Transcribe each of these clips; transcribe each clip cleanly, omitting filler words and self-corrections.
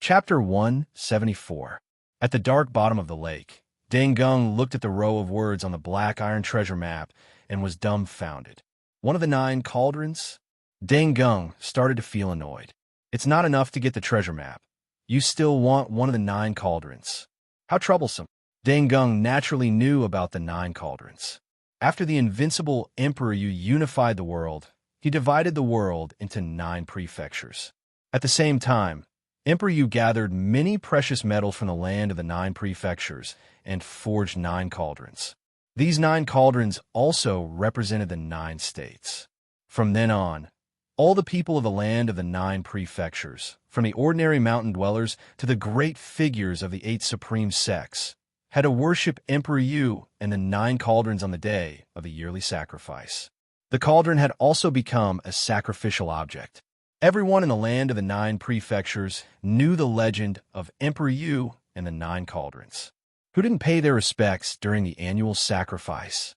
Chapter 174. At the dark bottom of the lake, Dangung looked at the row of words on the black iron treasure map and was dumbfounded. One of the 9 cauldrons? Dangung started to feel annoyed. It's not enough to get the treasure map. You still want one of the 9 cauldrons. How troublesome. Dangung naturally knew about the 9 cauldrons. After the invincible Emperor Yu unified the world, he divided the world into 9 prefectures. At the same time, Emperor Yu gathered many precious metals from the land of the 9 prefectures and forged 9 cauldrons. These 9 cauldrons also represented the 9 states. From then on, all the people of the land of the 9 prefectures, from the ordinary mountain dwellers to the great figures of the 8 supreme sects, had to worship Emperor Yu and the 9 cauldrons on the day of the yearly sacrifice. The cauldron had also become a sacrificial object. Everyone in the land of the 9 prefectures knew the legend of Emperor Yu and the 9 cauldrons. Who didn't pay their respects during the annual sacrifice?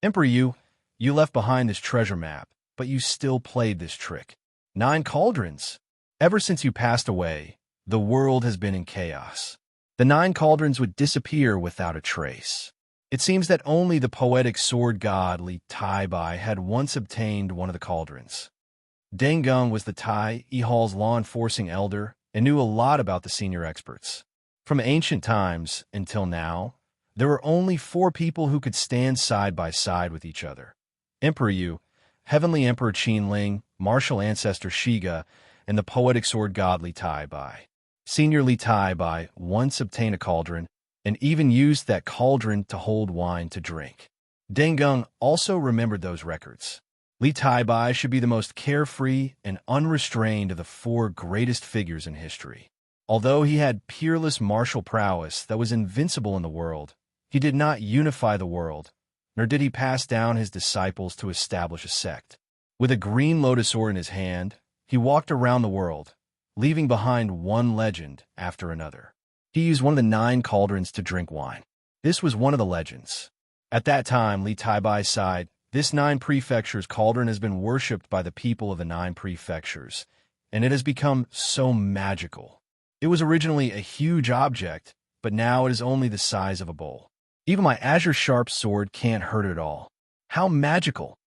Emperor Yu, you left behind this treasure map, but you still played this trick. 9 cauldrons. Ever since you passed away, the world has been in chaos. The 9 cauldrons would disappear without a trace. It seems that only the poetic sword god Li Tai had once obtained one of the cauldrons. Dangung was the Tai Hall's law-enforcing elder and knew a lot about the senior experts. From ancient times until now, there were only 4 people who could stand side by side with each other. Emperor Yu, Heavenly Emperor Qinling, martial ancestor Shiga, and the poetic sword god Li Tai. Senior Li Tai once obtained a cauldron and even used that cauldron to hold wine to drink. Dangung also remembered those records. Li Tai should be the most carefree and unrestrained of the 4 greatest figures in history. Although he had peerless martial prowess that was invincible in the world, he did not unify the world, nor did he pass down his disciples to establish a sect. With a green lotus sword in his hand, he walked around the world, leaving behind one legend after another. He used one of the 9 cauldrons to drink wine. This was one of the legends. At that time, Li Tai sighed, "This 9 prefectures cauldron has been worshipped by the people of the 9 prefectures, and it has become so magical. It was originally a huge object, but now it is only the size of a bowl. Even my azure sharp sword can't hurt it at all. How magical!"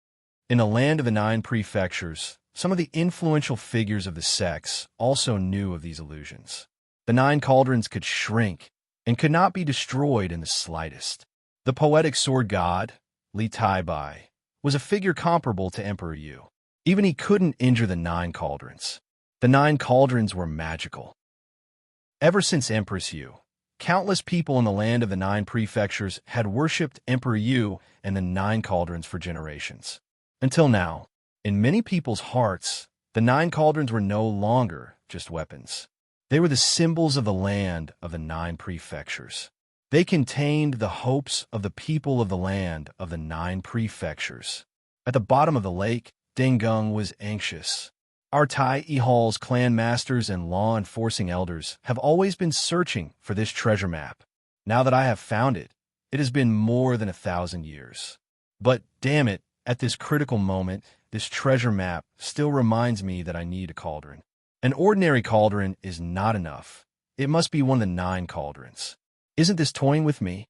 In the land of the 9 prefectures, some of the influential figures of the sects also knew of these illusions. The 9 cauldrons could shrink and could not be destroyed in the slightest. The poetic sword god, Li Tai, was a figure comparable to Emperor Yu. Even he couldn't injure the 9 cauldrons. The 9 cauldrons were magical. Ever since Empress Yu, countless people in the land of the 9 prefectures had worshipped Emperor Yu and the 9 cauldrons for generations. Until now, in many people's hearts, the 9 cauldrons were no longer just weapons. They were the symbols of the land of the 9 prefectures. They contained the hopes of the people of the land of the 9 prefectures. At the bottom of the lake, Dangung was anxious. Our Tai Hall's clan masters and law-enforcing elders have always been searching for this treasure map. Now that I have found it, it has been more than 1,000 years. But damn it, at this critical moment, this treasure map still reminds me that I need a cauldron. An ordinary cauldron is not enough. It must be one of the 9 cauldrons. Isn't this toying with me?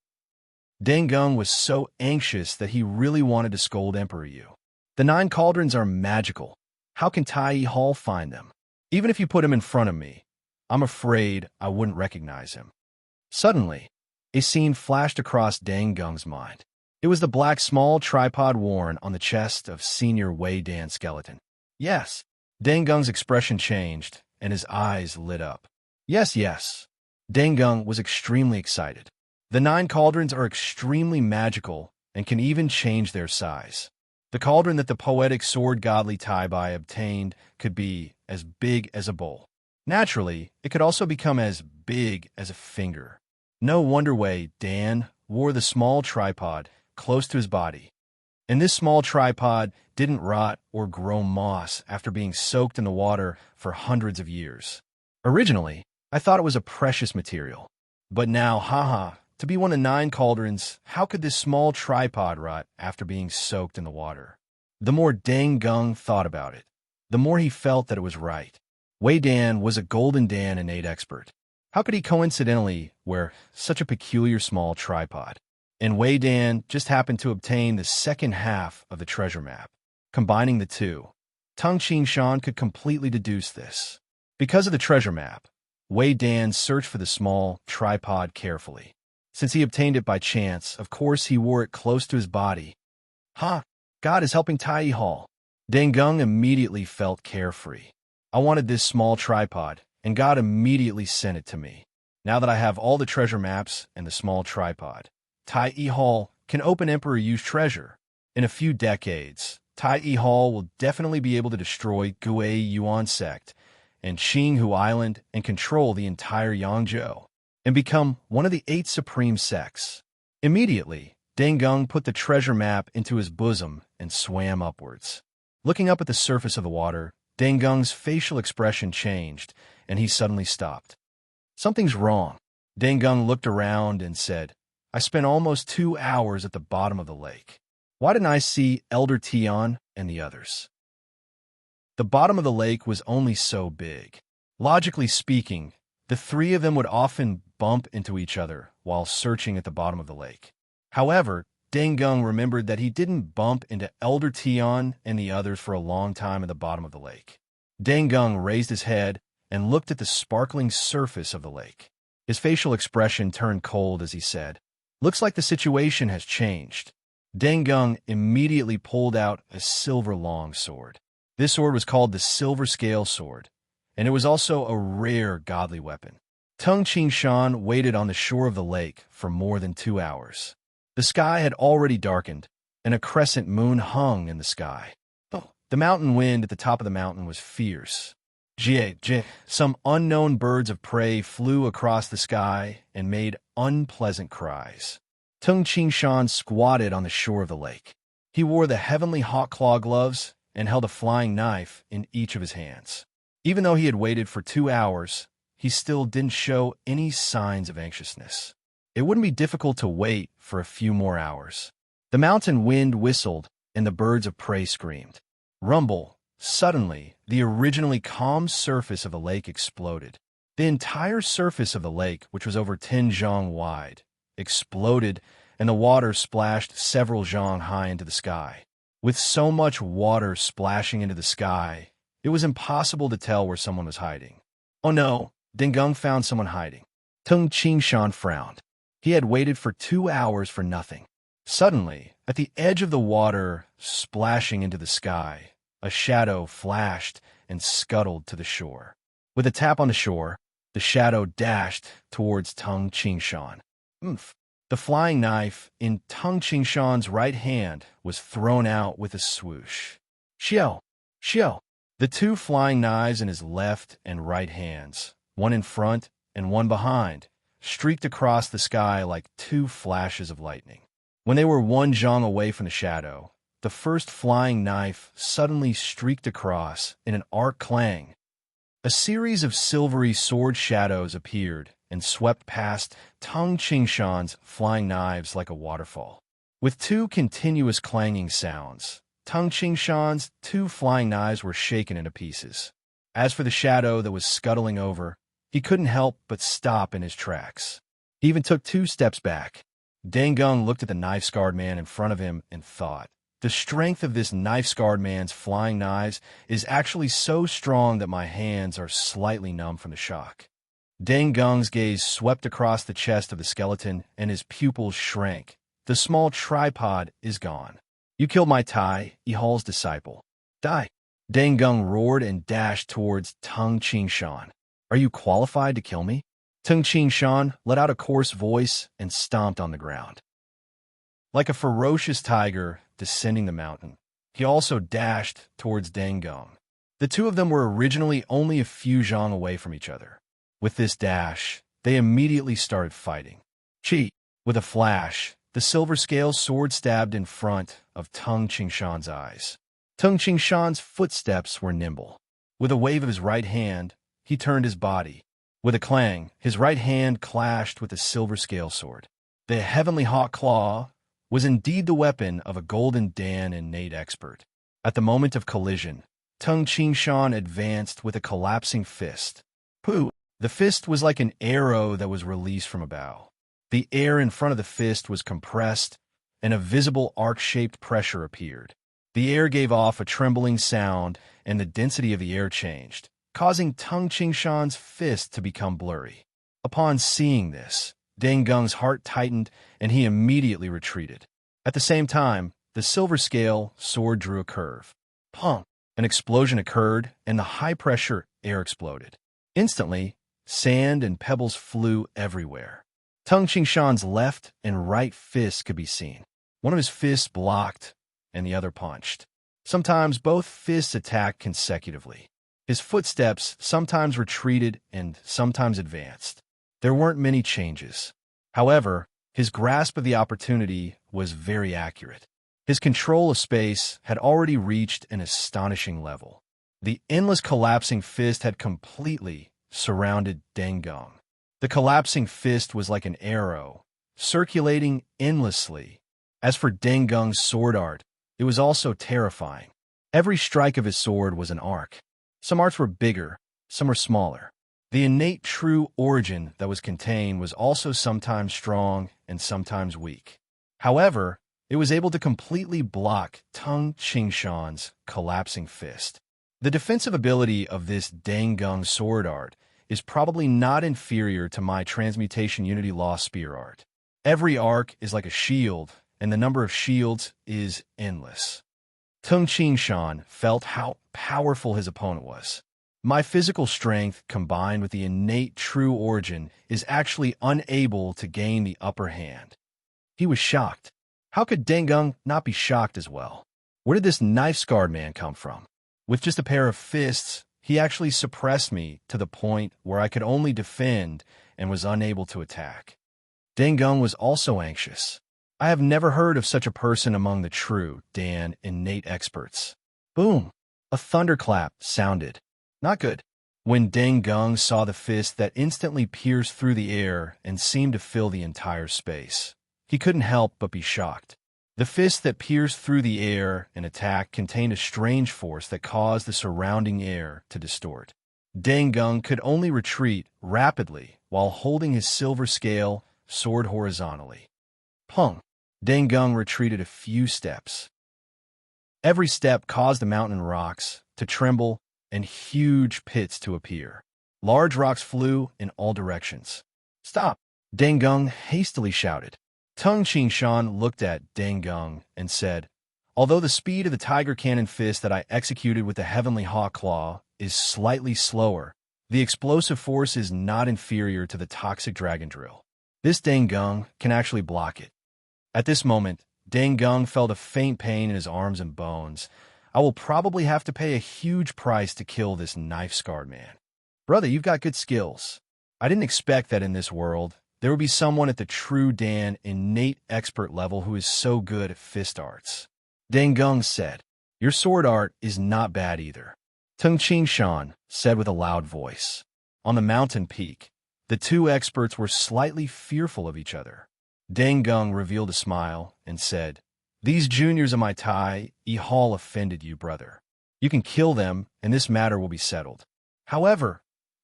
Dangung was so anxious that he really wanted to scold Emperor Yu. The 9 cauldrons are magical. How can Tai Hall find them? Even if you put him in front of me, I'm afraid I wouldn't recognize him. Suddenly, a scene flashed across Dangung's mind. It was the black small tripod worn on the chest of Senior Wei Dan skeleton. Yes. Dangung's expression changed, and his eyes lit up. Yes. Dangung was extremely excited. The 9 cauldrons are extremely magical and can even change their size. The cauldron that the poetic sword god Li Tai obtained could be as big as a bowl. Naturally, it could also become as big as a finger. No wonder Wei Dan wore the small tripod close to his body. And this small tripod didn't rot or grow moss after being soaked in the water for hundreds of years. Originally, I thought it was a precious material. But now, to be one of 9 cauldrons, how could this small tripod rot after being soaked in the water? The more Dangung thought about it, the more he felt that it was right. Wei Dan was a Golden Dan innate expert. How could he coincidentally wear such a peculiar small tripod? And Wei Dan just happened to obtain the second half of the treasure map. Combining the two, Tung Shan could completely deduce this. Because of the treasure map, Wei Dan searched for the small tripod carefully. Since he obtained it by chance, of course he wore it close to his body. God is helping Tai Hall. Deng Gung immediately felt carefree. I wanted this small tripod, and God immediately sent it to me. Now that I have all the treasure maps and the small tripod, Tai Hall can open Emperor Yu's treasure. In a few decades, Tai Hall will definitely be able to destroy Gui Yuan sect and Qinghu Island and control the entire Yangzhou, and become one of the 8 supreme sects. Immediately, Deng Gung put the treasure map into his bosom and swam upwards. Looking up at the surface of the water, Deng Gung's facial expression changed, and he suddenly stopped. Something's wrong. Deng Gung looked around and said, I spent almost 2 hours at the bottom of the lake. Why didn't I see Elder Tian and the others? The bottom of the lake was only so big. Logically speaking, the 3 of them would often bump into each other while searching at the bottom of the lake. However, Deng Gung remembered that he didn't bump into Elder Tian and the others for a long time at the bottom of the lake. Deng Gung raised his head and looked at the sparkling surface of the lake. His facial expression turned cold as he said, Looks like the situation has changed. Deng Gung immediately pulled out a silver long sword. This sword was called the Silver Scale Sword, and it was also a rare godly weapon. Tung Shan waited on the shore of the lake for more than 2 hours. The sky had already darkened, and a crescent moon hung in the sky. The mountain wind at the top of the mountain was fierce. Some unknown birds of prey flew across the sky and made unpleasant cries. Tung Shan squatted on the shore of the lake. He wore the heavenly hawk claw gloves and held a flying knife in each of his hands. Even though he had waited for 2 hours, he still didn't show any signs of anxiousness. It wouldn't be difficult to wait for a few more hours. The mountain wind whistled, and the birds of prey screamed. Rumble! Suddenly, the originally calm surface of the lake exploded. The entire surface of the lake, which was over 10 zhang wide, exploded, and the water splashed several zhang high into the sky. With so much water splashing into the sky, it was impossible to tell where someone was hiding. Oh no, Deng Gung found someone hiding. Tung Shan frowned. He had waited for 2 hours for nothing. Suddenly, at the edge of the water splashing into the sky, a shadow flashed and scuttled to the shore. With a tap on the shore, the shadow dashed towards Tung Shan. The flying knife in Tung Shan's right hand was thrown out with a swoosh. Xiao! The 2 flying knives in his left and right hands, one in front and one behind, streaked across the sky like 2 flashes of lightning. When they were 1 zhang away from the shadow, the first flying knife suddenly streaked across in an arc clang. A series of silvery sword shadows appeared and swept past Tung Shan's flying knives like a waterfall. With 2 continuous clanging sounds, Tung Shan's 2 flying knives were shaken into pieces. As for the shadow that was scuttling over, he couldn't help but stop in his tracks. He even took 2 steps back. Deng Gung looked at the knife-scarred man in front of him and thought, the strength of this knife-scarred man's flying knives is actually so strong that my hands are slightly numb from the shock. Deng Gung's gaze swept across the chest of the skeleton, and his pupils shrank. The small tripod is gone. You killed my Tai Hall's disciple. Die! Deng Gung roared and dashed towards Tung Shan. Are you qualified to kill me? Tung Shan let out a coarse voice and stomped on the ground. Like a ferocious tiger descending the mountain, he also dashed towards Deng Gung. The 2 of them were originally only a few zhang away from each other. With this dash, they immediately started fighting. With a flash, the silver scale sword stabbed in front of Tung Shan's eyes. Tung Shan's footsteps were nimble. With a wave of his right hand, he turned his body. With a clang, his right hand clashed with the silver scale sword. The heavenly hawk claw was indeed the weapon of a Golden Dan innate expert. At the moment of collision, Tung Shan advanced with a collapsing fist. Pooh! The fist was like an arrow that was released from a bow. The air in front of the fist was compressed, and a visible arc-shaped pressure appeared. The air gave off a trembling sound, and the density of the air changed, causing Tung Shan's fist to become blurry. Upon seeing this, Dang Gung's heart tightened, and he immediately retreated. At the same time, the silver scale sword drew a curve. Punk! An explosion occurred, and the high-pressure air exploded. Instantly, sand and pebbles flew everywhere. Tung Shan's left and right fists could be seen. One of his fists blocked, and the other punched. Sometimes both fists attacked consecutively. His footsteps sometimes retreated and sometimes advanced. There weren't many changes. However, his grasp of the opportunity was very accurate. His control of space had already reached an astonishing level. The endless collapsing fist had completely surrounded Dang Gung. The collapsing fist was like an arrow, circulating endlessly. As for Dang Gung's sword art, it was also terrifying. Every strike of his sword was an arc. Some arcs were bigger, some were smaller. The innate true origin that was contained was also sometimes strong and sometimes weak. However, it was able to completely block Tung Shan's collapsing fist. The defensive ability of this Dang Gung sword art is probably not inferior to my Transmutation Unity Law spear art. Every arc is like a shield, and the number of shields is endless. Tung Shan felt how powerful his opponent was. My physical strength, combined with the innate true origin, is actually unable to gain the upper hand. He was shocked. How could Dang Gung not be shocked as well? Where did this knife-scarred man come from? With just a pair of fists, he actually suppressed me to the point where I could only defend and was unable to attack. Dang Gung was also anxious. I have never heard of such a person among the true Dan innate experts. Boom! A thunderclap sounded. Not good. When Dang Gung saw the fist that instantly pierced through the air and seemed to fill the entire space, he couldn't help but be shocked. The fist that pierced through the air and attacked contained a strange force that caused the surrounding air to distort. Dang Gung could only retreat rapidly while holding his silver scale sword horizontally. Pung! Dang Gung retreated a few steps. Every step caused the mountain rocks to tremble and huge pits to appear. Large rocks flew in all directions. Stop! Dang Gung hastily shouted. Tung Shan looked at Dang Gung and said, although the speed of the tiger cannon fist that I executed with the heavenly hawk claw is slightly slower, the explosive force is not inferior to the toxic dragon drill. This Dang Gung can actually block it. At this moment, Dang Gung felt a faint pain in his arms and bones. I will probably have to pay a huge price to kill this knife-scarred man. Brother, you've got good skills. I didn't expect that in this world there would be someone at the true Dan innate expert level who is so good at fist arts. Dang Gung said, your sword art is not bad either. Tung Shan said with a loud voice. On the mountain peak, the two experts were slightly fearful of each other. Dang Gung revealed a smile and said, these juniors of my Tai Hall offended you, brother. You can kill them, and this matter will be settled. However,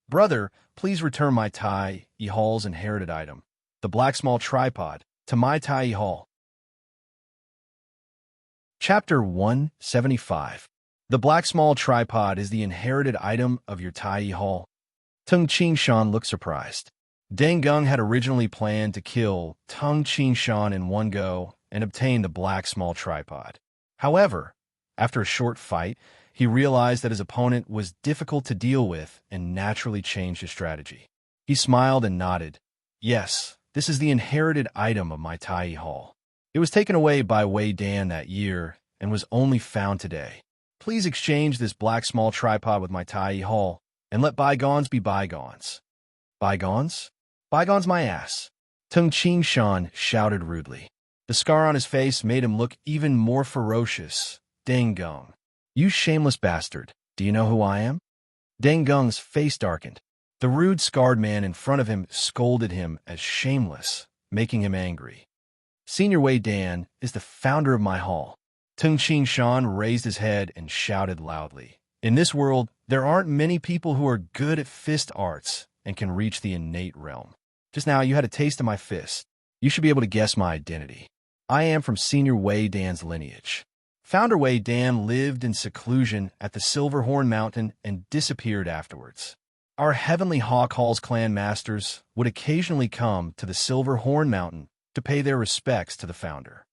brother, please return my Tai Hall's inherited item, the black small tripod, to my Tai Hall. Chapter 175. The black small tripod is the inherited item of your Tai Hall. Tung Shan looked surprised. Dang Gung had originally planned to kill Tung Shan in one go and obtain the black small tripod. However, after a short fight, he realized that his opponent was difficult to deal with and naturally changed his strategy. He smiled and nodded. Yes, this is the inherited item of my Tai Hall. It was taken away by Wei Dan that year and was only found today. Please exchange this black small tripod with my Tai Hall and let bygones be bygones. Bygones? Bygones my ass. Tung Shan shouted rudely. The scar on his face made him look even more ferocious. Dang Gung. You shameless bastard. Do you know who I am? Dang Gung's face darkened. The rude scarred man in front of him scolded him as shameless, making him angry. Senior Wei Dan is the founder of my hall. Tung Shan raised his head and shouted loudly. In this world, there aren't many people who are good at fist arts and can reach the innate realm. Just now, you had a taste of my fist. You should be able to guess my identity. I am from Senior Wei Dan's lineage. Founder Wei Dan lived in seclusion at the Silverhorn Mountain and disappeared afterwards. Our Heavenly Hawk Hall's clan masters would occasionally come to the Silverhorn Mountain to pay their respects to the founder.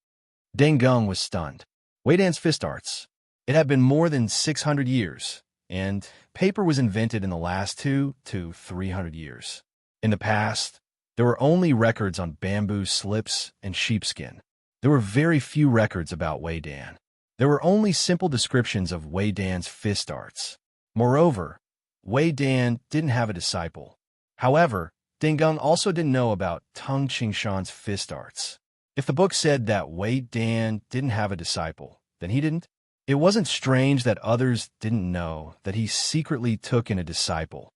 Deng Gung was stunned. Wei Dan's fist arts. It had been more than 600 years, and paper was invented in the last 200 to 300 years. In the past, there were only records on bamboo slips and sheepskin. There were very few records about Wei Dan. There were only simple descriptions of Wei Dan's fist arts. Moreover, Wei Dan didn't have a disciple. However, Deng Gung also didn't know about Tung Qingshan's fist arts. If the book said that Wei Dan didn't have a disciple, then he didn't. It wasn't strange that others didn't know that he secretly took in a disciple.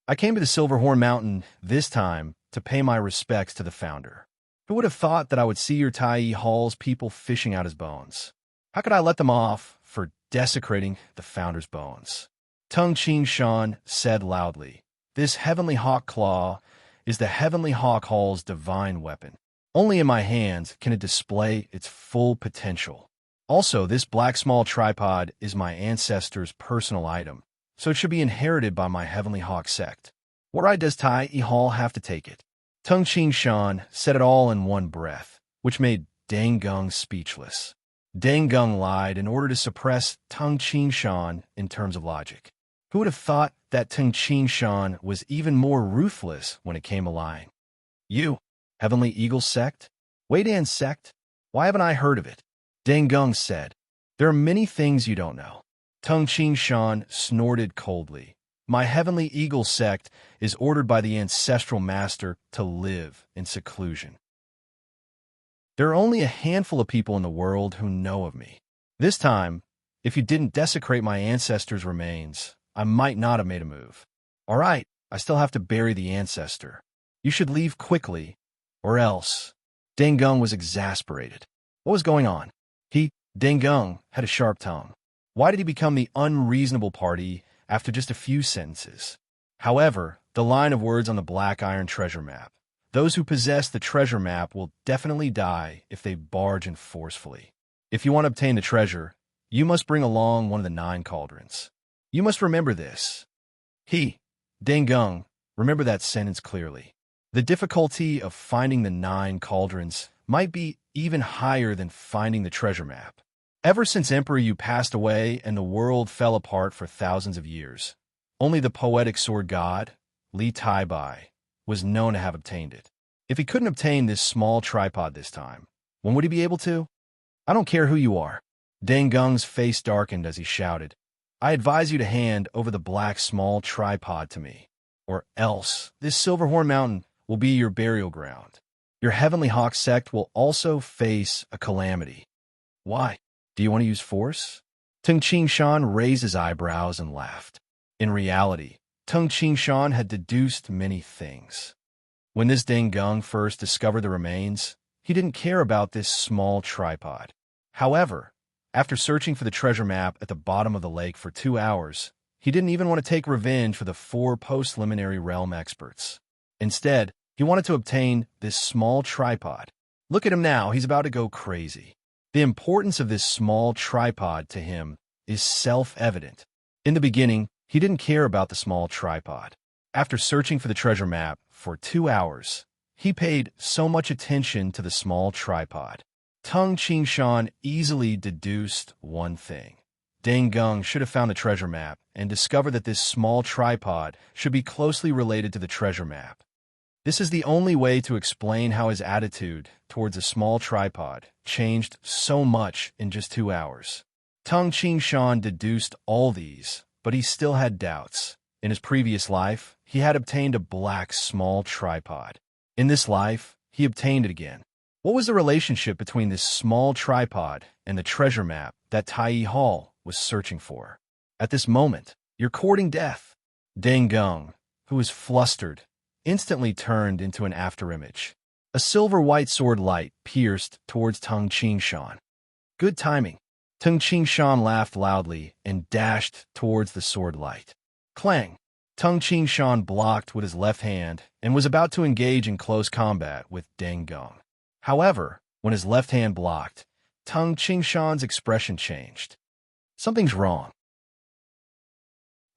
I came to the Silverhorn Mountain this time to pay my respects to the founder. Who would have thought that I would see your Tai Hall's people fishing out his bones? How could I let them off for desecrating the founder's bones? Tung Qingshan said loudly, "This Heavenly Hawk Claw is the Heavenly Hawk Hall's divine weapon. Only in my hands can it display its full potential. Also, this black small tripod is my ancestor's personal item, so it should be inherited by my Heavenly Hawk sect. What right does Tai Hall have to take it?" Tung Qingshan said it all in one breath, which made Deng Gung speechless. Deng Gung lied in order to suppress Tung Qingshan in terms of logic. Who would have thought that Tung Qingshan was even more ruthless when it came to lying? You, Heavenly Eagle sect? Wei Dan sect? Why haven't I heard of it? Deng Gung said, "There are many things you don't know." Tung Qingshan snorted coldly. "My Heavenly Eagle sect is ordered by the ancestral master to live in seclusion. There are only a handful of people in the world who know of me. This time, if you didn't desecrate my ancestors' remains, I might not have made a move. All right, I still have to bury the ancestor. You should leave quickly, or else." Deng Gung was exasperated. What was going on? Deng Gung, had a sharp tongue. Why did he become the unreasonable party after just a few sentences? However, the line of words on the black iron treasure map. Those who possess the treasure map will definitely die if they barge in forcefully. If you want to obtain the treasure, you must bring along one of the 9 cauldrons. You must remember this. Deng Gung, remember that sentence clearly. The difficulty of finding the 9 cauldrons might be even higher than finding the treasure map. Ever since Emperor Yu passed away and the world fell apart for thousands of years, only the poetic sword god, Li Tai-bai, was known to have obtained it. If he couldn't obtain this small tripod this time, when would he be able to? I don't care who you are. Deng Gung's face darkened as he shouted, "I advise you to hand over the black small tripod to me, or else this Silverhorn Mountain will be your burial ground. Your Heavenly Hawk sect will also face a calamity." "Why? Do you want to use force?" Tung Qingshan raised his eyebrows and laughed. In reality, Tung Qingshan had deduced many things. When this Deng Gung first discovered the remains, he didn't care about this small tripod. However, after searching for the treasure map at the bottom of the lake for 2 hours, he didn't even want to take revenge for the 4 post-liminary realm experts. Instead, he wanted to obtain this small tripod. Look at him now, he's about to go crazy. The importance of this small tripod to him is self-evident. In the beginning, he didn't care about the small tripod. After searching for the treasure map for 2 hours, he paid so much attention to the small tripod. Tung Qingshan easily deduced one thing. Deng Gung should have found the treasure map and discovered that this small tripod should be closely related to the treasure map. This is the only way to explain how his attitude towards a small tripod changed so much in just 2 hours. Tung Qingshan deduced all these, but he still had doubts. In his previous life, he had obtained a black small tripod. In this life, he obtained it again. What was the relationship between this small tripod and the treasure map that Tai Hall was searching for? At this moment, you're courting death. Deng Gung, who was flustered, instantly turned into an afterimage. A silver-white sword light pierced towards Tung Qingshan. Good timing. Tung Shan laughed loudly and dashed towards the sword light. Clang! Tung Shan blocked with his left hand and was about to engage in close combat with Deng Geng. However, when his left hand blocked, Tung Shan's expression changed. Something's wrong.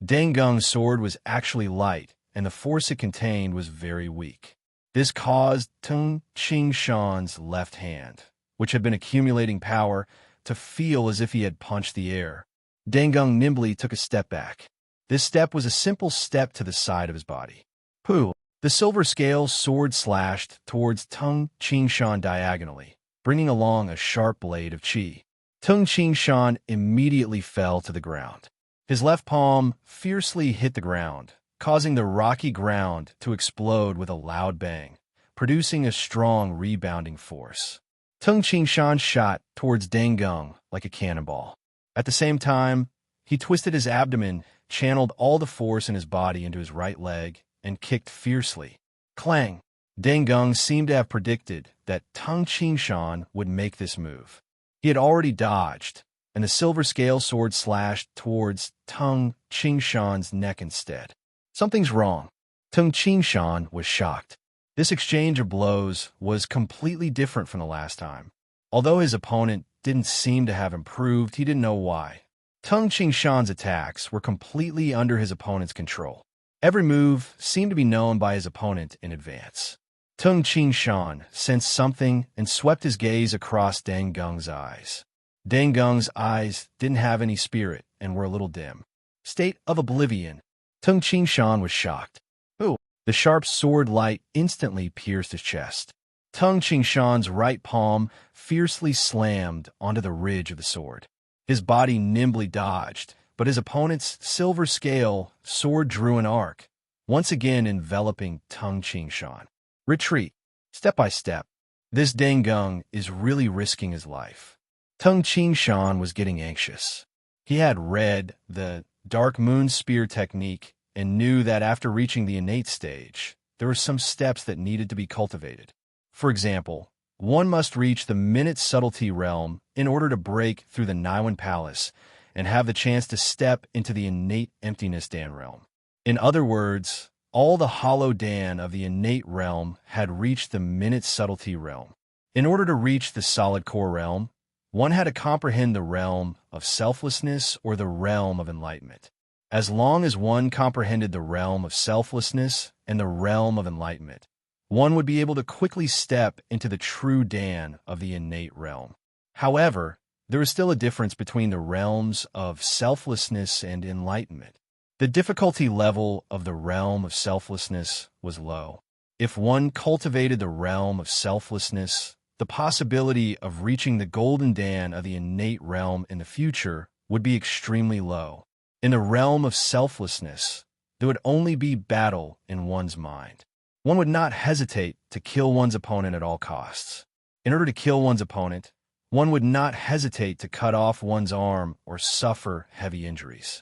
Deng Geng's sword was actually light, and the force it contained was very weak. This caused Tung Shan's left hand, which had been accumulating power, to feel as if he had punched the air. Deng Geng nimbly took a step back. This step was a simple step to the side of his body. Pooh! The silver scale sword slashed towards Tung Shan diagonally, bringing along a sharp blade of qi. Tung Shan immediately fell to the ground. His left palm fiercely hit the ground, causing the rocky ground to explode with a loud bang, producing a strong rebounding force. Tung Shan shot towards Deng Geng like a cannonball. At the same time, he twisted his abdomen, channeled all the force in his body into his right leg, and kicked fiercely. Clang! Deng Geng seemed to have predicted that Tung Shan would make this move. He had already dodged, and the silver scale sword slashed towards Tung Shan's neck instead. Something's wrong. Tung Shan was shocked. This exchange of blows was completely different from the last time. Although his opponent didn't seem to have improved, he didn't know why. Tung Shan's attacks were completely under his opponent's control. Every move seemed to be known by his opponent in advance. Tung Shan sensed something and swept his gaze across Deng Geng's eyes. Deng Geng's eyes didn't have any spirit and were a little dim. State of oblivion. Tung Shan was shocked. Ooh! The sharp sword light instantly pierced his chest. Tung Shan's right palm fiercely slammed onto the ridge of the sword. His body nimbly dodged, but his opponent's silver scale sword drew an arc, once again enveloping Tung Shan. Retreat. Step by step. This Deng Geng is really risking his life. Tung Shan was getting anxious. He had read the Dark Moon Spear technique and knew that after reaching the innate stage, there were some steps that needed to be cultivated. For example, one must reach the minute subtlety realm in order to break through the Naiwan Palace and have the chance to step into the innate emptiness Dan realm. In other words, all the hollow Dan of the innate realm had reached the minute subtlety realm. In order to reach the solid core realm, one had to comprehend the realm of selflessness or the realm of enlightenment. As long as one comprehended the realm of selflessness and the realm of enlightenment, one would be able to quickly step into the true Dan of the innate realm. However, there is still a difference between the realms of selflessness and enlightenment. The difficulty level of the realm of selflessness was low. If one cultivated the realm of selflessness, the possibility of reaching the golden Dan of the innate realm in the future would be extremely low. In the realm of selflessness, there would only be battle in one's mind. One would not hesitate to kill one's opponent at all costs. In order to kill one's opponent, one would not hesitate to cut off one's arm or suffer heavy injuries.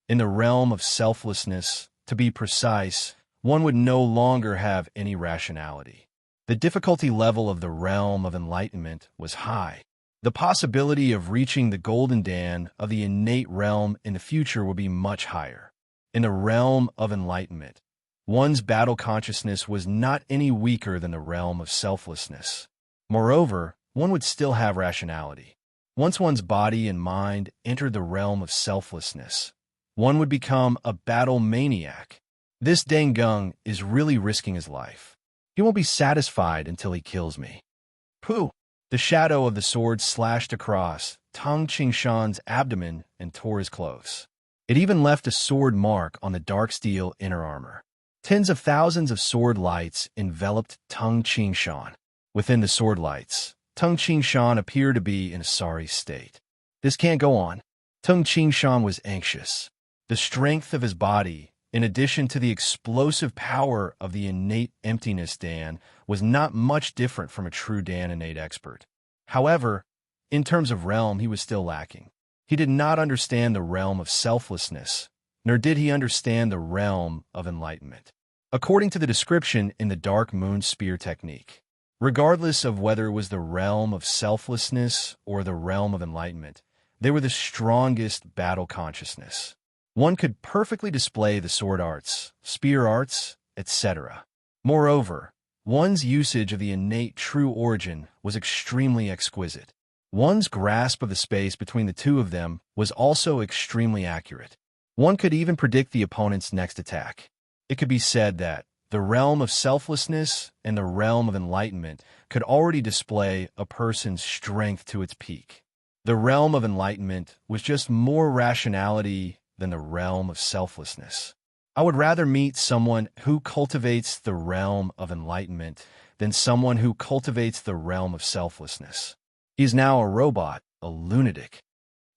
In the realm of selflessness, to be precise, one would no longer have any rationality. The difficulty level of the realm of enlightenment was high. The possibility of reaching the golden Dan of the innate realm in the future would be much higher. In the realm of enlightenment, one's battle consciousness was not any weaker than the realm of selflessness. Moreover, one would still have rationality. Once one's body and mind entered the realm of selflessness, one would become a battle maniac. This Deng Geng is really risking his life. He won't be satisfied until he kills me. Pooh! The shadow of the sword slashed across Tung Shan's abdomen and tore his clothes. It even left a sword mark on the dark steel inner armor. Tens of thousands of sword lights enveloped Tung Shan. Within the sword lights, Tung Shan appeared to be in a sorry state. This can't go on. Tung Shan was anxious. The strength of his body, in addition to the explosive power of the innate emptiness Dan, was not much different from a true Dan innate expert. However, in terms of realm, he was still lacking. He did not understand the realm of selflessness, nor did he understand the realm of enlightenment. According to the description in the Dark Moon Spear technique, Regardless of whether it was the realm of selflessness or the realm of enlightenment, they were the strongest battle consciousness. One could perfectly display the sword arts, spear arts, etc. Moreover, one's usage of the innate true origin was extremely exquisite. One's grasp of the space between the two of them was also extremely accurate. One could even predict the opponent's next attack. It could be said that the realm of selflessness and the realm of enlightenment could already display a person's strength to its peak. The realm of enlightenment was just more rationality than the realm of selflessness. I would rather meet someone who cultivates the realm of enlightenment than someone who cultivates the realm of selflessness. He is now a robot, a lunatic.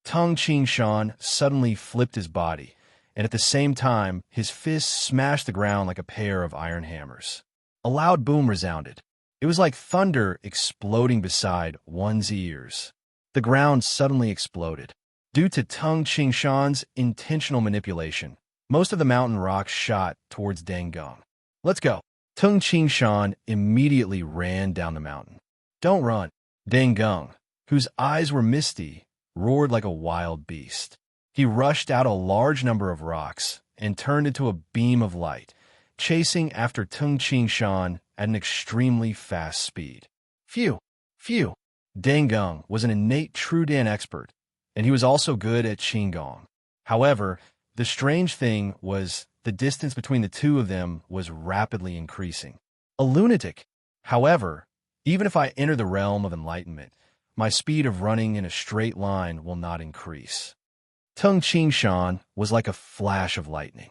Tung Shan suddenly flipped his body, and at the same time, his fists smashed the ground like a pair of iron hammers. A loud boom resounded. It was like thunder exploding beside one's ears. The ground suddenly exploded. Due to Tung Shan's intentional manipulation, most of the mountain rocks shot towards Deng Gung. Let's go. Tung Shan immediately ran down the mountain. Don't run. Deng Gung, whose eyes were misty, roared like a wild beast. He rushed out a large number of rocks and turned into a beam of light, chasing after Tung Shan at an extremely fast speed. Phew! Phew! Deng Gung was an innate True Dan expert, and he was also good at Qigong. However, the strange thing was the distance between the two of them was rapidly increasing. A lunatic! However, even if I enter the realm of enlightenment, my speed of running in a straight line will not increase. Tung Shan was like a flash of lightning.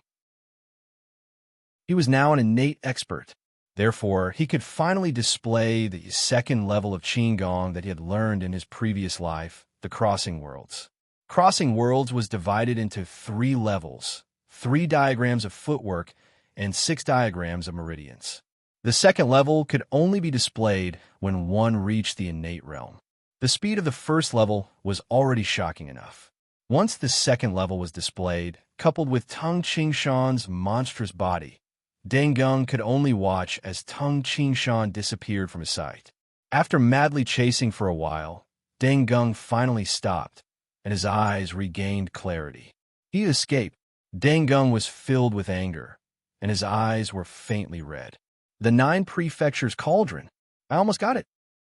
He was now an innate expert. Therefore, he could finally display the second level of Qigong that he had learned in his previous life, the Crossing Worlds. Crossing Worlds was divided into 3 levels, 3 diagrams of footwork, and 6 diagrams of meridians. The second level could only be displayed when one reached the innate realm. The speed of the first level was already shocking enough. Once the second level was displayed, coupled with Tung Shan's monstrous body, Deng Gung could only watch as Tung Shan disappeared from his sight. After madly chasing for a while, Deng Gung finally stopped, and his eyes regained clarity. He escaped. Deng Gung was filled with anger, and his eyes were faintly red. The 9 Prefectures Cauldron. I almost got it.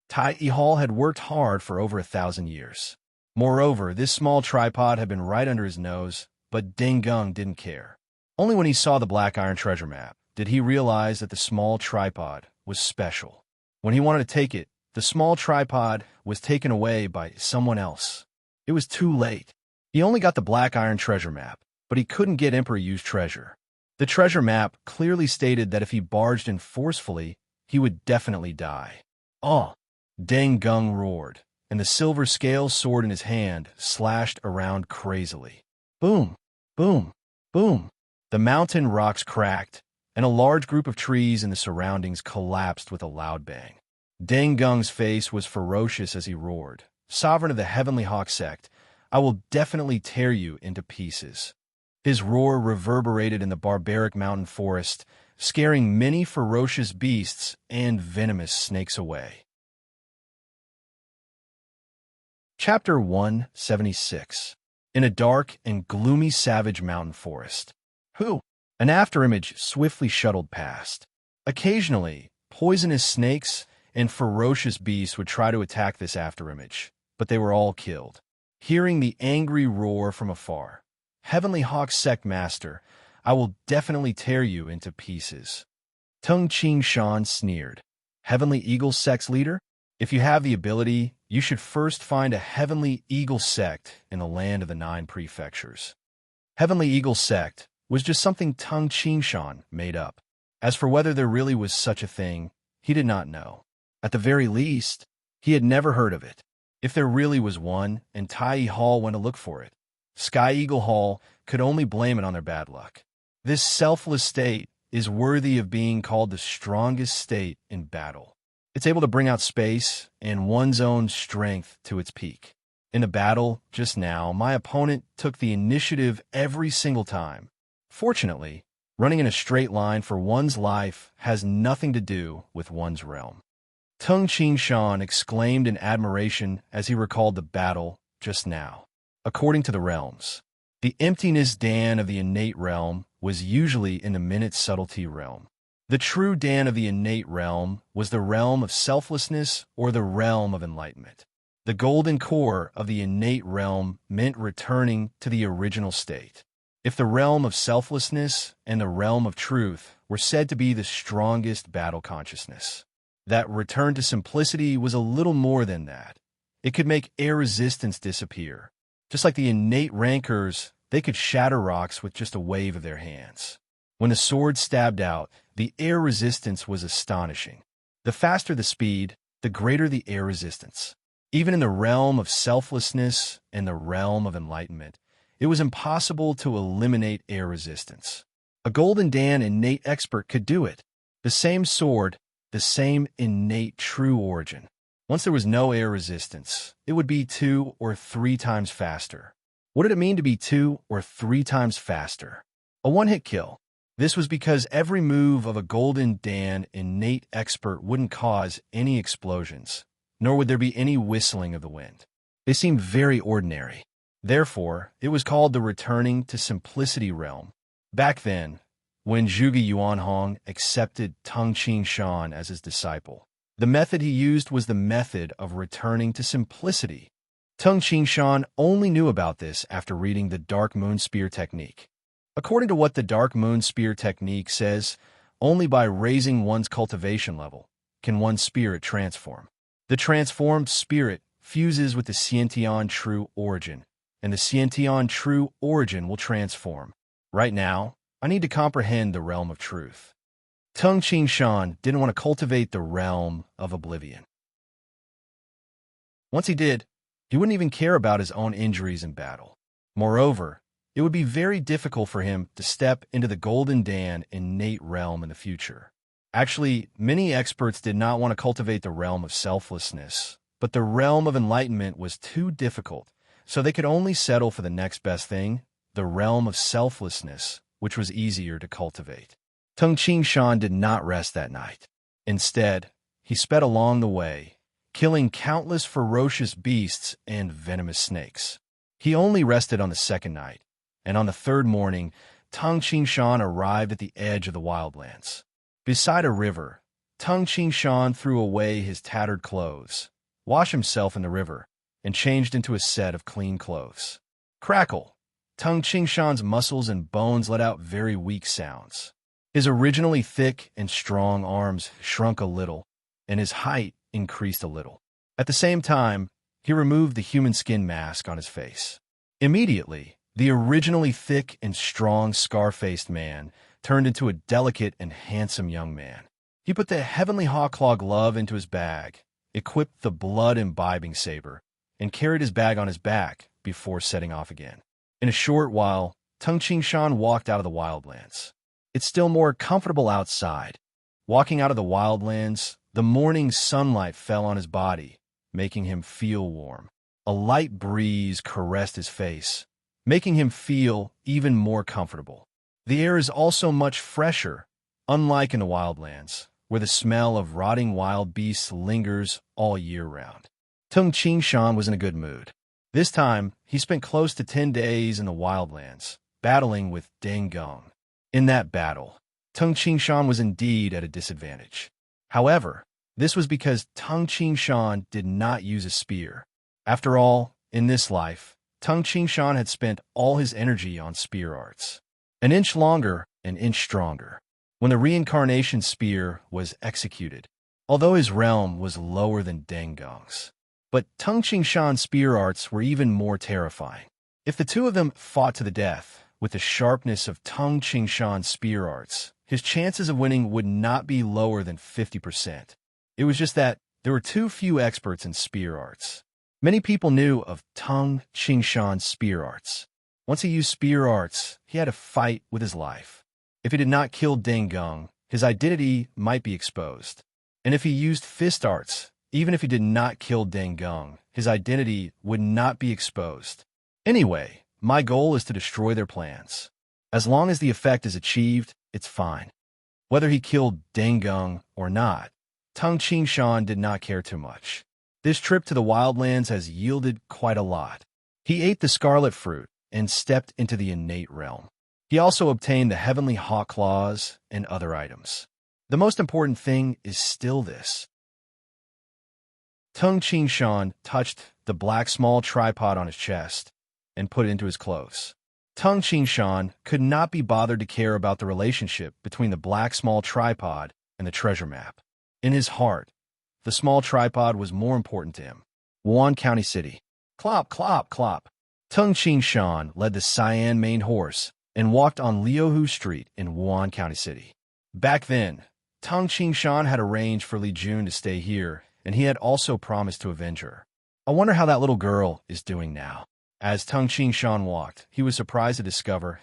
Tai Hall had worked hard for over 1,000 years. Moreover, this small tripod had been right under his nose, but Deng Gung didn't care. Only when he saw the black iron treasure map did he realize that the small tripod was special. When he wanted to take it, the small tripod was taken away by someone else. It was too late. He only got the black iron treasure map, but he couldn't get Emperor Yu's treasure. The treasure map clearly stated that if he barged in forcefully, he would definitely die. Oh! Deng Gung roared, and the silver scale sword in his hand slashed around crazily. Boom! Boom! Boom! The mountain rocks cracked, and a large group of trees in the surroundings collapsed with a loud bang. Deng Gung's face was ferocious as he roared, "Sovereign of the Heavenly Hawk sect, I will definitely tear you into pieces." His roar reverberated in the barbaric mountain forest, scaring many ferocious beasts and venomous snakes away. Chapter 176. In a dark and gloomy savage mountain forest. Who? An afterimage swiftly shuttled past. Occasionally, poisonous snakes and ferocious beasts would try to attack this afterimage, but they were all killed. Hearing the angry roar from afar, "Heavenly Hawk Sect Master, I will definitely tear you into pieces." Tung Shan sneered. "Heavenly Eagle Sect's leader? If you have the ability, you should first find a Heavenly Eagle Sect in the land of the 9 Prefectures." Heavenly Eagle Sect was just something Tung Shan made up. As for whether there really was such a thing, he did not know. At the very least, he had never heard of it. If there really was one, and Tai Hall went to look for it, Sky Eagle Hall could only blame it on their bad luck. This selfless state is worthy of being called the strongest state in battle. It's able to bring out space and one's own strength to its peak. In the battle, just now, my opponent took the initiative every single time. Fortunately, running in a straight line for one's life has nothing to do with one's realm. Tung Shan exclaimed in admiration as he recalled the battle just now. According to the realms, the emptiness Dan of the innate realm was usually in the minute subtlety realm. The true Dan of the innate realm was the realm of selflessness or the realm of enlightenment. The golden core of the innate realm meant returning to the original state. If the realm of selflessness and the realm of truth were said to be the strongest battle consciousness, that return to simplicity was a little more than that. It could make air resistance disappear. Just like the innate rancors, they could shatter rocks with just a wave of their hands. When the sword stabbed out, the air resistance was astonishing. The faster the speed, the greater the air resistance. Even in the realm of selflessness and the realm of enlightenment, it was impossible to eliminate air resistance. A Golden Dan innate expert could do it. The same sword, the same innate true origin. Once there was no air resistance, it would be 2 or 3 times faster. What did it mean to be 2 or 3 times faster? A one-hit kill. This was because every move of a Golden Dan innate expert wouldn't cause any explosions, nor would there be any whistling of the wind. They seemed very ordinary. Therefore, it was called the returning to simplicity realm. Back then, when Zhuge Yuanhong accepted Tung Shan as his disciple, the method he used was the method of returning to simplicity. Tung Shan only knew about this after reading the Dark Moon Spear technique. According to what the Dark Moon Spear technique says, only by raising one's cultivation level can one's spirit transform. The transformed spirit fuses with the Xiantian true origin, and the Xiantian true origin will transform. Right now, I need to comprehend the realm of truth. Tung Shan didn't want to cultivate the realm of oblivion. Once he did, he wouldn't even care about his own injuries in battle. Moreover, it would be very difficult for him to step into the Golden Dan innate realm in the future. Actually, many experts did not want to cultivate the realm of selflessness, but the realm of enlightenment was too difficult, so they could only settle for the next best thing, the realm of selflessness, which was easier to cultivate. Tung Shan did not rest that night. Instead, he sped along the way, killing countless ferocious beasts and venomous snakes. He only rested on the second night, and on the third morning, Tung Shan arrived at the edge of the wildlands. Beside a river, Tung Shan threw away his tattered clothes, washed himself in the river, and changed into a set of clean clothes. Crackle! Tung Shan's muscles and bones let out very weak sounds. His originally thick and strong arms shrunk a little, and his height increased a little. At the same time, he removed the human skin mask on his face. Immediately, the originally thick and strong scar-faced man turned into a delicate and handsome young man. He put the heavenly hawk-claw glove into his bag, equipped the blood-imbibing saber, and carried his bag on his back before setting off again. In a short while, Tung Shan walked out of the wildlands. It's still more comfortable outside. Walking out of the wildlands, the morning sunlight fell on his body, making him feel warm. A light breeze caressed his face, making him feel even more comfortable. The air is also much fresher, unlike in the wildlands, where the smell of rotting wild beasts lingers all year round. Tung Shan was in a good mood. This time, he spent close to 10 days in the wildlands, battling with Deng Gong. In that battle, Tung Shan was indeed at a disadvantage. However, this was because Tung Shan did not use a spear. After all, in this life, Tung Shan had spent all his energy on spear arts. An inch longer, an inch stronger. When the reincarnation spear was executed, although his realm was lower than Deng Gong's. But Tung Shan's spear arts were even more terrifying. If the two of them fought to the death, with the sharpness of Tung Shan's spear arts, his chances of winning would not be lower than 50%. It was just that there were too few experts in spear arts. Many people knew of Tung Shan's spear arts. Once he used spear arts, he had to fight with his life. If he did not kill Deng Gong, his identity might be exposed. And if he used fist arts, even if he did not kill Deng Gong, his identity would not be exposed. Anyway, my goal is to destroy their plans. As long as the effect is achieved, it's fine. Whether he killed Deng Gong or not, Tung Shan did not care too much. This trip to the wildlands has yielded quite a lot. He ate the scarlet fruit and stepped into the innate realm. He also obtained the heavenly hawk claws and other items. The most important thing is still this. Tung Shan touched the black small tripod on his chest and put it into his clothes. Tung Shan could not be bothered to care about the relationship between the black small tripod and the treasure map. In his heart, the small tripod was more important to him. Wuan County City. Clop, clop, clop. Tung Shan led the cyan-maned horse and walked on Liuhu Street in Wuan County City. Back then, Tung Shan had arranged for Li Jun to stay here, and he had also promised to avenge her. I wonder how that little girl is doing now. As Tung Shan walked, he was surprised to discover,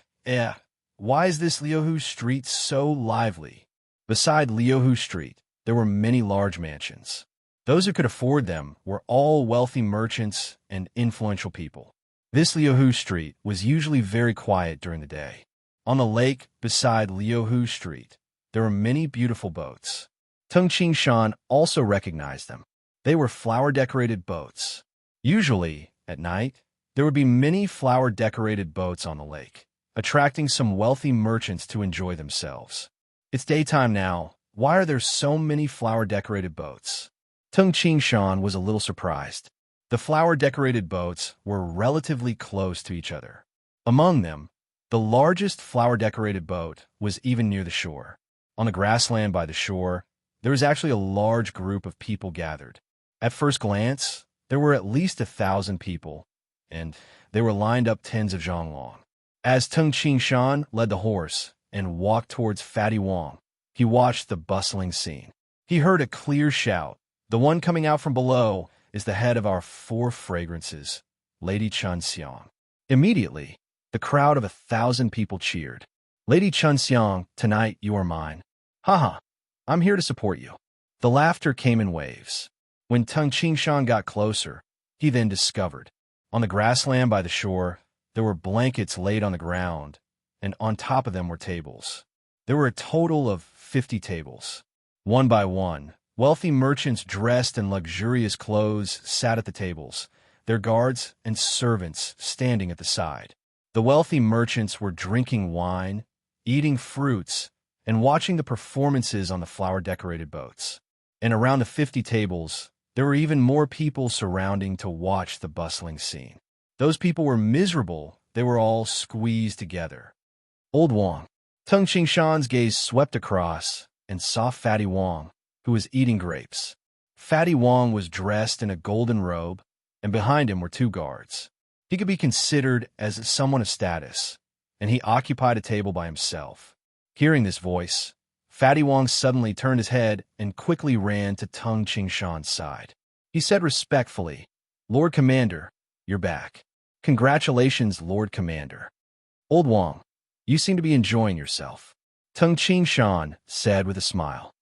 why is this Liuhu Street so lively? Beside Liuhu Street, there were many large mansions. Those who could afford them were all wealthy merchants and influential people. This Liuhu Street was usually very quiet during the day. On the lake beside Liuhu Street, there were many beautiful boats. Tung Shan also recognized them. They were flower-decorated boats. Usually, at night, there would be many flower-decorated boats on the lake, attracting some wealthy merchants to enjoy themselves. It's daytime now. Why are there so many flower-decorated boats? Tung Shan was a little surprised. The flower-decorated boats were relatively close to each other. Among them, the largest flower-decorated boat was even near the shore. On the grassland by the shore, there was actually a large group of people gathered. At first glance, there were at least 1,000 people, and they were lined up tens of zhang long. As Tung Shan led the horse and walked towards Fatty Wong, he watched the bustling scene. He heard a clear shout. The one coming out from below is the head of our 4 fragrances, Lady Chun Xiang. Immediately, the crowd of 1,000 people cheered. Lady Chun Xiang, tonight you are mine. Haha, I'm here to support you. The laughter came in waves. When Tung Shan got closer, he then discovered, on the grassland by the shore, there were blankets laid on the ground, and on top of them were tables. There were a total of 50 tables. One by one, wealthy merchants dressed in luxurious clothes sat at the tables, their guards and servants standing at the side. The wealthy merchants were drinking wine, eating fruits, and watching the performances on the flower-decorated boats. And around the 50 tables, there were even more people surrounding to watch the bustling scene. Those people were miserable. They were all squeezed together. Old Wong. Tung Shan's gaze swept across and saw Fatty Wong, who was eating grapes. Fatty Wong was dressed in a golden robe, and behind him were 2 guards. He could be considered as someone of status, and he occupied a table by himself. Hearing this voice, Fatty Wong suddenly turned his head and quickly ran to Tung Shan's side. He said respectfully, "Lord Commander, you're back. Congratulations, Lord Commander." Old Wong, you seem to be enjoying yourself, Tung Shan said with a smile.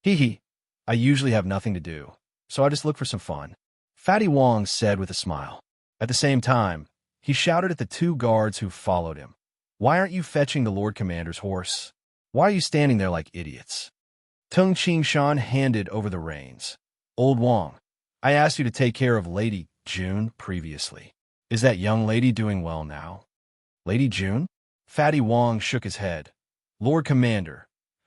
Hee, I usually have nothing to do, so I just look for some fun, Fatty Wong said with a smile. At the same time, he shouted at the 2 guards who followed him. Why aren't you fetching the Lord Commander's horse? Why are you standing there like idiots? Tung Shan handed over the reins. Old Wong, I asked you to take care of Lady Jun previously. Is that young lady doing well now? Lady Jun? Fatty Wong shook his head. Lord Commander,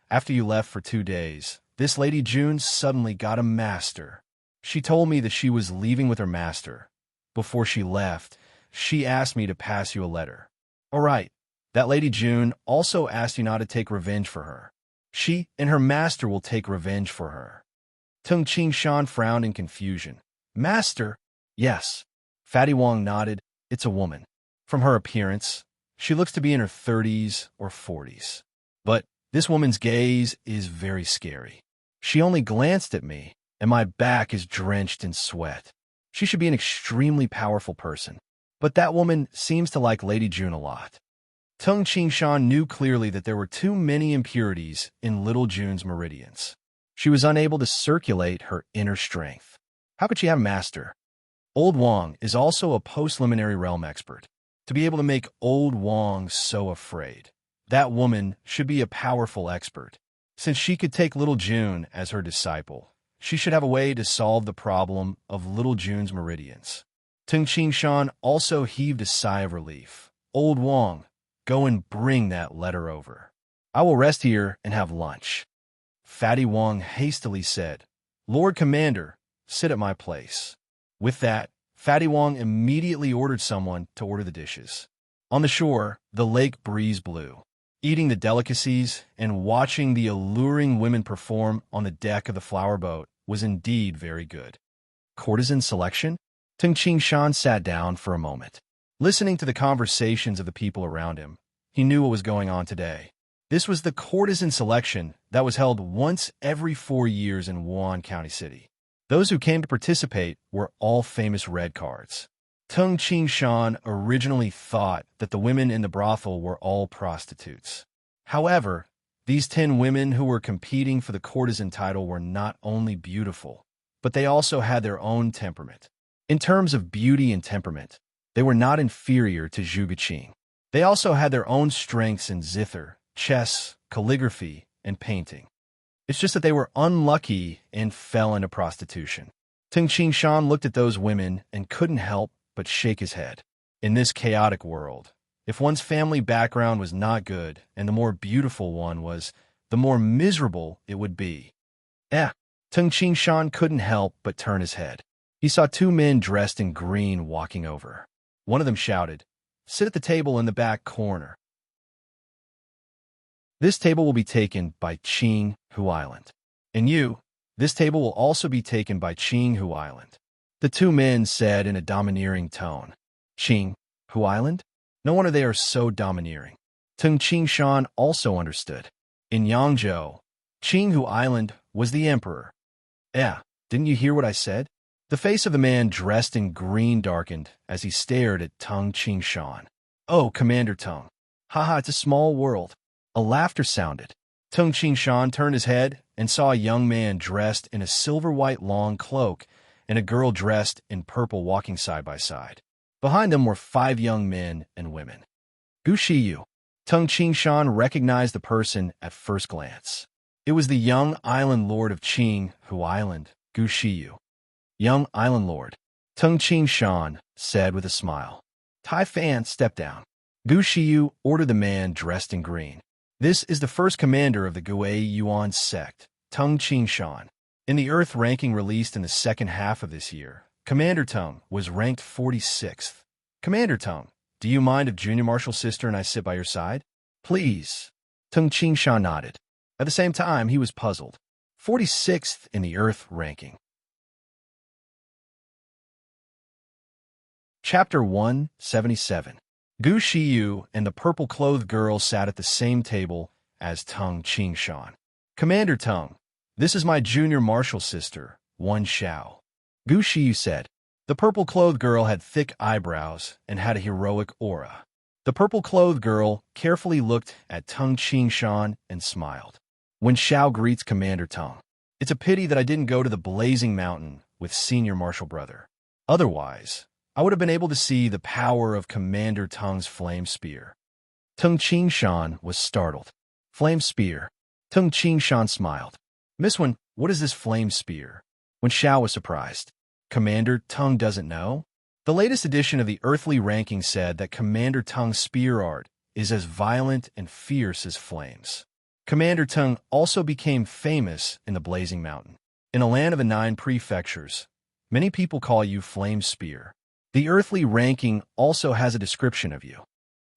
after you left for 2 days, this Lady Jun suddenly got a master. She told me that she was leaving with her master. Before she left, she asked me to pass you a letter. All right, that Lady Jun also asked you not to take revenge for her. She and her master will take revenge for her. Tung Shan frowned in confusion. Master? Yes. Fatty Wong nodded. It's a woman. From her appearance, she looks to be in her 30s or 40s. But this woman's gaze is very scary. She only glanced at me, and my back is drenched in sweat. She should be an extremely powerful person. But that woman seems to like Lady Jun a lot. Tung Shan knew clearly that there were too many impurities in little Jun's meridians. She was unable to circulate her inner strength. How could she have a master? Old Wong is also a post-liminary realm expert. To be able to make Old Wong so afraid, that woman should be a powerful expert. Since she could take little June as her disciple, she should have a way to solve the problem of little June's meridians. Tung Shan also heaved a sigh of relief. Old Wang, go and bring that letter over. I will rest here and have lunch. Fatty Wang hastily said, Lord Commander, sit at my place. With that, Fatty Wang immediately ordered someone to order the dishes. On the shore, the lake breeze blew. Eating the delicacies and watching the alluring women perform on the deck of the flower boat was indeed very good. Courtesan selection? Tung Shan sat down for a moment. Listening to the conversations of the people around him, he knew what was going on today. This was the courtesan selection that was held once every 4 years in Wuhan County City. Those who came to participate were all famous red cards. Tung Shan originally thought that the women in the brothel were all prostitutes. However, these 10 women who were competing for the courtesan title were not only beautiful, but they also had their own temperament. In terms of beauty and temperament, they were not inferior to Zhu Guqing. They also had their own strengths in zither, chess, calligraphy, and painting. It's just that they were unlucky and fell into prostitution. Tung Shan looked at those women and couldn't help but shake his head. In this chaotic world, if one's family background was not good and the more beautiful one was, the more miserable it would be. Tung Shan couldn't help but turn his head. He saw 2 men dressed in green walking over. One of them shouted, Sit at the table in the back corner. This table will be taken by Qing Hu Island. And you, this table will also be taken by Qing Hu Island. The 2 men said in a domineering tone. Qing Hu Island? No wonder they are so domineering. Tung Shan also understood. In Yangzhou, Qing Hu Island was the emperor. Didn't you hear what I said? The face of the man dressed in green darkened as he stared at Tung Shan. Oh, Commander Tung. Haha, it's a small world. A laughter sounded. Tung Shan turned his head and saw a young man dressed in a silver-white long cloak and a girl dressed in purple walking side by side. Behind them were 5 young men and women. Gu Shiyu. Tung Shan recognized the person at first glance. It was the young island lord of Qing Hu Island, Gu Shiyu. Young island lord, Tung Shan said with a smile. Tai Fan, step down. Gu Shiyu ordered the man dressed in green. This is the first commander of the Gui Yuan sect, Tung Shan. In the Earth ranking released in the second half of this year, Commander Tung was ranked 46th. Commander Tung, do you mind if Junior Marshal Sister and I sit by your side? Please. Tung Shan nodded. At the same time, he was puzzled. 46th in the Earth ranking. Chapter 177. Gu Shiyu and the purple-clothed girl sat at the same table as Tung Shan. Commander Tung, this is my junior marshal sister, Wan Xiao. Gu Shiyu said. The purple-clothed girl had thick eyebrows and had a heroic aura. The purple-clothed girl carefully looked at Tung Shan and smiled. When Xiao greets Commander Tung, it's a pity that I didn't go to the Blazing Mountain with Senior Marshal Brother. Otherwise, I would have been able to see the power of Commander Tung's flame spear. Tung Shan was startled. Flame spear. Tung Shan smiled. Miss Wen, what is this flame spear? When Xiao was surprised. Commander Tung doesn't know? The latest edition of the Earthly ranking said that Commander Tung's spear art is as violent and fierce as flames. Commander Tung also became famous in the Blazing Mountain. In a land of the 9 prefectures, many people call you Flame Spear. The Earthly ranking also has a description of you.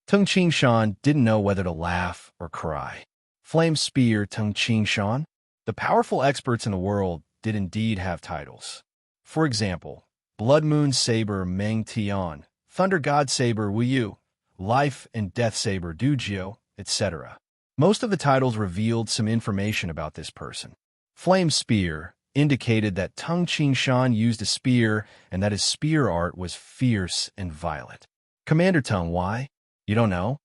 Tung Shan didn't know whether to laugh or cry. Flame Spear Tung Shan? The powerful experts in the world did indeed have titles. For example, Blood Moon Saber Meng Tian, Thunder God Saber Wu Yu, Life and Death Saber Du Jiu, etc. Most of the titles revealed some information about this person. Flame Spear indicated that Tung Shan used a spear and that his spear art was fierce and violent. Commander Tung, why? You don't know?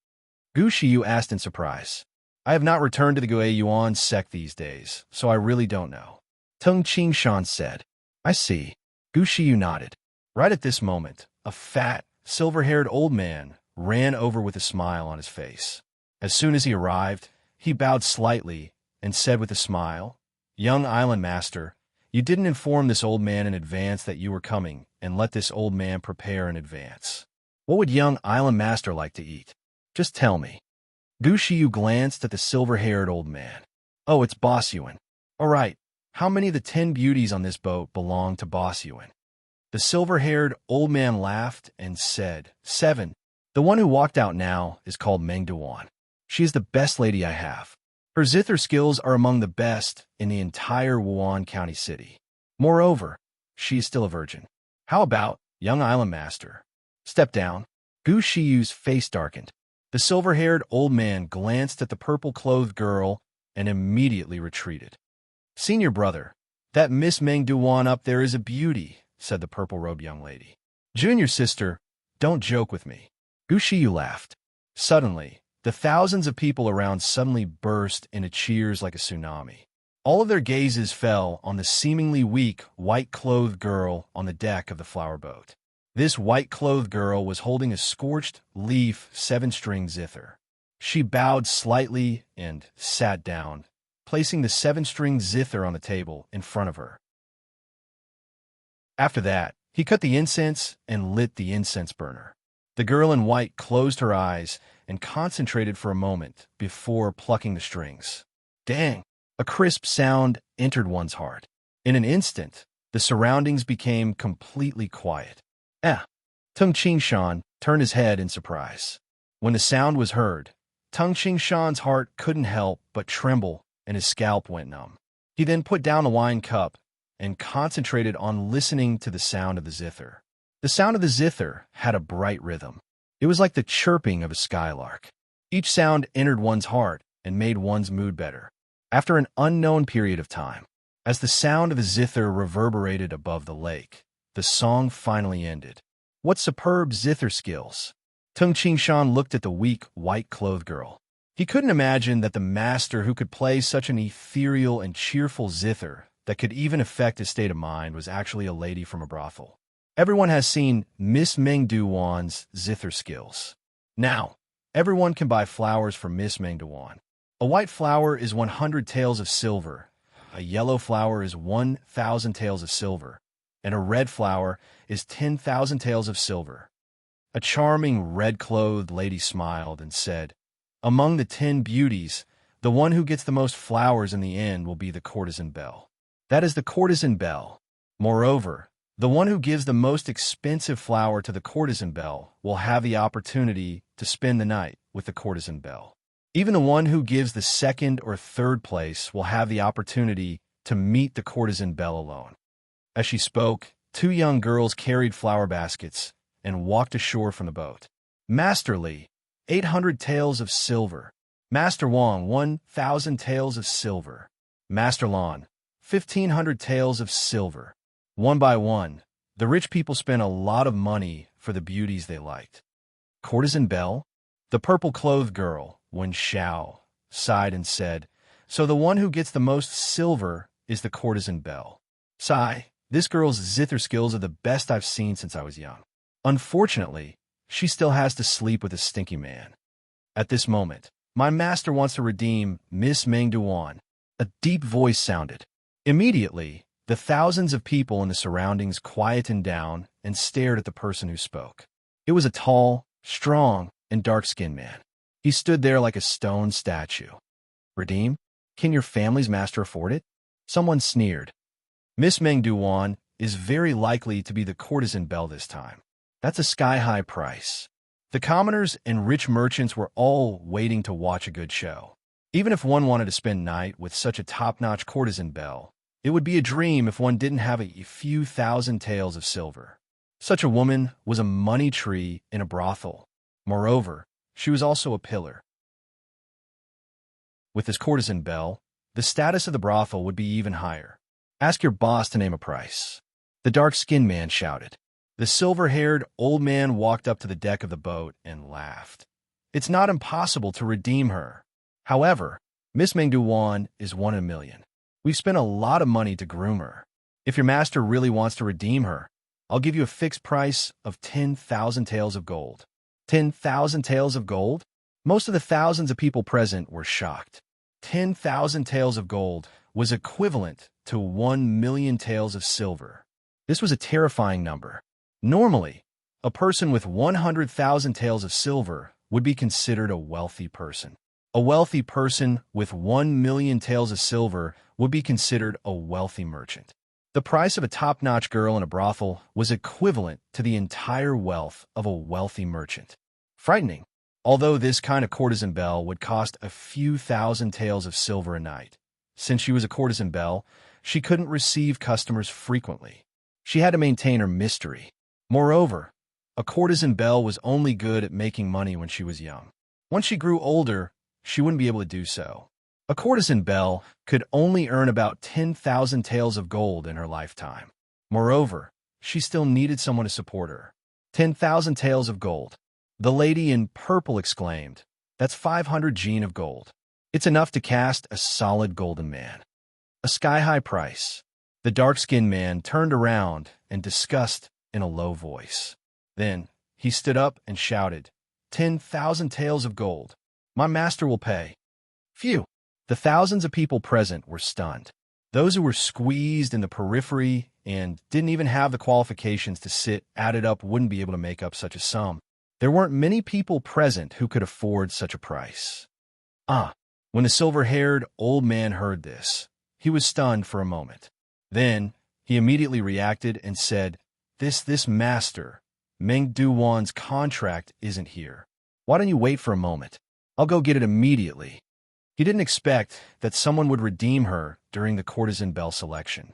Gu Shiyu asked in surprise. I have not returned to the Gui Yuan sect these days, so I really don't know. Tung Shan said. I see. Gu Shiyu nodded. Right at this moment, a fat, silver-haired old man ran over with a smile on his face. As soon as he arrived, he bowed slightly and said with a smile, "Young island master, you didn't inform this old man in advance that you were coming, and let this old man prepare in advance. What would young island master like to eat? Just tell me." Gushiyu glanced at the silver-haired old man. "Oh, it's Bosyuan. All right, how many of the 10 beauties on this boat belong to Bosyuan?" The silver-haired old man laughed and said, "7. The one who walked out now is called Mengduan. She is the best lady I have. Her zither skills are among the best in the entire Wuan County city. Moreover, she is still a virgin. How about young island master? Step down." Gu Shiyu's face darkened. The silver-haired old man glanced at the purple-clothed girl and immediately retreated. "Senior brother, that Miss Mengduan up there is a beauty," said the purple-robed young lady. "Junior sister, don't joke with me." Gu Shiyu laughed. Suddenly, the thousands of people around suddenly burst into cheers like a tsunami. All of their gazes fell on the seemingly weak, white-clothed girl on the deck of the flower boat. This white-clothed girl was holding a scorched leaf 7-string zither. She bowed slightly and sat down, placing the 7-string zither on the table in front of her. After that, he cut the incense and lit the incense burner. The girl in white closed her eyes and concentrated for a moment before plucking the strings. Dang! A crisp sound entered one's heart. In an instant, the surroundings became completely quiet. Tung Qingshan turned his head in surprise. When the sound was heard, Tung Qingshan's heart couldn't help but tremble and his scalp went numb. He then put down the wine cup and concentrated on listening to the sound of the zither. The sound of the zither had a bright rhythm. It was like the chirping of a skylark. Each sound entered one's heart and made one's mood better. After an unknown period of time, as the sound of the zither reverberated above the lake, the song finally ended. What superb zither skills! Tung Qingshan looked at the weak, white-clothed girl. He couldn't imagine that the master who could play such an ethereal and cheerful zither that could even affect his state of mind was actually a lady from a brothel. Everyone has seen Miss Mengduan's zither skills. Now, everyone can buy flowers from Miss Mengduan. A white flower is 100 taels of silver, a yellow flower is 1,000 taels of silver, and a red flower is 10,000 taels of silver. A charming red-clothed lady smiled and said, "Among the 10 beauties, the one who gets the most flowers in the end will be the courtesan belle. That is the courtesan belle. Moreover, the one who gives the most expensive flower to the courtesan belle will have the opportunity to spend the night with the courtesan belle. Even the one who gives the second or third place will have the opportunity to meet the courtesan belle alone." As she spoke, 2 young girls carried flower baskets and walked ashore from the boat. "Master Li, 800 taels of silver. Master Wang, 1,000 taels of silver. Master Lan, 1,500 taels of silver." One by one, the rich people spent a lot of money for the beauties they liked. Courtesan belle? The purple-clothed girl, Wen Xiao, sighed and said, "So the one who gets the most silver is the courtesan belle. Sigh, this girl's zither skills are the best I've seen since I was young. Unfortunately, she still has to sleep with a stinky man. At this moment, my master wants to redeem Miss Mengduan." A deep voice sounded. Immediately, the thousands of people in the surroundings quietened down and stared at the person who spoke. It was a tall, strong, and dark-skinned man. He stood there like a stone statue. "Redeem? Can your family's master afford it?" Someone sneered. "Miss Mengduan is very likely to be the courtesan belle this time. That's a sky-high price." The commoners and rich merchants were all waiting to watch a good show. Even if one wanted to spend night with such a top-notch courtesan belle, it would be a dream if one didn't have a few thousand taels of silver. Such a woman was a money tree in a brothel. Moreover, she was also a pillar. With this courtesan belle, the status of the brothel would be even higher. "Ask your boss to name a price." The dark-skinned man shouted. The silver-haired old man walked up to the deck of the boat and laughed. "It's not impossible to redeem her. However, Miss Mengduan is 1 in a million. We've spent a lot of money to groom her. If your master really wants to redeem her, I'll give you a fixed price of 10,000 taels of gold." 10,000 taels of gold? Most of the thousands of people present were shocked. 10,000 taels of gold was equivalent to 1,000,000 taels of silver. This was a terrifying number. Normally, a person with 100,000 taels of silver would be considered a wealthy person. A wealthy person with 1,000,000 taels of silver would be considered a wealthy merchant. The price of a top-notch girl in a brothel was equivalent to the entire wealth of a wealthy merchant. Frightening. Although this kind of courtesan belle would cost a few thousand taels of silver a night, since she was a courtesan belle, she couldn't receive customers frequently. She had to maintain her mystery. Moreover, a courtesan belle was only good at making money when she was young. Once she grew older, she wouldn't be able to do so. A courtesan belle could only earn about 10,000 taels of gold in her lifetime. Moreover, she still needed someone to support her. 10,000 taels of gold. The lady in purple exclaimed, "That's 500 gene of gold. It's enough to cast a solid golden man." A sky-high price. The dark-skinned man turned around and discussed in a low voice. Then he stood up and shouted, 10,000 taels of gold. My master will pay." Phew! The thousands of people present were stunned. Those who were squeezed in the periphery and didn't even have the qualifications to sit added up wouldn't be able to make up such a sum. There weren't many people present who could afford such a price. When the silver-haired old man heard this, he was stunned for a moment. Then he immediately reacted and said, This master, Meng Duwan's contract isn't here. Why don't you wait for a moment? I'll go get it immediately." He didn't expect that someone would redeem her during the courtesan belle selection.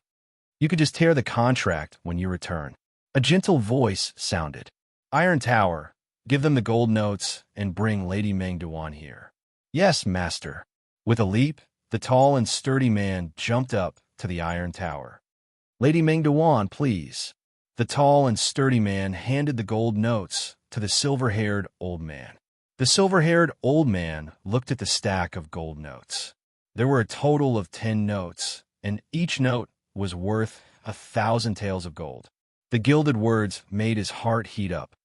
"You could just tear the contract when you return." A gentle voice sounded. "Iron Tower, give them the gold notes and bring Lady Meng Duwan here." "Yes, master." With a leap, the tall and sturdy man jumped up to the Iron Tower. "Lady Meng Duwan, please." The tall and sturdy man handed the gold notes to the silver-haired old man. The silver-haired old man looked at the stack of gold notes. There were a total of 10 notes, and each note was worth 1,000 taels of gold. The gilded words made his heart heat up.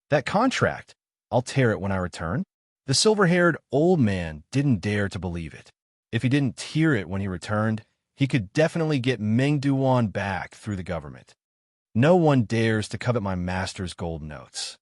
"That contract, I'll tear it when I return." The silver-haired old man didn't dare to believe it. If he didn't tear it when he returned, he could definitely get Meng Duwan back through the government. "No one dares to covet my master's gold notes."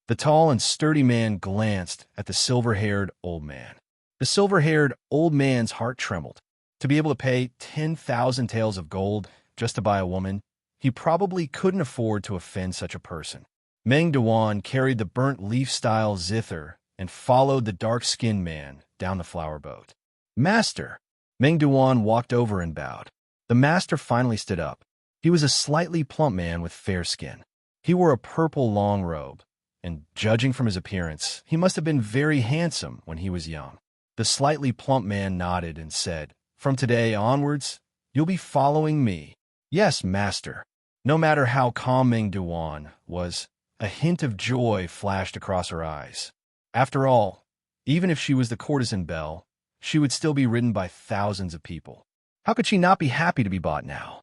The tall and sturdy man glanced at the silver-haired old man. The silver-haired old man's heart trembled. To be able to pay 10,000 taels of gold just to buy a woman, he probably couldn't afford to offend such a person. Meng Duwan carried the burnt leaf-style zither and followed the dark-skinned man down the flower boat. "Master!" Meng Duwan walked over and bowed. The master finally stood up. He was a slightly plump man with fair skin. He wore a purple long robe, and judging from his appearance, he must have been very handsome when he was young. The slightly plump man nodded and said, "From today onwards, you'll be following me." "Yes, master." No matter how calm Meng Duwan was, a hint of joy flashed across her eyes. After all, even if she was the courtesan belle, she would still be ridden by thousands of people. How could she not be happy to be bought now?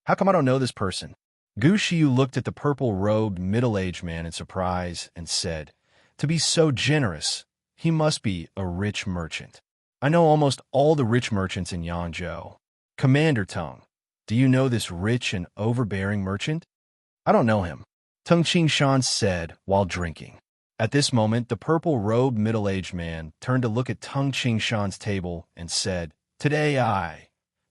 How come I don't know this person? Gu Shiyu looked at the purple-robed middle-aged man in surprise and said, "To be so generous, he must be a rich merchant. I know almost all the rich merchants in Yangzhou. Commander Tung, do you know this rich and overbearing merchant?" "I don't know him," Tung Qingshan said while drinking. At this moment, the purple-robed middle-aged man turned to look at Tung Qingshan's table and said, "Today I,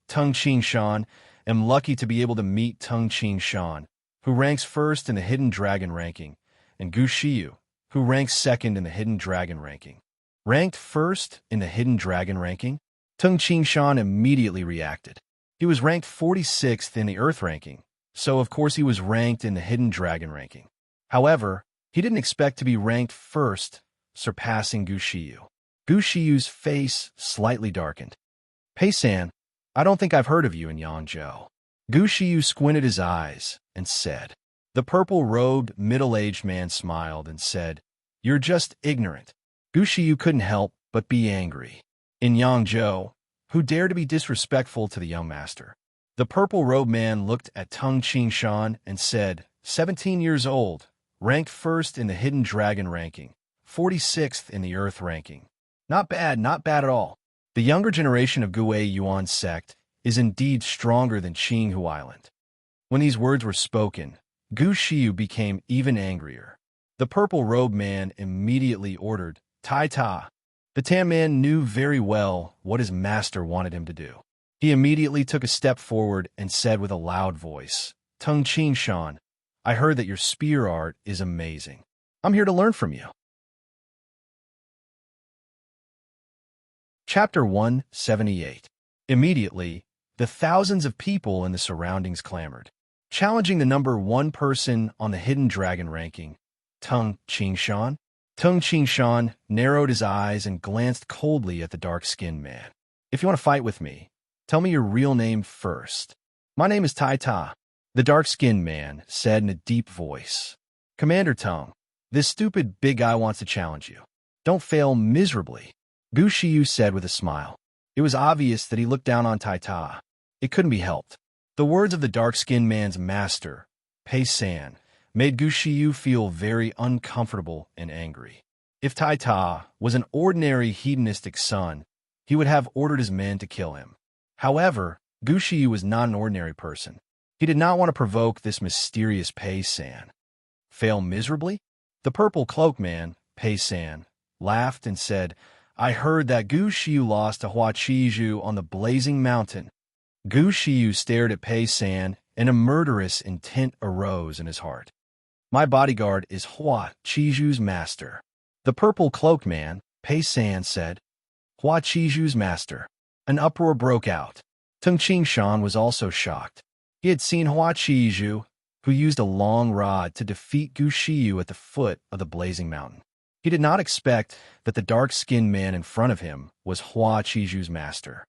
Tung Qingshan, am lucky to be able to meet Tung Qingshan, who ranks first in the Hidden Dragon ranking, and Gu Shiyu, who ranks second in the Hidden Dragon ranking." Ranked first in the Hidden Dragon ranking? Tung Qingshan immediately reacted. He was ranked 46th in the Earth ranking, so of course he was ranked in the Hidden Dragon ranking. However, he didn't expect to be ranked first, surpassing Gu Shiyu. Gu Shiyu's face slightly darkened. "Pei-san, I don't think I've heard of you in Yangzhou." Gu Shiyu squinted his eyes and said. The purple-robed, middle-aged man smiled and said, "You're just ignorant." Gu Shiyu couldn't help but be angry. In Yangzhou, who dared to be disrespectful to the young master? The purple-robed man looked at Tung Qingshan and said, 17 years old, ranked first in the Hidden Dragon ranking, 46th in the Earth ranking. Not bad, not bad at all. The younger generation of Gui Yuan sect is indeed stronger than Qinghu Island. When these words were spoken, Gu Shiyu became even angrier. The purple-robed man immediately ordered, Tai Ta. The tan man knew very well what his master wanted him to do. He immediately took a step forward and said with a loud voice, Tung Qing Shan, I heard that your spear art is amazing. I'm here to learn from you. Chapter 178. Immediately, the thousands of people in the surroundings clamored, challenging the number one person on the hidden dragon ranking, Tung Qingshan. Tung Qingshan narrowed his eyes and glanced coldly at the dark-skinned man. If you want to fight with me, tell me your real name first. My name is Tai Ta, the dark-skinned man said in a deep voice. Commander Tung, this stupid big guy wants to challenge you. Don't fail miserably, Gu Shiyu said with a smile. It was obvious that he looked down on Tai Ta. It couldn't be helped. The words of the dark-skinned man's master, Pei San, made Gu Shiyu feel very uncomfortable and angry. If Tai Ta was an ordinary hedonistic son, he would have ordered his men to kill him. However, Gu Shiyu was not an ordinary person. He did not want to provoke this mysterious Pei San. Fail miserably? The purple cloak man, Pei San, laughed and said, I heard that Gu Shiyu lost to Hua Qizhu on the blazing mountain. Gu Shiyu stared at Pei San, and a murderous intent arose in his heart. My bodyguard is Hua Qizhu's master. The purple cloak man, Pei San, said. Hua Qizhu's master. An uproar broke out. Tung Qingshan was also shocked. He had seen Hua Qizhu, who used a long rod to defeat Gu Shiyu at the foot of the blazing mountain. He did not expect that the dark-skinned man in front of him was Hua Qizhu's master.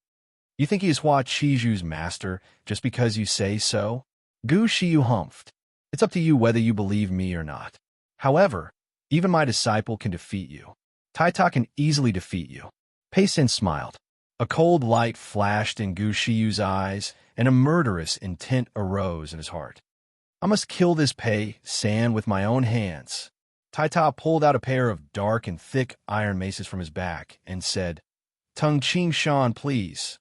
You think he is Hua Qizhu's master just because you say so? Gu Shiyu humphed. It's up to you whether you believe me or not. However, even my disciple can defeat you. Tai Ta can easily defeat you. Pei San smiled. A cold light flashed in Gu Shiyu's eyes, and a murderous intent arose in his heart. I must kill this Pei San with my own hands. Tai Ta pulled out a pair of dark and thick iron maces from his back and said, Tung Qingshan, please.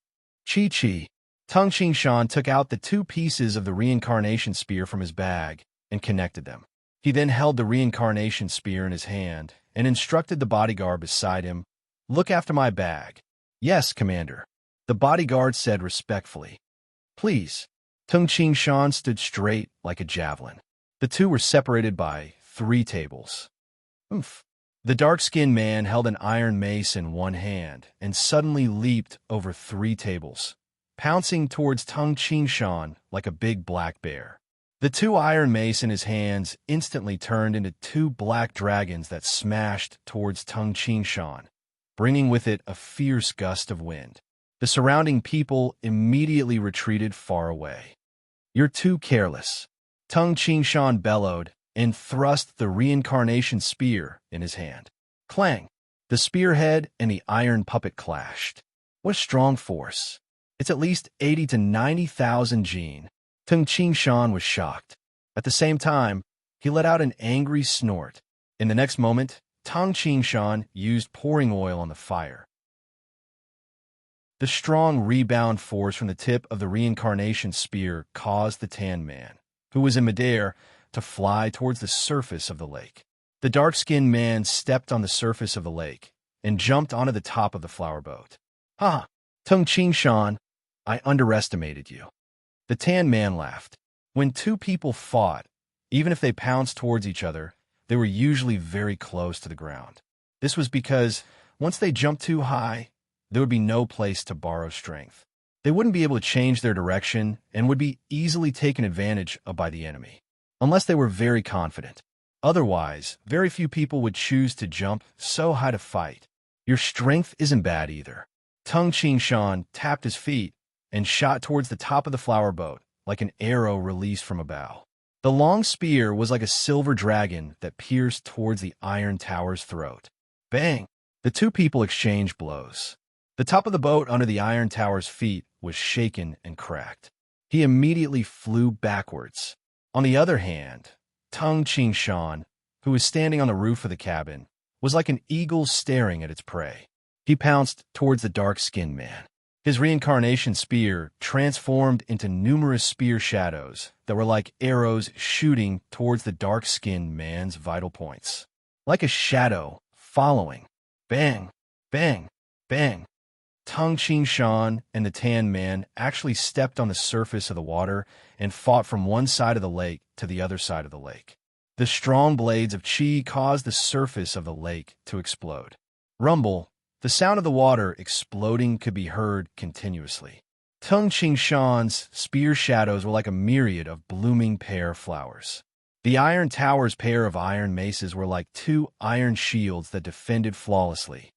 Chi. Tung Qingshan took out the two pieces of the reincarnation spear from his bag and connected them. He then held the reincarnation spear in his hand and instructed the bodyguard beside him, Look after my bag. Yes, Commander, the bodyguard said respectfully. Please. Tung Qingshan stood straight like a javelin. The two were separated by 3 tables. Oomph. The dark-skinned man held an iron mace in one hand and suddenly leaped over 3 tables, pouncing towards Tung Qingshan like a big black bear. The 2 iron mace in his hands instantly turned into 2 black dragons that smashed towards Tung Qingshan, bringing with it a fierce gust of wind. The surrounding people immediately retreated far away. You're too careless, Tung Qingshan bellowed and thrust the reincarnation spear in his hand. Clang! The spearhead and the iron puppet clashed. What a strong force! It's at least 80 to 90,000 Jin. Tung Qingshan was shocked. At the same time, he let out an angry snort. In the next moment, Tung Qingshan used pouring oil on the fire. The strong rebound force from the tip of the reincarnation spear caused the tan man, who was in midair, to fly towards the surface of the lake. The dark-skinned man stepped on the surface of the lake and jumped onto the top of the flower boat. Ha! Tung Qingshan, I underestimated you. The tan man laughed. When 2 people fought, even if they pounced towards each other, they were usually very close to the ground. This was because once they jumped too high, there would be no place to borrow strength. They wouldn't be able to change their direction and would be easily taken advantage of by the enemy, unless they were very confident. Otherwise, very few people would choose to jump so high to fight. Your strength isn't bad either. Tung Qingshan tapped his feet and shot towards the top of the flower boat like an arrow released from a bow. The long spear was like a silver dragon that pierced towards the iron tower's throat. Bang! The 2 people exchanged blows. The top of the boat under the iron tower's feet was shaken and cracked. He immediately flew backwards. On the other hand, Tung Qingshan, who was standing on the roof of the cabin, was like an eagle staring at its prey. He pounced towards the dark-skinned man. His reincarnation spear transformed into numerous spear shadows that were like arrows shooting towards the dark-skinned man's vital points. Like a shadow following. Bang, bang, bang. Tung Ching Shan and the tan man actually stepped on the surface of the water and fought from one side of the lake to the other side of the lake. The strong blades of chi caused the surface of the lake to explode. Rumble. The sound of the water exploding could be heard continuously. Tung Ching Shan's spear shadows were like a myriad of blooming pear flowers. The Iron Tower's pair of iron maces were like two iron shields that defended flawlessly.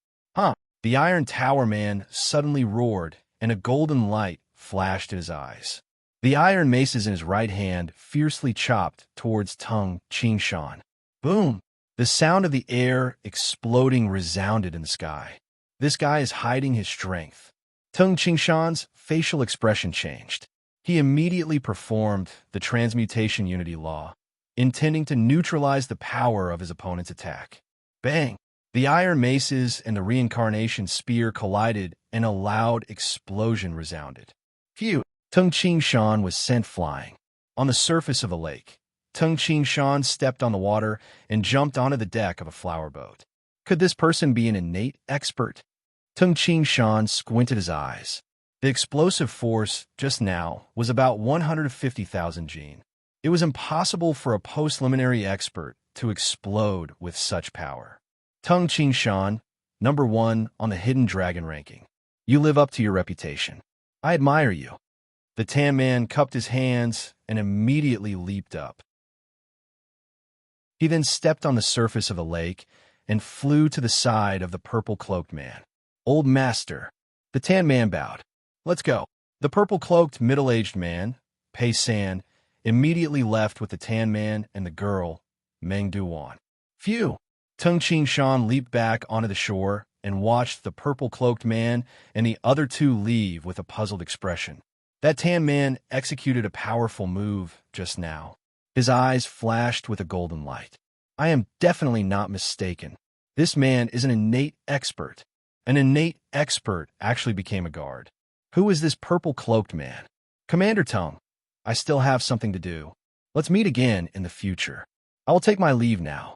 The Iron Tower man suddenly roared, and a golden light flashed in his eyes. The iron maces in his right hand fiercely chopped towards Tung Ching Shan. Boom! The sound of the air exploding resounded in the sky. This guy is hiding his strength. Tung Ching Shan's facial expression changed. He immediately performed the transmutation unity law, intending to neutralize the power of his opponent's attack. Bang! The iron maces and the reincarnation spear collided, and a loud explosion resounded. Phew! Tung Ching Shan was sent flying. On the surface of the lake, Tung Ching Shan stepped on the water and jumped onto the deck of a flower boat. Could this person be an innate expert? Tung Ching Shan squinted his eyes. The explosive force just now was about 150,000 gene. It was impossible for a post-liminary expert to explode with such power. Tung Ching Shan, number 1 on the Hidden Dragon ranking. You live up to your reputation. I admire you. The tan man cupped his hands and immediately leaped up. He then stepped on the surface of the lake and flew to the side of the purple-cloaked man. Old master. The tan man bowed. Let's go. The purple-cloaked middle-aged man, Pei San, immediately left with the tan man and the girl, Meng Duan. Phew! Tung Ching Shan leaped back onto the shore and watched the purple-cloaked man and the other two leave with a puzzled expression. That tan man executed a powerful move just now. His eyes flashed with a golden light. I am definitely not mistaken. This man is an innate expert. An innate expert actually became a guard. Who is this purple-cloaked man? Commander Tung, I still have something to do. Let's meet again in the future. I will take my leave now.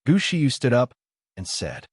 Gu Shiyu stood up and said,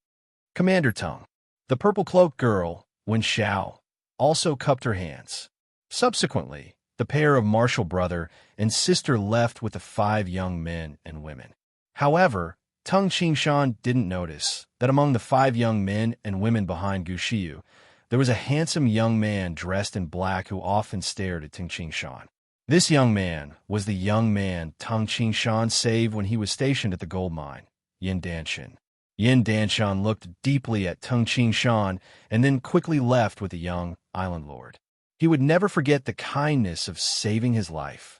Commander Tung. The purple-cloaked girl, Wen Xiao, also cupped her hands. Subsequently, the pair of martial brother and sister left with the 5 young men and women. However, Tung Ching Shan didn't notice that among the 5 young men and women behind Gu Shiyu, there was a handsome young man dressed in black who often stared at Tung Ching Shan. This young man was the young man Tung Ching Shan saved when he was stationed at the gold mine, Yin Danshan. Yin Danshan looked deeply at Tung Ching Shan and then quickly left with the young island lord. He would never forget the kindness of saving his life.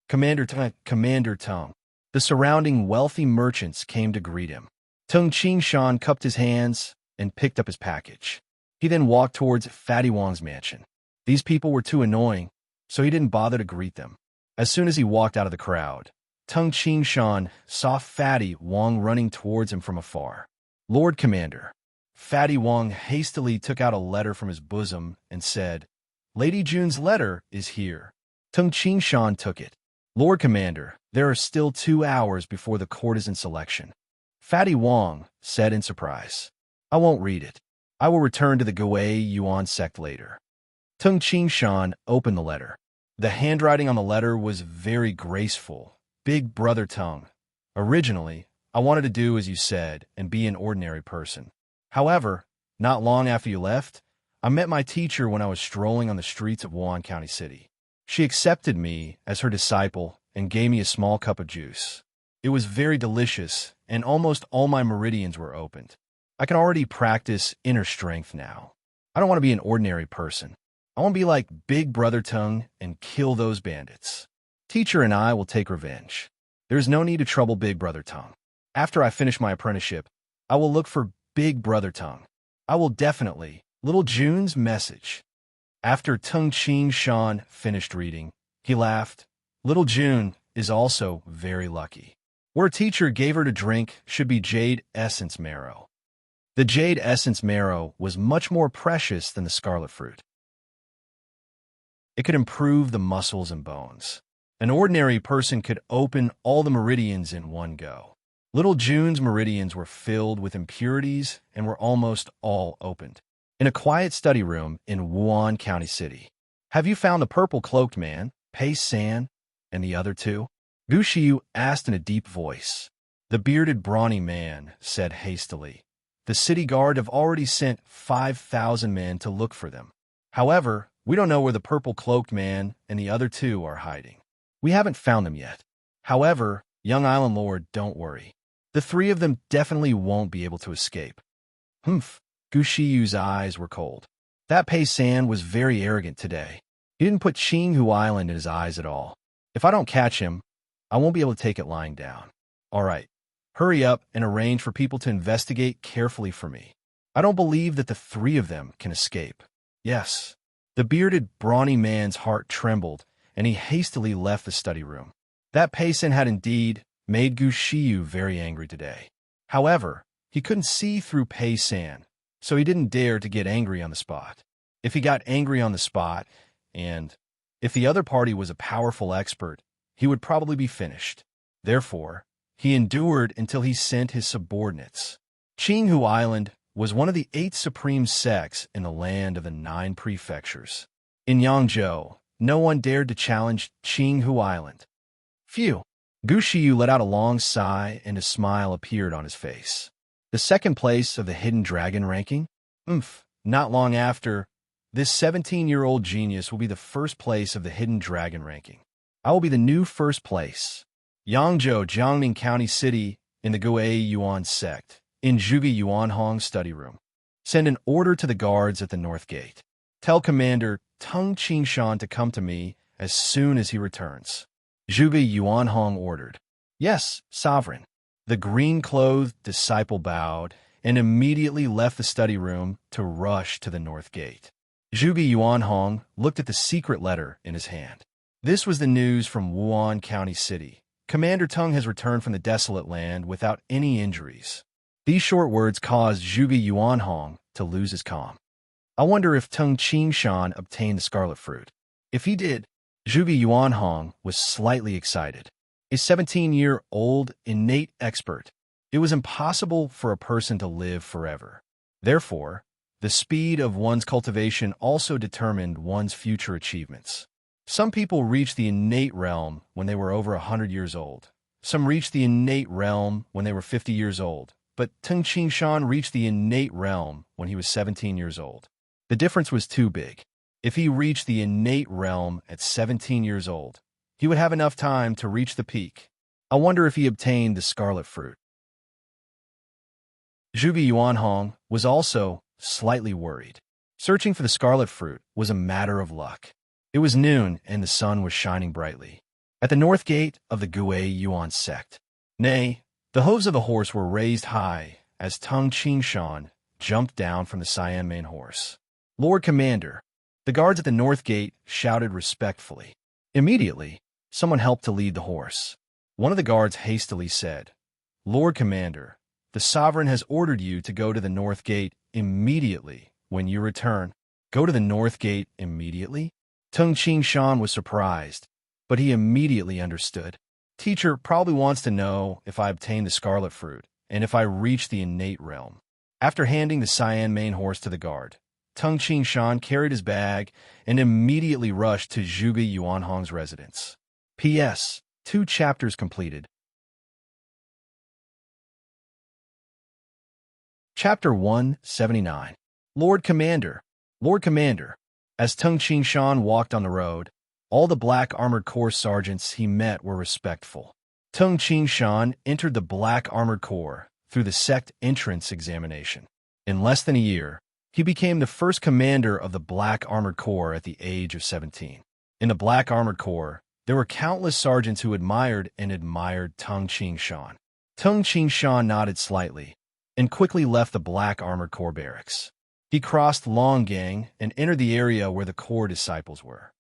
Commander Tung. The surrounding wealthy merchants came to greet him. Tung Ching Shan cupped his hands and picked up his package. He then walked towards Fatty Wong's mansion. These people were too annoying, so he didn't bother to greet them. As soon as he walked out of the crowd, Tung Ching Shan saw Fatty Wong running towards him from afar. Lord Commander. Fatty Wong hastily took out a letter from his bosom and said, Lady June's letter is here. Tung Ching Shan took it. Lord Commander, there are still 2 hours before the courtesan selection. Fatty Wong said in surprise. I won't read it. I will return to the Gui Yuan sect later. Tung Ching Shan opened the letter. The handwriting on the letter was very graceful. Big Brother Tung. Originally, I wanted to do as you said and be an ordinary person. However, not long after you left, I met my teacher when I was strolling on the streets of Wuhan County City. She accepted me as her disciple and gave me a small cup of juice. It was very delicious, and almost all my meridians were opened. I can already practice inner strength now. I don't want to be an ordinary person. I want to be like Big Brother Tung and kill those bandits. Teacher and I will take revenge. There is no need to trouble Big Brother Tung. After I finish my apprenticeship, I will look for Big Brother Tung. I will definitely. Little June's message. After Tung Ching Shan finished reading, he laughed. Little June is also very lucky. Where a teacher gave her to drink should be jade essence marrow. The jade essence marrow was much more precious than the scarlet fruit. It could improve the muscles and bones. An ordinary person could open all the meridians in one go. Little June's meridians were filled with impurities and were almost all opened. In a quiet study room in Wuhan County City. "Have you found the purple-cloaked man, Pei San, and the other two?" Gu Shiyu asked in a deep voice. The bearded, brawny man said hastily, "The city guard have already sent 5,000 men to look for them. However, we don't know where the purple-cloaked man and the other two are hiding. We haven't found them yet. However, young Island Lord, don't worry. The three of them definitely won't be able to escape." Humph. Gu Shiyu's eyes were cold. That Pei San was very arrogant today. He didn't put Qinghu Island in his eyes at all. If I don't catch him, I won't be able to take it lying down. All right, hurry up and arrange for people to investigate carefully for me. I don't believe that the three of them can escape. Yes. The bearded, brawny man's heart trembled, and he hastily left the study room. That Pei San had indeed made Gu Shiyu very angry today. However, he couldn't see through Pei San, so he didn't dare to get angry on the spot. If he got angry on the spot, and if the other party was a powerful expert, he would probably be finished. Therefore, he endured until he sent his subordinates. Qinghu Island was one of the 8 supreme sects in the land of the 9 prefectures. In Yangzhou, no one dared to challenge Qinghu Island. Phew! Gu Shiyu let out a long sigh and a smile appeared on his face. The second place of the Hidden Dragon ranking? Not long after, this 17-year-old genius will be the first place of the Hidden Dragon ranking. I will be the new first place. Yangzhou, Jiangning County City, in the Guei Yuan sect, in Zhuge Yuanhong study room. Send an order to the guards at the north gate. Tell Commander Tung Qingshan to come to me as soon as he returns. Zhuge Yuanhong ordered. Yes, Sovereign. The green-clothed disciple bowed and immediately left the study room to rush to the north gate. Zhuge Yuanhong looked at the secret letter in his hand. This was the news from Wuhan County City. Commander Tung has returned from the desolate land without any injuries. These short words caused Zhuge Yuanhong to lose his calm. I wonder if Tung Qingshan obtained the scarlet fruit. If he did, Zhuge Yuanhong was slightly excited. A 17-year-old innate expert. It was impossible for a person to live forever. Therefore, the speed of one's cultivation also determined one's future achievements. Some people reached the innate realm when they were over 100 years old. Some reached the innate realm when they were 50 years old. But Tung Qingshan reached the innate realm when he was 17 years old. The difference was too big. If he reached the innate realm at 17 years old, he would have enough time to reach the peak. I wonder if he obtained the scarlet fruit. Zhuge Yuanhong was also slightly worried. Searching for the scarlet fruit was a matter of luck. It was noon and the sun was shining brightly. At the north gate of the Guei Yuan sect. Nay, the hooves of the horse were raised high as Tung Qingshan jumped down from the Cyan Mane horse. Lord Commander, the guards at the north gate shouted respectfully. Immediately, someone helped to lead the horse. One of the guards hastily said, Lord Commander, the Sovereign has ordered you to go to the north gate immediately when you return. Go to the north gate immediately? Tung Qingshan was surprised, but he immediately understood. Teacher probably wants to know if I obtain the scarlet fruit and if I reach the innate realm. After handing the Cyan Mane horse to the guard, Tung Qingshan carried his bag and immediately rushed to Zhuge Yuanhong's residence. P.S. 2 chapters completed. Chapter 179. Lord Commander. Lord Commander. As Tung Qingshan walked on the road, all the Black Armored Corps sergeants he met were respectful. Tung Qingshan entered the Black Armored Corps through the sect entrance examination. In less than a year, he became the first commander of the Black Armored Corps at the age of 17. In the Black Armored Corps, there were countless sergeants who admired Tung Qingshan. Tung Qingshan nodded slightly and quickly left the Black Armored Corps barracks. He crossed Longgang and entered the area where the Corps disciples were.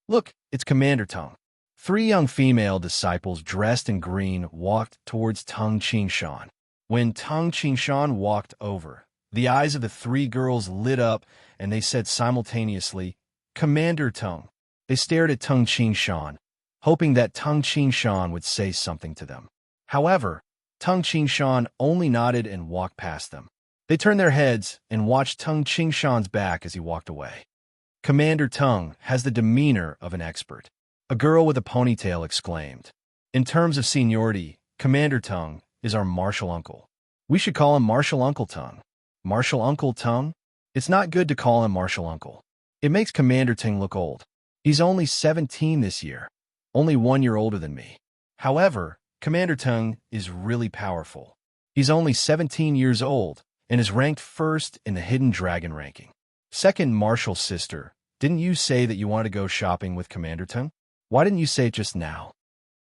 Look, it's Commander Tung. 3 young female disciples dressed in green walked towards Tung Qingshan. When Tung Qingshan walked over, The eyes of the three girls lit up, and they said simultaneously, "Commander Tung." They stared at Tung Qingshan, hoping that Tung Qingshan would say something to them. However, Tung Qingshan only nodded and walked past them. They turned their heads and watched Tung Qingshan's back as he walked away. "Commander Tung has the demeanor of an expert," a girl with a ponytail exclaimed. "In terms of seniority, Commander Tung is our martial uncle. We should call him Martial Uncle Tung." Martial Uncle Tung? It's not good to call him Martial Uncle. It makes Commander Tung look old. He's only 17 this year, only 1 year older than me. However, Commander Tung is really powerful. He's only 17 years old and is ranked first in the Hidden Dragon ranking. Second, Martial Sister, didn't you say that you wanted to go shopping with Commander Tung? Why didn't you say it just now?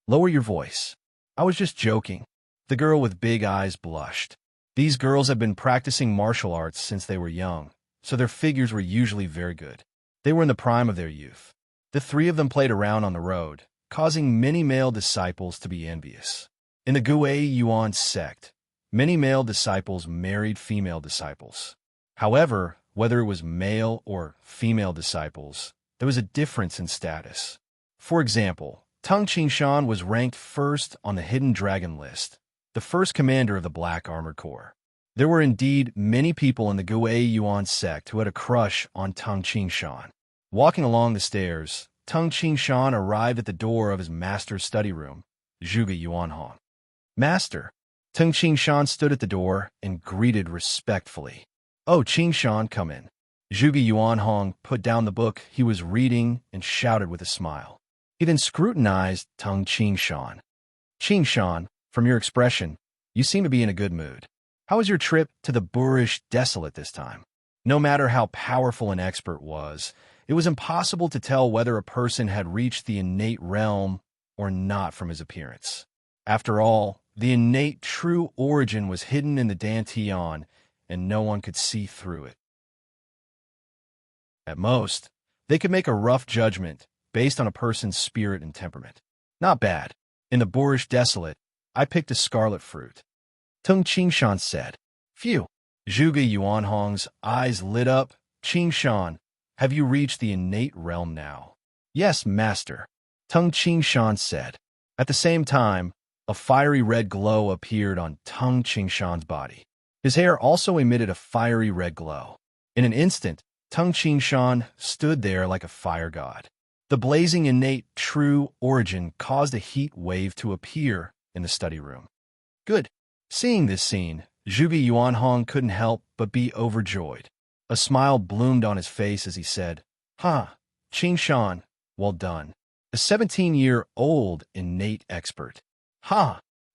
Lower your voice. I was just joking. The girl with big eyes blushed. These girls have been practicing martial arts since they were young, so their figures were usually very good. They were in the prime of their youth. The three of them played around on the road, causing many male disciples to be envious. In the Gui Yuan sect, many male disciples married female disciples. However, whether it was male or female disciples, there was a difference in status. For example, Tung Qingshan was ranked first on the Hidden Dragon list, the first commander of the Black Armored Corps. There were indeed many people in the Gui Yuan sect who had a crush on Tung Qingshan. Walking along the stairs, Tung Qingshan arrived at the door of his master's study room, Zhuge Yuanhong. "Master." Tung Qingshan stood at the door and greeted respectfully. "Oh, Qingshan, come in." Zhuge Yuanhong put down the book he was reading and shouted with a smile. He then scrutinized Tung Qingshan. "Qingshan, from your expression, you seem to be in a good mood. How was your trip to the boorish desolate this time?" No matter how powerful an expert was, it was impossible to tell whether a person had reached the innate realm or not from his appearance. After all, the innate true origin was hidden in the Dantian, and no one could see through it. At most, they could make a rough judgment based on a person's spirit and temperament. Not bad. In the boorish desolate, I picked a scarlet fruit. Tung Qingshan said. Phew. Zhuge Yuanhong's eyes lit up. Qingshan, have you reached the innate realm now? Yes, master. Tung Qingshan said. At the same time, a fiery red glow appeared on Tung Qingshan's body. His hair also emitted a fiery red glow. In an instant, Tung Qingshan stood there like a fire god. The blazing innate true origin caused a heat wave to appear in the study room. Good. Seeing this scene, Zhuge Yuanhong couldn't help but be overjoyed. A smile bloomed on his face as he said, Qingshan, well done. A 17-year-old innate expert.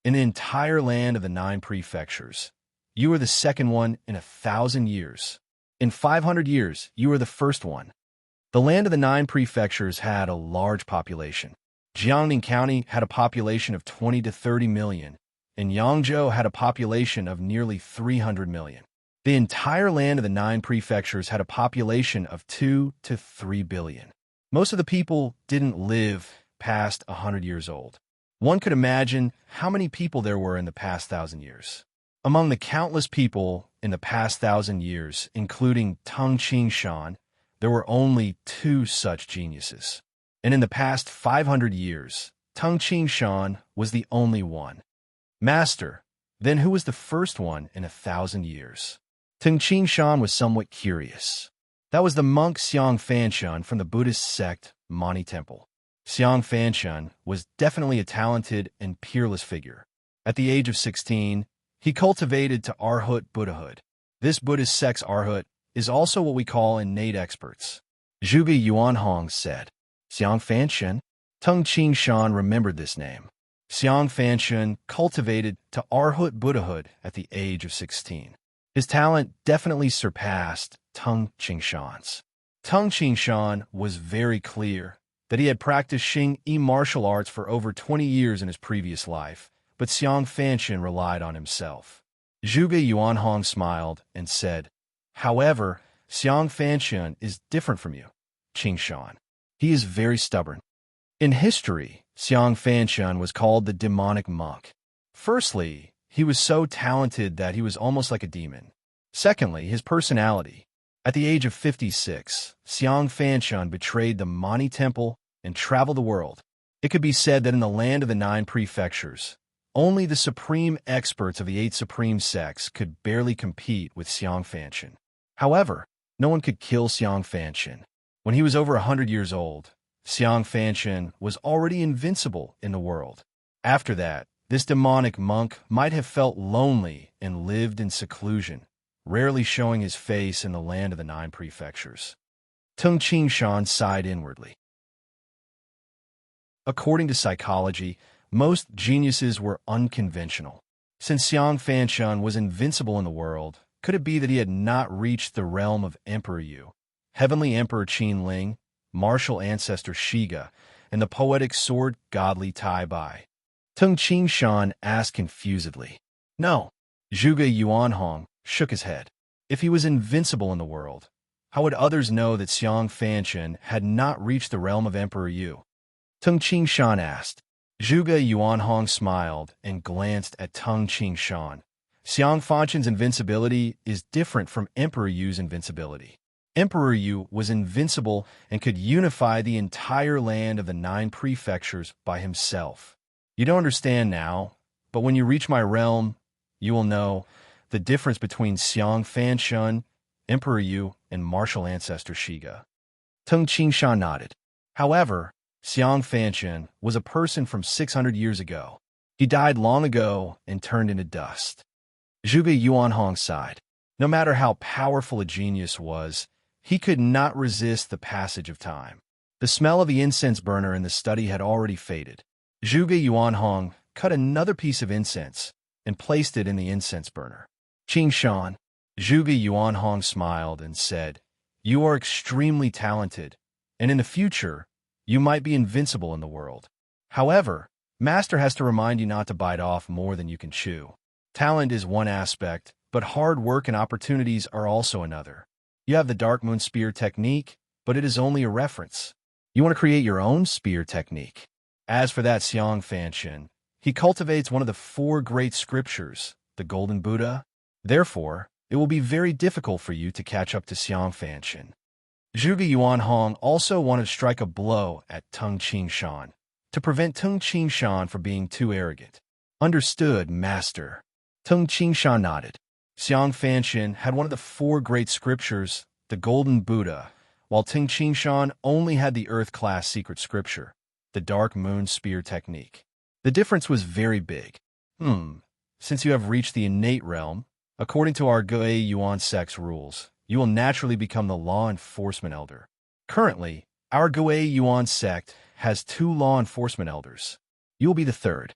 In the entire land of the 9 prefectures, you are the second one in 1,000 years. In 500 years, you are the first one. The land of the 9 prefectures had a large population. Jiangning County had a population of 20 to 30 million, and Yangzhou had a population of nearly 300 million. The entire land of the 9 prefectures had a population of 2 to 3 billion. Most of the people didn't live past 100 years old. One could imagine how many people there were in the past 1,000 years. Among the countless people in the past 1,000 years, including Tung Qingshan, there were only 2 such geniuses. And in the past 500 years, Tung Qingshan was the only one. Master, then who was the first one in 1,000 years? Tung Qingshan was somewhat curious. That was the monk Xiang Fanshun from the Buddhist sect Mani Temple. Xiang Fanshun was definitely a talented and peerless figure. At the age of 16, he cultivated to Arhat Buddhahood. This Buddhist sect's Arhat is also what we call innate experts. Zhuge Yuanhong said. Xiang Fanshun? Tung Qingshan remembered this name. Xiang Fanshun cultivated to Arhat Buddhahood at the age of 16. His talent definitely surpassed Tung Qingshan's. Tung Qingshan was very clear that he had practiced Xing-Yi martial arts for over 20 years in his previous life, but Xiang Fanshun relied on himself. Zhuge Yuanhong smiled and said, However, Xiang Fanshun is different from you, Qingshan. He is very stubborn. In history, Xiang Fanshun was called the demonic monk. Firstly, he was so talented that he was almost like a demon. Secondly, his personality. At the age of 56, Xiang Fanshun betrayed the Mani Temple and traveled the world. It could be said that in the land of the 9 prefectures, only the supreme experts of the 8 supreme sects could barely compete with Xiang Fanshun. However, no one could kill Xiang Fanshun. When he was over 100 years old, Xiang Fanshun was already invincible in the world. After that, this demonic monk might have felt lonely and lived in seclusion, rarely showing his face in the land of the 9 prefectures. Tung Qingshan sighed inwardly. According to psychology, most geniuses were unconventional. Since Xiang Fanshun was invincible in the world, could it be that he had not reached the realm of Emperor Yu, Heavenly Emperor Qin Ling, martial ancestor Shiga, and the poetic sword godly Tai Bai? Tung Qingshan asked confusedly. No. Zhuge Yuanhong shook his head. If he was invincible in the world, how would others know that Xiang Fanshun had not reached the realm of Emperor Yu? Tung Qingshan asked. Zhuge Yuanhong smiled and glanced at Tung Qingshan. Xiang Fanshun's invincibility is different from Emperor Yu's invincibility. Emperor Yu was invincible and could unify the entire land of the 9 prefectures by himself. You don't understand now, but when you reach my realm, you will know the difference between Xiang Fanshun, Emperor Yu, and martial ancestor Shiga. Tung Qingshan nodded. However, Xiang Fanshun was a person from 600 years ago. He died long ago and turned into dust. Zhuge Yuanhong sighed. No matter how powerful a genius was, he could not resist the passage of time. The smell of the incense burner in the study had already faded. Zhuge Yuanhong cut another piece of incense and placed it in the incense burner. Qingshan, Zhuge Yuanhong smiled and said, "You are extremely talented, and in the future, you might be invincible in the world. However, Master has to remind you not to bite off more than you can chew. Talent is one aspect, but hard work and opportunities are also another. You have the Dark Moon Spear technique, but it is only a reference. You want to create your own spear technique. As for that Xiang Fanshun, he cultivates one of the 4 great scriptures, the Golden Buddha. Therefore, it will be very difficult for you to catch up to Xiang Fanshun." Zhuge Yuanhong also wanted to strike a blow at Tung Qingshan, to prevent Tung Qingshan from being too arrogant. Understood, Master. Tung Qingshan nodded. Xiang Fanshun had one of the 4 great scriptures, the Golden Buddha, while Tung Qingshan only had the Earth-class secret scripture, the Dark Moon Spear technique. The difference was very big. Since you have reached the innate realm, according to our Gue Yuan sect's rules, you will naturally become the law enforcement elder. Currently, our Gue Yuan sect has 2 law enforcement elders. You will be the 3rd.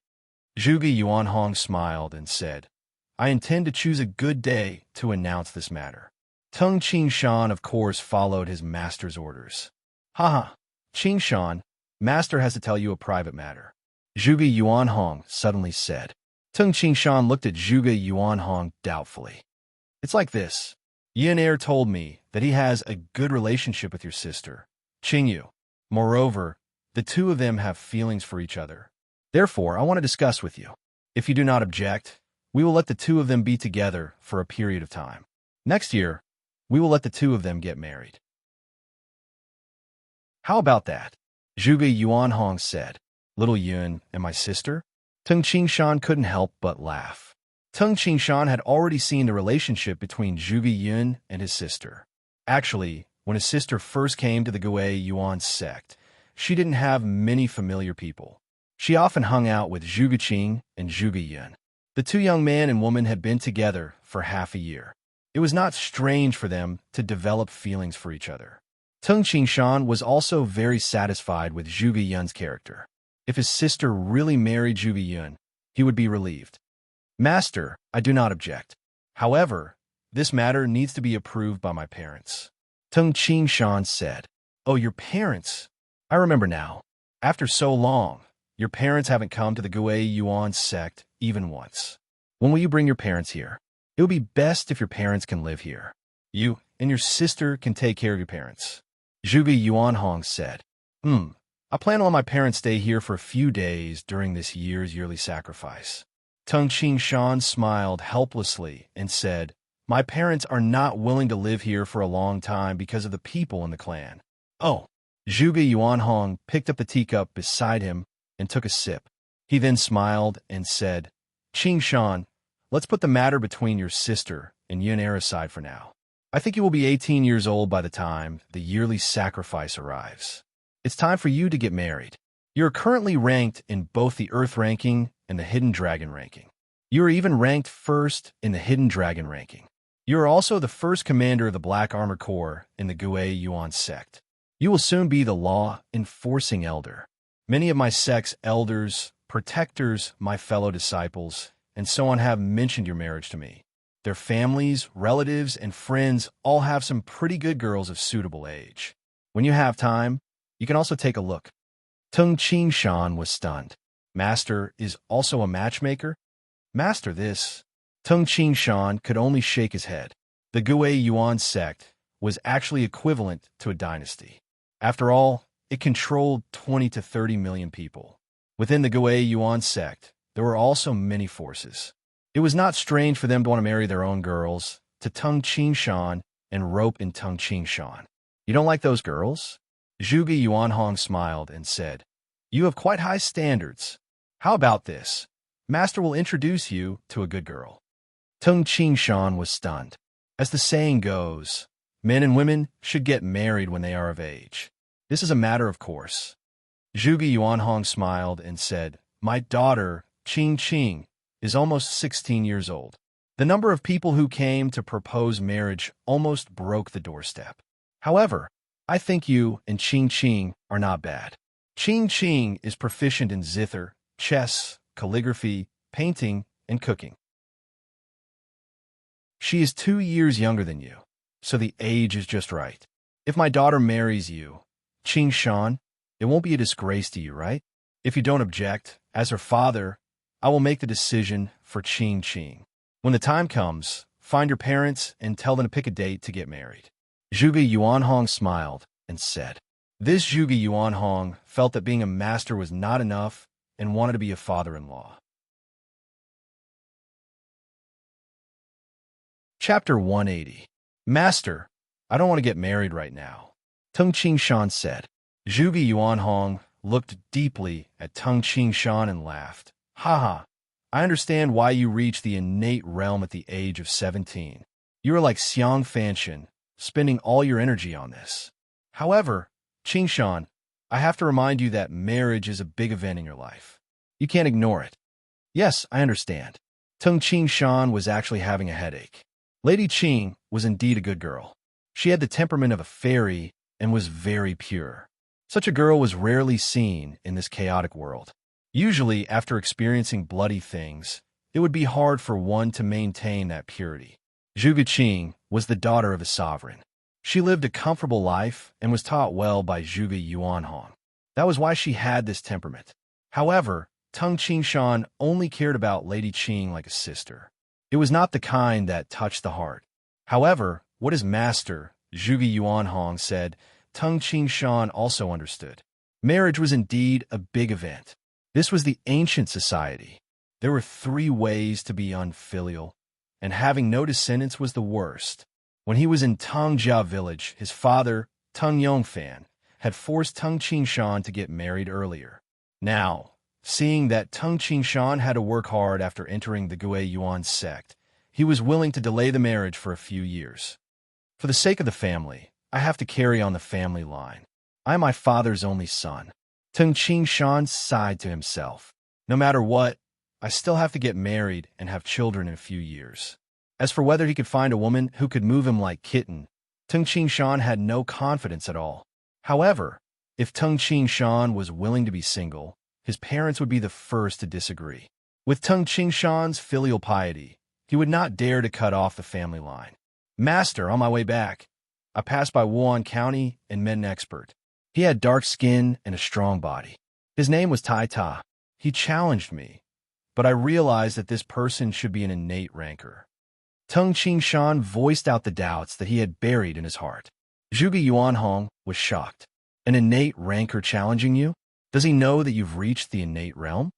Zhuge Yuanhong smiled and said, "I intend to choose a good day to announce this matter." Tung Qingshan, of course, followed his master's orders. Haha, Qingshan, Master has to tell you a private matter. Zhuge Yuanhong suddenly said. Tung Qingshan looked at Zhuge Yuanhong doubtfully. It's like this. Yin Er told me that he has a good relationship with your sister, Qingyu. Moreover, the 2 of them have feelings for each other. Therefore, I want to discuss with you. If you do not object, we will let the 2 of them be together for a period of time. Next year, we will let the 2 of them get married. How about that? Zhuge Yuanhong said. Little Yun and my sister? Tung Qingshan couldn't help but laugh. Tung Qingshan had already seen the relationship between Zhuge Yun and his sister. Actually, when his sister first came to the Gue Yuan sect, she didn't have many familiar people. She often hung out with Zhuge Qing and Zhuge Yun. The 2 young man and woman had been together for half a year. It was not strange for them to develop feelings for each other. Tung Qingshan was also very satisfied with Zhuge Yun's character. If his sister really married Zhuge Yun, he would be relieved. Master, I do not object. However, this matter needs to be approved by my parents. Tung Qingshan said. Oh, your parents. I remember now. After so long, your parents haven't come to the Gue Yuan sect even once. When will you bring your parents here? It would be best if your parents can live here. You and your sister can take care of your parents. Zhuge Yuanhong said. I plan to let my parents stay here for a few days during this year's yearly sacrifice. Tung Qingshan smiled helplessly and said, My parents are not willing to live here for a long time because of the people in the clan. Oh. Zhuge Yuanhong picked up the teacup beside him and took a sip. He then smiled and said, Qing Shan, let's put the matter between your sister and Yin Er aside for now. I think you will be 18 years old by the time the yearly sacrifice arrives. It's time for you to get married. You're currently ranked in both the Earth ranking and the Hidden Dragon ranking. You are even ranked first in the Hidden Dragon ranking. You are also the first commander of the Black Armor Corps in the Gui Yuan sect. You will soon be the law-enforcing elder. Many of my sect's elders, protectors, my fellow disciples, and so on have mentioned your marriage to me. Their families, relatives, and friends all have some pretty good girls of suitable age. When you have time, you can also take a look. Tung Qing Shan was stunned. Master is also a matchmaker? Master this. Tung Qing Shan could only shake his head. The Gui Yuan sect was actually equivalent to a dynasty. After all, it controlled 20 to 30 million people. Within the Gui Yuan sect, there were also many forces. It was not strange for them to want to marry their own girls to Tung Qing Shan and rope in Tung Qing Shan. You don't like those girls? Zhuge Yuanhong smiled and said, You have quite high standards. How about this? Master will introduce you to a good girl. Tung Qing Shan was stunned. As the saying goes, men and women should get married when they are of age. This is a matter of course. Zhuge Yuanhong smiled and said, My daughter, Qing Qing, is almost 16 years old. The number of people who came to propose marriage almost broke the doorstep. However, I think you and Qing Qing are not bad. Qing Qing is proficient in zither, chess, calligraphy, painting, and cooking. She is 2 years younger than you, so the age is just right. If my daughter marries you, Qing Shan, it won't be a disgrace to you, right? If you don't object, as her father, I will make the decision for Qing Qing. When the time comes, find your parents and tell them to pick a date to get married. Zhuge Yuanhong smiled and said. This Zhuge Yuanhong felt that being a master was not enough and wanted to be a father-in-law. Chapter 180. Master, I don't want to get married right now, Tung Qing Shan said. Zhuge Yuanhong looked deeply at Tung Qing Shan and laughed. Haha, I understand why you reached the innate realm at the age of 17. You are like Xiang Fanshan, spending all your energy on this. However, Qing Shan, I have to remind you that marriage is a big event in your life. You can't ignore it. Yes, I understand. Tung Qing Shan was actually having a headache. Lady Qing was indeed a good girl. She had the temperament of a fairy and was very pure. Such a girl was rarely seen in this chaotic world. Usually, after experiencing bloody things, it would be hard for one to maintain that purity. Zhuge Qing was the daughter of a sovereign. She lived a comfortable life and was taught well by Zhuge Yuanhong. That was why she had this temperament. However, Tung Qing Shan only cared about Lady Qing like a sister. It was not the kind that touched the heart. However, what his master, Zhuge Yuanhong, said, Tung Qing Shan also understood. Marriage was indeed a big event. This was the ancient society. There were 3 ways to be unfilial, and having no descendants was the worst. When he was in Tongjia village, his father, Tung Yongfan, had forced Tung Qing Shan to get married earlier. Now, seeing that Tung Qing Shan had to work hard after entering the Gui Yuan sect, he was willing to delay the marriage for a few years. For the sake of the family, I have to carry on the family line. I am my father's only son. Tung Qing Shan sighed to himself. No matter what, I still have to get married and have children in a few years. As for whether he could find a woman who could move him like kitten, Tung Qing Shan had no confidence at all. However, if Tung Qing Shan was willing to be single, his parents would be the first to disagree. With Tung Qing Shan's filial piety, he would not dare to cut off the family line. Master, on my way back, I passed by Wuan County and met an expert. He had dark skin and a strong body. His name was Tai Ta. He challenged me, but I realized that this person should be an innate ranker. Tung Qing Shan voiced out the doubts that he had buried in his heart. Zhuge Yuanhong was shocked. An innate rancor challenging you? Does he know that you've reached the innate realm?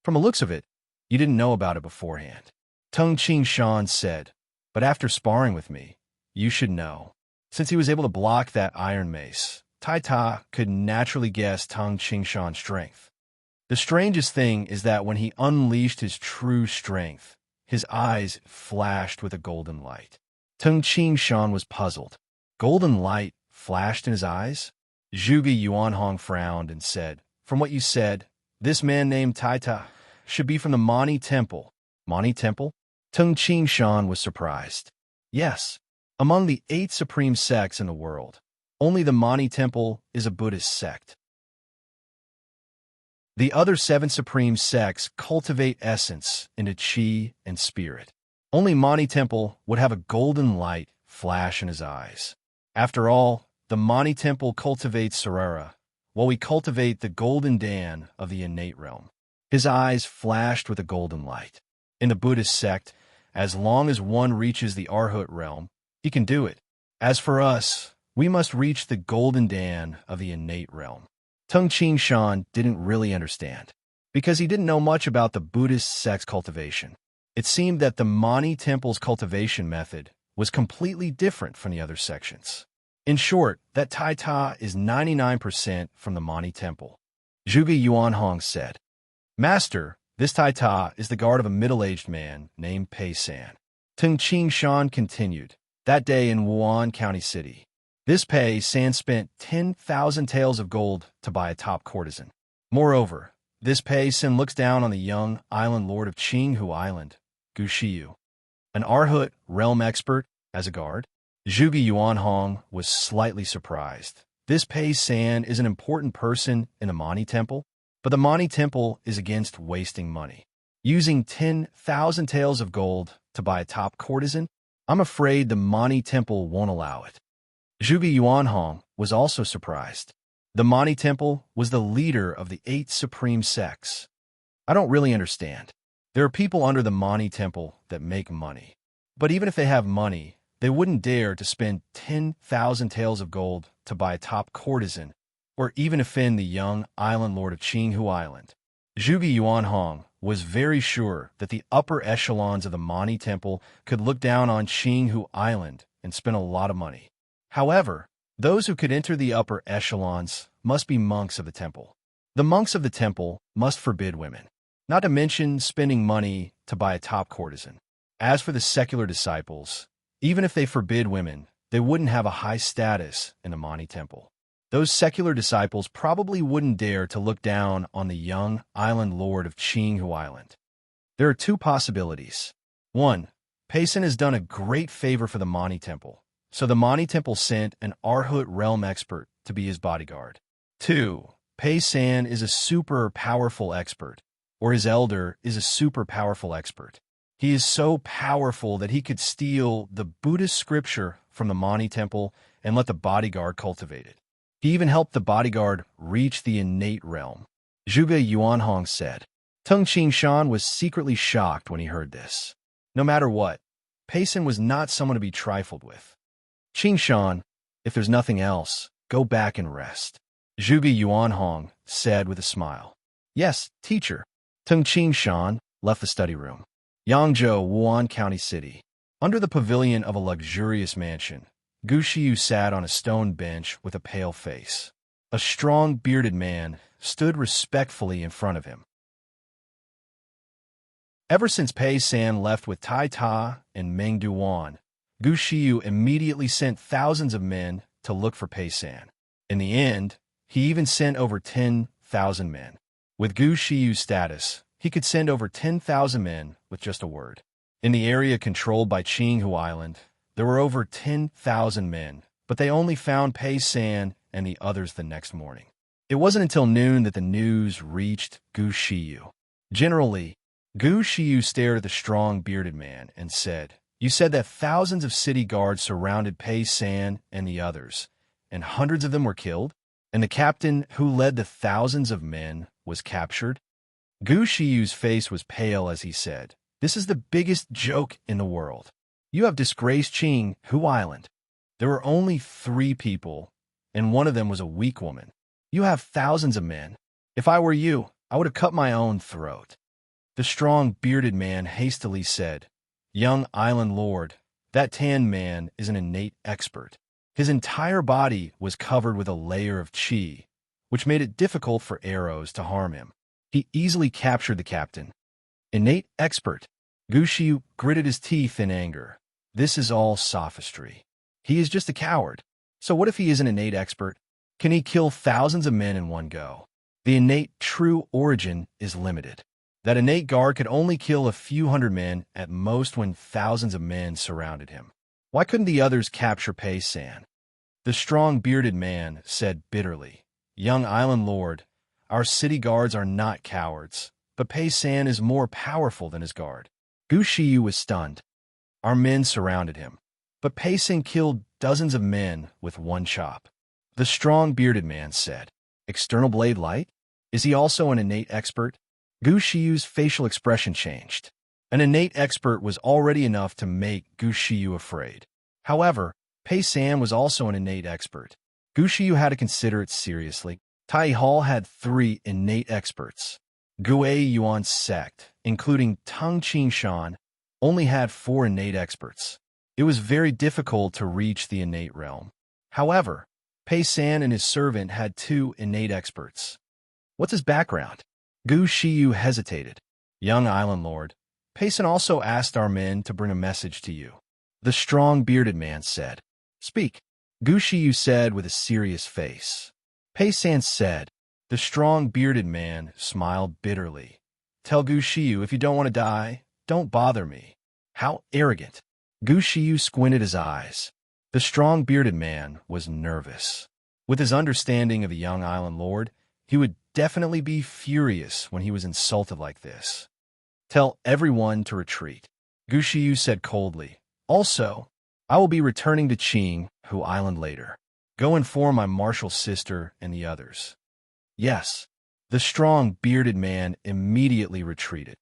From the looks of it, you didn't know about it beforehand. Tung Qing Shan said, But after sparring with me, you should know. Since he was able to block that iron mace, Tai Ta could naturally guess Tung Qingshan's strength. The strangest thing is that when he unleashed his true strength, his eyes flashed with a golden light. Tung Qingshan was puzzled. Golden light flashed in his eyes? Zhuge Yuanhong frowned and said, "From what you said, this man named Tai Ta should be from the Mani Temple." Mani Temple? Tung Qingshan was surprised. Yes, among the 8 supreme sects in the world, only the Mani Temple is a Buddhist sect. The other 7 supreme sects cultivate essence into qi and spirit. Only Mani Temple would have a golden light flash in his eyes. After all, the Mani Temple cultivates Sarara, while we cultivate the golden Dan of the innate realm. His eyes flashed with a golden light. In the Buddhist sect, as long as one reaches the Arhat realm, he can do it. As for us, we must reach the golden Dan of the innate realm. Tung Qingshan didn't really understand, because he didn't know much about the Buddhist sect's cultivation. It seemed that the Mani Temple's cultivation method was completely different from the other sections. In short, that Tai Ta is 99% from the Mani Temple. Zhuge Yuanhong said, "Master, this Tai Ta is the guard of a middle-aged man named Pei San." Tung Qingshan continued, "That day in Wuan County City, this Pei San spent 10,000 taels of gold to buy a top courtesan. Moreover, this Pei San looks down on the young island lord of Qinghu Island, Gu Shiyu, an Arhat realm expert, as a guard." Zhuge Yuanhong was slightly surprised. This Pei San is an important person in the Mani Temple, but the Mani Temple is against wasting money. Using 10,000 taels of gold to buy a top courtesan? I'm afraid the Mani Temple won't allow it. Zhuge Yuanhong was also surprised. The Mani Temple was the leader of the 8 supreme sects. I don't really understand. There are people under the Mani Temple that make money. But even if they have money, they wouldn't dare to spend 10,000 taels of gold to buy a top courtesan, or even offend the young island lord of Qinghu Island. Zhuge Yuanhong was very sure that the upper echelons of the Mani Temple could look down on Qinghu Island and spend a lot of money. However, those who could enter the upper echelons must be monks of the temple. The monks of the temple must forbid women, not to mention spending money to buy a top courtesan. As for the secular disciples, even if they forbid women, they wouldn't have a high status in the Mani Temple. Those secular disciples probably wouldn't dare to look down on the young island lord of Qinghu Island. There are 2 possibilities. 1. Pei San has done a great favor for the Mani Temple, so the Mani Temple sent an Arhat realm expert to be his bodyguard. 2. Pei San is a super powerful expert, or his elder is a super powerful expert. He is so powerful that he could steal the Buddhist scripture from the Mani Temple and let the bodyguard cultivate it. He even helped the bodyguard reach the innate realm. Zhuge Yuanhong said. Tung Qingshan was secretly shocked when he heard this. No matter what, Pei San was not someone to be trifled with. "Qingshan, if there's nothing else, go back and rest," Zhuge Yuanhong said with a smile. "Yes, teacher." Tung Qingshan left the study room. Yangzhou, Wuan County City. Under the pavilion of a luxurious mansion, Gu Shiyu sat on a stone bench with a pale face. A strong, bearded man stood respectfully in front of him. Ever since Pei San left with Tai Ta and Meng Duan, Gu Shiyu immediately sent thousands of men to look for Pei San. In the end, he even sent over 10,000 men. With Gu Shiyu's status, he could send over 10,000 men with just a word. In the area controlled by Qinghu Island, there were over 10,000 men, but they only found Pei San and the others the next morning. It wasn't until noon that the news reached Gu Shiyu. Generally, Gu Shiyu stared at the strong, bearded man and said, "You said that thousands of city guards surrounded Pei San and the others, and hundreds of them were killed? And the captain who led the thousands of men was captured?" Gu Shiyu's face was pale as he said, "This is the biggest joke in the world. You have disgraced Qinghu Island. There were only 3 people, and one of them was a weak woman. You have thousands of men. If I were you, I would have cut my own throat." The strong, bearded man hastily said, "Young island lord, That tan man is an innate expert. His entire body was covered with a layer of qi, which made it difficult for arrows to harm him. He easily captured the captain. Innate expert. Gu Shiyu gritted his teeth in anger. This is all sophistry. He is just a coward. So what if he is an innate expert? Can he kill thousands of men in one go? The innate true origin is limited. That innate guard could only kill a few hundred men at most when thousands of men surrounded him. Why couldn't the others capture Pei San? The strong bearded man said bitterly, Young island lord, our city guards are not cowards, but Pei San is more powerful than his guard. Gu Shiyu was stunned. Our men surrounded him, but Pei San killed dozens of men with one chop. The strong bearded man said, External blade light? Is he also an innate expert? Gu Shiyu's facial expression changed. An innate expert was already enough to make Gu Shiyu afraid. However, Pei San was also an innate expert. Gu Shiyu had to consider it seriously. Tai Hall had 3 innate experts. Gui Yuan's sect, including Tung Qing Shan, only had 4 innate experts. It was very difficult to reach the innate realm. However, Pei San and his servant had 2 innate experts. What's his background? Gu Shiyu hesitated. Young island lord, Pei San also asked our men to bring a message to you. The strong bearded man said. Speak. Gu Shiyu said with a serious face. Pei San said. The strong bearded man smiled bitterly. Tell Gu Shiyu if you don't want to die, don't bother me. How arrogant. Gu Shiyu squinted his eyes. The strong bearded man was nervous. With his understanding of the young island lord, he would definitely be furious when he was insulted like this. Tell everyone to retreat. Gu Shiyu said coldly. Also, I will be returning to Qing, Hu Island later. Go inform my martial sister and the others. Yes. The strong bearded man immediately retreated.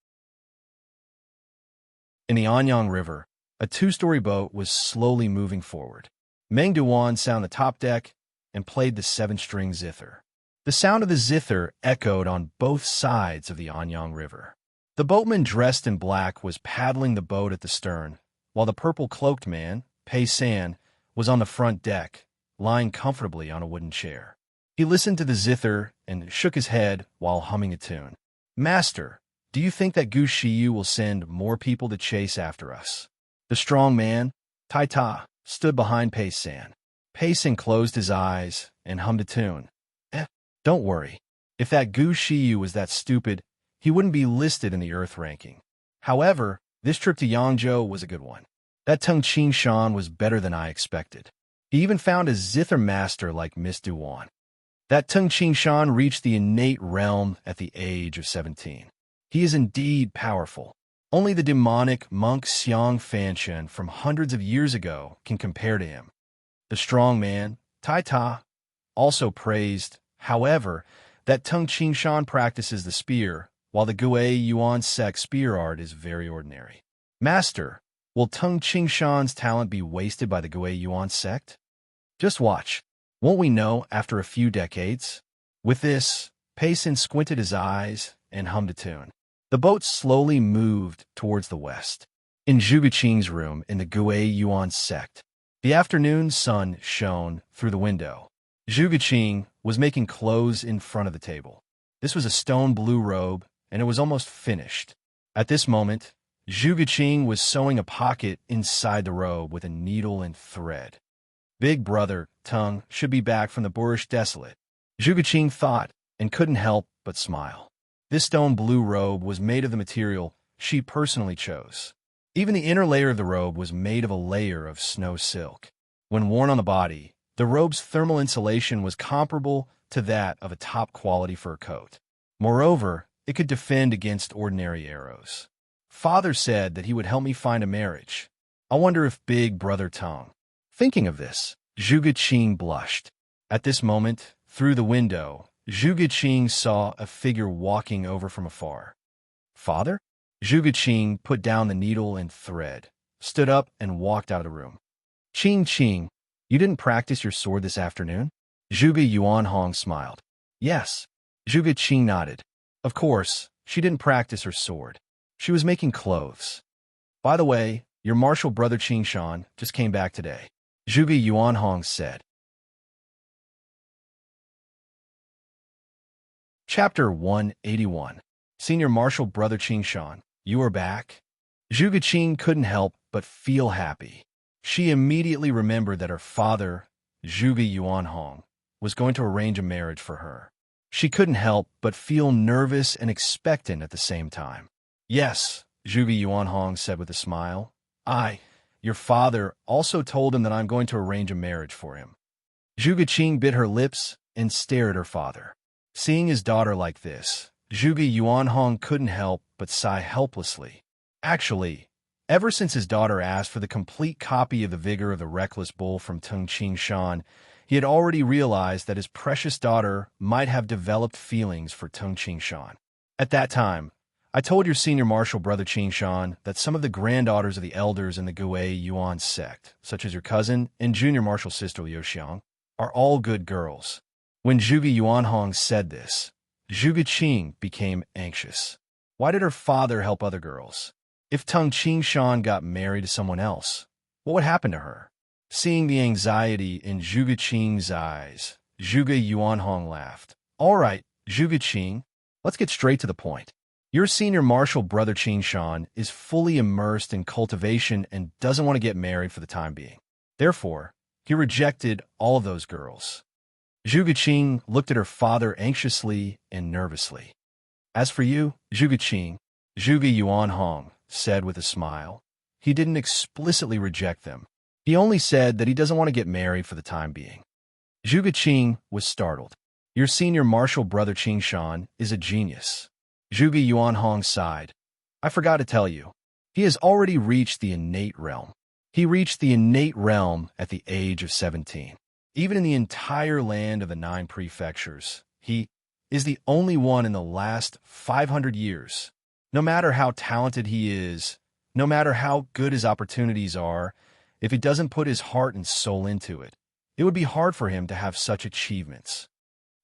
In the Anyang River, a 2-story boat was slowly moving forward. Meng Duan sat on the top deck and played the 7-string zither. The sound of the zither echoed on both sides of the Anyang River. The boatman dressed in black was paddling the boat at the stern, while the purple-cloaked man, Pei San, was on the front deck, lying comfortably on a wooden chair. He listened to the zither and shook his head while humming a tune. Master, do you think that Gu Shiyu will send more people to chase after us? The strong man, Tai Ta, stood behind Pei San. Pei San closed his eyes and hummed a tune. Don't worry. If that Gu Shiyu was that stupid, he wouldn't be listed in the Earth ranking. However, this trip to Yangzhou was a good one. That Tung Qing Shan was better than I expected. He even found a zither master like Miss Duan. That Tung Qing Shan reached the innate realm at the age of 17. He is indeed powerful. Only the demonic monk Xiang Fanshen from hundreds of years ago can compare to him. The strong man, Tai Ta, also praised, however, that Tung Qing Shan practices the spear, while the Gui Yuan sect spear art is very ordinary. Master, will Tung Qing Shan's talent be wasted by the Gui Yuan sect? Just watch. Won't we know after a few decades? With this, Pei San squinted his eyes and hummed a tune. The boat slowly moved towards the west. In Zhuge Qing's room in the Gui Yuan sect, the afternoon sun shone through the window. Zhuge Qing was making clothes in front of the table. This was a stone blue robe, and it was almost finished. At this moment, Zhuge Qing was sewing a pocket inside the robe with a needle and thread. Big brother, Tung, should be back from the boorish desolate. Zhuge Qing thought, and couldn't help but smile. This stone blue robe was made of the material she personally chose. Even the inner layer of the robe was made of a layer of snow silk. When worn on the body, the robe's thermal insulation was comparable to that of a top-quality fur coat. Moreover, it could defend against ordinary arrows. Father said that he would help me find a marriage. I wonder if big brother Tung. Thinking of this, Zhuge Qing blushed. At this moment, through the window, Zhuge Qing saw a figure walking over from afar. Father? Zhuge Qing put down the needle and thread, stood up, and walked out of the room. Qing, you didn't practice your sword this afternoon? Zhuge Yuanhong smiled. Yes. Zhuge Qing nodded. Of course, she didn't practice her sword. She was making clothes. By the way, Your martial brother Qing Shan just came back today, Zhuge Yuanhong said. Chapter 181. Senior Marshal Brother Qing Shan, you are back? Zhuge Qing couldn't help but feel happy. She immediately remembered that her father, Zhuge Yuanhong, was going to arrange a marriage for her. She couldn't help but feel nervous and expectant at the same time. Yes, Zhuge Yuanhong said with a smile. Your father, also told him that I'm going to arrange a marriage for him. Zhuge Qing bit her lips and stared at her father. Seeing his daughter like this, Zhuge Yuanhong couldn't help but sigh helplessly. Actually, ever since his daughter asked for the complete copy of The Vigor of the Reckless Bull from Tung Qing Shan, he had already realized that his precious daughter might have developed feelings for Tung Qing Shan. At that time, I told your senior marshal brother Qing Shan that some of the granddaughters of the elders in the Gui Yuan sect, such as your cousin and junior marshal sister Liu Xiang, are all good girls. When Zhuge Yuanhong said this, Zhuge Qing became anxious. Why did her father help other girls? If Tung Qing Shan got married to someone else, what would happen to her? Seeing the anxiety in Zhuge Qing's eyes, Zhuge Yuanhong laughed. All right, Zhuge Qing, let's get straight to the point. Your senior marshal brother Qing Shan is fully immersed in cultivation and doesn't want to get married for the time being. Therefore, he rejected all of those girls. Zhuge Qing looked at her father anxiously and nervously. As for you, Zhuge Qing, Zhuge Yuanhong said with a smile, he didn't explicitly reject them. He only said that he doesn't want to get married for the time being. Zhuge Qing was startled. Your senior marshal brother Qing Shan is a genius. Zhuge Yuanhong sighed. I forgot to tell you. He has already reached the innate realm. He reached the innate realm at the age of 17. Even in the entire land of the 9 prefectures, he is the only one in the last 500 years. No matter how talented he is, no matter how good his opportunities are, if he doesn't put his heart and soul into it, it would be hard for him to have such achievements.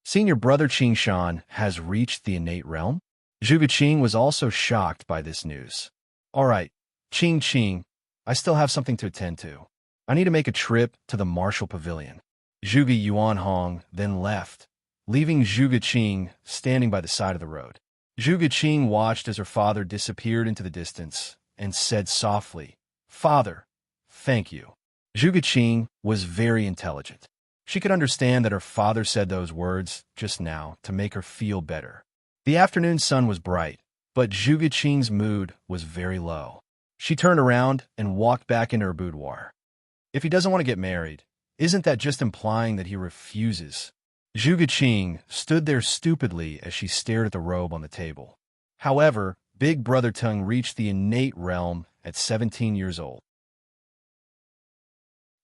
Senior brother Qing Shan has reached the innate realm? Zhuge Qing was also shocked by this news. All right, Qing, I still have something to attend to. I need to make a trip to the martial pavilion. Zhuge Yuanhong then left, leaving Zhuge Qing standing by the side of the road. Zhuge Qing watched as her father disappeared into the distance and said softly, Father, thank you. Zhuge Qing was very intelligent. She could understand that her father said those words just now to make her feel better. The afternoon sun was bright, but Zhuge Qing's mood was very low. She turned around and walked back into her boudoir. If he doesn't want to get married, isn't that just implying that he refuses? Zhuge Qing stood there stupidly as she stared at the robe on the table. However, Big Brother Tung reached the innate realm at 17 years old.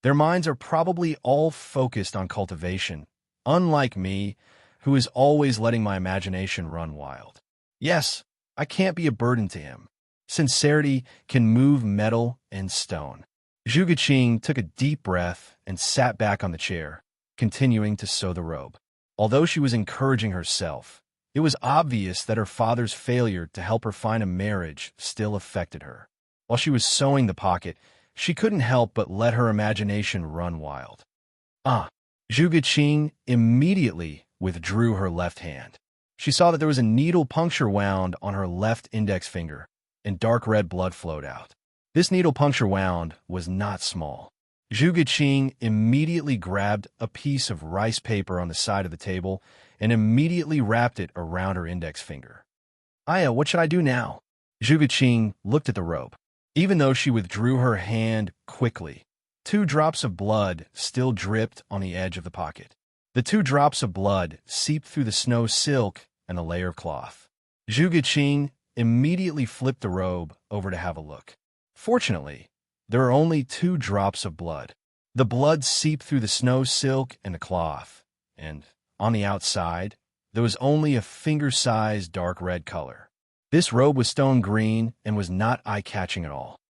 Their minds are probably all focused on cultivation, unlike me, who is always letting my imagination run wild. Yes, I can't be a burden to him. Sincerity can move metal and stone. Zhuge Qing took a deep breath and sat back on the chair, continuing to sew the robe. Although she was encouraging herself, it was obvious that her father's failure to help her find a marriage still affected her. While she was sewing the pocket, she couldn't help but let her imagination run wild. Zhuge Qing immediately withdrew her left hand. She saw that there was a needle puncture wound on her left index finger, and dark red blood flowed out. This needle puncture wound was not small. Zhuge Qing immediately grabbed a piece of rice paper on the side of the table and immediately wrapped it around her index finger. Aya, what should I do now? Zhuge Qing looked at the rope. Even though she withdrew her hand quickly, 2 drops of blood still dripped on the edge of the pocket. The 2 drops of blood seeped through the snow silk and the layer of cloth. Zhuge Qing immediately flipped the robe over to have a look. Fortunately, there were only 2 drops of blood. The blood seeped through the snow silk and the cloth, and on the outside, there was only a finger-sized dark red color. This robe was stone green and was not eye-catching at all.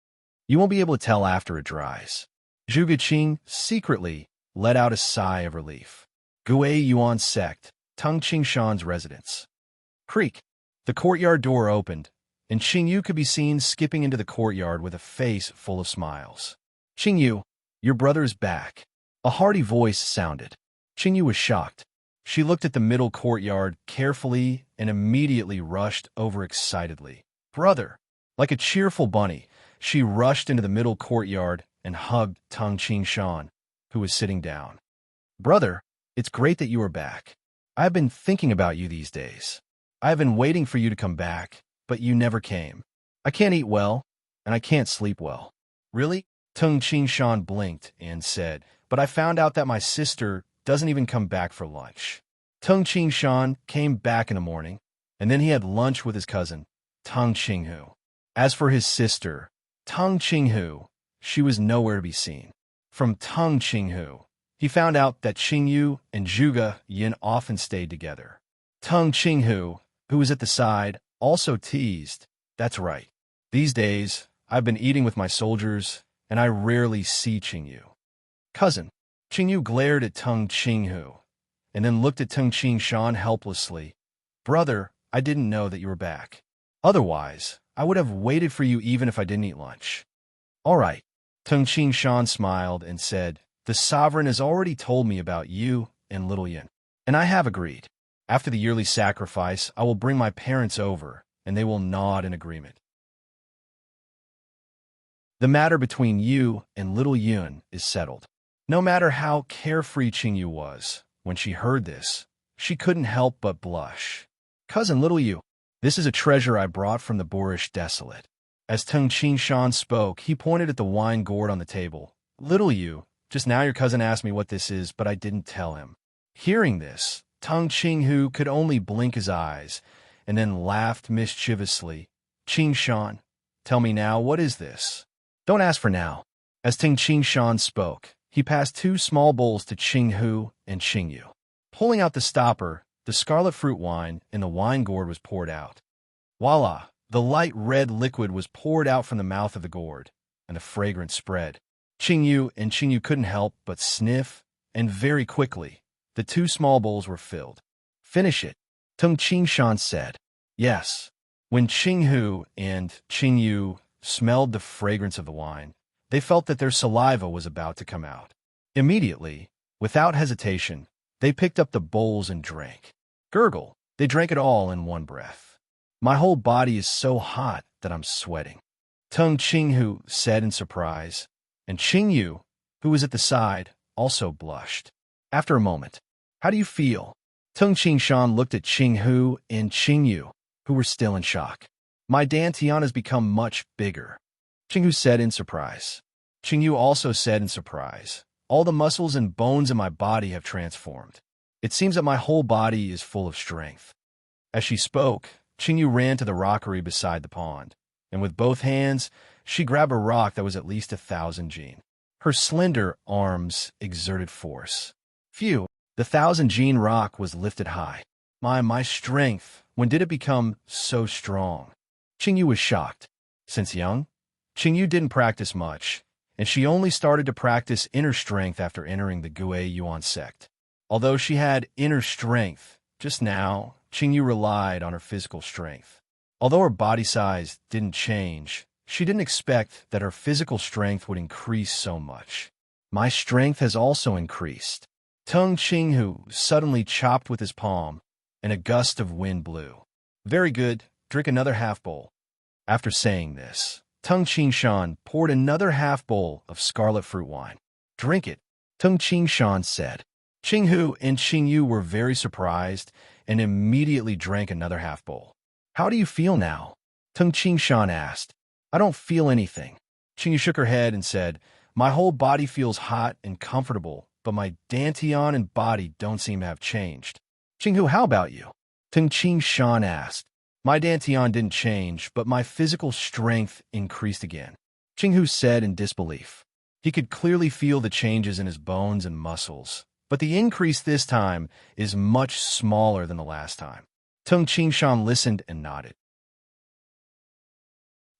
You won't be able to tell after it dries. Zhuge Qing secretly let out a sigh of relief. Gui Yuan sect, Tung Qing Shan's residence. Creak. The courtyard door opened, and Qingyu could be seen skipping into the courtyard with a face full of smiles. "Qingyu, your brother is back." A hearty voice sounded. Qingyu was shocked. She looked at the middle courtyard carefully and immediately rushed over excitedly. "Brother!" Like a cheerful bunny, she rushed into the middle courtyard and hugged Tung Qingshan, who was sitting down. "Brother, it's great that you are back. I have been thinking about you these days. I have been waiting for you to come back, but you never came. I can't eat well, and I can't sleep well." "Really?" Tung Qingshan blinked and said, "But I found out that my sister doesn't even come back for lunch." Tung Qingshan came back in the morning, and then he had lunch with his cousin, Tung Qinghu. As for his sister, Tung Qinghu, she was nowhere to be seen. From Tung Qinghu, he found out that Qingyu and Zhuge Yin often stayed together. Tung Qinghu, who was at the side, also teased, "That's right. These days, I've been eating with my soldiers, and I rarely see Qingyu." "Cousin." Qingyu glared at Tung Qinghu, and then looked at Tung Qingshan helplessly. "Brother, I didn't know that you were back. Otherwise, I would have waited for you even if I didn't eat lunch." "All right." Tung Qingshan smiled and said, "The sovereign has already told me about you and little Yin, and I have agreed. After the yearly sacrifice, I will bring my parents over, and they will nod in agreement. The matter between you and little Yun is settled." No matter how carefree Qingyu was, when she heard this, she couldn't help but blush. "Cousin little Yu, this is a treasure I brought from the boorish desolate." As Tung Qingshan spoke, he pointed at the wine gourd on the table. "Little Yu, just now your cousin asked me what this is, but I didn't tell him." Hearing this, Tung Qinghu could only blink his eyes, and then laughed mischievously. "Qingshan, tell me now, what is this?" "Don't ask for now." As Tung Qingshan spoke, he passed 2 small bowls to Qinghu and Qingyu. Pulling out the stopper, the scarlet fruit wine in the wine gourd was poured out. Voila! The light red liquid was poured out from the mouth of the gourd, and the fragrance spread. Qingyu couldn't help but sniff, and very quickly, the 2 small bowls were filled. "Finish it," Tung Qingshan said. "Yes." When Qinghu and Qingyu smelled the fragrance of the wine, they felt that their saliva was about to come out. Immediately, without hesitation, they picked up the bowls and drank. Gurgle, they drank it all in one breath. "My whole body is so hot that I'm sweating," Tung Qinghu said in surprise, and Qingyu, who was at the side, also blushed. After a moment, "How do you feel?" Tung Qingshan looked at Qinghu and Qingyu, who were still in shock. "My dantian has become much bigger," Qinghu said in surprise. Qingyu also said in surprise, "All the muscles and bones in my body have transformed. It seems that my whole body is full of strength." As she spoke, Qingyu ran to the rockery beside the pond, and with both hands, she grabbed a rock that was at least 1,000 jin. Her slender arms exerted force. Phew! The 1,000 jin rock was lifted high. My strength, when did it become so strong?" Qingyu was shocked. Since young, Qingyu didn't practice much, and she only started to practice inner strength after entering the Gui Yuan sect. Although she had inner strength, just now, Qingyu relied on her physical strength. Although her body size didn't change, she didn't expect that her physical strength would increase so much. "My strength has also increased." Tung Qinghu suddenly chopped with his palm, and a gust of wind blew. "Very good, drink another half bowl." After saying this, Tung Qingshan poured another half bowl of scarlet fruit wine. "Drink it," Tung Qingshan said. Qinghu and Qingyu were very surprised and immediately drank another half bowl. "How do you feel now?" Tung Qingshan asked. "I don't feel anything." Qingyu shook her head and said, "My whole body feels hot and comfortable, but my dantian and body don't seem to have changed." "Qinghu, how about you?" Tung Qingshan asked. "My dantian didn't change, but my physical strength increased again," Qinghu said in disbelief. He could clearly feel the changes in his bones and muscles, but the increase this time is much smaller than the last time. Tung Qingshan listened and nodded.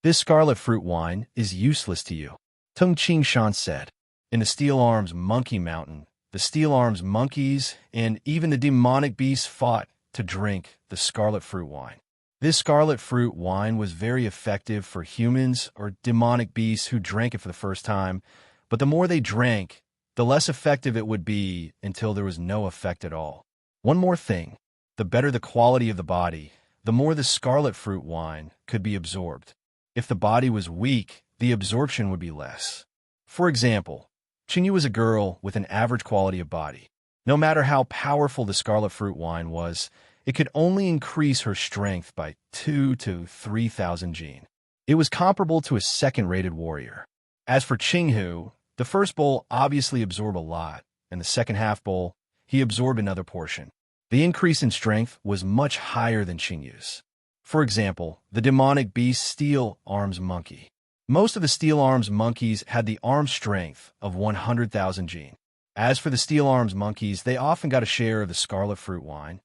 "This scarlet fruit wine is useless to you," Tung Qingshan said. In the Steel Arms Monkey Mountain, the Steel Arms monkeys and even the demonic beasts fought to drink the scarlet fruit wine. This scarlet fruit wine was very effective for humans or demonic beasts who drank it for the first time, but the more they drank, the less effective it would be until there was no effect at all. One more thing, the better the quality of the body, the more the scarlet fruit wine could be absorbed. If the body was weak, the absorption would be less. For example, Qingyu was a girl with an average quality of body. No matter how powerful the scarlet fruit wine was, it could only increase her strength by 2 to 3,000 jin. It was comparable to a second-rated warrior. As for Qingyu, the first bowl obviously absorbed a lot, and the second half bowl, he absorbed another portion. The increase in strength was much higher than Qingyu's. For example, the demonic beast Steel Arms Monkey. Most of the Steel Arms monkeys had the arm strength of 100,000 jin. As for the Steel Arms monkeys, they often got a share of the scarlet fruit wine.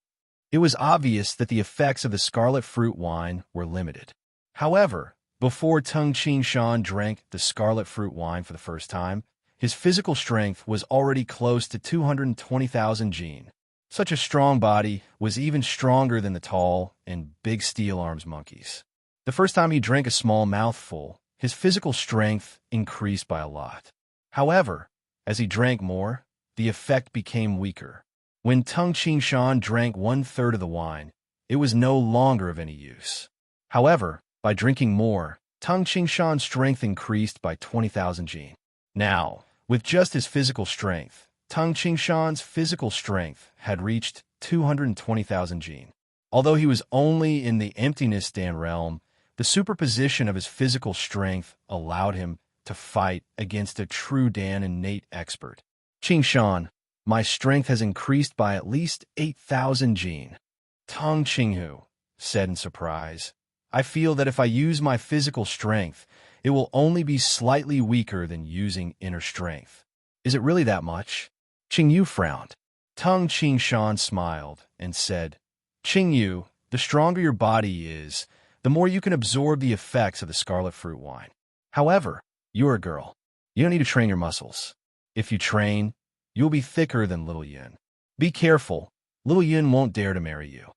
It was obvious that the effects of the scarlet fruit wine were limited. However, before Tung Qingshan drank the scarlet fruit wine for the first time, his physical strength was already close to 220,000 jin. Such a strong body was even stronger than the tall and big Steel Arms monkeys. The first time he drank a small mouthful, his physical strength increased by a lot. However, as he drank more, the effect became weaker. When Tung Qingshan drank 1/3 of the wine, it was no longer of any use. However, by drinking more, Tung Qingshan's strength increased by 20,000 jin. Now, with just his physical strength, Tung Qingshan's physical strength had reached 220,000 jin. Although he was only in the emptiness Dan realm, the superposition of his physical strength allowed him to fight against a true Dan innate expert. Qingshan, my strength has increased by at least 8,000 jin. Tung Qinghu said in surprise, I feel that if I use my physical strength, it will only be slightly weaker than using inner strength. Is it really that much? Qingyu frowned. Tung Qingshan smiled and said, Qingyu, the stronger your body is, the more you can absorb the effects of the scarlet fruit wine. However, you're a girl. You don't need to train your muscles. If you train, you'll be thicker than Little Yin. Be careful. Little Yin won't dare to marry you.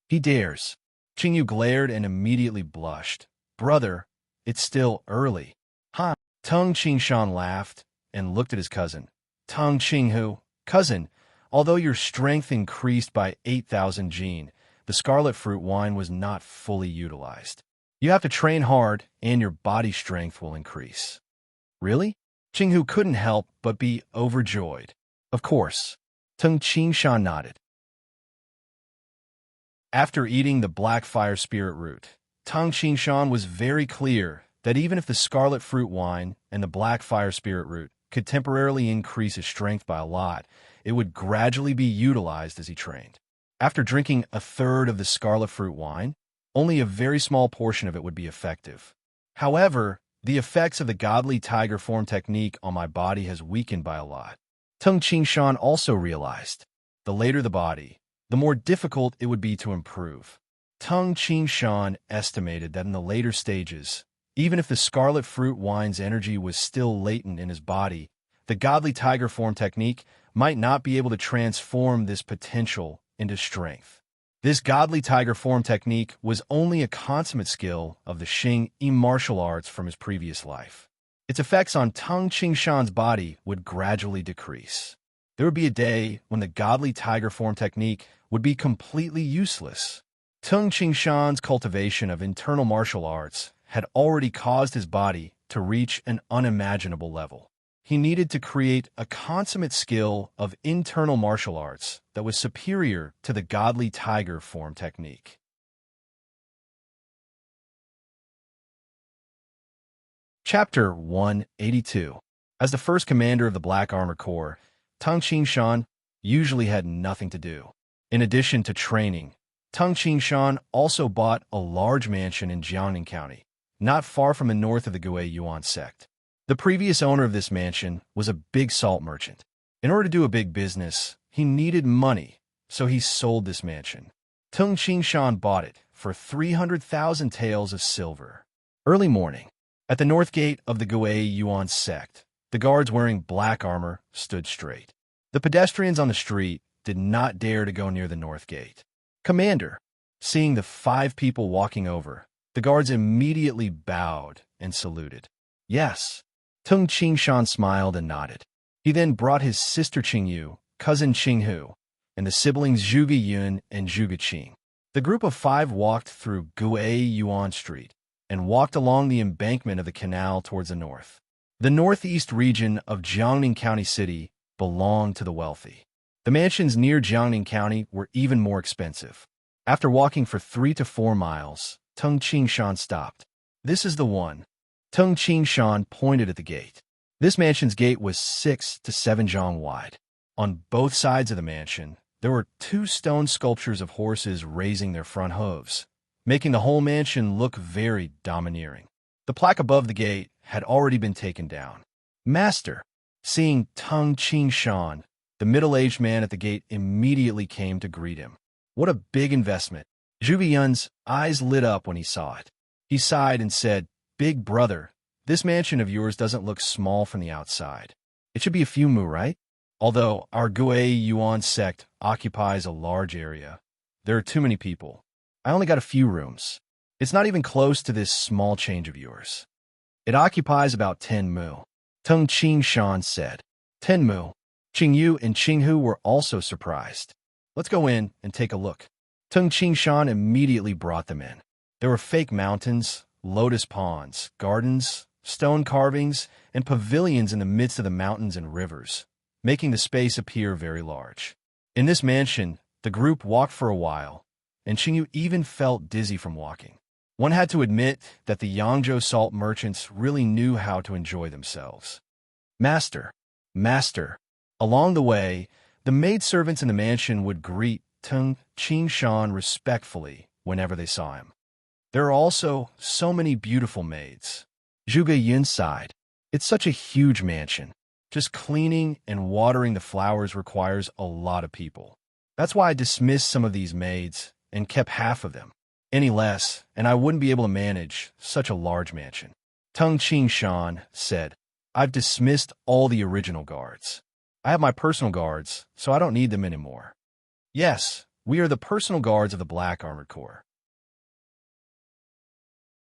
He dares. Qingyu glared and immediately blushed. Brother, it's still early. Huh? Tung Qingshan laughed and looked at his cousin. Tung Qinghu, cousin, although your strength increased by 8,000 jin, the scarlet fruit wine was not fully utilized. You have to train hard and your body strength will increase. Really? Qinghu couldn't help but be overjoyed. Of course. Tung Qingshan nodded. After eating the black fire spirit root, Tung Qingshan was very clear that even if the scarlet fruit wine and the black fire spirit root could temporarily increase his strength by a lot, it would gradually be utilized as he trained. After drinking 1/3 of the scarlet fruit wine, only a very small portion of it would be effective. However, the effects of the godly tiger form technique on my body has weakened by a lot. Tung Qingshan also realized, the later the body, the more difficult it would be to improve. Tung Qingshan estimated that in the later stages, even if the scarlet fruit wine's energy was still latent in his body, the godly tiger form technique might not be able to transform this potential into strength. This godly tiger form technique was only a consummate skill of the Xing Yi martial arts from his previous life. Its effects on Tung Qingshan's body would gradually decrease. There would be a day when the godly tiger form technique would be completely useless. Tung Qingshan's cultivation of internal martial arts had already caused his body to reach an unimaginable level. He needed to create a consummate skill of internal martial arts that was superior to the godly tiger form technique. Chapter 182. As the first commander of the Black Armor Corps, Tung Qingshan usually had nothing to do. In addition to training, Tung Qingshan also bought a large mansion in Jiangning County, not far from the north of the Gui Yuan sect. The previous owner of this mansion was a big salt merchant. In order to do a big business, he needed money, so he sold this mansion. Tung Qingshan bought it for 300,000 taels of silver. Early morning, at the north gate of the Gui Yuan sect, the guards wearing black armor stood straight. The pedestrians on the street did not dare to go near the north gate. Commander, Seeing the 5 people walking over, the guards immediately bowed and saluted. Yes. Tung Qingshan smiled and nodded. He then brought his sister Qingyu, cousin Qinghu, and the siblings Zhuge Yun and Zhuge Qing. The group of 5 walked through Guai Yuan Street and walked along the embankment of the canal towards the north. The northeast region of Jiangning County City belonged to the wealthy. The mansions near Jiangning County were even more expensive. After walking for 3 to 4 miles, Tung Qingshan stopped. This is the one. Tung Qingshan pointed at the gate. This mansion's gate was 6 to 7 zhang wide. On both sides of the mansion, there were 2 stone sculptures of horses raising their front hooves, making the whole mansion look very domineering. The plaque above the gate had already been taken down. Master. Seeing Tung Qingshan, the middle-aged man at the gate immediately came to greet him. What a big investment. Zhuge Yun's eyes lit up when he saw it. He sighed and said, "Big brother, this mansion of yours doesn't look small from the outside. It should be a few mu, right? Although our Guai Yuan sect occupies a large area, there are too many people. I only got a few rooms. It's not even close to this small change of yours. It occupies about 10 mu." Tung Qingshan said. 10 mu. Qingyu and Qinghu were also surprised. "Let's go in and take a look." Tung Qingshan immediately brought them in. There were fake mountains, lotus ponds, gardens, stone carvings, and pavilions in the midst of the mountains and rivers, making the space appear very large. In this mansion, the group walked for a while, and Qingyu even felt dizzy from walking. One had to admit that the Yangzhou salt merchants really knew how to enjoy themselves. Master. Along the way, the maidservants in the mansion would greet Tung Qingshan respectfully whenever they saw him. There are also so many beautiful maids. Zhuge Yun sighed. It's such a huge mansion. Just cleaning and watering the flowers requires a lot of people. That's why I dismissed some of these maids and kept half of them. Any less, and I wouldn't be able to manage such a large mansion. Tung Qingshan said, I've dismissed all the original guards. I have my personal guards, so I don't need them anymore. Yes, we are the personal guards of the Black Armored Corps.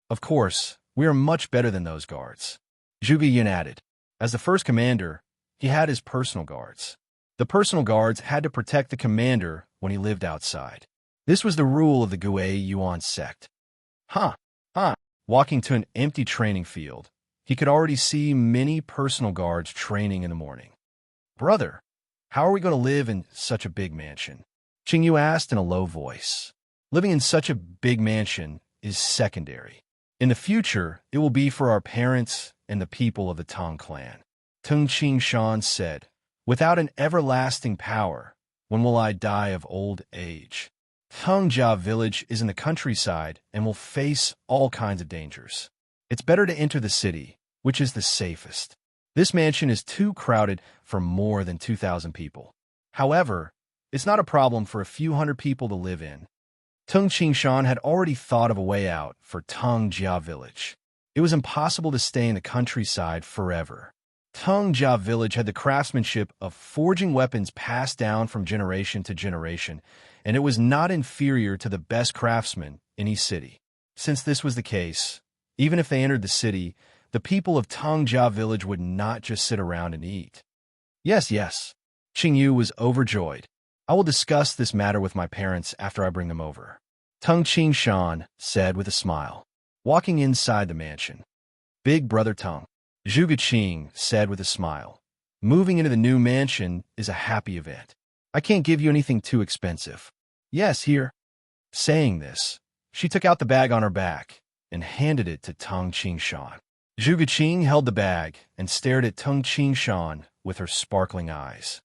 Of course, we are much better than those guards. Zhuge Yun added. As the first commander, he had his personal guards. The personal guards had to protect the commander when he lived outside. This was the rule of the Guai Yuan sect. Walking to an empty training field, he could already see many personal guards training in the morning. Brother, how are we going to live in such a big mansion? Qingyu asked in a low voice. Living in such a big mansion is secondary. In the future, it will be for our parents and the people of the Tang clan. Tung Qingshan said, without an everlasting power, when will I die of old age? Tongjia village is in the countryside and will face all kinds of dangers. It's better to enter the city, which is the safest. This mansion is too crowded for more than 2,000 people. However, it's not a problem for a few hundred people to live in. Tung Qingshan had already thought of a way out for Tongjia village. It was impossible to stay in the countryside forever. Tongjia village had the craftsmanship of forging weapons passed down from generation to generation, and it was not inferior to the best craftsmen in each city. Since this was the case, even if they entered the city, the people of Tongjia village would not just sit around and eat. Yes. Qingyu was overjoyed. I will discuss this matter with my parents after I bring them over. Tung Qingshan said with a smile, walking inside the mansion. Big brother Tung. Zhuge Qing said with a smile. Moving into the new mansion is a happy event. I can't give you anything too expensive. Yes, here. Saying this, she took out the bag on her back and handed it to Tung Qingshan. Zhuge Qing held the bag and stared at Tung Qingshan with her sparkling eyes.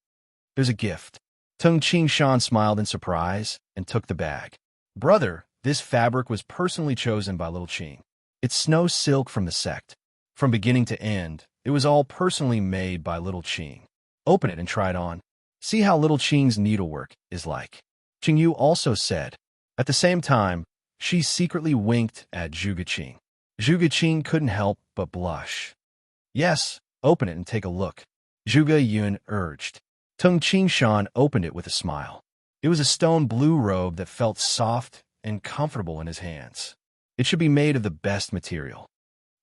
There's a gift. Tung Qingshan smiled in surprise and took the bag. Brother, this fabric was personally chosen by Little Qing. It's snow silk from the sect. From beginning to end, it was all personally made by Little Qing. Open it and try it on. See how Little Qing's needlework is like. Qingyu also said. At the same time, she secretly winked at Zhuge Qing. Zhuge Qing couldn't help but blush. Yes, open it and take a look. Zhuge Yun urged. Tung Qingshan opened it with a smile. It was a stone blue robe that felt soft and comfortable in his hands. It should be made of the best material.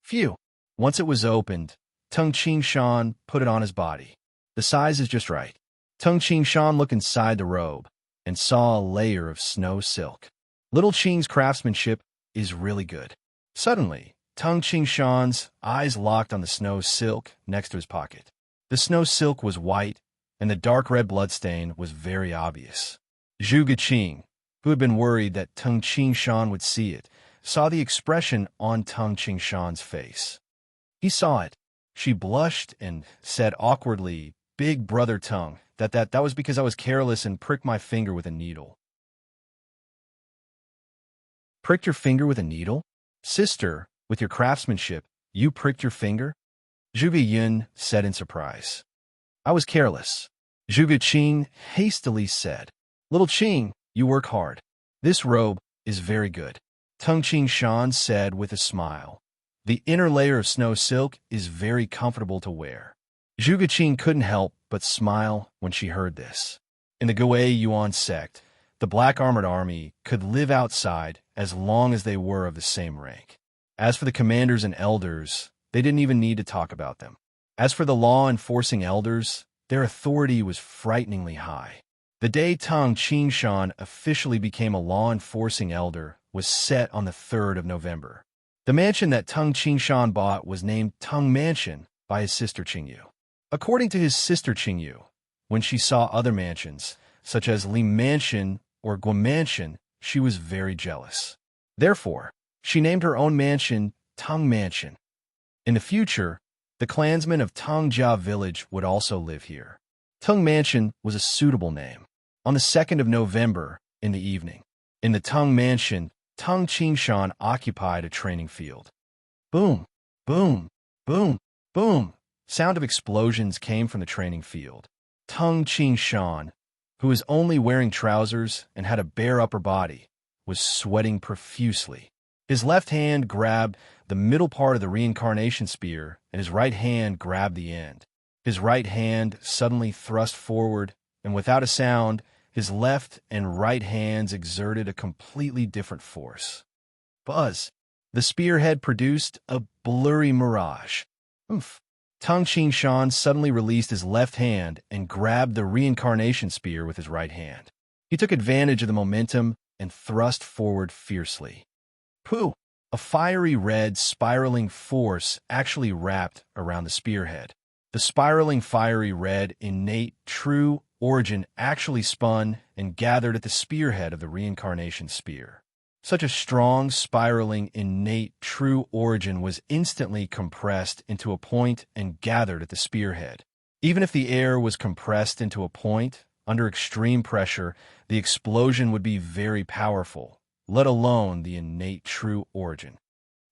Phew! Once it was opened, Tung Ching Shan put it on his body. The size is just right. Tung Ching Shan looked inside the robe and saw a layer of snow silk. Little Ching's craftsmanship is really good. Suddenly, Tung Ching Shan's eyes locked on the snow silk next to his pocket. The snow silk was white, and the dark red bloodstain was very obvious. Zhu Guqing, who had been worried that Tung Ching Shan would see it, saw the expression on Tung Ching Shan's face. He saw it. She blushed and said awkwardly, "Big brother Tung, that was because I was careless and pricked my finger with a needle." Pricked your finger with a needle? Sister, with your craftsmanship, you pricked your finger? Zhu Yun said in surprise. I was careless. Zhu Guqing hastily said. Little Qing, you work hard. This robe is very good. Tung Ching Shan said with a smile. The inner layer of snow silk is very comfortable to wear. Zhu Guqing couldn't help but smile when she heard this. In the Gui Yuan sect, the Black Armored Army could live outside as long as they were of the same rank. As for the commanders and elders, they didn't even need to talk about them. As for the law-enforcing elders, their authority was frighteningly high. The day Tung Ching Shan officially became a law-enforcing elder was set on the 3rd of November. The mansion that Tung Ching Shan bought was named Tung Mansion by his sister Qingyu. According to his sister Qingyu, when she saw other mansions, such as Li Mansion or Guo Mansion, she was very jealous. Therefore, she named her own mansion Tung Mansion. In the future, the clansmen of Tongjia village would also live here. Tung Mansion was a suitable name. On the 2nd of November, in the evening, in the Tung Mansion, Tung Ching Shan occupied a training field. Boom, boom, boom, boom. Sound of explosions came from the training field. Tung Ching Shan, who was only wearing trousers and had a bare upper body, was sweating profusely. His left hand grabbed the middle part of the reincarnation spear, and his right hand grabbed the end. His right hand suddenly thrust forward, and without a sound, his left and right hands exerted a completely different force. Buzz! The spearhead produced a blurry mirage. Oomph! Tung Ching Shan suddenly released his left hand and grabbed the reincarnation spear with his right hand. He took advantage of the momentum and thrust forward fiercely. Pooh! A fiery red spiraling force actually wrapped around the spearhead. The spiraling fiery red innate true origin actually spun and gathered at the spearhead of the reincarnation spear. Such a strong, spiraling, innate true origin was instantly compressed into a point and gathered at the spearhead. Even if the air was compressed into a point, under extreme pressure, the explosion would be very powerful, let alone the innate true origin.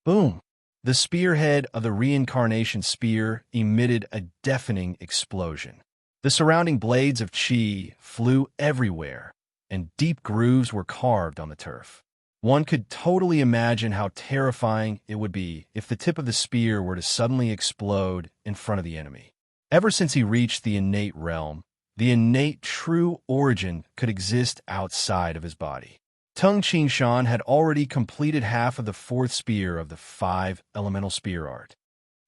Boom! The spearhead of the reincarnation spear emitted a deafening explosion. The surrounding blades of qi flew everywhere, and deep grooves were carved on the turf. One could totally imagine how terrifying it would be if the tip of the spear were to suddenly explode in front of the enemy. Ever since he reached the innate realm, the innate true origin could exist outside of his body. Tung Ching Shan had already completed half of the 4th spear of the 5 elemental spear art.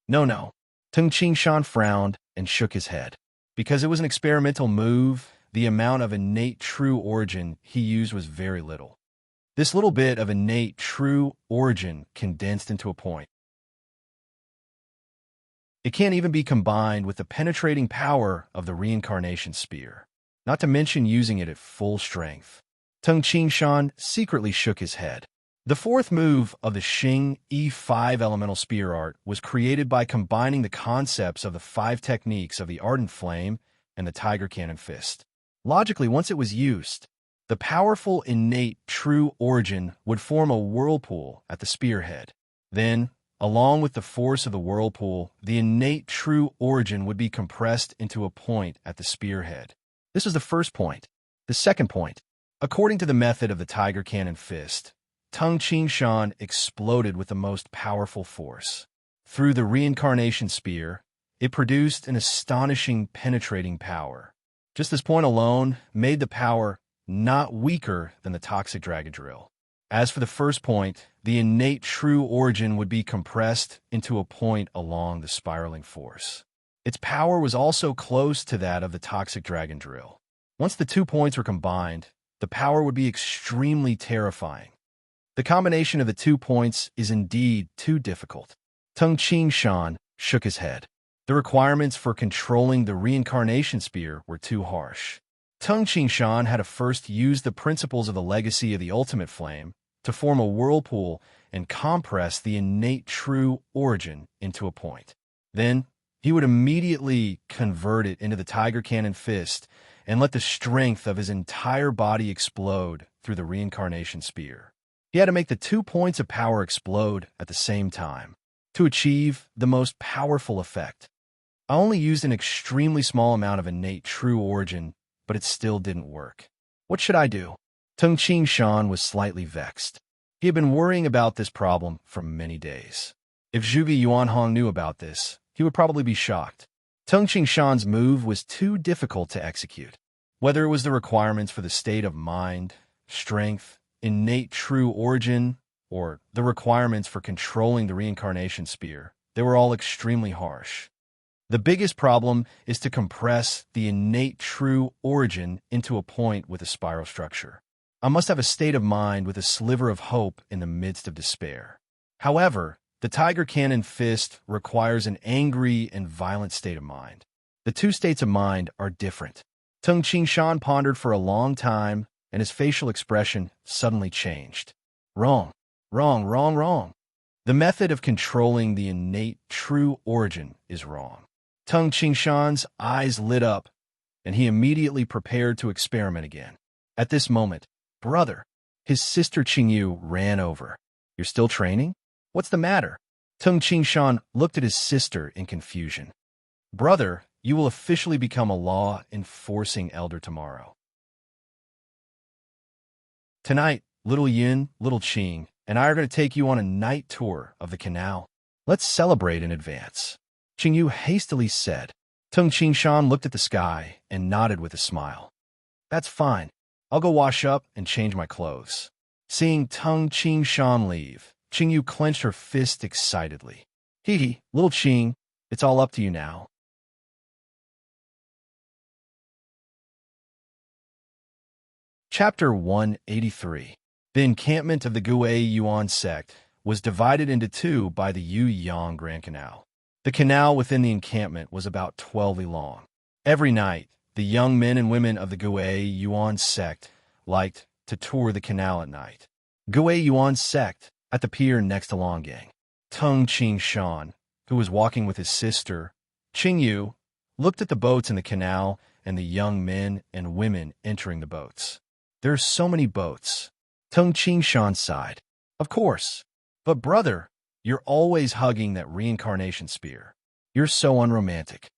No. Tung Ching Shan frowned and shook his head. Because it was an experimental move, the amount of innate true origin he used was very little. This little bit of innate true origin condensed into a point. It can't even be combined with the penetrating power of the reincarnation spear, not to mention using it at full strength. Tung Ching Shan secretly shook his head. The 4th move of the Xing E5 elemental spear art was created by combining the concepts of the 5 techniques of the Ardent Flame and the Tiger Cannon Fist. Logically, once it was used, the powerful innate true origin would form a whirlpool at the spearhead. Then, along with the force of the whirlpool, the innate true origin would be compressed into a point at the spearhead. This was the first point. The second point. According to the method of the Tiger Cannon Fist, Tung Ching Shan exploded with the most powerful force. Through the reincarnation spear, it produced an astonishing penetrating power. Just this point alone made the power not weaker than the toxic dragon drill. As for the first point, the innate true origin would be compressed into a point along the spiraling force. Its power was also close to that of the toxic dragon drill. Once the 2 points were combined, the power would be extremely terrifying. The combination of the 2 points is indeed too difficult. Tung Shan shook his head. The requirements for controlling the reincarnation spear were too harsh. Tung Shan had to first use the principles of the legacy of the ultimate flame to form a whirlpool and compress the innate true origin into a point. Then, he would immediately convert it into the Tiger Cannon Fist and let the strength of his entire body explode through the reincarnation spear. He had to make the 2 points of power explode at the same time to achieve the most powerful effect. I only used an extremely small amount of innate true origin, but it still didn't work. What should I do? Tung Shan was slightly vexed. He had been worrying about this problem for many days. If Zhuge Yuanhong knew about this, he would probably be shocked. Tung Shan's move was too difficult to execute. Whether it was the requirements for the state of mind, strength, innate true origin, or the requirements for controlling the reincarnation spear, they were all extremely harsh. The biggest problem is to compress the innate true origin into a point with a spiral structure. I must have a state of mind with a sliver of hope in the midst of despair. However, the Tiger Cannon Fist requires an angry and violent state of mind. The 2 states of mind are different. Tung Shan pondered for a long time, and his facial expression suddenly changed. Wrong, wrong, wrong, wrong. The method of controlling the innate true origin is wrong. Tung Shan's eyes lit up, and he immediately prepared to experiment again. At this moment, brother, his sister Qingyu ran over. You're still training? What's the matter? Tung Shan looked at his sister in confusion. Brother, you will officially become a law-enforcing elder tomorrow. Tonight, little Yin, little Qing, and I are going to take you on a night tour of the canal. Let's celebrate in advance. Qingyu hastily said. Tung Shan looked at the sky and nodded with a smile. That's fine. I'll go wash up and change my clothes. Seeing Tung Shan leave, Qingyu clenched her fist excitedly. Hee, little Qing, it's all up to you now. Chapter 183. The encampment of the Gui Yuan sect was divided into 2 by the Yu-Yang Grand Canal. The canal within the encampment was about 12 li long. Every night, the young men and women of the Gui Yuan sect liked to tour the canal at night. Gui Yuan sect at the pier next to Longgang. Tung Shan, who was walking with his sister, Qingyu, looked at the boats in the canal and the young men and women entering the boats. There are so many boats. Tung Shan sighed. Of course. But brother, you're always hugging that reincarnation spear. You're so unromantic.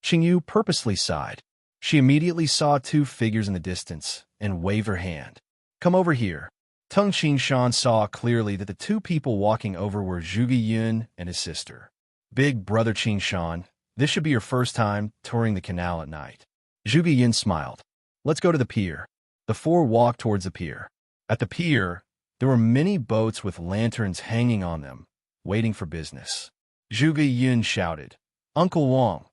Qingyu purposely sighed. She immediately saw 2 figures in the distance and waved her hand. Come over here. Tung Shan saw clearly that the 2 people walking over were Zhuge Yun and his sister. Big brother Shan, this should be your first time touring the canal at night. Zhuge Yun smiled. Let's go to the pier. The 4 walked towards the pier. At the pier, there were many boats with lanterns hanging on them, waiting for business. Zhuge Yun shouted, Uncle Wang,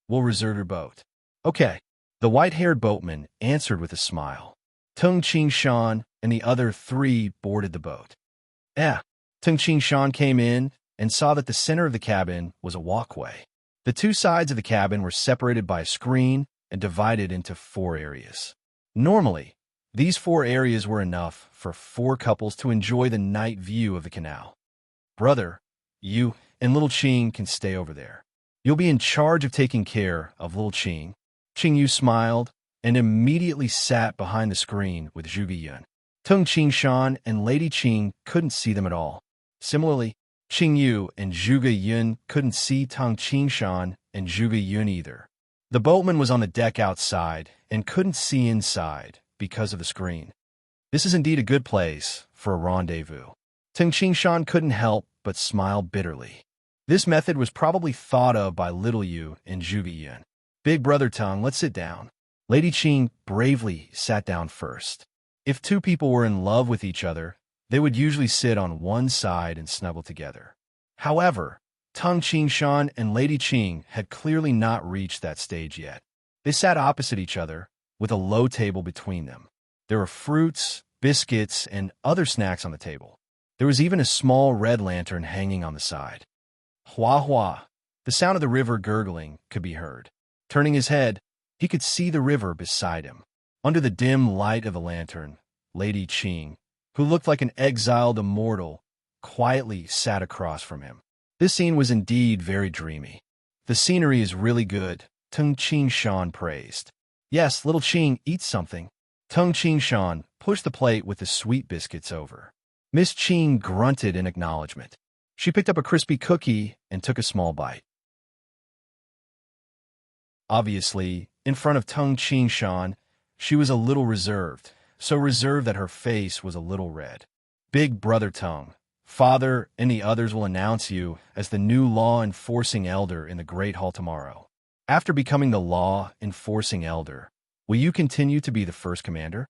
we'll reserve your boat. Okay. The white-haired boatman answered with a smile. Tung Shan and the other 3 boarded the boat. Tung Shan came in and saw that the center of the cabin was a walkway. The 2 sides of the cabin were separated by a screen and divided into 4 areas. Normally, these 4 areas were enough for 4 couples to enjoy the night view of the canal. Brother, you and little Qing can stay over there. You'll be in charge of taking care of little Qing. Qingyu smiled and immediately sat behind the screen with Zhuge Yun. Tung Shan and Lady Qing couldn't see them at all. Similarly, Qingyu and Zhuge Yun couldn't see Tung Shan and Zhuge Yun either. The boatman was on the deck outside and couldn't see inside because of the screen. This is indeed a good place for a rendezvous. Tung Shan couldn't help but smile bitterly. This method was probably thought of by Little Yu and Zhuge Yun. Big brother Tung, let's sit down. Lady Qing bravely sat down first. If 2 people were in love with each other, They would usually sit on one side and snuggle together. However, Tung Qingshan and Lady Qing had clearly not reached that stage yet. They sat opposite each other, with a low table between them. There were fruits, biscuits, and other snacks on the table. There was even a small red lantern hanging on the side. Hua hua. The sound of the river gurgling could be heard. Turning his head, he could see the river beside him. Under the dim light of the lantern, Lady Qing, who looked like an exiled immortal, quietly sat across from him. This scene was indeed very dreamy. The scenery is really good, Tung Qingshan praised. Yes, little Qing, eat something. Tung Qingshan pushed the plate with the sweet biscuits over. Miss Qing grunted in acknowledgement. She picked up a crispy cookie and took a small bite. Obviously, in front of Tung Qingshan, she was a little reserved, so reserved that her face was a little red. Big brother Tung, father and the others will announce you as the new law-enforcing elder in the Great Hall tomorrow. After becoming the law-enforcing elder, will you continue to be the first commander?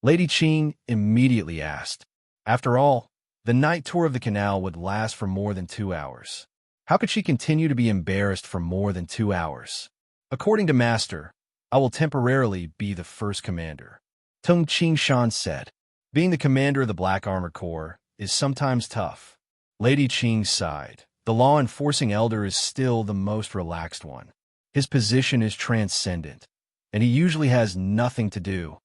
Lady Qing immediately asked. After all, the night tour of the canal would last for more than 2 hours. How could she continue to be embarrassed for more than 2 hours? According to Master, I will temporarily be the first commander, Tung Qingshan said. Being the commander of the Black Armor Corps is sometimes tough. Lady Qing sighed. The law-enforcing elder is still the most relaxed one. His position is transcendent, and he usually has nothing to do.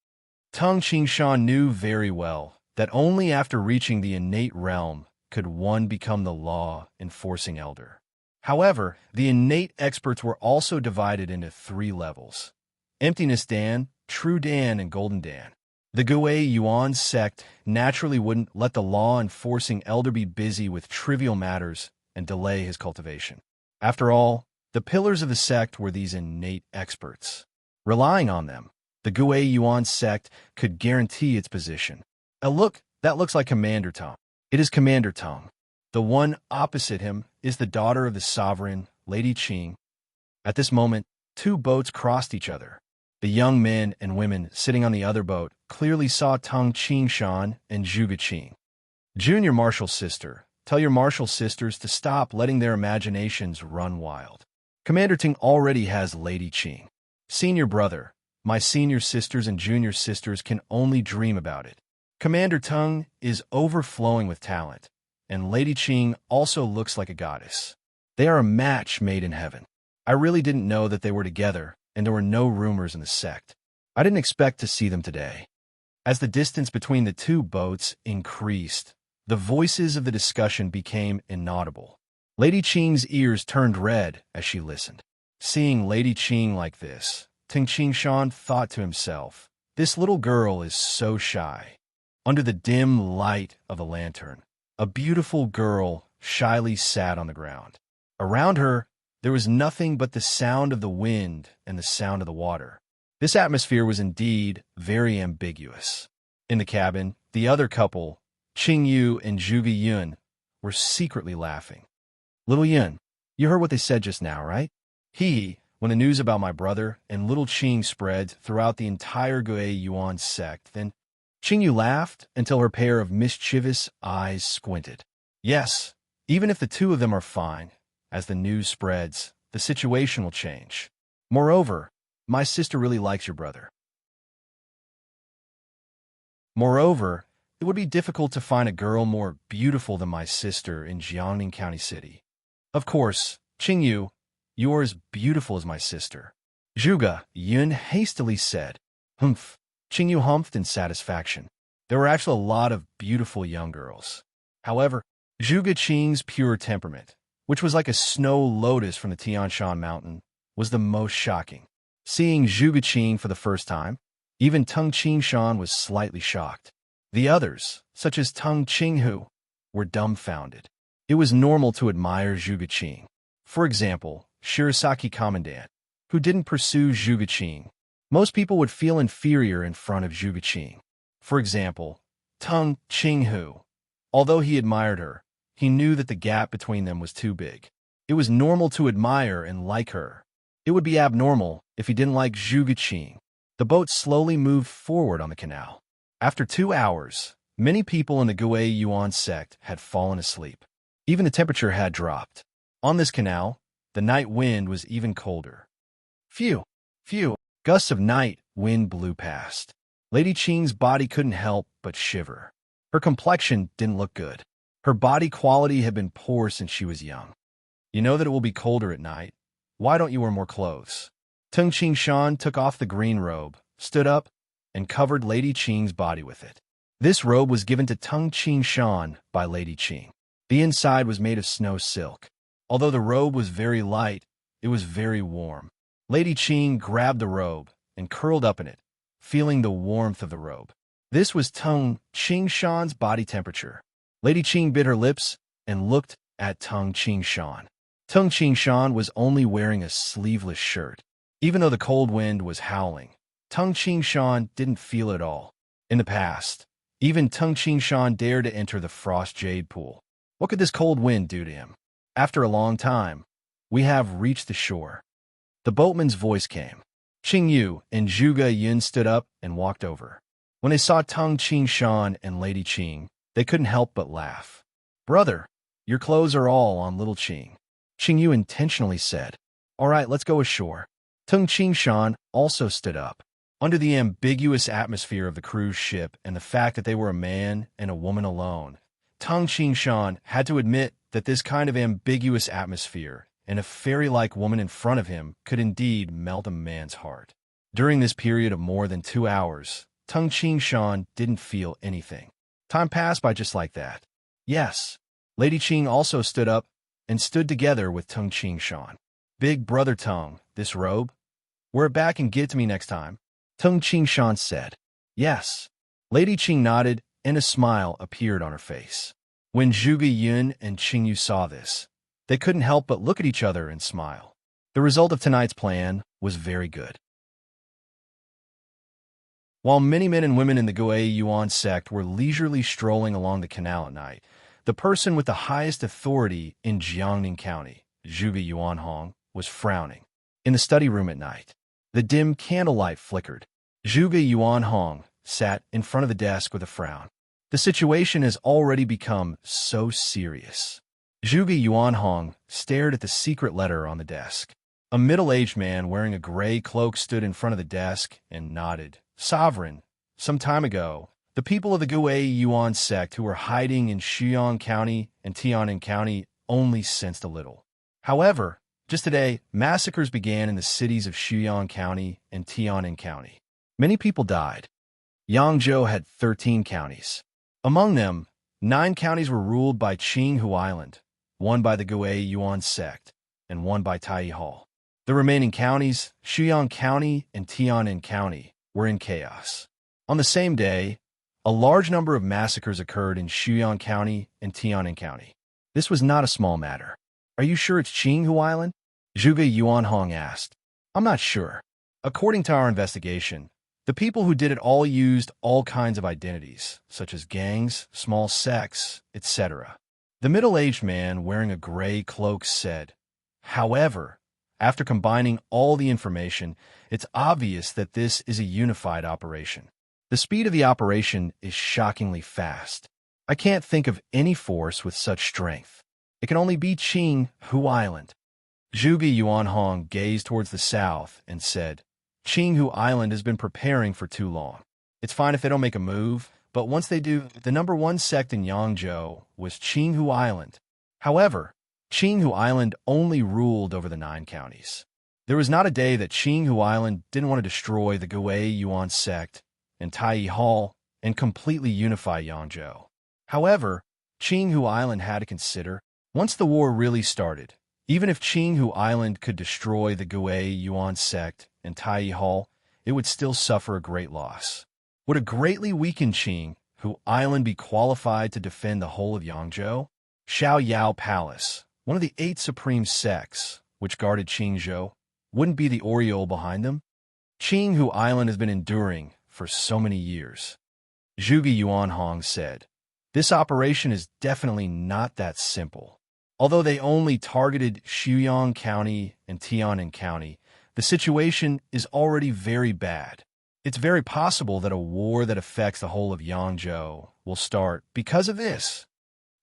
Tung Qingshan knew very well that only after reaching the innate realm could one become the law-enforcing elder. However, the innate experts were also divided into 3 levels: Emptiness Dan, True Dan, and Golden Dan. The Gui Yuan sect naturally wouldn't let the law-enforcing elder be busy with trivial matters and delay his cultivation. After all, the pillars of the sect were these innate experts. Relying on them, the Gui Yuan sect could guarantee its position. That looks like Commander Tung. It is Commander Tung. The one opposite him is the daughter of the sovereign, Lady Qing. At this moment, 2 boats crossed each other. The young men and women sitting on the other boat clearly saw Tung Qingshan and Zhuge Qing. Junior Marshal Sister, tell your Marshal Sisters to stop letting their imaginations run wild. Commander Ting already has Lady Qing. Senior brother, my senior sisters and junior sisters can only dream about it. Commander Tung is overflowing with talent, and Lady Qing also looks like a goddess. They are a match made in heaven. I really didn't know that they were together, and there were no rumors in the sect. I didn't expect to see them today. As the distance between the 2 boats increased, the voices of the discussion became inaudible. Lady Qing's ears turned red as she listened. Seeing Lady Qing like this, Tung Qingshan thought to himself, this little girl is so shy. Under the dim light of the lantern, a beautiful girl shyly sat on the ground. Around her, there was nothing but the sound of the wind and the sound of the water. This atmosphere was indeed very ambiguous. In the cabin, the other couple, Qing Yu and Zhuge Yun, were secretly laughing. Little Yun, you heard what they said just now, right? When the news about my brother and little Qing spread throughout the entire Gui Yuan sect, then Qing Yu laughed until her pair of mischievous eyes squinted. Yes, even if the 2 of them are fine, as the news spreads, the situation will change. Moreover, my sister really likes your brother. Moreover, it would be difficult to find a girl more beautiful than my sister in Jiangning County City. Of course, Qing Yu, you are as beautiful as my sister. Zhuge Yun hastily said. Humph. Qing Yu humphed in satisfaction. There were actually a lot of beautiful young girls. However, Zhuge Qing's pure temperament, which was like a snow lotus from the Tianshan mountain, was the most shocking. Seeing Zhuge Qing for the first time, even Tung Qingshan was slightly shocked. The others, such as Tung Qinghu, were dumbfounded. It was normal to admire Zhuge Qing. For example, Shirasaki Commandant, who didn't pursue Zhuge Qing. Most people would feel inferior in front of Zhuge Qing. For example, Tung Qinghu. Although he admired her, he knew that the gap between them was too big. It was normal to admire and like her. It would be abnormal if he didn't like Zhuge Qing. The boat slowly moved forward on the canal. After 2 hours, Many people in the Gui Yuan sect had fallen asleep. Even the temperature had dropped. On this canal, the night wind was even colder. Phew, phew, gusts of night wind blew past. Lady Qing's body couldn't help but shiver. Her complexion didn't look good. Her body quality had been poor since she was young. You know that it will be colder at night. Why don't you wear more clothes? Tung Qingshan took off the green robe, stood up, and covered Lady Qing's body with it. This robe was given to Tung Qingshan by Lady Qing. The inside was made of snow silk. Although the robe was very light, it was very warm. Lady Qing grabbed the robe and curled up in it, feeling the warmth of the robe. This was Tung Qingshan's body temperature. Lady Qing bit her lips and looked at Tung Qingshan. Tung Qingshan was only wearing a sleeveless shirt. Even though the cold wind was howling, Tung Qingshan didn't feel it all. In the past, even Tung Qingshan dared to enter the frost jade pool. What could this cold wind do to him? After a long time, we have reached the shore. The boatman's voice came. Qing Yu and Zhuge Yun stood up and walked over. When they saw Tung Qingshan and Lady Qing, they couldn't help but laugh. "Brother, your clothes are all on little Qing," Qing Yu intentionally said. "All right, let's go ashore." Tung Qingshan also stood up. Under the ambiguous atmosphere of the cruise ship and the fact that they were a man and a woman alone, Tung Qingshan had to admit that this kind of ambiguous atmosphere and a fairy-like woman in front of him could indeed melt a man's heart. During this period of more than 2 hours, Tung Qingshan didn't feel anything. Time passed by just like that. Yes, Lady Qing also stood up and stood together with Tung Qingshan. "Big brother Tung, this robe? Wear it back and give it to me next time," Tung Qingshan said. "Yes." Lady Qing nodded, and a smile appeared on her face. When Zhuge Yun and Qing Yu saw this, they couldn't help but look at each other and smile. The result of tonight's plan was very good. While many men and women in the Gui Yuan sect were leisurely strolling along the canal at night, the person with the highest authority in Jiangning County, Zhuge Yuanhong, was frowning. In the study room at night, the dim candlelight flickered. Zhuge Yuanhong sat in front of the desk with a frown. The situation has already become so serious. Zhuge Yuanhong stared at the secret letter on the desk. A middle-aged man wearing a gray cloak stood in front of the desk and nodded. "Sovereign, some time ago, the people of the Gui Yuan sect who were hiding in Shuyang County and Tianan County only sensed a little. However, just today, massacres began in the cities of Shuyang County and Tianan County. Many people died. Yangzhou had 13 counties. Among them, 9 counties were ruled by Qinghu Island, 1 by the Gui Yuan sect, and 1 by Tai Hall. The remaining counties, Shuyang County and Tianan County, were in chaos. On the same day, a large number of massacres occurred in Shuyang County and Tianan County. This was not a small matter. "Are you sure it's Qinghu Island?" Zhuge Yuanhong asked. "I'm not sure. According to our investigation, the people who did it all used all kinds of identities, such as gangs, small sects, etc." The middle-aged man wearing a gray cloak said, "However, after combining all the information, it's obvious that this is a unified operation. The speed of the operation is shockingly fast. I can't think of any force with such strength. It can only be Qinghu Island." Zhuge Yuanhong gazed towards the south and said, "Qinghu Island has been preparing for too long. It's fine if they don't make a move, but once they do, the number 1 sect in Yangzhou was Qinghu Island. However, Qinghu Island only ruled over the 9 counties. There was not a day that Qinghu Island didn't want to destroy the Gui Yuan sect and Tai Hall and completely unify Yangzhou. However, Qinghu Island had to consider, once the war really started, even if Qinghu Island could destroy the Gui Yuan sect and Tai Hall, it would still suffer a great loss. Would a greatly weakened Qinghu Island be qualified to defend the whole of Yangzhou? Xiao Yao Palace, one of the 8 supreme sects which guarded Qingzhou, wouldn't be the aureole behind them? Qinghu Island has been enduring for so many years." Zhuge Yuanhong said, "This operation is definitely not that simple. Although they only targeted Shuyang County and Tianan County, the situation is already very bad. It's very possible that a war that affects the whole of Yangzhou will start because of this.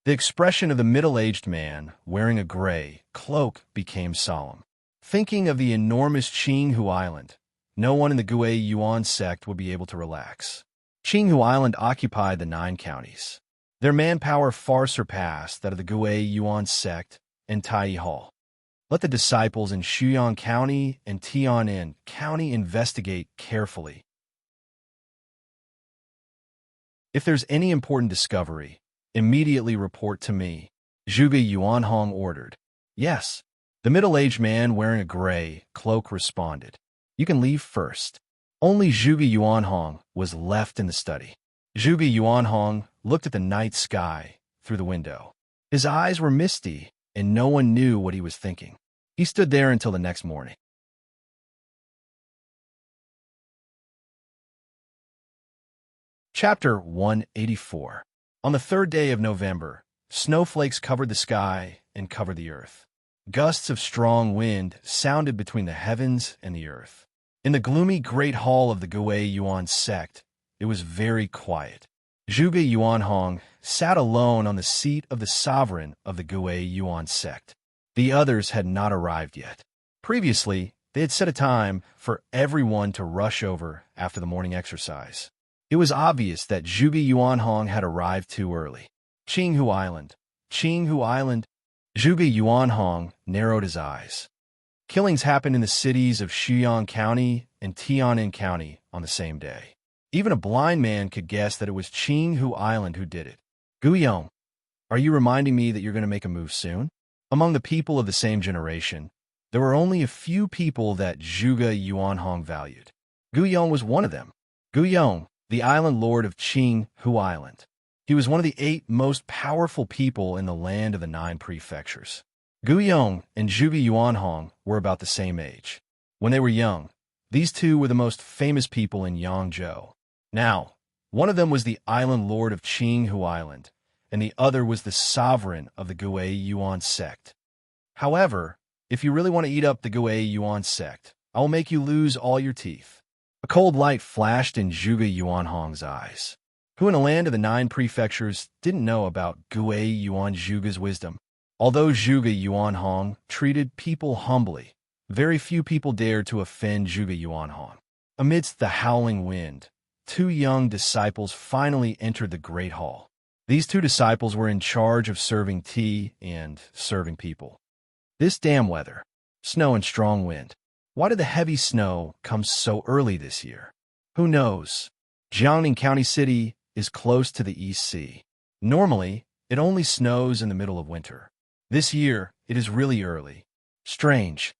The expression of the middle-aged man wearing a gray cloak became solemn. Thinking of the enormous Qinghu Island, no one in the Gui Yuan sect would be able to relax. Qinghu Island occupied the 9 counties. Their manpower far surpassed that of the Gui Yuan sect and Tai Hall. Let the disciples in Shuyang County and Tianan County investigate carefully. If there's any important discovery, immediately report to me, Zhuge Yuanhong ordered. Yes. The middle-aged man wearing a gray cloak responded. You can leave first. Only Zhuge Yuanhong was left in the study. Zhuge Yuanhong looked at the night sky through the window. His eyes were misty, and no one knew what he was thinking. He stood there until the next morning. Chapter 184. On the 3rd day of November, snowflakes covered the sky and covered the earth. Gusts of strong wind sounded between the heavens and the earth. In the gloomy great hall of the Gui Yuan sect, it was very quiet. Zhuge Yuanhong sat alone on the seat of the sovereign of the Gui Yuan sect. The others had not arrived yet. Previously, they had set a time for everyone to rush over after the morning exercise. It was obvious that Zhuge Yuanhong had arrived too early. Qinghu Island. Qinghu Island. Zhuge Yuanhong narrowed his eyes. Killings happened in the cities of Shuyang County and Tianan County on the same day. Even a blind man could guess that it was Qinghu Island who did it. Guyong, are you reminding me that you're going to make a move soon? Among the people of the same generation, there were only a few people that Zhuge Yuanhong valued. Guyong was one of them. Guyong, the island lord of Qinghu Island. He was one of the 8 most powerful people in the land of the 9 prefectures. Guyong and Zhuge Yuanhong were about the same age. When they were young, these two were the most famous people in Yangzhou. Now, one of them was the island lord of Qinghu Island, and the other was the sovereign of the Gui Yuan sect. However, if you really want to eat up the Gui Yuan sect, I will make you lose all your teeth. A cold light flashed in Zhuge Yuanhong's eyes. Who in the land of the 9 prefectures didn't know about Gui Yuan Zhuge's wisdom? Although Zhuge Yuanhong treated people humbly, very few people dared to offend Zhuge Yuanhong. Amidst the howling wind, 2 young disciples finally entered the great hall. These 2 disciples were in charge of serving tea and serving people. This damn weather, snow and strong wind. Why did the heavy snow come so early this year? Who knows? Jiangning County City is close to the East Sea. Normally, it only snows in the middle of winter. This year, it is really early. Strange.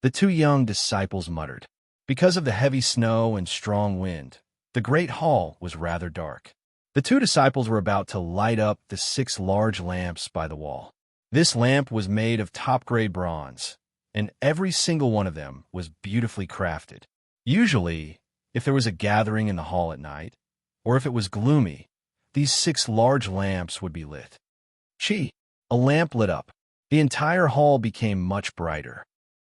The 2 young disciples muttered. Because of the heavy snow and strong wind, the great hall was rather dark. The 2 disciples were about to light up the 6 large lamps by the wall. This lamp was made of top-grade bronze, and every single one of them was beautifully crafted. Usually, if there was a gathering in the hall at night, or if it was gloomy, these 6 large lamps would be lit. Chi! A lamp lit up. The entire hall became much brighter.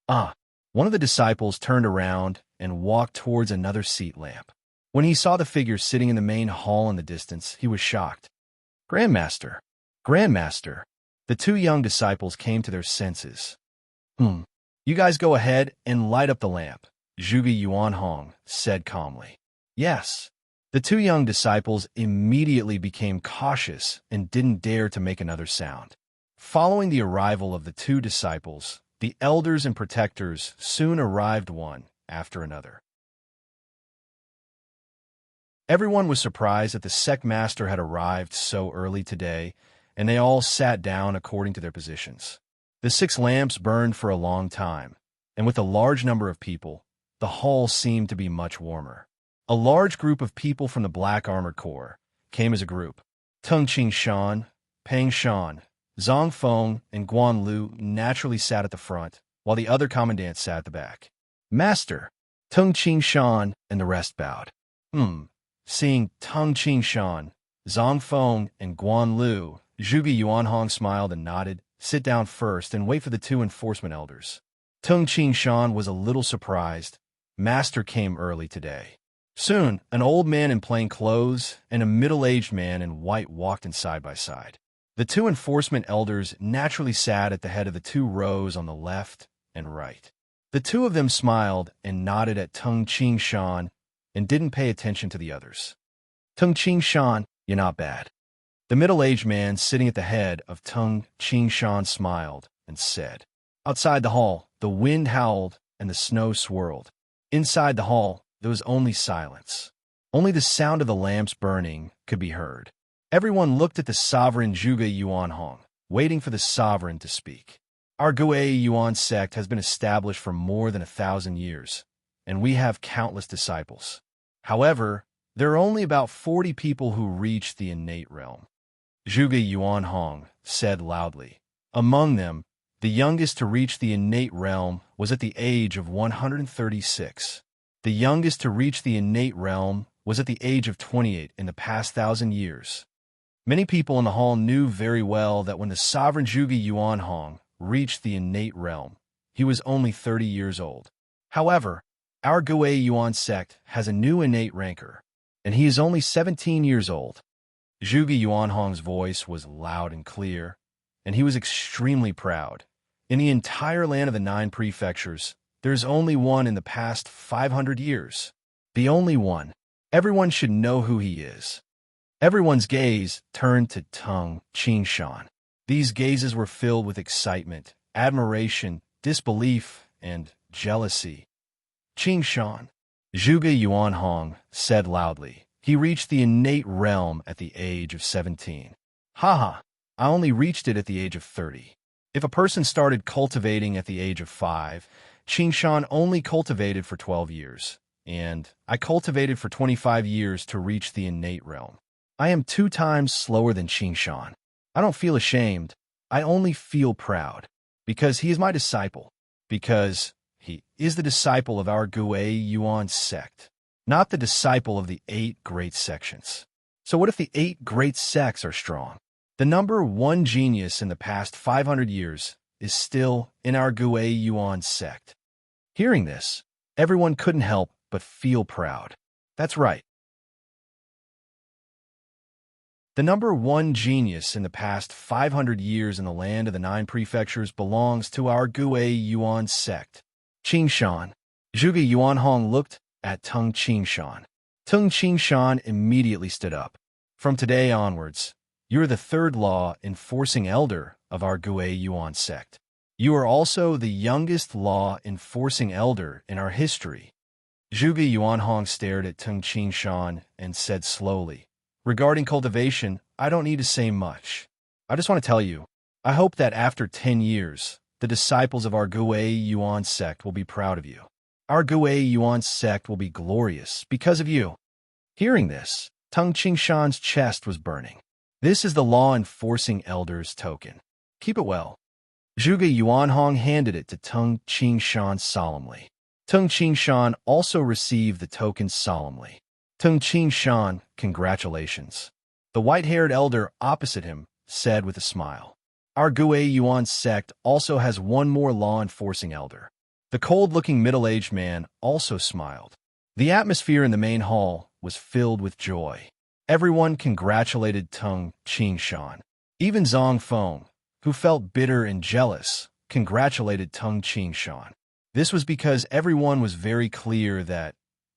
One of the disciples turned around and walked towards another seat lamp. When he saw the figure sitting in the main hall in the distance, he was shocked. Grandmaster! Grandmaster! The 2 young disciples came to their senses. You guys go ahead and light up the lamp, Zhuge Yuanhong said calmly. Yes. The 2 young disciples immediately became cautious and didn't dare to make another sound. Following the arrival of the 2 disciples, the elders and protectors soon arrived one after another. Everyone was surprised that the sect master had arrived so early today, and they all sat down according to their positions. The 6 lamps burned for a long time, and with a large number of people, the hall seemed to be much warmer. A large group of people from the Black Armored Corps came as a group. Tung Qing-shan, Peng Shan, Zhang Feng, and Guan Lu naturally sat at the front, while the other commandants sat at the back. Master, Tung Qing-shan, and the rest bowed. Seeing Tung Qing-shan, Zhang Feng, and Guan Lu, Zhuge Yuanhong smiled and nodded. Sit down first and wait for the 2 enforcement elders. Tung Qing-shan was a little surprised. Master came early today. Soon, an old man in plain clothes and a middle-aged man in white walked in side by side. The two enforcement elders naturally sat at the head of the two rows on the left and right. The two of them smiled and nodded at Tung Ching Shan and didn't pay attention to the others. Tung Ching Shan, you're not bad. The middle-aged man sitting at the head of Tung Ching Shan smiled and said. Outside the hall, the wind howled and the snow swirled. Inside the hall, there was only silence. Only the sound of the lamps burning could be heard. Everyone looked at the sovereign Zhuge Yuan Hong, waiting for the sovereign to speak. Our Gue Yuan sect has been established for more than 1,000 years, and we have countless disciples. However, there are only about 40 people who reach the innate realm. Zhuge Yuan Hong said loudly. Among them, the youngest to reach the innate realm was at the age of 136. The youngest to reach the innate realm was at the age of 28 in the past 1,000 years. Many people in the hall knew very well that when the sovereign Zhuge Yuan Hong reached the innate realm, he was only 30 years old. However, our Gue Yuan sect has a new innate ranker, and he is only 17 years old. Zhuge Yuan Hong's voice was loud and clear, and he was extremely proud. In the entire land of the 9 prefectures, there's only one in the past 500 years. The only one. Everyone should know who he is. Everyone's gaze turned to Tung Ching Shan. These gazes were filled with excitement, admiration, disbelief, and jealousy. Ching Shan, Zhuge Yuan Hong said loudly. He reached the innate realm at the age of 17. Haha, I only reached it at the age of 30. If a person started cultivating at the age of 5, Ching Shan only cultivated for 12 years, and I cultivated for 25 years to reach the innate realm. I am 2 times slower than Ching Shan. I don't feel ashamed. I only feel proud. Because he is my disciple. Because he is the disciple of our Gue Yuan sect. Not the disciple of the 8 great sections. So what if the 8 great sects are strong? The number 1 genius in the past 500 years is still in our Gue Yuan sect. Hearing this, everyone couldn't help but feel proud. That's right. The number 1 genius in the past 500 years in the land of the 9 prefectures belongs to our Gue Yuan sect. Ching Shan. Zhuge Yuan Hong looked at Tung Ching Shan. Tung Ching Shan immediately stood up. From today onwards, you are the 3rd law enforcing elder of our Gue Yuan sect. You are also the youngest law enforcing elder in our history. Zhuge Yuan Hong stared at Tung Ching Shan and said slowly, regarding cultivation, I don't need to say much. I just want to tell you, I hope that after 10 years, the disciples of our Gue Yuan sect will be proud of you. Our Gue Yuan sect will be glorious because of you. Hearing this, Tung Ching Shan's chest was burning. This is the law enforcing elder's token. Keep it well. Zhuge Yuan Hong handed it to Tung Ching Shan solemnly. Tung Ching Shan also received the token solemnly. Tung Ching Shan, congratulations. The white-haired elder opposite him said with a smile. Our Gue Yuan sect also has 1 more law-enforcing elder. The cold-looking middle-aged man also smiled. The atmosphere in the main hall was filled with joy. Everyone congratulated Tung Ching Shan. Even Zhang Feng, who felt bitter and jealous, congratulated Tung Ching Shan. This was because everyone was very clear that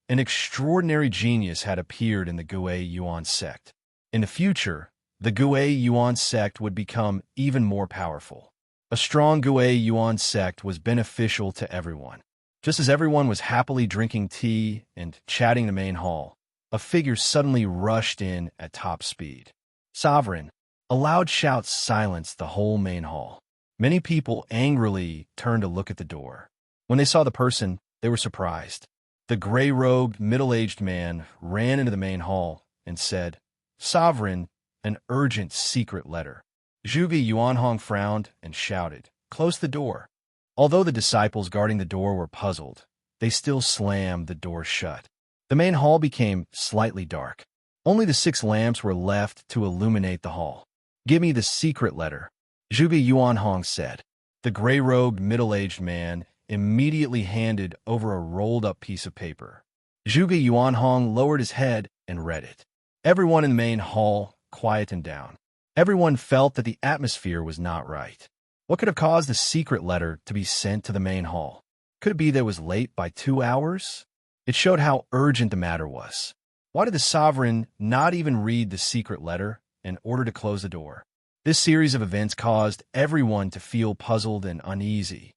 an extraordinary genius had appeared in the Gue Yuan sect. In the future, the Gue Yuan sect would become even more powerful. A strong Gue Yuan sect was beneficial to everyone. Just as everyone was happily drinking tea and chatting in the main hall, a figure suddenly rushed in at top speed. Sovereign! A loud shout silenced the whole main hall. Many people angrily turned to look at the door. When they saw the person, they were surprised. The gray-robed, middle-aged man ran into the main hall and said, Sovereign, an urgent secret letter. Zhuge Yuan Hong frowned and shouted, Close the door. Although the disciples guarding the door were puzzled, they still slammed the door shut. The main hall became slightly dark. Only the 6 lamps were left to illuminate the hall. Give me the secret letter, Zhuge Yuan Hong said. The gray-robed, middle-aged man immediately handed over a rolled-up piece of paper. Zhuge Yuanhong lowered his head and read it. Everyone in the main hall quietened down. Everyone felt that the atmosphere was not right. What could have caused the secret letter to be sent to the main hall? Could it be that it was late by 2 hours? It showed how urgent the matter was. Why did the sovereign not even read the secret letter in order to close the door? This series of events caused everyone to feel puzzled and uneasy.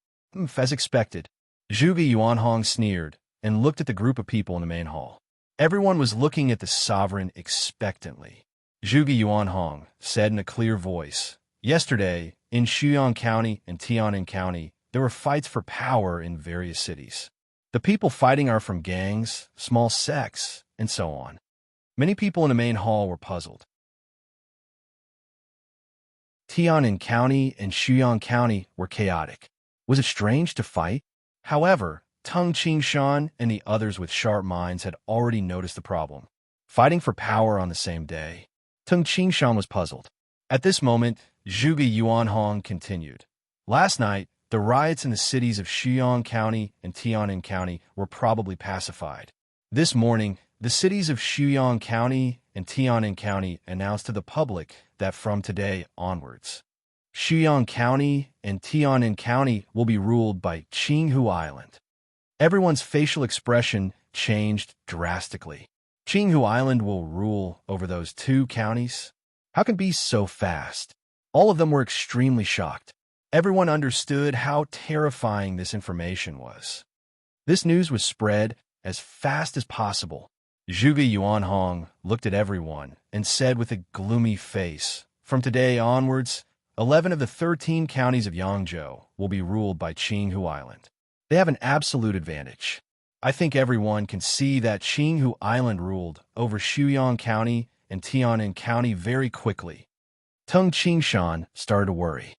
As expected, Zhuge Yuanhong sneered and looked at the group of people in the main hall. Everyone was looking at the sovereign expectantly. Zhuge Yuanhong said in a clear voice, "Yesterday, in Shuyang County and Tianan County, there were fights for power in various cities. The people fighting are from gangs, small sects, and so on." Many people in the main hall were puzzled. Tianan County and Shuyang County were chaotic. Was it strange to fight? However, Tung Qingshan and the others with sharp minds had already noticed the problem. Fighting for power on the same day. Tung Qingshan was puzzled. At this moment, Zhuge Yuanhong continued. Last night, the riots in the cities of Shuyang County and Tianan County were probably pacified. This morning, the cities of Shuyang County and Tianan County announced to the public that from today onwards, Shuyang County and Tianan County will be ruled by Qinghu Island. Everyone's facial expression changed drastically. Qinghu Island will rule over those two counties? How can it be so fast? All of them were extremely shocked. Everyone understood how terrifying this information was. This news was spread as fast as possible. Zhuge Yuanhong looked at everyone and said with a gloomy face, "From today onwards, 11 of the 13 counties of Yangzhou will be ruled by Qinghu Island. They have an absolute advantage. I think everyone can see that Qinghu Island ruled over Shuyang County and Tianan County very quickly." Tung Qingshan started to worry.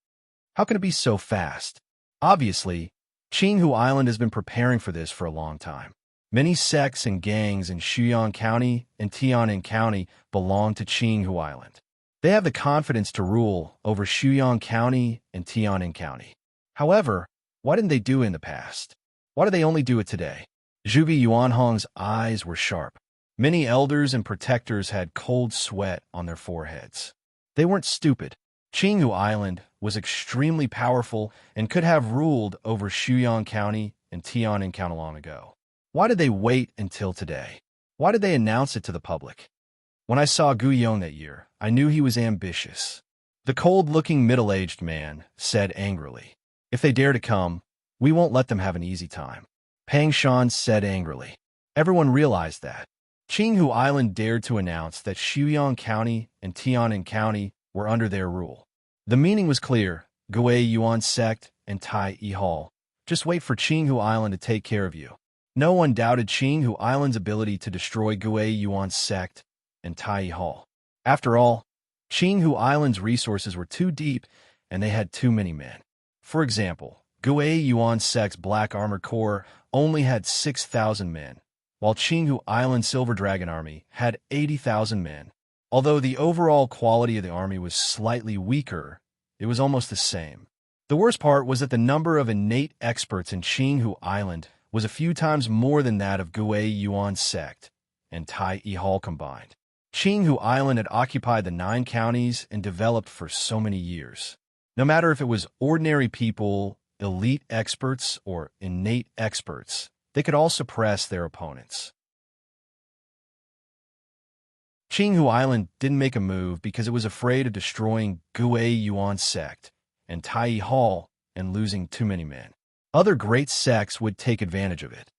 How can it be so fast? Obviously, Qinghu Island has been preparing for this for a long time. Many sects and gangs in Shuyang County and Tianan County belong to Qinghu Island. They have the confidence to rule over Shuyang County and Tianan County. However, why didn't they do it in the past? Why do they only do it today? Zhuge Yuanhong's eyes were sharp. Many elders and protectors had cold sweat on their foreheads. They weren't stupid. Qinghu Island was extremely powerful and could have ruled over Shuyang County and Tianan County long ago. Why did they wait until today? Why did they announce it to the public? When I saw Gu Yong that year, I knew he was ambitious. The cold-looking middle-aged man said angrily, "If they dare to come, we won't let them have an easy time." Pang Shan said angrily. Everyone realized that. Qinghu Island dared to announce that Shuyang County and Tianan County were under their rule. The meaning was clear. Gui Yuan sect and Tai Yi Hall. Just wait for Qinghu Island to take care of you. No one doubted Qinghu Island's ability to destroy Gui Yuan's sect and Tai Yi Hall. After all, Qinghu Island's resources were too deep and they had too many men. For example, Gui Yuan sect's Black Armored Corps only had 6,000 men, while Qinghu Island's Silver Dragon Army had 80,000 men. Although the overall quality of the army was slightly weaker, it was almost the same. The worst part was that the number of innate experts in Qinghu Island was a few times more than that of Gui Yuan's sect and Tai Yi Hall combined. Qinghu Island had occupied the 9 counties and developed for so many years. No matter if it was ordinary people, elite experts, or innate experts, they could all suppress their opponents. Qinghu Island didn't make a move because it was afraid of destroying Gui Yuan's sect and Tai Yi Hall and losing too many men. Other great sects would take advantage of it.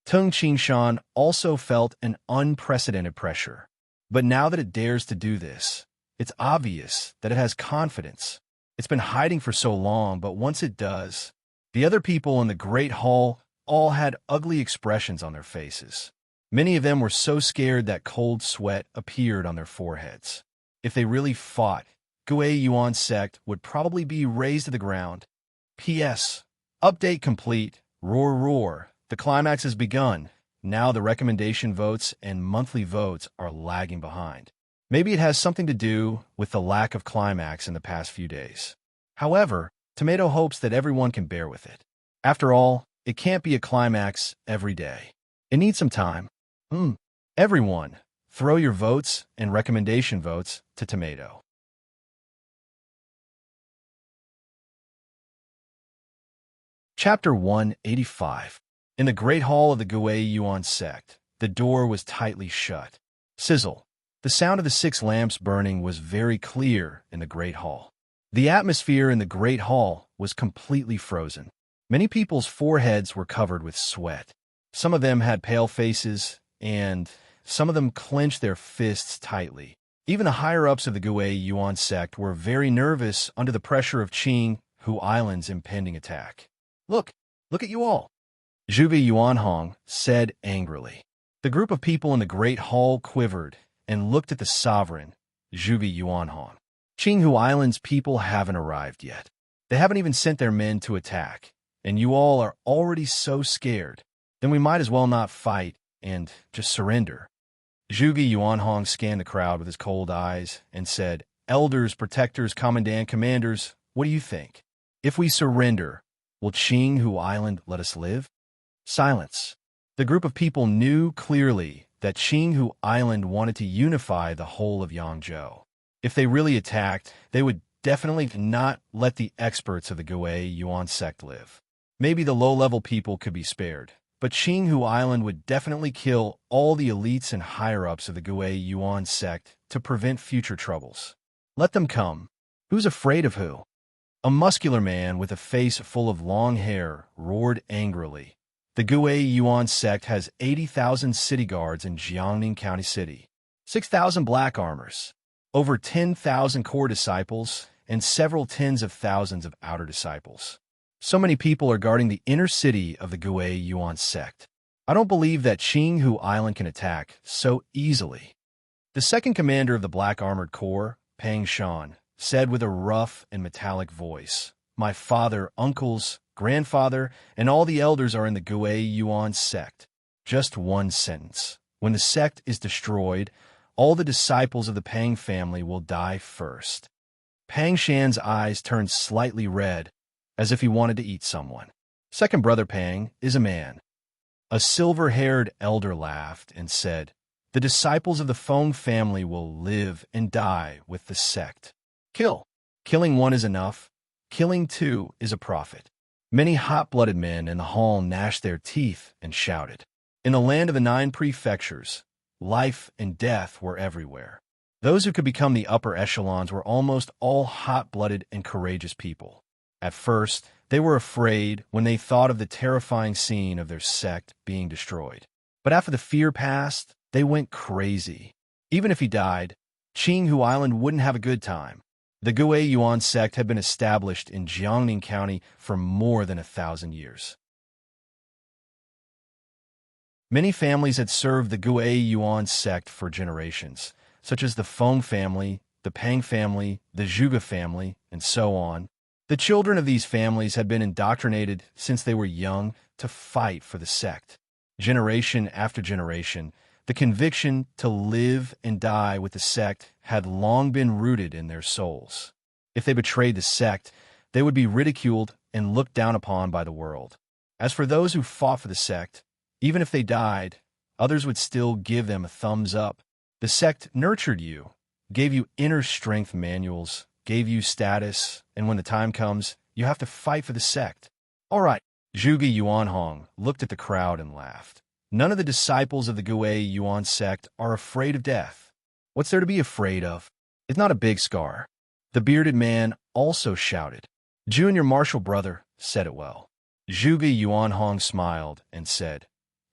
Tung Qingshan also felt an unprecedented pressure. But now that it dares to do this, it's obvious that it has confidence. It's been hiding for so long, but once it does, the other people in the Great Hall all had ugly expressions on their faces. Many of them were so scared that cold sweat appeared on their foreheads. If they really fought, Gui Yuan's sect would probably be razed to the ground. P.S. Update complete. Roar, roar. The climax has begun. Now the recommendation votes and monthly votes are lagging behind. Maybe it has something to do with the lack of climax in the past few days. However, Tomato hopes that everyone can bear with it. After all, it can't be a climax every day. It needs some time. Hmm. Everyone, throw your votes and recommendation votes to tomato. Chapter 185. In the great hall of the Gui Yuan sect, the door was tightly shut. Sizzle. The sound of the 6 lamps burning was very clear in the great hall. The atmosphere in the great hall was completely frozen. Many people's foreheads were covered with sweat. Some of them had pale faces, and some of them clenched their fists tightly. Even the higher-ups of the Gui Yuan sect were very nervous under the pressure of Qing Hu Island's impending attack. Look at you all, Zhuge Yuanhong said angrily. The group of people in the great hall quivered and looked at the sovereign, Zhuge Yuanhong. Qinghu Island's people haven't arrived yet. They haven't even sent their men to attack, and you all are already so scared. Then we might as well not fight and just surrender. Zhuge Yuanhong scanned the crowd with his cold eyes and said, Elders, protectors, commandant, commanders, what do you think? If we surrender, will Qinghu Island let us live? Silence. The group of people knew clearly that Qinghu Island wanted to unify the whole of Yangzhou. If they really attacked, they would definitely not let the experts of the Gui Yuan sect live. Maybe the low-level people could be spared, but Qinghu Island would definitely kill all the elites and higher-ups of the Gui Yuan sect to prevent future troubles. Let them come. Who's afraid of who? A muscular man with a face full of long hair roared angrily. The Gui Yuan sect has 80,000 city guards in Jiangning County City, 6,000 black armors, over 10,000 core disciples, and several tens of thousands of outer disciples. So many people are guarding the inner city of the Gui Yuan sect. I don't believe that Qinghu Island can attack so easily. The second commander of the Black Armored Corps, Pang Shan, said with a rough and metallic voice, My father, uncles, grandfather, and all the elders are in the Gui Yuan sect. Just one sentence. When the sect is destroyed, all the disciples of the Pang family will die first. Pang Shan's eyes turned slightly red, as if he wanted to eat someone. Second brother Pang is a man. A silver-haired elder laughed and said, The disciples of the Feng family will live and die with the sect. Kill. Killing one is enough. Killing two is a profit. Many hot-blooded men in the hall gnashed their teeth and shouted. In the land of the 9 prefectures, life and death were everywhere. Those who could become the upper echelons were almost all hot-blooded and courageous people. At first, they were afraid when they thought of the terrifying scene of their sect being destroyed. But after the fear passed, they went crazy. Even if he died, Qinghu Island wouldn't have a good time. The Gui Yuan sect had been established in Jiangning County for more than 1,000 years. Many families had served the Gui Yuan sect for generations, such as the Feng family, the Pang family, the Zhuge family, and so on. The children of these families had been indoctrinated since they were young to fight for the sect. Generation after generation, the conviction to live and die with the sect had long been rooted in their souls. If they betrayed the sect, they would be ridiculed and looked down upon by the world. As for those who fought for the sect, even if they died, others would still give them a thumbs up. The sect nurtured you, gave you inner strength manuals, gave you status, and when the time comes, you have to fight for the sect. All right, Zhuge Yuanhong looked at the crowd and laughed. None of the disciples of the Gui Yuan sect are afraid of death. What's there to be afraid of? It's not a big scar. The bearded man also shouted. Junior martial brother said it well. Zhuge Yuanhong smiled and said,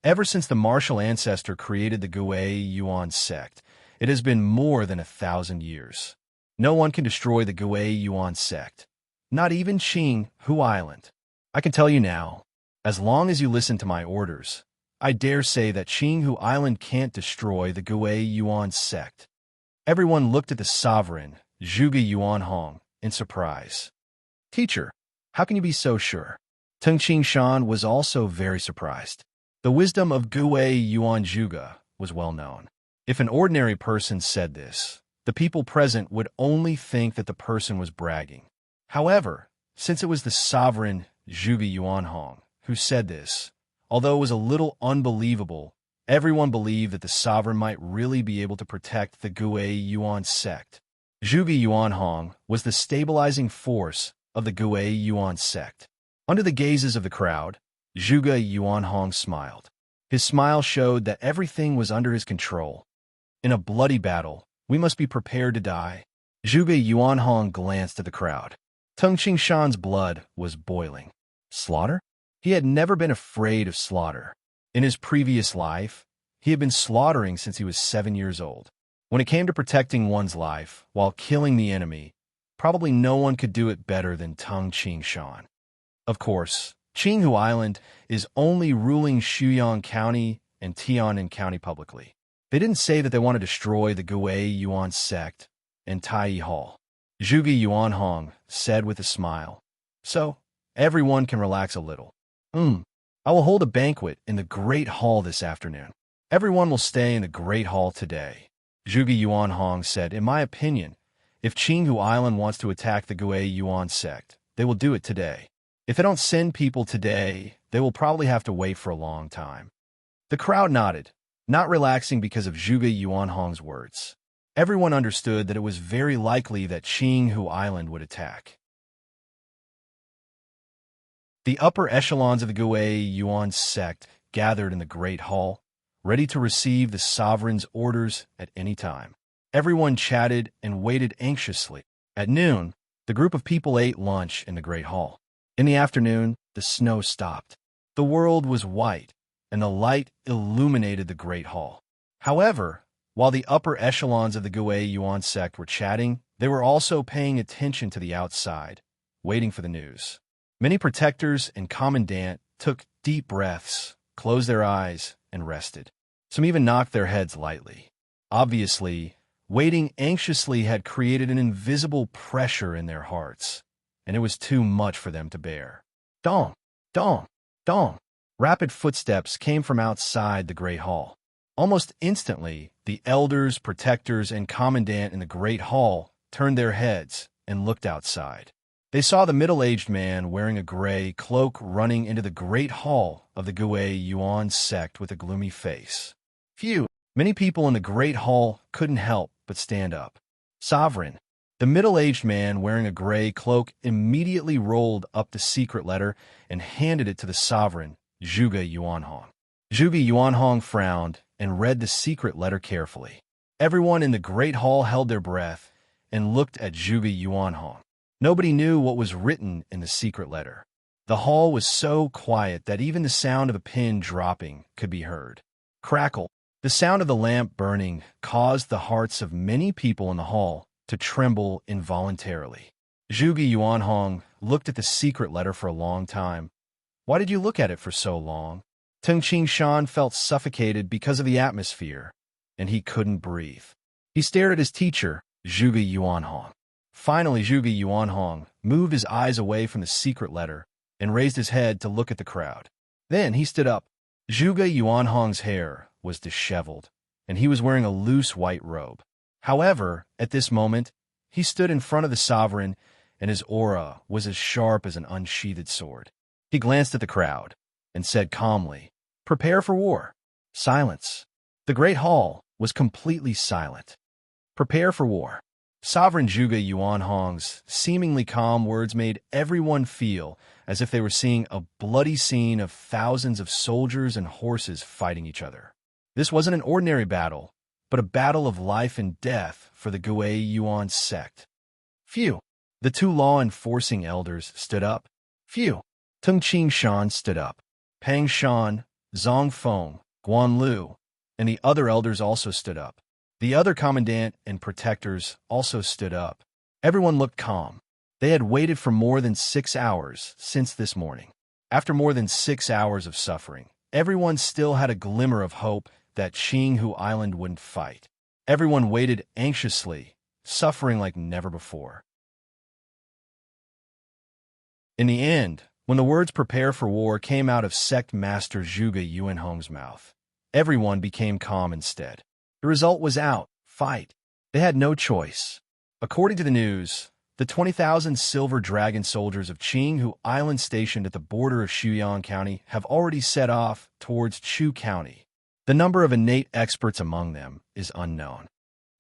Ever since the martial ancestor created the Gui Yuan sect, it has been more than 1,000 years. No one can destroy the Gui Yuan sect, not even Qinghu Island. I can tell you now, as long as you listen to my orders, I dare say that Qinghu Island can't destroy the Gui Yuan sect. Everyone looked at the sovereign, Zhuge Yuanhong, in surprise. Teacher, how can you be so sure? Teng Qingshan was also very surprised. The wisdom of Gui Yuan Zhuge was well known. If an ordinary person said this, the people present would only think that the person was bragging. However, since it was the sovereign Zhuge Yuanhong who said this, although it was a little unbelievable, Everyone believed that the sovereign might really be able to protect the Gui Yuan sect. Zhuge Yuanhong was the stabilizing force of the Gui Yuan sect. Under the gazes of the crowd, Zhuge Yuanhong smiled. His smile showed that everything was under his control. In a bloody battle, we must be prepared to die. Zhuge Yuanhong glanced at the crowd. Tung Qingshan's blood was boiling. Slaughter? He had never been afraid of slaughter. In his previous life, he had been slaughtering since he was 7 years old. When it came to protecting one's life while killing the enemy, probably no one could do it better than Tung Qingshan. Of course, Qinghu Island is only ruling Shuyang County and Tianan County publicly. They didn't say that they want to destroy the Gui Yuan sect and Tai Hall. Zhuge Yuanhong said with a smile. So, everyone can relax a little. I will hold a banquet in the Great Hall this afternoon. Everyone will stay in the Great Hall today. Zhuge Yuanhong said, in my opinion, if Qinghu Island wants to attack the Gui Yuan sect, they will do it today. If they don't send people today, they will probably have to wait for a long time. The crowd nodded, not relaxing because of Zhuge Yuanhong's words. Everyone understood that it was very likely that Qinghu Island would attack. The upper echelons of the Gui Yuan sect gathered in the Great Hall, ready to receive the sovereign's orders at any time. Everyone chatted and waited anxiously. At noon, the group of people ate lunch in the Great Hall. In the afternoon, the snow stopped. The world was white, and the light illuminated the Great Hall. However, while the upper echelons of the Gui Yuan sect were chatting, they were also paying attention to the outside, waiting for the news. Many protectors and commandant took deep breaths, closed their eyes, and rested. Some even knocked their heads lightly. Obviously, waiting anxiously had created an invisible pressure in their hearts, and it was too much for them to bear. Dong! Dong! Dong! Rapid footsteps came from outside the Great Hall. Almost instantly, the elders, protectors, and commandant in the Great Hall turned their heads and looked outside. They saw the middle-aged man wearing a gray cloak running into the Great Hall of the Gui Yuan sect with a gloomy face. Phew! Many people in the Great Hall couldn't help but stand up. Sovereign! The middle-aged man wearing a gray cloak immediately rolled up the secret letter and handed it to the sovereign, Zhuge Yuanhong. Zhuge Yuanhong frowned and read the secret letter carefully. Everyone in the Great Hall held their breath and looked at Zhuge Yuanhong. Nobody knew what was written in the secret letter. The hall was so quiet that even the sound of a pin dropping could be heard. Crackle! The sound of the lamp burning caused the hearts of many people in the hall to tremble involuntarily. Zhuge Yuanhong looked at the secret letter for a long time. Why did you look at it for so long? Tung Qingshan felt suffocated because of the atmosphere, and he couldn't breathe. He stared at his teacher, Zhuge Yuanhong. Finally, Zhuge Yuanhong moved his eyes away from the secret letter and raised his head to look at the crowd. Then he stood up. Zhuge Yuanhong's hair was disheveled, and he was wearing a loose white robe. However, at this moment, he stood in front of the sovereign, and his aura was as sharp as an unsheathed sword. He glanced at the crowd and said calmly, "Prepare for war." Silence. The Great Hall was completely silent. Prepare for war. Sovereign Zhuge Yuanhong's seemingly calm words made everyone feel as if they were seeing a bloody scene of thousands of soldiers and horses fighting each other. This wasn't an ordinary battle, but a battle of life and death for the Gui Yuan sect. Phew! The two law-enforcing elders stood up. Phew! Tung Qingshan stood up. Pang Shan, Zhang Feng, Guan Lu, and the other elders also stood up. The other commandant and protectors also stood up. Everyone looked calm. They had waited for more than 6 hours since this morning. After more than 6 hours of suffering, everyone still had a glimmer of hope that Qinghu Island wouldn't fight. Everyone waited anxiously, suffering like never before. In the end, when the words "prepare for war" came out of sect master Zhuge Yuanhong's mouth, everyone became calm instead. The result was out. Fight. They had no choice. According to the news, the 20,000 Silver Dragon soldiers of Qinghu Island stationed at the border of Shuyang County have already set off towards Chu County. The number of innate experts among them is unknown.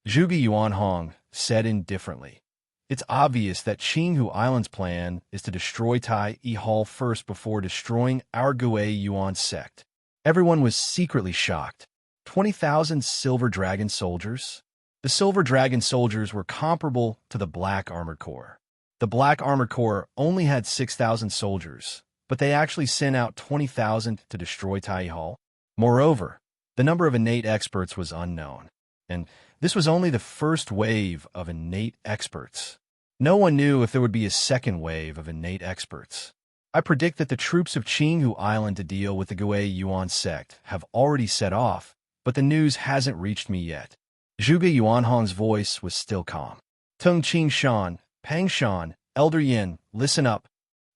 Zhuge Yuanhong said indifferently. It's obvious that Qinghu Island's plan is to destroy Tai E Hall first before destroying our Gui Yuan sect. Everyone was secretly shocked. 20,000 Silver Dragon soldiers? The Silver Dragon soldiers were comparable to the Black Armored Corps. The Black Armored Corps only had 6,000 soldiers, but they actually sent out 20,000 to destroy Tai E Hall. Moreover, the number of innate experts was unknown, and this was only the first wave of innate experts. No one knew if there would be a second wave of innate experts. I predict that the troops of Qinghu Island to deal with the Gui Yuan sect have already set off, but the news hasn't reached me yet. Zhuge Yuanhong's voice was still calm. Tung Qing Shan, Pang Shan, Elder Yin, listen up.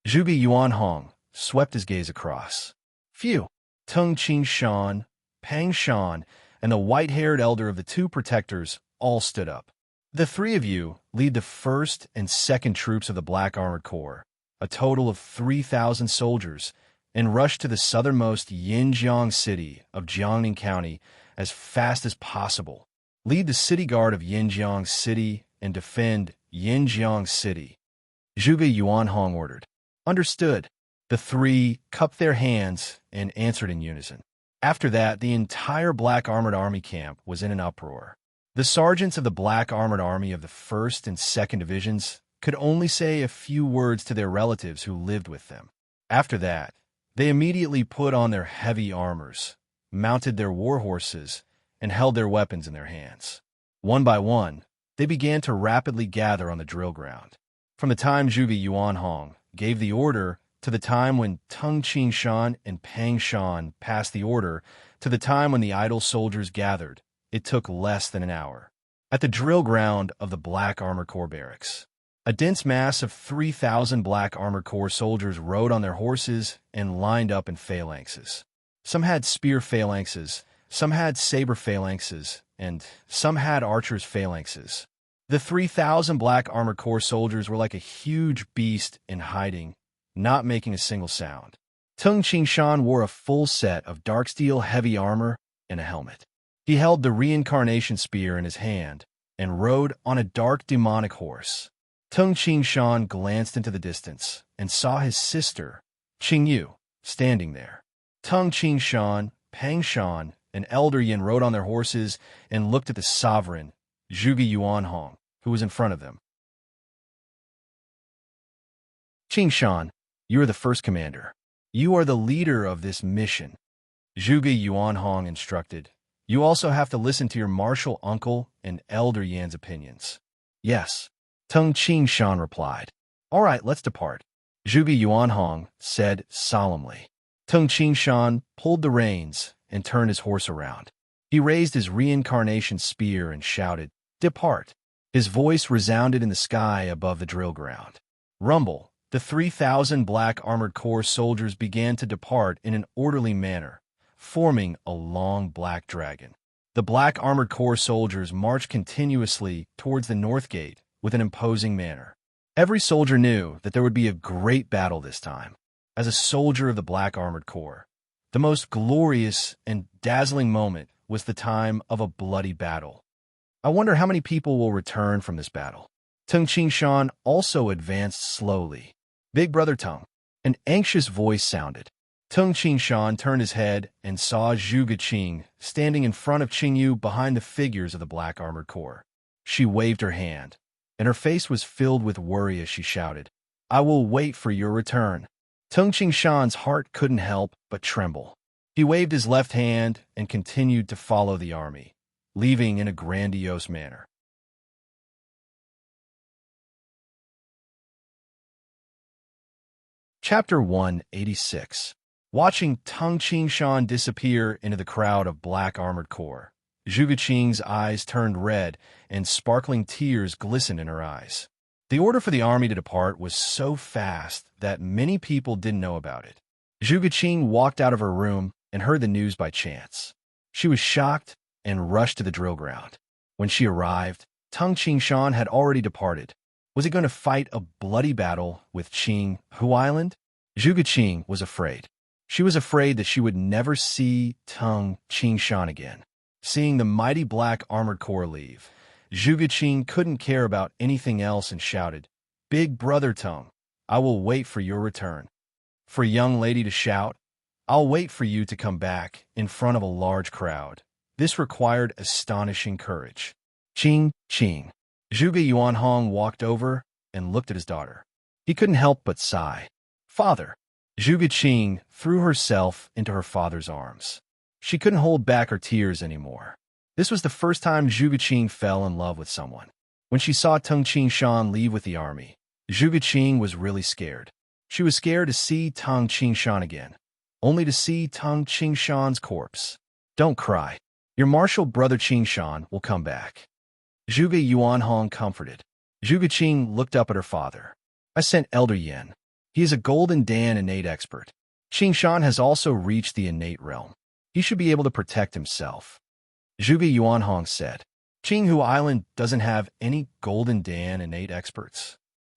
Zhuge Yuanhong swept his gaze across. Phew! Tung Qing Shan, Pang Shan, and the white-haired elder of the two protectors all stood up. The three of you lead the 1st and 2nd troops of the Black Armored Corps, a total of 3,000 soldiers, and rush to the southernmost Yinjiang city of Jiangning County as fast as possible. Lead the city guard of Yinjiang City and defend Yinjiang City. Zhuge Yuanhong ordered. Understood. The three cupped their hands and answered in unison. After that, the entire Black Armored Army camp was in an uproar. The sergeants of the Black Armored Army of the 1st and 2nd Divisions could only say a few words to their relatives who lived with them. After that, they immediately put on their heavy armors, mounted their war horses, and held their weapons in their hands. One by one, they began to rapidly gather on the drill ground. From the time Zhuge Yuanhong gave the order to the time when Tung Qing Shan and Pang Shan passed the order to the time when the idle soldiers gathered, it took less than an hour. At the drill ground of the Black Armored Corps barracks, a dense mass of 3,000 Black Armored Corps soldiers rode on their horses and lined up in phalanxes. Some had spear phalanxes, some had saber phalanxes, and some had archers' phalanxes. The 3,000 Black Armored Corps soldiers were like a huge beast in hiding, not making a single sound. Tung Qing Shan wore a full set of dark steel heavy armor and a helmet. He held the reincarnation spear in his hand and rode on a dark demonic horse. Tung Qing Shan glanced into the distance and saw his sister, Qing Yu, standing there. Tung Qing Shan, Pang Shan, and Elder Yin rode on their horses and looked at the sovereign, Zhuge Yuanhong, who was in front of them. Qing Shan, you are the first commander. You are the leader of this mission. Zhuge Yuanhong instructed. You also have to listen to your martial uncle and Elder Yan's opinions. Yes, Tung Qing Shan replied. All right, let's depart. Zhuge Yuanhong said solemnly. Tung Qing Shan pulled the reins and turned his horse around. He raised his reincarnation spear and shouted, Depart. His voice resounded in the sky above the drill ground. Rumble. The 3,000 Black Armored Corps soldiers began to depart in an orderly manner, forming a long black dragon. The Black Armored Corps soldiers marched continuously towards the north gate with an imposing manner. Every soldier knew that there would be a great battle this time. As a soldier of the Black Armored Corps, the most glorious and dazzling moment was the time of a bloody battle. I wonder how many people will return from this battle. Tung Qing Shan also advanced slowly. Big Brother Tung. An anxious voice sounded. Tung Qing Shan turned his head and saw Zhuge Qing standing in front of Qing Yu behind the figures of the Black Armored Corps. She waved her hand, and her face was filled with worry as she shouted, I will wait for your return. Tung Qing Shan's heart couldn't help but tremble. He waved his left hand and continued to follow the army, leaving in a grandiose manner. Chapter 186. Watching Tung Qing Shan disappear into the crowd of Black Armored Corps, Zhuge Qing's eyes turned red and sparkling tears glistened in her eyes. The order for the army to depart was so fast that many people didn't know about it. Zhuge Qing walked out of her room and heard the news by chance. She was shocked and rushed to the drill ground. When she arrived, Tung Qing Shan had already departed. Was he going to fight a bloody battle with Qinghu Island? Zhuge Qing was afraid. She was afraid that she would never see Tung Qingshan again. Seeing the mighty black armored corps leave, Zhuge Qing couldn't care about anything else and shouted, "Big brother Tung, I will wait for your return." For a young lady to shout, "I'll wait for you to come back," in front of a large crowd, this required astonishing courage. Qing, Qing. Zhuge Yuanhong walked over and looked at his daughter. He couldn't help but sigh. "Father." Zhuge Qing threw herself into her father's arms. She couldn't hold back her tears anymore. This was the first time Zhuge Qing fell in love with someone. When she saw Tung Qingshan leave with the army, Zhuge Qing was really scared. She was scared to see Tung Qingshan again, only to see Tung Qingshan's corpse. "Don't cry. Your martial brother Qingshan will come back." Zhuge Yuanhong comforted. Zhuge Qing looked up at her father. "I sent Elder Yin. He is a Golden Dan innate expert. Qingshan has also reached the innate realm. He should be able to protect himself." Zhuge Yuanhong said. "Qinghu Island doesn't have any Golden Dan innate experts?"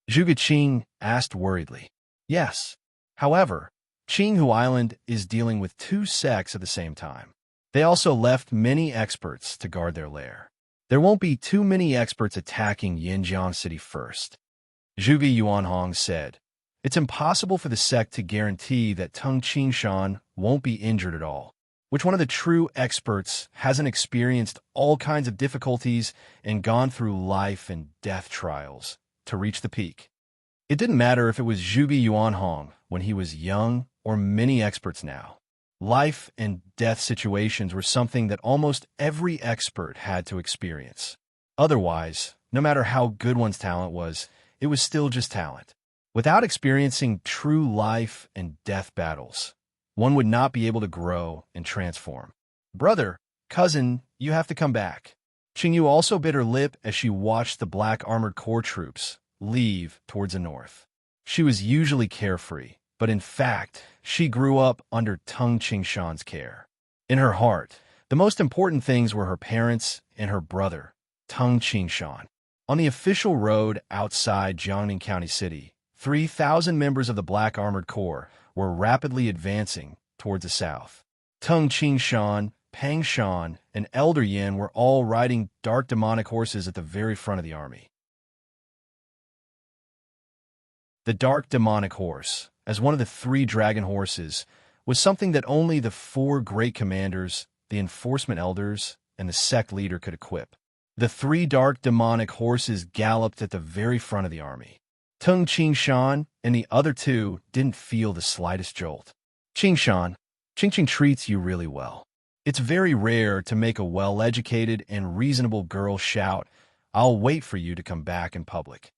Zhuge Qing asked worriedly. "Yes. However, Qinghu Island is dealing with two sects at the same time. They also left many experts to guard their lair. There won't be too many experts attacking Yinjiang City first." Zhuge Yuanhong said. "It's impossible for the sect to guarantee that Tung Qingshan won't be injured at all. Which one of the true experts hasn't experienced all kinds of difficulties and gone through life and death trials to reach the peak?" It didn't matter if it was Zhuge Yuanhong when he was young or many experts now. Life and death situations were something that almost every expert had to experience. Otherwise, no matter how good one's talent was, it was still just talent. Without experiencing true life and death battles, one would not be able to grow and transform. "Brother, cousin, you have to come back." Qingyu also bit her lip as she watched the black armored corps troops leave towards the north. She was usually carefree, but in fact, she grew up under Tung Qingshan's care. In her heart, the most important things were her parents and her brother, Tung Qingshan. On the official road outside Jiangning County City, 3,000 members of the Black Armored Corps were rapidly advancing towards the south. Tung Qingshan, Pang Shan, and Elder Yin were all riding dark demonic horses at the very front of the army. The dark demonic horse, as one of the 3 dragon horses, was something that only the 4 great commanders, the enforcement elders, and the sect leader could equip. The 3 dark demonic horses galloped at the very front of the army. Tung Qingshan and the other 2 didn't feel the slightest jolt. "Qingshan, Qingqing treats you really well. It's very rare to make a well-educated and reasonable girl shout, 'I'll wait for you to come back,' in public."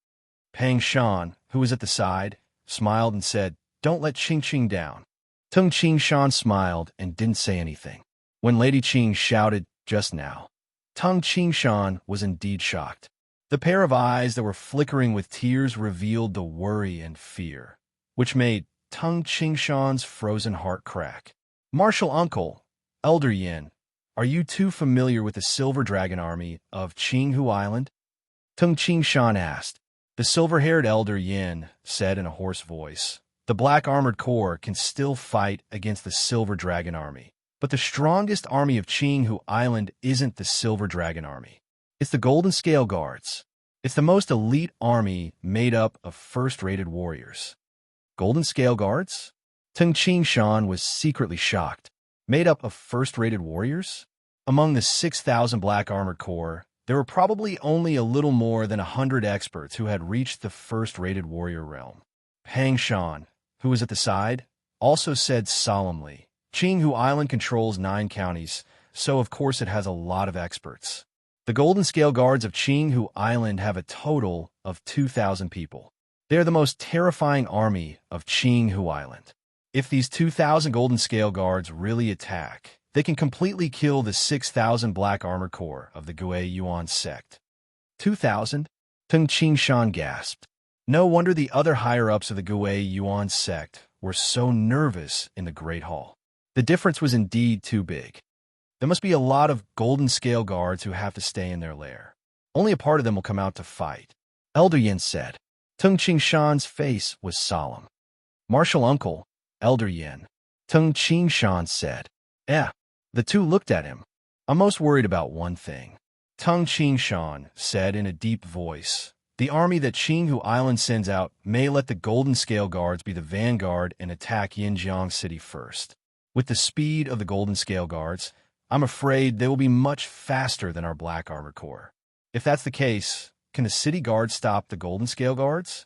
Pang Shan, who was at the side, smiled and said, "Don't let Qingqing down." Tung Qingshan smiled and didn't say anything. When Lady Qing shouted just now, Tung Qingshan was indeed shocked. The pair of eyes that were flickering with tears revealed the worry and fear, which made Tung Qingshan's frozen heart crack. "Martial Uncle, Elder Yin, are you too familiar with the Silver Dragon Army of Qinghu Island?" Tung Qingshan asked. The silver-haired Elder Yin said in a hoarse voice, "The Black Armored Corps can still fight against the Silver Dragon Army, but the strongest army of Qinghu Island isn't the Silver Dragon Army. It's the Golden Scale Guards. It's the most elite army made up of first-rated warriors." Golden Scale Guards? Tung Qingshan was secretly shocked. Made up of first-rated warriors? Among the 6,000 Black Armored Corps, there were probably only a little more than 100 experts who had reached the first-rated warrior realm. Pang Shan, who was at the side, also said solemnly, "Qinghu Island controls 9 counties, so of course it has a lot of experts. The Golden Scale Guards of Qinghu Island have a total of 2,000 people. They are the most terrifying army of Qinghu Island. If these 2,000 Golden Scale Guards really attack, they can completely kill the 6,000 Black Armored Corps of the Gui Yuan sect." 2,000? Tung Qingshan gasped. No wonder the other higher-ups of the Gui Yuan sect were so nervous in the Great Hall. The difference was indeed too big. There must be a lot of Golden Scale Guards who have to stay in their lair. Only a part of them will come out to fight. Elder Yin said. Tung Qingshan's face was solemn. "Martial Uncle, Elder Yin." Tung Shan said. The two looked at him. I'm most worried about one thing. Tung Shan said in a deep voice. The army that Qinghu Island sends out may let the Golden Scale Guards be the vanguard and attack Yinjiang City first. With the speed of the Golden Scale Guards, I'm afraid they will be much faster than our Black Armored Corps. If that's the case, can the city guards stop the Golden Scale Guards?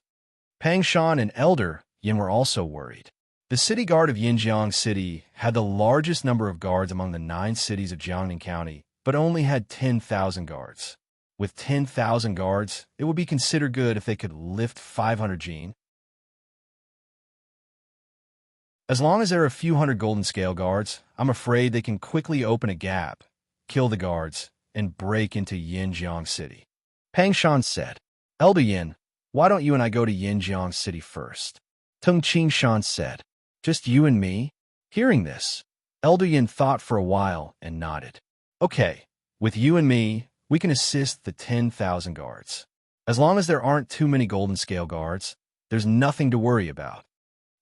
Pang Shan and Elder Yin were also worried. The city guard of Yinjiang City had the largest number of guards among the 9 cities of Jiangnan County, but only had 10,000 guards. With 10,000 guards, it would be considered good if they could lift 500 Jin. As long as there are a few hundred Golden Scale Guards, I'm afraid they can quickly open a gap, kill the guards, and break into Yinjiang City. Pang Shan said. Elder Yin, why don't you and I go to Yinjiang City first? Tung Shan said. Just you and me? Hearing this, Elder Yin thought for a while and nodded. Okay, with you and me, we can assist the 10,000 guards. As long as there aren't too many Golden Scale Guards, there's nothing to worry about.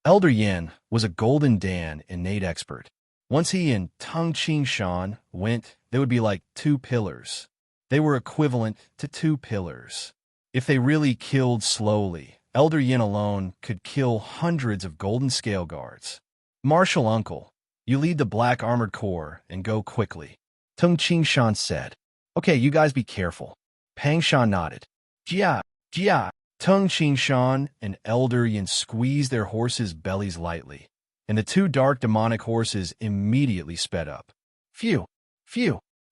Elder Yin was a Golden Dan innate expert. Once he and Tung Shan went, they would be like 2 pillars. They were equivalent to 2 pillars. If they really killed slowly, Elder Yin alone could kill hundreds of Golden Scale Guards. Martial Uncle, you lead the Black Armored Corps and go quickly. Tung Shan said. Okay, you guys be careful. Pang Shan nodded. Jia. Tung Shan and Elder Yin squeezed their horses' bellies lightly, and the 2 dark demonic horses immediately sped up. Phew.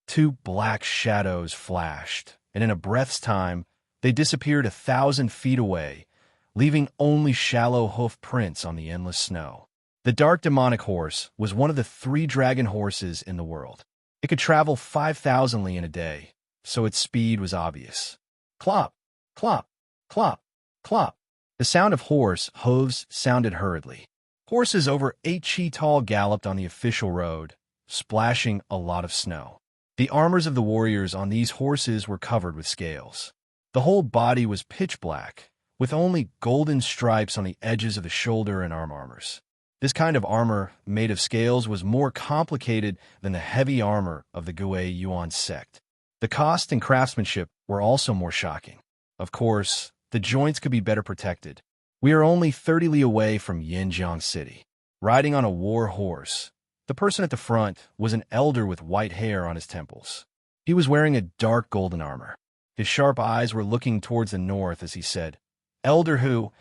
2 black shadows flashed, and in a breath's time, they disappeared 1,000 feet away, leaving only shallow hoof prints on the endless snow. The dark demonic horse was one of the 3 dragon horses in the world. It could travel 5,000 li in a day, so its speed was obvious. Clop, clop, clop, clop. The sound of horse hooves sounded hurriedly. Horses over 8 chi tall galloped on the official road, splashing a lot of snow. The armors of the warriors on these horses were covered with scales. The whole body was pitch black, with only golden stripes on the edges of the shoulder and arm armors. This kind of armor, made of scales, was more complicated than the heavy armor of the Gui Yuan sect. The cost and craftsmanship were also more shocking. Of course, the joints could be better protected. We are only 30 li away from Yinjiang City. Riding on a war horse, the person at the front was an elder with white hair on his temples. He was wearing a dark golden armor. His sharp eyes were looking towards the north as he said, Elder Hu,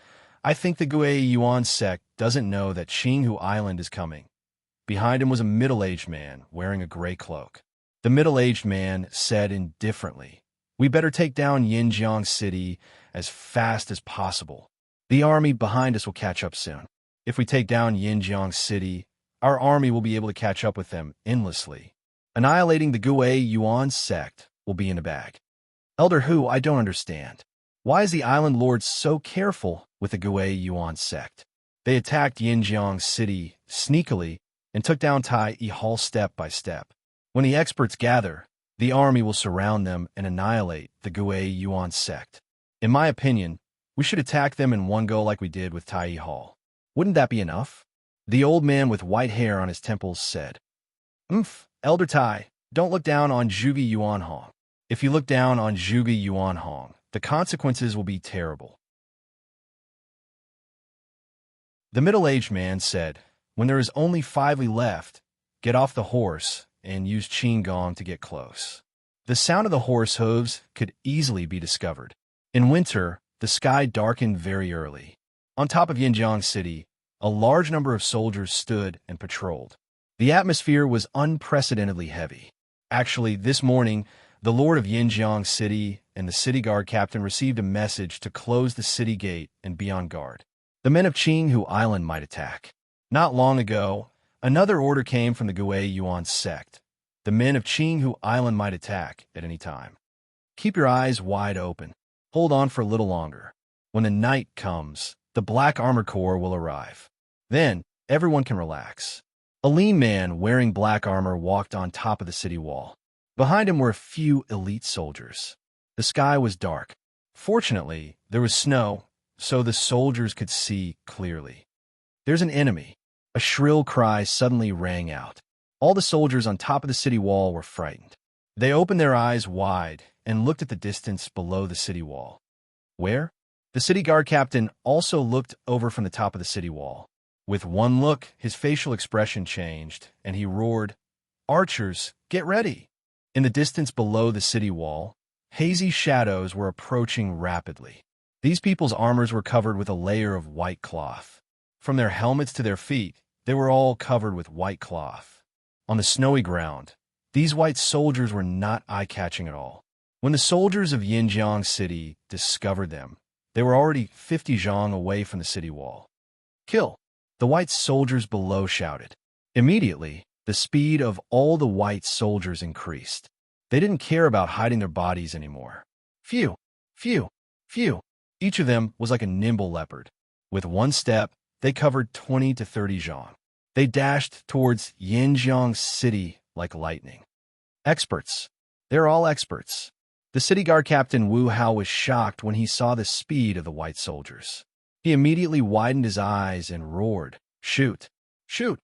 I think the Gui Yuan sect doesn't know that Qinghu Island is coming. Behind him was a middle-aged man wearing a gray cloak. The middle-aged man said indifferently, We better take down Yinjiang City as fast as possible. The army behind us will catch up soon. If we take down Yinjiang City, our army will be able to catch up with them endlessly. Annihilating the Gui Yuan sect will be in a bag. Elder Hu, I don't understand. Why is the island lord so careful with the Gui Yuan sect? They attacked Yinjiang City sneakily and took down Tai Yi Hall step by step. When the experts gather, the army will surround them and annihilate the Gui Yuan sect. In my opinion, we should attack them in one go like we did with Tai Yi Hall. Wouldn't that be enough? The old man with white hair on his temples said, Elder Tai, don't look down on Zhuge Yuan Hong. If you look down on Zhuge Yuan Hong, the consequences will be terrible. The middle-aged man said, When there is only 5 li left, get off the horse and use Qing Gong to get close. The sound of the horse hooves could easily be discovered. In winter, the sky darkened very early. On top of Yinjiang City, a large number of soldiers stood and patrolled. The atmosphere was unprecedentedly heavy. Actually, this morning, the Lord of Yinjiang City and the city guard captain received a message to close the city gate and be on guard. The men of Qinghu Island might attack. Not long ago, another order came from the Gui Yuan sect. The men of Qinghu Island might attack at any time. Keep your eyes wide open. Hold on for a little longer. When the night comes, the Black Armored Corps will arrive. Then, everyone can relax. A lean man wearing black armor walked on top of the city wall. Behind him were a few elite soldiers. The sky was dark. Fortunately, there was snow, so the soldiers could see clearly. There's an enemy. A shrill cry suddenly rang out. All the soldiers on top of the city wall were frightened. They opened their eyes wide and looked at the distance below the city wall. Where? The city guard captain also looked over from the top of the city wall. With one look, his facial expression changed, and he roared, "Archers, get ready!" In the distance below the city wall, hazy shadows were approaching rapidly. These people's armors were covered with a layer of white cloth. From their helmets to their feet, they were all covered with white cloth. On the snowy ground, these white soldiers were not eye-catching at all. When the soldiers of Yinjiang City discovered them, they were already 50 zhang away from the city wall. "Kill!" The white soldiers below shouted. Immediately, the speed of all the white soldiers increased. They didn't care about hiding their bodies anymore. Phew! Phew! Phew! Each of them was like a nimble leopard. With one step, they covered 20 to 30 zhang. They dashed towards Yinjiang City like lightning. Experts. They're all experts. The city guard captain Wu Hao was shocked when he saw the speed of the white soldiers. He immediately widened his eyes and roared, "Shoot! Shoot!"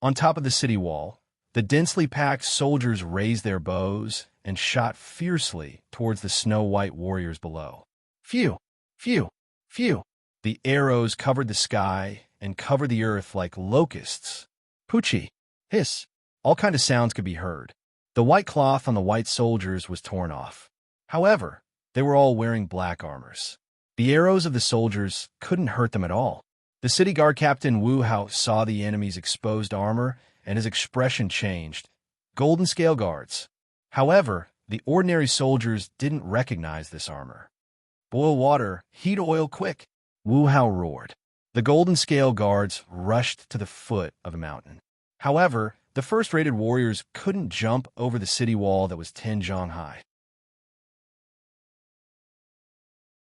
On top of the city wall, the densely packed soldiers raised their bows and shot fiercely towards the snow-white warriors below. Phew! Phew! Phew! The arrows covered the sky and covered the earth like locusts. Poochie! Hiss! All kinds of sounds could be heard. The white cloth on the white soldiers was torn off. However, they were all wearing black armors. The arrows of the soldiers couldn't hurt them at all. The city guard captain Wu Hao saw the enemy's exposed armor, and his expression changed. Golden scale guards. However, the ordinary soldiers didn't recognize this armor. "Boil water, heat oil quick!" Wu Hao roared. The golden scale guards rushed to the foot of the mountain. However, the first-rated warriors couldn't jump over the city wall that was 10 zhang high.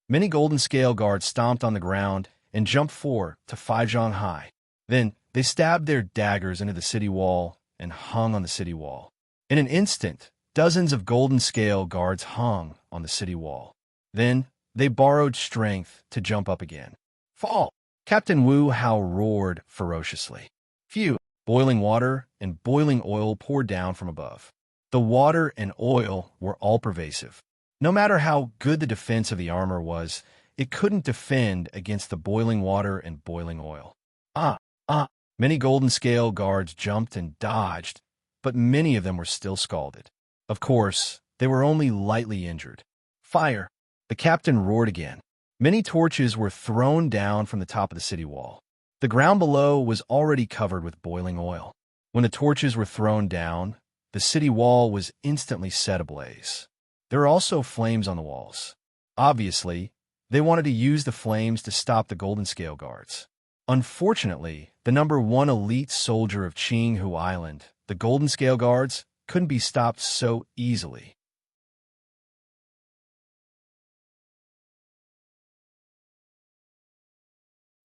Many golden scale guards stomped on the ground and jumped 4 to 5 zhang high. Then they stabbed their daggers into the city wall and hung on the city wall. In an instant, dozens of golden scale guards hung on the city wall. Then they borrowed strength to jump up again. "Fall!" Captain Wu Hao roared ferociously. Phew! Boiling water and boiling oil poured down from above. The water and oil were all-pervasive. No matter how good the defense of the armor was, it couldn't defend against the boiling water and boiling oil. Many golden scale guards jumped and dodged, but many of them were still scalded. Of course, they were only lightly injured. "Fire!" The captain roared again. Many torches were thrown down from the top of the city wall. The ground below was already covered with boiling oil. When the torches were thrown down, the city wall was instantly set ablaze. There were also flames on the walls. Obviously, they wanted to use the flames to stop the golden scale guards. Unfortunately, the number 1 elite soldier of Qinghu Island, the golden scale guards, couldn't be stopped so easily.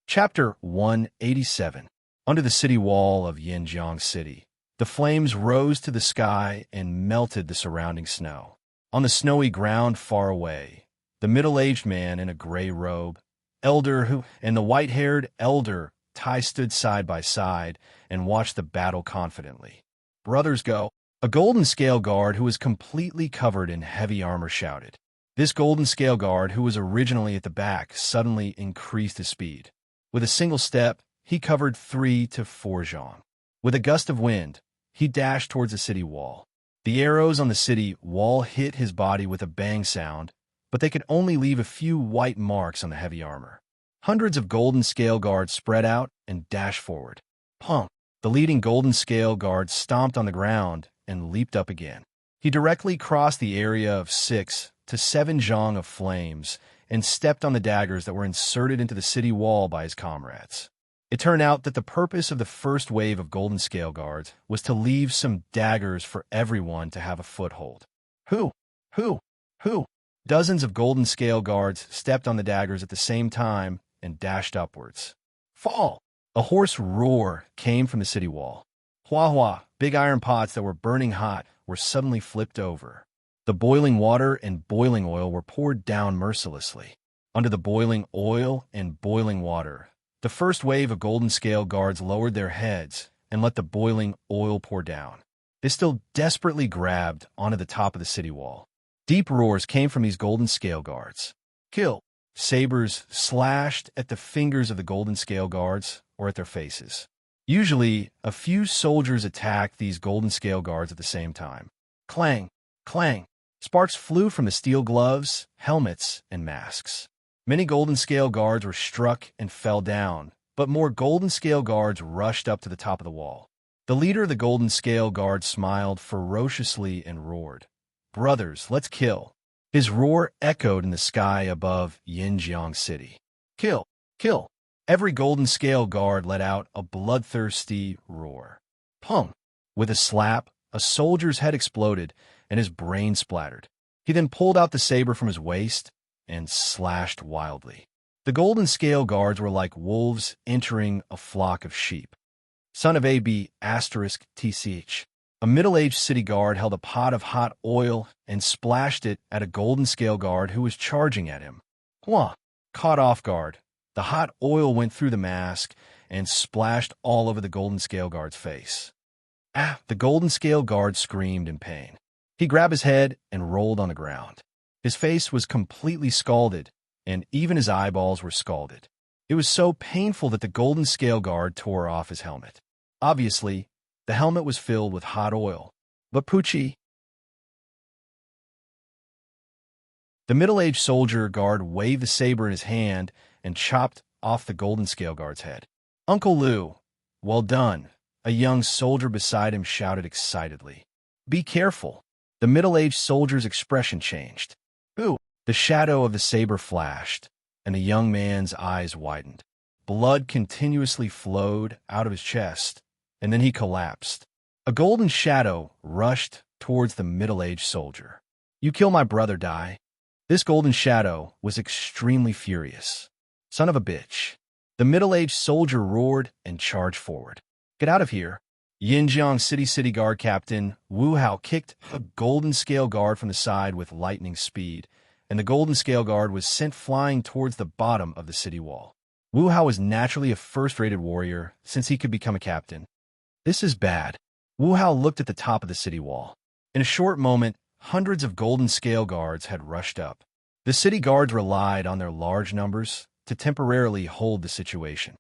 Chapter 187. Under the city wall of Yinjiang City, the flames rose to the sky and melted the surrounding snow. On the snowy ground far away, the middle-aged man in a gray robe, and the white-haired elder Tai stood side by side and watched the battle confidently. "Brothers, go!" A golden scale guard who was completely covered in heavy armor shouted. This golden scale guard, who was originally at the back, suddenly increased his speed. With a single step, he covered 3 to 4 zhang. With a gust of wind, he dashed towards the city wall. The arrows on the city wall hit his body with a bang sound, but they could only leave a few white marks on the heavy armor. Hundreds of golden scale guards spread out and dashed forward. Pump! The leading golden scale guard stomped on the ground and leaped up again. He directly crossed the area of 6 to 7 zhang of flames and stepped on the daggers that were inserted into the city wall by his comrades. It turned out that the purpose of the first wave of golden scale guards was to leave some daggers for everyone to have a foothold. Who? Dozens of golden scale guards stepped on the daggers at the same time and dashed upwards. Fall! A hoarse roar came from the city wall. Hua, big iron pots that were burning hot were suddenly flipped over. The boiling water and boiling oil were poured down mercilessly. Under the boiling oil and boiling water, The first wave of golden scale guards lowered their heads and let the boiling oil pour down. They still desperately grabbed onto the top of the city wall. Deep roars came from these golden scale guards. Kill! Sabers slashed at the fingers of the golden scale guards or at their faces. Usually, a few soldiers attacked these golden scale guards at the same time. Clang! Clang! Sparks flew from the steel gloves, helmets, and masks. Many golden scale guards were struck and fell down, but more golden scale guards rushed up to the top of the wall. The leader of the golden scale guard smiled ferociously and roared, "Brothers, let's kill." His roar echoed in the sky above Yinjiang City. Kill! Kill! Every golden scale guard let out a bloodthirsty roar. Pum! With a slap, a soldier's head exploded and his brain splattered. He then pulled out the saber from his waist and slashed wildly. The golden scale guards were like wolves entering a flock of sheep. Son of AB *TCH. A middle-aged city guard held a pot of hot oil and splashed it at a golden scale guard who was charging at him. Hua! Caught off guard, the hot oil went through the mask and splashed all over the golden scale guard's face. Ah! The golden scale guard screamed in pain. He grabbed his head and rolled on the ground. His face was completely scalded, and even his eyeballs were scalded. It was so painful that the golden scale guard tore off his helmet. Obviously, the helmet was filled with hot oil. But Poochie... The middle-aged soldier guard waved the saber in his hand and chopped off the golden scale guard's head. Uncle Lou, well done, a young soldier beside him shouted excitedly. Be careful. The middle-aged soldier's expression changed. Ooh! The shadow of the saber flashed, and the young man's eyes widened. Blood continuously flowed out of his chest, and then he collapsed. A golden shadow rushed towards the middle-aged soldier. You kill my brother, die. This golden shadow was extremely furious. Son of a bitch. The middle-aged soldier roared and charged forward. Get out of here. Yinjiang City Guard Captain Wu Hao kicked a golden scale guard from the side with lightning speed, and the golden scale guard was sent flying towards the bottom of the city wall. Wu Hao was naturally a first-rated warrior since he could become a captain. This is bad. Wu Hao looked at the top of the city wall. In a short moment, hundreds of golden scale guards had rushed up. The city guards relied on their large numbers to temporarily hold the situation.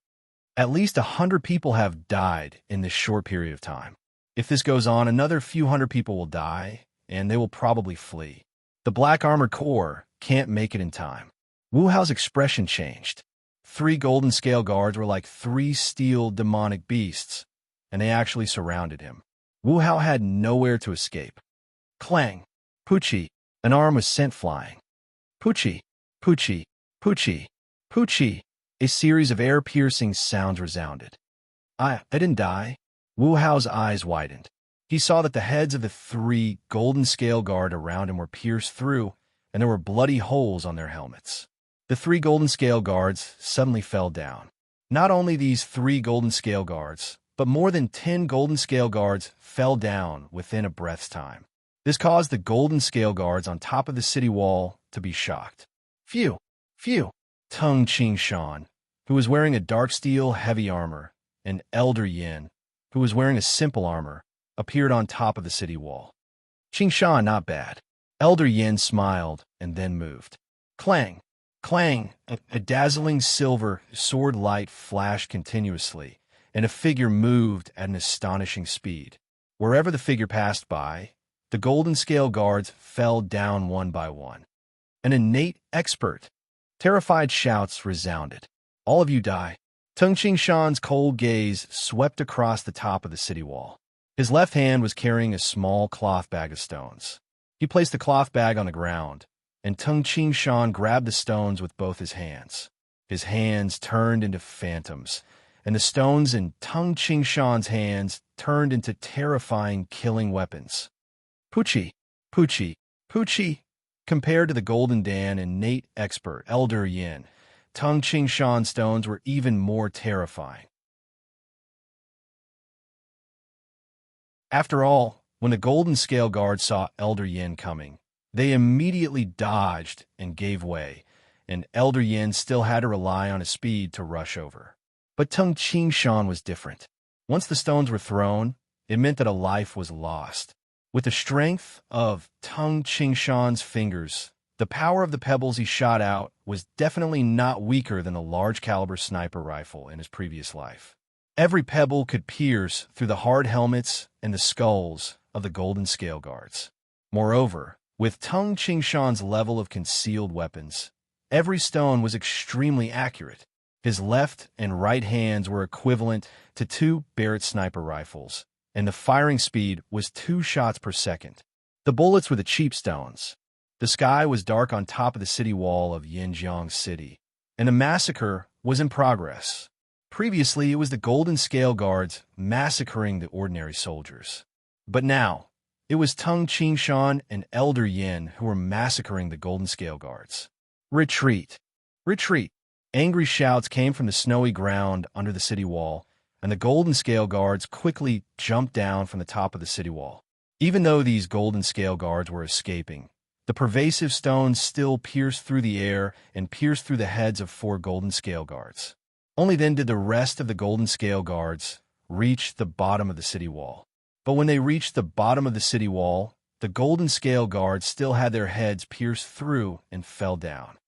At least 100 people have died in this short period of time. If this goes on, another few hundred people will die, and they will probably flee. The Black Armored Corps can't make it in time. Wu Hao's expression changed. 3 golden scale guards were like 3 steel demonic beasts, and they actually surrounded him. Wu Hao had nowhere to escape. Clang! Poochie! An arm was sent flying. Poochie! Poochie! Poochie! Poochie! A series of air-piercing sounds resounded. I didn't die. Wu Hao's eyes widened. He saw that the heads of the 3 golden scale guard around him were pierced through, and there were bloody holes on their helmets. The 3 golden scale guards suddenly fell down. Not only these 3 golden scale guards, but more than 10 golden scale guards fell down within a breath's time. This caused the golden scale guards on top of the city wall to be shocked. Phew! Phew! Tung Qingshan, who was wearing a dark steel heavy armor, and Elder Yin, who was wearing a simple armor, appeared on top of the city wall. Qingshan, not bad. Elder Yin smiled and then moved. Clang! Clang! A dazzling silver sword light flashed continuously, and a figure moved at an astonishing speed. Wherever the figure passed by, the golden scale guards fell down one by one. An innate expert. Terrified shouts resounded. All of you die. Tung Qingshan's cold gaze swept across the top of the city wall. His left hand was carrying a small cloth bag of stones. He placed the cloth bag on the ground, and Tung Qingshan grabbed the stones with both his hands. His hands turned into phantoms, and the stones in Tung Qingshan's hands turned into terrifying killing weapons. Poochie! Poochie! Poochie! Compared to the Golden Dan and innate expert Elder Yin, Tung Qingshan's stones were even more terrifying. After all, when the Golden Scale Guard saw Elder Yin coming, they immediately dodged and gave way, and Elder Yin still had to rely on his speed to rush over. But Tung Shan was different. Once the stones were thrown, it meant that a life was lost. With the strength of Tung Shan's fingers, the power of the pebbles he shot out was definitely not weaker than the large-caliber sniper rifle in his previous life. Every pebble could pierce through the hard helmets and the skulls of the golden scale guards. Moreover, with Tung Shan's level of concealed weapons, every stone was extremely accurate. His left and right hands were equivalent to 2 Barrett sniper rifles, and the firing speed was 2 shots per second. The bullets were the cheap stones. The sky was dark on top of the city wall of Yinjiang City, and a massacre was in progress. Previously, it was the Golden Scale Guards massacring the ordinary soldiers. But now, it was Tung Shan and Elder Yin who were massacring the Golden Scale Guards. Retreat! Retreat! Angry shouts came from the snowy ground under the city wall, and the Golden Scale Guards quickly jumped down from the top of the city wall. Even though these Golden Scale Guards were escaping, the pervasive stones still pierced through the air and pierced through the heads of 4 Golden Scale Guards. Only then did the rest of the Golden Scale Guards reach the bottom of the city wall. But when they reached the bottom of the city wall, the Golden Scale Guards still had their heads pierced through and fell down.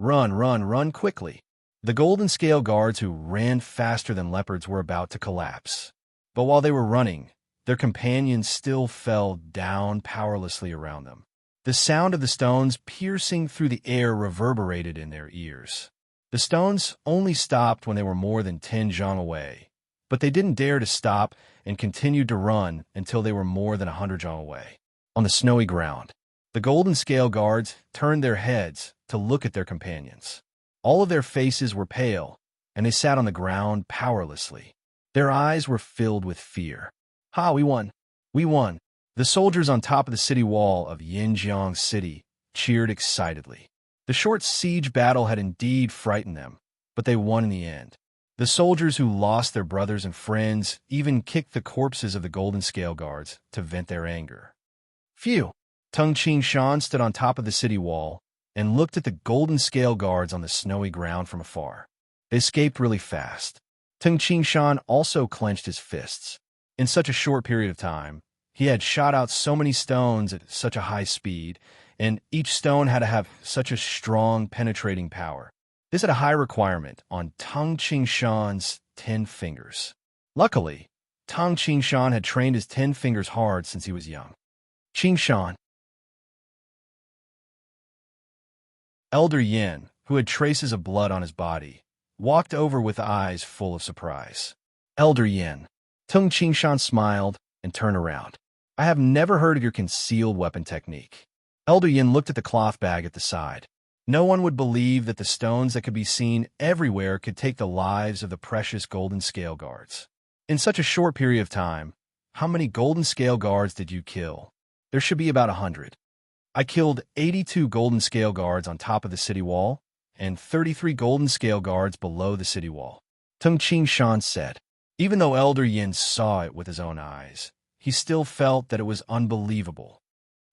Run, run, run quickly! The Golden Scale Guards who ran faster than leopards were about to collapse. But while they were running, their companions still fell down powerlessly around them. The sound of the stones piercing through the air reverberated in their ears. The stones only stopped when they were more than 10 zhang away, but they didn't dare to stop and continued to run until they were more than 100 zhang away. On the snowy ground, the Golden Scale Guards turned their heads to look at their companions. All of their faces were pale, and they sat on the ground powerlessly. Their eyes were filled with fear. "Ha, we won! We won!" The soldiers on top of the city wall of Yinjiang City cheered excitedly. The short siege battle had indeed frightened them, but they won in the end. The soldiers who lost their brothers and friends even kicked the corpses of the Golden Scale Guards to vent their anger. Phew! Tung Shan stood on top of the city wall and looked at the Golden Scale Guards on the snowy ground from afar. They escaped really fast. Tung Shan also clenched his fists. In such a short period of time, he had shot out so many stones at such a high speed, and each stone had to have such a strong, penetrating power. This had a high requirement on Tung Shan's 10 fingers. Luckily, Tung Shan had trained his 10 fingers hard since he was young. Shan. Elder Yin, who had traces of blood on his body, walked over with eyes full of surprise. Elder Yin. Tung Shan smiled and turned around. "I have never heard of your concealed weapon technique." Elder Yin looked at the cloth bag at the side. No one would believe that the stones that could be seen everywhere could take the lives of the precious Golden Scale Guards. In such a short period of time, how many Golden Scale Guards did you kill? There should be about 100. I killed 82 Golden Scale Guards on top of the city wall and 33 Golden Scale Guards below the city wall. Tung Shan said. Even though Elder Yin saw it with his own eyes, he still felt that it was unbelievable.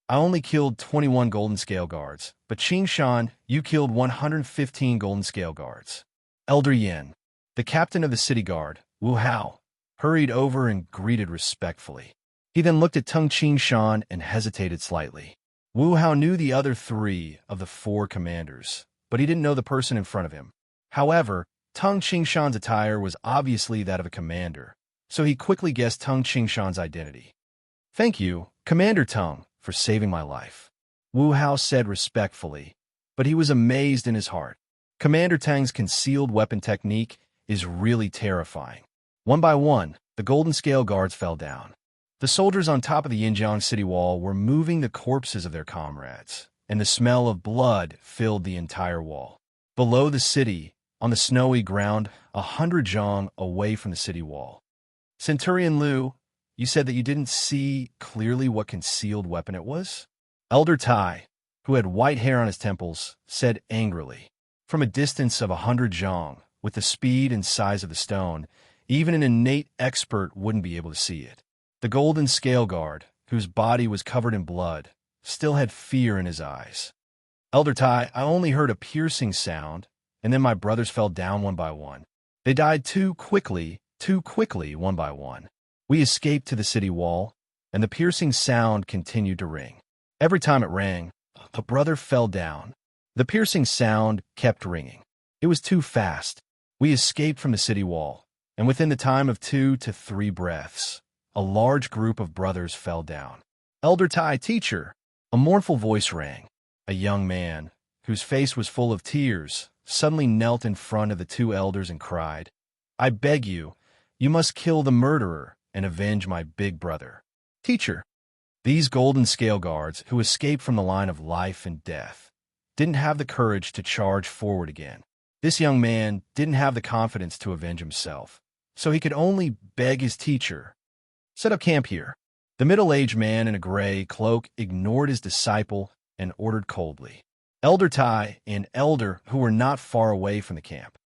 "I only killed 21 Golden Scale Guards, but Shan, you killed 115 Golden Scale Guards." Elder Yin, the captain of the city guard, Wu Hao, hurried over and greeted respectfully. He then looked at Tung Shan and hesitated slightly. Wu Hao knew the other 3 of the 4 commanders, but he didn't know the person in front of him. However, Tung Shan's attire was obviously that of a commander, so he quickly guessed Tung Shan's identity. "Thank you, Commander Tung, for saving my life," Wu Hao said respectfully, but he was amazed in his heart. Commander Tang's concealed weapon technique is really terrifying. One by one, the Golden Scale Guards fell down. The soldiers on top of the Yinjiang city wall were moving the corpses of their comrades, and the smell of blood filled the entire wall. Below the city, on the snowy ground, 100 zhang away from the city wall. "Centurion Liu, you said that you didn't see clearly what concealed weapon it was?" Elder Tai, who had white hair on his temples, said angrily. From a distance of 100 zhang, with the speed and size of the stone, even an innate expert wouldn't be able to see it. The Golden Scale Guard, whose body was covered in blood, still had fear in his eyes. "Elder Tai, I only heard a piercing sound, and then my brothers fell down one by one." They died too quickly, one by one. We escaped to the city wall, and the piercing sound continued to ring. Every time it rang, a brother fell down. The piercing sound kept ringing. It was too fast. We escaped from the city wall, and within the time of 2 to 3 breaths, a large group of brothers fell down. Elder Tai, teacher! A mournful voice rang. A young man, whose face was full of tears, suddenly knelt in front of the 2 elders and cried, "I beg you, you must kill the murderer and avenge my big brother." Teacher! These golden scale guards, who escaped from the line of life and death, didn't have the courage to charge forward again. This young man didn't have the confidence to avenge himself, so he could only beg his teacher, "Set up camp here." The middle-aged man in a gray cloak ignored his disciple and ordered coldly. Elder Tai and Elder, who were not far away from the camp.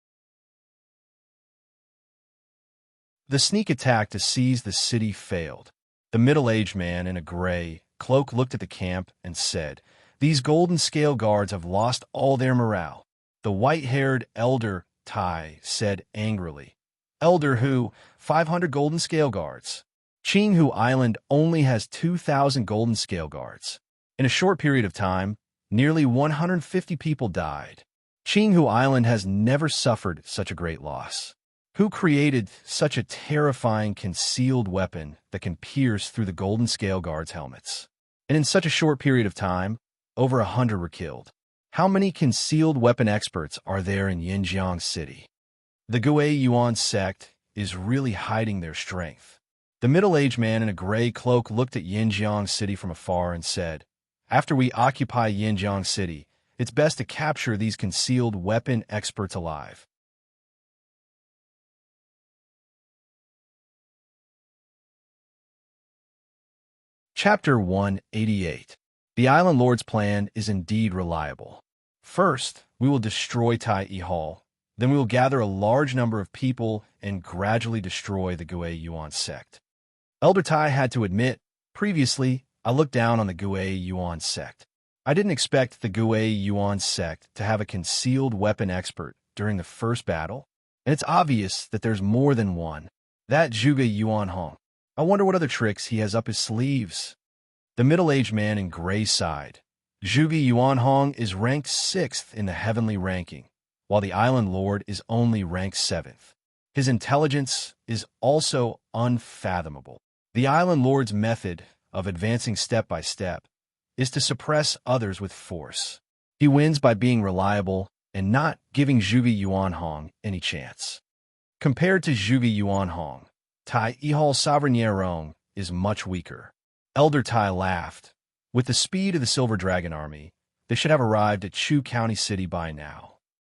The sneak attack to seize the city failed. The middle-aged man in a gray cloak looked at the camp and said, "These golden scale guards have lost all their morale." The white-haired Elder Tai said angrily, "Elder who? 500 golden scale guards. Qinghu Island only has 2,000 golden scale guards. In a short period of time, nearly 150 people died. Qinghu Island has never suffered such a great loss. Who created such a terrifying concealed weapon that can pierce through the golden scale guards' helmets? And in such a short period of time, over 100 were killed. How many concealed weapon experts are there in Yinjiang City? The Gui Yuan sect is really hiding their strength." The middle-aged man in a gray cloak looked at Yinjiang City from afar and said, "After we occupy Yinjiang City, it's best to capture these concealed weapon experts alive." Chapter 188. The Island Lord's plan is indeed reliable. First, we will destroy Tai Hall. Then we will gather a large number of people and gradually destroy the Gui Yuan sect. Elder Tai had to admit, previously, I looked down on the Gui Yuan sect. I didn't expect the Gui Yuan sect to have a concealed weapon expert during the first battle, and it's obvious that there's more than one. That Zhuge Yuan Hong. I wonder what other tricks he has up his sleeves. The middle-aged man in gray sighed. Zhuge Yuan Hong is ranked 6th in the heavenly ranking, while the Island Lord is only ranked 7th. His intelligence is also unfathomable. The Island Lord's method of advancing step by step is to suppress others with force. He wins by being reliable and not giving Zhuge Yuan Hong any chance. Compared to Zhuge Yuan Hong, Tai Ihal Sovereign Yerong is much weaker. Elder Tai laughed. With the speed of the Silver Dragon Army, they should have arrived at Chu County City by now.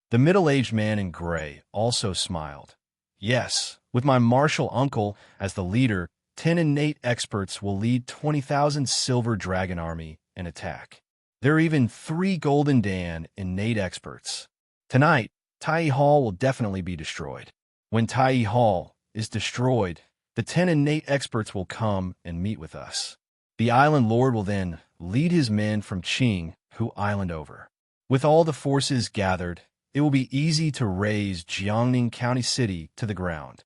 The middle-aged man in gray also smiled. Yes, with my martial uncle as the leader, 10 innate experts will lead 20,000 Silver Dragon Army and attack. There are even 3 Golden Dan innate experts. Tonight, Tai Hall will definitely be destroyed. When Tai Hall is destroyed, the 10 innate experts will come and meet with us. The Island Lord will then lead his men from Qinghu Island over. With all the forces gathered, it will be easy to raze Jiangning County City to the ground.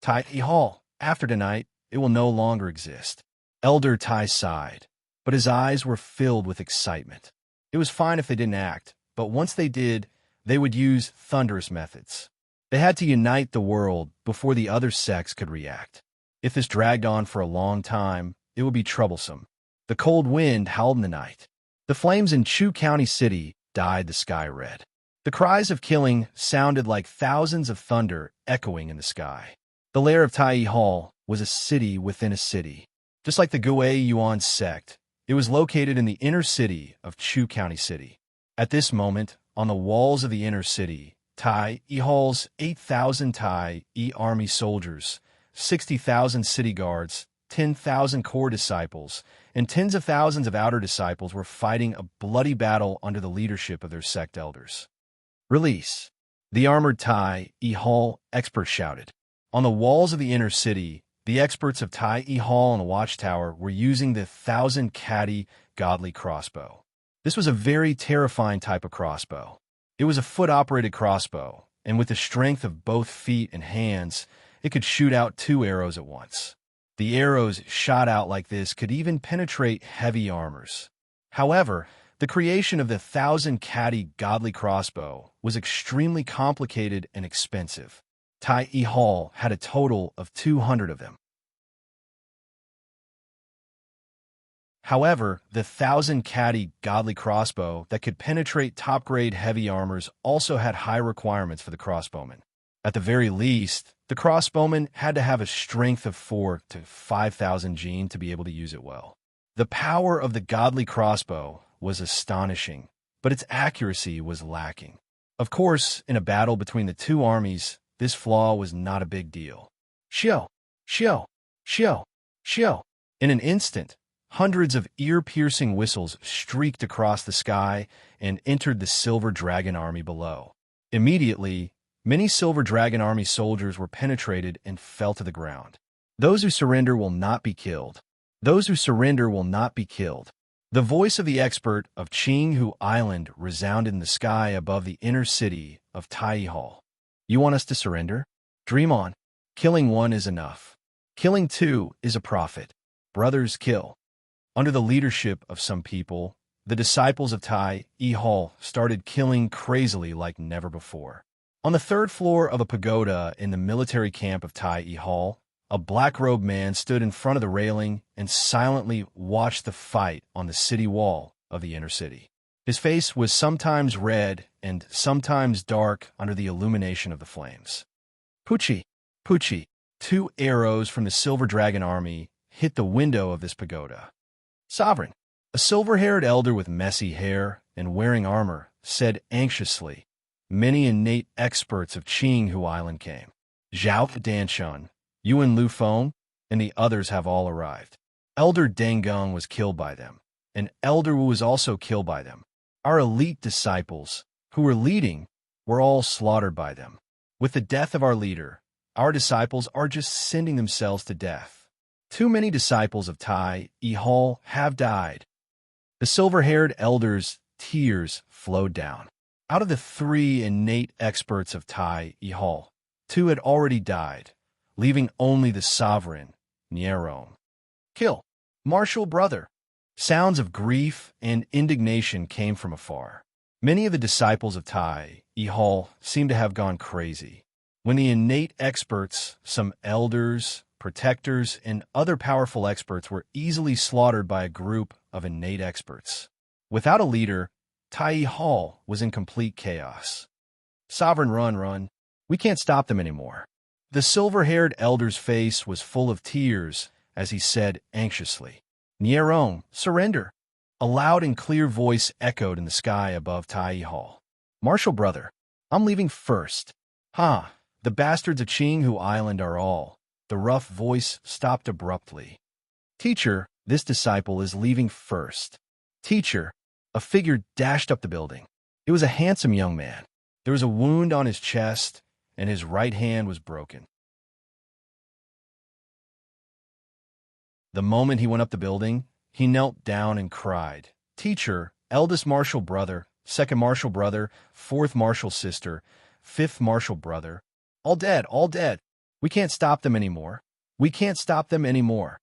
Tai Hall, after tonight, it will no longer exist. Elder Tai sighed, but his eyes were filled with excitement. It was fine if they didn't act, but once they did, they would use thunderous methods. They had to unite the world before the other sects could react. If this dragged on for a long time, it would be troublesome. The cold wind howled in the night. The flames in Chu County City dyed the sky red. The cries of killing sounded like thousands of thunder echoing in the sky. The lair of Tai Hall was a city within a city. Just like the Gui Yuan sect, it was located in the inner city of Chu County City. At this moment, on the walls of the inner city, Tai Hall's 8,000 Tai Army soldiers, 60,000 city guards, 10,000 core disciples, and tens of thousands of outer disciples were fighting a bloody battle under the leadership of their sect elders. Release! The armored Tai Hall expert shouted. On the walls of the inner city, the experts of Tai Hall and the watchtower were using the 1,000 Caddy godly crossbow. This was a very terrifying type of crossbow. It was a foot-operated crossbow, and with the strength of both feet and hands, it could shoot out 2 arrows at once. The arrows shot out like this could even penetrate heavy armors. However, the creation of the 1,000-caddy godly crossbow was extremely complicated and expensive. Tai Hall had a total of 200 of them. However, the 1,000-caddy godly crossbow that could penetrate top-grade heavy armors also had high requirements for the crossbowman. At the very least, the crossbowman had to have a strength of 4 to 5,000 gene to be able to use it well. The power of the godly crossbow was astonishing, but its accuracy was lacking. Of course, in a battle between the two armies, this flaw was not a big deal. Shio, shio, shio, shio. In an instant, hundreds of ear-piercing whistles streaked across the sky and entered the Silver Dragon army below. Immediately, many Silver Dragon army soldiers were penetrated and fell to the ground. Those who surrender will not be killed. Those who surrender will not be killed. The voice of the expert of Qinghu Island resounded in the sky above the inner city of Tai Hall. You want us to surrender? Dream on. Killing one is enough. Killing two is a profit. Brothers kill. Under the leadership of some people, the disciples of Tai Hall started killing crazily like never before. On the 3rd floor of a pagoda in the military camp of Tai Hall, a black-robed man stood in front of the railing and silently watched the fight on the city wall of the inner city. His face was sometimes red and sometimes dark under the illumination of the flames. Pucci, Pucci, 2 arrows from the Silver Dragon army hit the window of this pagoda. Sovereign, a silver-haired elder with messy hair and wearing armor, said anxiously. Many innate experts of Qinghu Island came. Zhao Danshun, Yuan Lu Feng, and the others have all arrived. Elder Deng Geng was killed by them, and Elder Wu was also killed by them. Our elite disciples, who were leading, were all slaughtered by them. With the death of our leader, our disciples are just sending themselves to death. Too many disciples of Tai Hall have died. The silver-haired elder's tears flowed down. Out of the 3 innate experts of Tai Hall, 2 had already died, leaving only the sovereign, Nierong. Kill. Martial brother. Sounds of grief and indignation came from afar. Many of the disciples of Tai Hall seemed to have gone crazy. When the innate experts, some elders, protectors, and other powerful experts were easily slaughtered by a group of innate experts. Without a leader, Tai Hall was in complete chaos. Sovereign, run. We can't stop them anymore. The silver-haired elder's face was full of tears as he said anxiously, Nierong, surrender. A loud and clear voice echoed in the sky above Tai Hall. Martial brother, I'm leaving first. Ha, the bastards of Qinghu Island are all. The rough voice stopped abruptly. Teacher, this disciple is leaving first. Teacher, a figure dashed up the building. It was a handsome young man. There was a wound on his chest, and his right hand was broken. The moment he went up the building, he knelt down and cried, Teacher, eldest martial brother, second martial brother, fourth martial sister, fifth martial brother, all dead, all dead. We can't stop them anymore. We can't stop them anymore.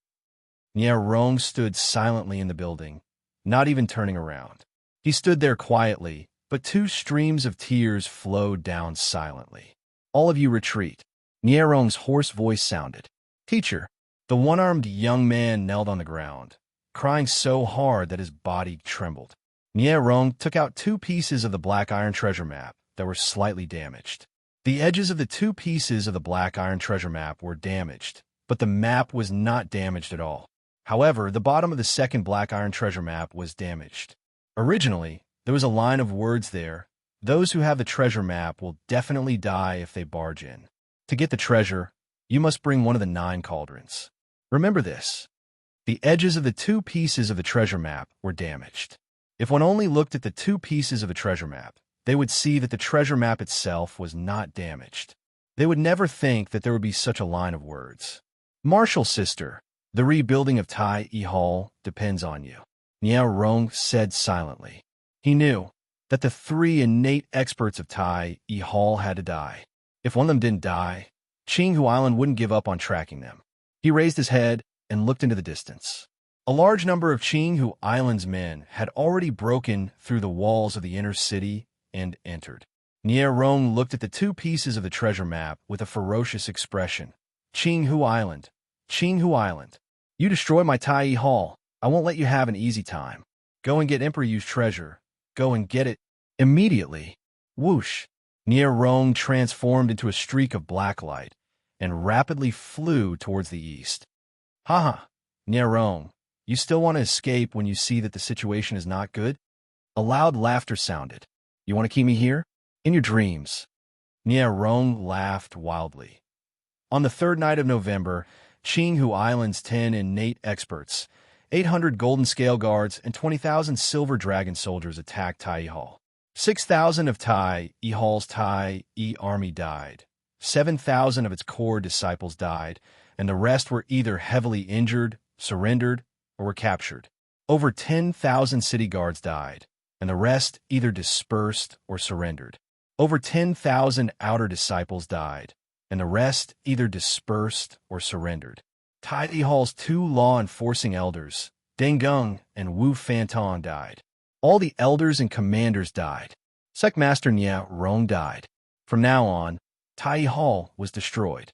Nierong stood silently in the building, not even turning around. He stood there quietly, but 2 streams of tears flowed down silently. All of you retreat. Nierong's hoarse voice sounded. Teacher, the one-armed young man knelt on the ground, crying so hard that his body trembled. Nierong took out 2 pieces of the black iron treasure map that were slightly damaged. The edges of the 2 pieces of the black iron treasure map were damaged, but the map was not damaged at all. However, the bottom of the second black iron treasure map was damaged. Originally, there was a line of words there. Those who have the treasure map will definitely die if they barge in. To get the treasure, you must bring one of the 9 cauldrons. Remember this. The edges of the 2 pieces of the treasure map were damaged. If one only looked at the 2 pieces of the treasure map, they would see that the treasure map itself was not damaged. They would never think that there would be such a line of words. Martial sister, the rebuilding of Tai Hall depends on you. Nierong said silently. He knew. that the three innate experts of Tai E Hall had to die. If one of them didn't die, Qinghu Island wouldn't give up on tracking them. He raised his head and looked into the distance. A large number of Qinghu Island's men had already broken through the walls of the inner city and entered. Nie Rong looked at the two pieces of the treasure map with a ferocious expression. Qinghu Island. Qinghu Island. You destroy my Tai Hall. I won't let you have an easy time. Go and get Emperor Yu's treasure. Go and get it. Immediately. Whoosh. Nie Rong transformed into a streak of black light and rapidly flew towards the east. Haha, Nie Rong, you still want to escape when you see that the situation is not good? A loud laughter sounded. You want to keep me here? In your dreams. Nie Rong laughed wildly. On the third night of November, Qinghu Island's 10 innate experts, 800 golden scale guards, and 20,000 silver dragon soldiers attacked Tai Hall. 6,000 of Tai Hall's Tai army died. 7,000 of its core disciples died, and the rest were either heavily injured, surrendered, or were captured. Over 10,000 city guards died, and the rest either dispersed or surrendered. Over 10,000 outer disciples died, and the rest either dispersed or surrendered. Tai Hall's 2 law-enforcing elders, Deng Gung and Wu Fantan, died. All the elders and commanders died. Secmaster Nie Rong died. From now on, Tai Hall was destroyed.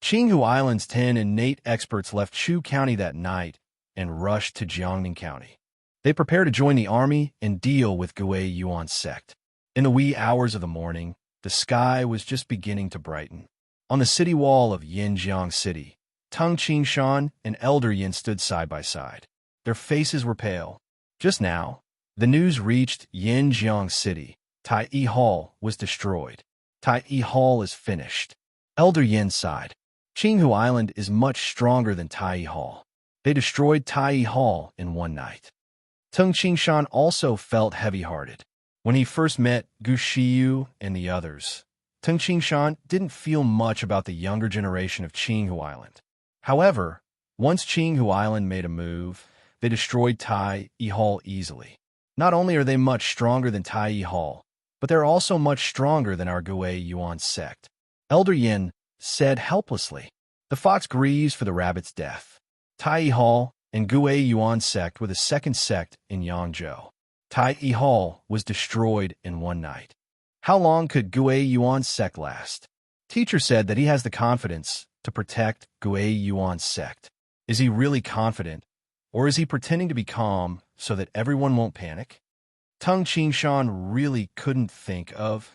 Qinghu Island's 10 innate experts left Chu County that night and rushed to Jiangning County. They prepared to join the army and deal with Gui Yuan's sect. In the wee hours of the morning, the sky was just beginning to brighten. On the city wall of Yinjiang City, Tung Qingshan and Elder Yin stood side by side. Their faces were pale. Just now, the news reached Yinjiang City. Tai Hall was destroyed. Tai Hall is finished. Elder Yin sighed. Qinghu Island is much stronger than Tai Hall. They destroyed Tai Hall in one night. Tung Qingshan also felt heavy-hearted. When he first met Gu Shiyu and the others, Tung Qingshan didn't feel much about the younger generation of Qinghu Island. However, once Qinghu Island made a move, they destroyed Tai Hall easily. Not only are they much stronger than Tai Hall, but they're also much stronger than our Gui Yuan sect. Elder Yin said helplessly. The fox grieves for the rabbit's death. Tai Hall and Gui Yuan sect were the second sect in Yangzhou. Tai Hall was destroyed in one night. How long could Gui Yuan's sect last? Teacher said that he has the confidence to protect Gui Yuan's sect. Is he really confident, or is he pretending to be calm so that everyone won't panic? Tung Qingshan really couldn't think of.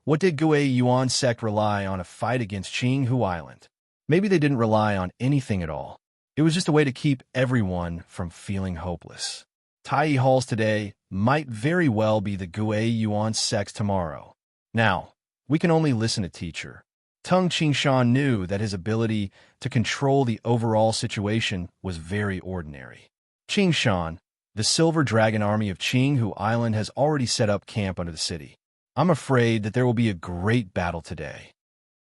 What did Gui Yuan sect rely on a fight against Qinghu Island? Maybe they didn't rely on anything at all. It was just a way to keep everyone from feeling hopeless. Tai Halls today might very well be the Gui Yuan sects tomorrow. Now, we can only listen to teacher. Tung Qingshan knew that his ability to control the overall situation was very ordinary. Qingshan, the Silver Dragon Army of Qinghu Island, has already set up camp under the city. I'm afraid that there will be a great battle today.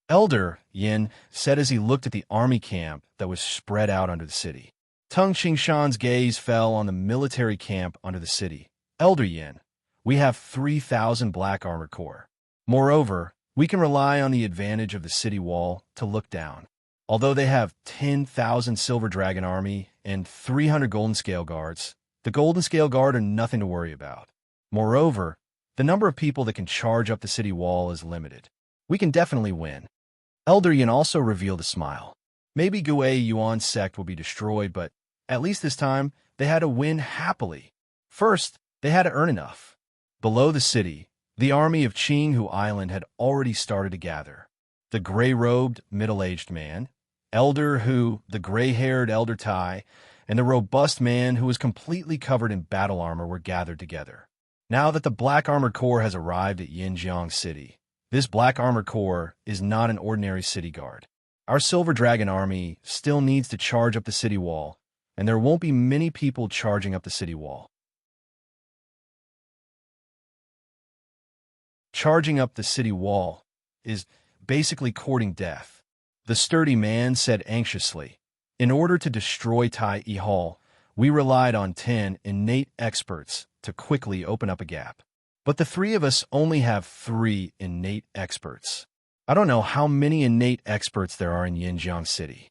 Elder Yin said as he looked at the army camp that was spread out under the city. Tung Qingshan's gaze fell on the military camp under the city. Elder Yin, we have 3,000 black armor corps. Moreover, we can rely on the advantage of the city wall to look down. Although they have 10,000 Silver Dragon Army and 300 Golden Scale Guards, the Golden Scale Guard are nothing to worry about. Moreover, the number of people that can charge up the city wall is limited. We can definitely win. Elder Yin also revealed a smile. Maybe Gui Yuan's sect will be destroyed, but at least this time, they had to win happily. First, they had to earn enough. Below the city, the army of Qinghu Island had already started to gather. The gray-robed, middle-aged man, Elder Hu, the gray-haired Elder Tai, and the robust man who was completely covered in battle armor were gathered together. Now that the Black Armored Corps has arrived at Yinjiang City, this Black Armored Corps is not an ordinary city guard. Our Silver Dragon Army still needs to charge up the city wall, and there won't be many people charging up the city wall. Charging up the city wall is basically courting death. The sturdy man said anxiously. In order to destroy Tai Hall, we relied on 10 innate experts to quickly open up a gap. But the three of us only have 3 innate experts. I don't know how many innate experts there are in Yinjiang City.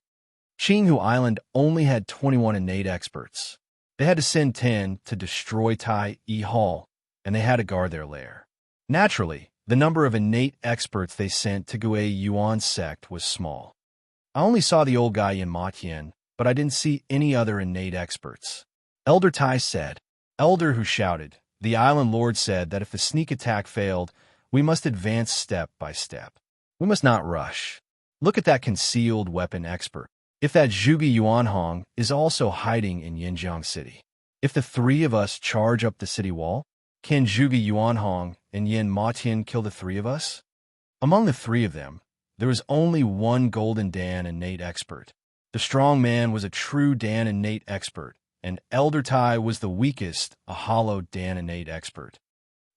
Qinghu Island only had 21 innate experts. They had to send 10 to destroy Tai E Hall, and they had to guard their lair. Naturally, the number of innate experts they sent to Gue Yuan sect was small. I only saw the old guy in Matian, but I didn't see any other innate experts. Elder Tai said. Elder who shouted. The island lord said that if the sneak attack failed, we must advance step by step. We must not rush. Look at that concealed weapon expert. If that Zhuge Yuanhong is also hiding in Yinjiang City. If the 3 of us charge up the city wall, can Zhuge Yuanhong and Yin Matian kill the 3 of us? Among the 3 of them, there was only 1 Golden Dan innate expert. The strong man was a true Dan innate expert, and Elder Tai was the weakest, a hollow Dan innate expert.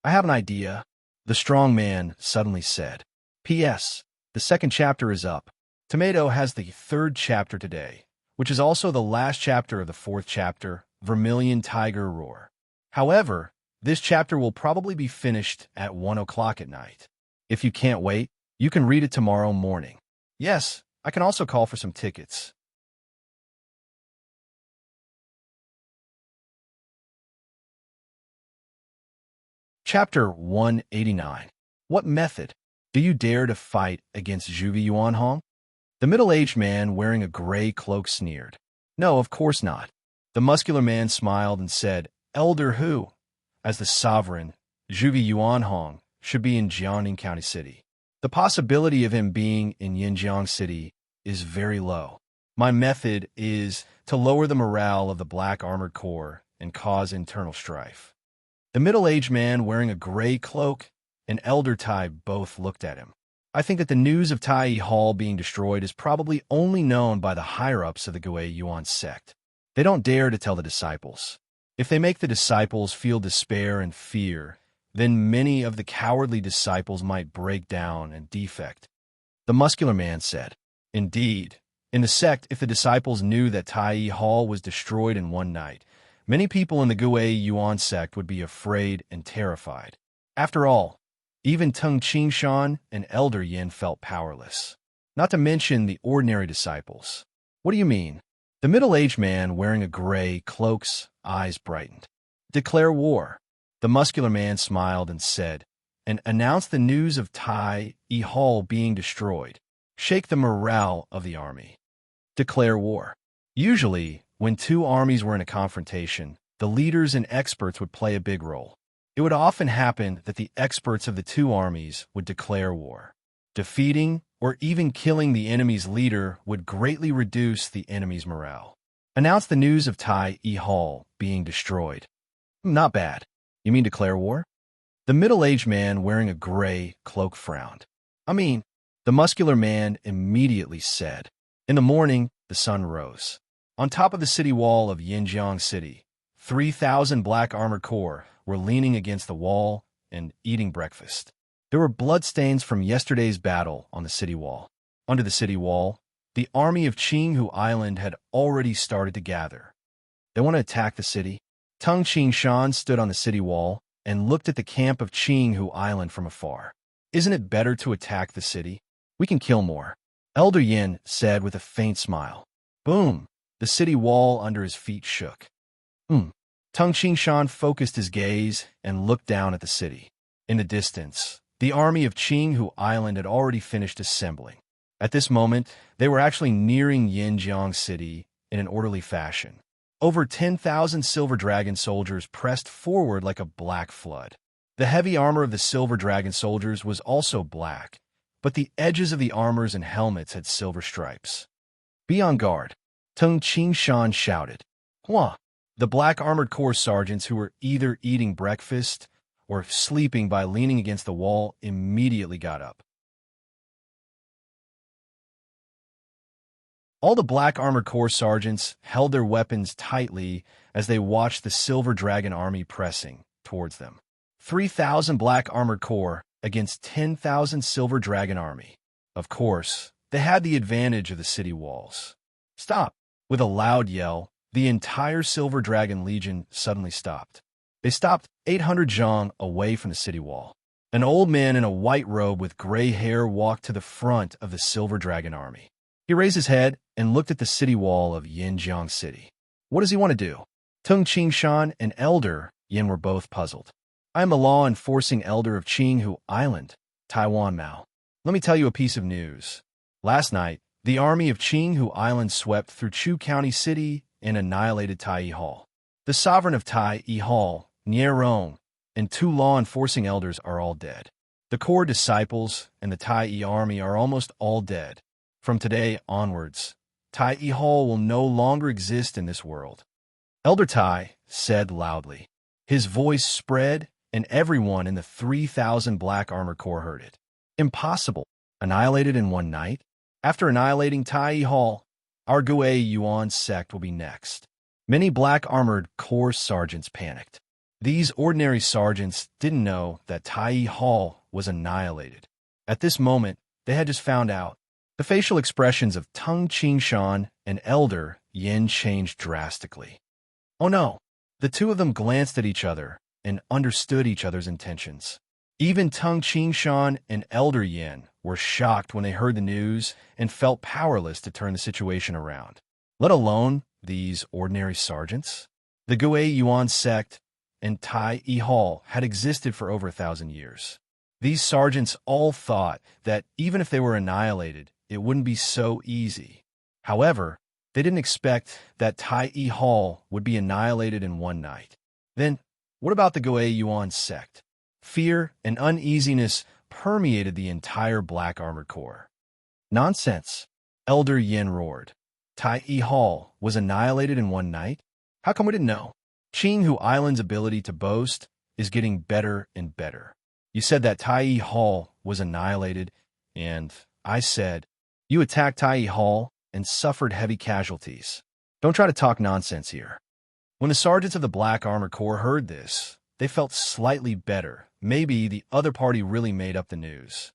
I have an idea, the strong man suddenly said. P.S. The 2nd chapter is up. Tomato has the 3rd chapter today, which is also the last chapter of the 4th chapter, Vermilion Tiger Roar. However, this chapter will probably be finished at 1 o'clock at night. If you can't wait, you can read it tomorrow morning. Yes, I can also call for some tickets. Chapter 189. What method? Do you dare to fight against Zhuge Yuanhong? The middle-aged man wearing a gray cloak sneered. No, of course not. The muscular man smiled and said, Elder who, as the sovereign, Zhuge Yuanhong, should be in Jiangning County City. The possibility of him being in Yinjiang City is very low. My method is to lower the morale of the Black Armored Corps and cause internal strife. The middle-aged man wearing a gray cloak and Elder Tai both looked at him. I think that the news of Tai Hall being destroyed is probably only known by the higher-ups of the Gue Yuan sect. They don't dare to tell the disciples. If they make the disciples feel despair and fear, then many of the cowardly disciples might break down and defect. The muscular man said, Indeed, in the sect, if the disciples knew that Tai Hall was destroyed in one night, many people in the Gue Yuan sect would be afraid and terrified. After all, even Tung Qingshan and Elder Yin felt powerless. Not to mention the ordinary disciples. What do you mean? The middle-aged man wearing a gray cloak's eyes brightened. Declare war. The muscular man smiled and said, and announce the news of Tai Hall being destroyed. Shake the morale of the army. Declare war. Usually, when 2 armies were in a confrontation, the leaders and experts would play a big role. It would often happen that the experts of the 2 armies would declare war. Defeating or even killing the enemy's leader would greatly reduce the enemy's morale. Announce the news of Tai Hall being destroyed. Not bad. You mean declare war? The middle-aged man wearing a gray cloak frowned. The muscular man immediately said. In the morning, the sun rose. On top of the city wall of Yinjiang City, 3,000 Black Armored Corps were leaning against the wall and eating breakfast. There were bloodstains from yesterday's battle on the city wall. Under the city wall, the army of Qinghu Island had already started to gather. They want to attack the city. Tung Qingshan stood on the city wall and looked at the camp of Qinghu Island from afar. Isn't it better to attack the city? We can kill more. Elder Yin said with a faint smile. Boom! The city wall under his feet shook. Tung Qingshan focused his gaze and looked down at the city. In the distance, the army of Qinghu Island had already finished assembling. At this moment, they were actually nearing Yinjiang City in an orderly fashion. Over 10,000 Silver Dragon soldiers pressed forward like a black flood. The heavy armor of the Silver Dragon soldiers was also black, but the edges of the armors and helmets had silver stripes. Be on guard, Tung Qingshan shouted. Hua! The Black Armored Corps sergeants who were either eating breakfast or sleeping by leaning against the wall immediately got up. All the Black Armored Corps sergeants held their weapons tightly as they watched the Silver Dragon army pressing towards them. 3,000 Black Armored Corps against 10,000 Silver Dragon army. Of course, they had the advantage of the city walls. Stop! With a loud yell, the entire Silver Dragon Legion suddenly stopped. They stopped 800 zhang away from the city wall. An old man in a white robe with gray hair walked to the front of the Silver Dragon army. He raised his head and looked at the city wall of Yinjiang City. What does he want to do? Tung Qingshan and Elder Yin were both puzzled. I am a law-enforcing elder of Qinghu Island, Taiwan Mao. Let me tell you a piece of news. Last night, the army of Qinghu Island swept through Chu County City and annihilated Tai Hall. The sovereign of Tai Hall, Nierong, and 2 law-enforcing elders are all dead. The core disciples and the Tai army are almost all dead. From today onwards, Tai Hall will no longer exist in this world. Elder Tai said loudly. His voice spread, and everyone in the 3,000 Black Armor Corps heard it. Impossible. Annihilated in one night? After annihilating Tai Hall, our Gue Yuan sect will be next. Many Black Armored Corps sergeants panicked. These ordinary sergeants didn't know that Tai Hall was annihilated. At this moment, they had just found out. The facial expressions of Tung Qingshan and Elder Yin changed drastically. Oh no! The two of them glanced at each other and understood each other's intentions. Even Tung Qingshan and Elder Yin were shocked when they heard the news and felt powerless to turn the situation around, let alone these ordinary sergeants. The Gue Yuan sect and Tai Hall had existed for over 1,000 years. These sergeants all thought that even if they were annihilated, it wouldn't be so easy. However, they didn't expect that Tai Hall would be annihilated in one night. Then, what about the Gue Yuan sect? Fear and uneasiness permeated the entire Black Armored Corps. Nonsense, Elder Yin roared. Tai Hall was annihilated in one night? How come we didn't know? Qinghu Island's ability to boast is getting better and better. You said that Tai Hall was annihilated, and I said, you attacked Tai Hall and suffered heavy casualties. Don't try to talk nonsense here. When the sergeants of the Black Armored Corps heard this, they felt slightly better. Maybe the other party really made up the news.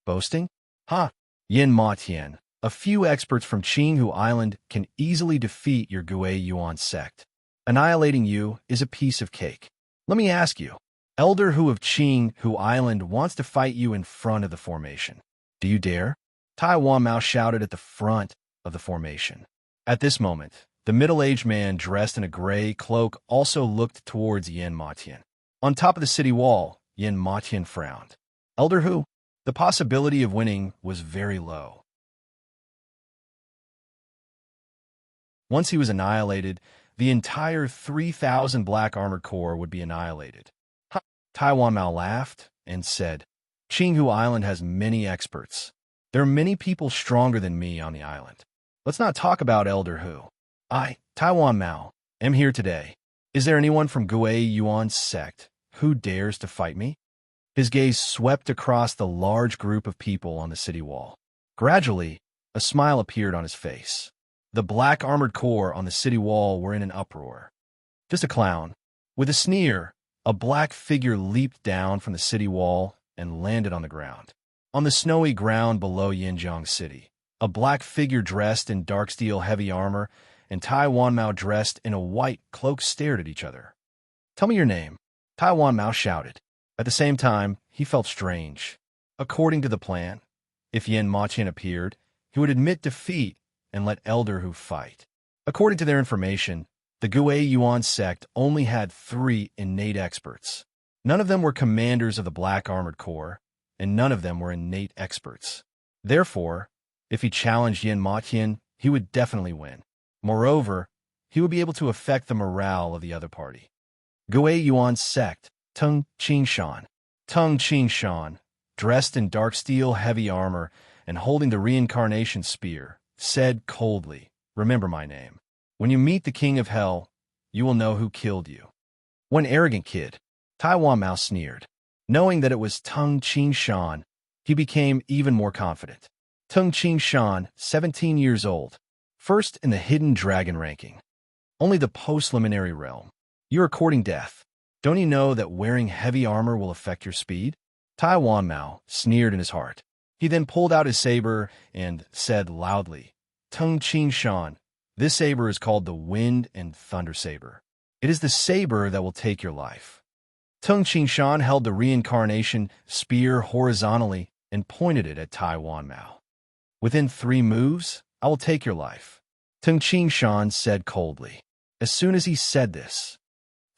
Boasting? Ha! Yin Ma Tian, a few experts from Qinghu Island can easily defeat your Gue Yuan sect. Annihilating you is a piece of cake. Let me ask you, Elder Hu of Qinghu Island wants to fight you in front of the formation. Do you dare? Taiwan Mao shouted at the front of the formation. At this moment, the middle-aged man dressed in a gray cloak also looked towards Yin Matian. On top of the city wall, Yin Matian frowned. Elder Hu, the possibility of winning was very low. Once he was annihilated, the entire 3,000 Black Armored Corps would be annihilated. Taiwan Mao laughed and said, Qinghu Island has many experts. There are many people stronger than me on the island. Let's not talk about Elder Hu. I, Taiwan Mao, am here today. Is there anyone from Gue Yuan's sect who dares to fight me? His gaze swept across the large group of people on the city wall. Gradually, a smile appeared on his face. The Black Armored Corps on the city wall were in an uproar. Just a clown. With a sneer, a black figure leaped down from the city wall and landed on the ground. On the snowy ground below Yinjiang City, a black figure dressed in dark steel heavy armor and Taiwan Mao dressed in a white cloak stared at each other. Tell me your name, Taiwan Mao shouted. At the same time, he felt strange. According to the plan, if Yin Maqian appeared, he would admit defeat and let Elder Hu fight. According to their information, the Gue Yuan sect only had 3 innate experts. None of them were commanders of the Black Armored Corps, and none of them were innate experts. Therefore, if he challenged Yin Maqian, he would definitely win. Moreover, he would be able to affect the morale of the other party. Gue Yuan's sect, Tung Qingshan. Tung Qingshan, dressed in dark steel heavy armor and holding the reincarnation spear, said coldly, remember my name. When you meet the King of Hell, you will know who killed you. One arrogant kid, Taiwan Mao sneered. Knowing that it was Tung Qingshan, he became even more confident. Tung Qingshan, 17 years old, first in the hidden dragon ranking. Only the post-liminary realm. You are courting death. Don't you know that wearing heavy armor will affect your speed? Taiwan Mao sneered in his heart. He then pulled out his saber and said loudly, Tung Qingshan, This saber is called the Wind and Thunder Saber. It is the saber that will take your life. Tung Qingshan held the reincarnation spear horizontally and pointed it at Tai Wan Mao. Within 3 moves, I will take your life, Tung Qingshan said coldly. As soon as he said this,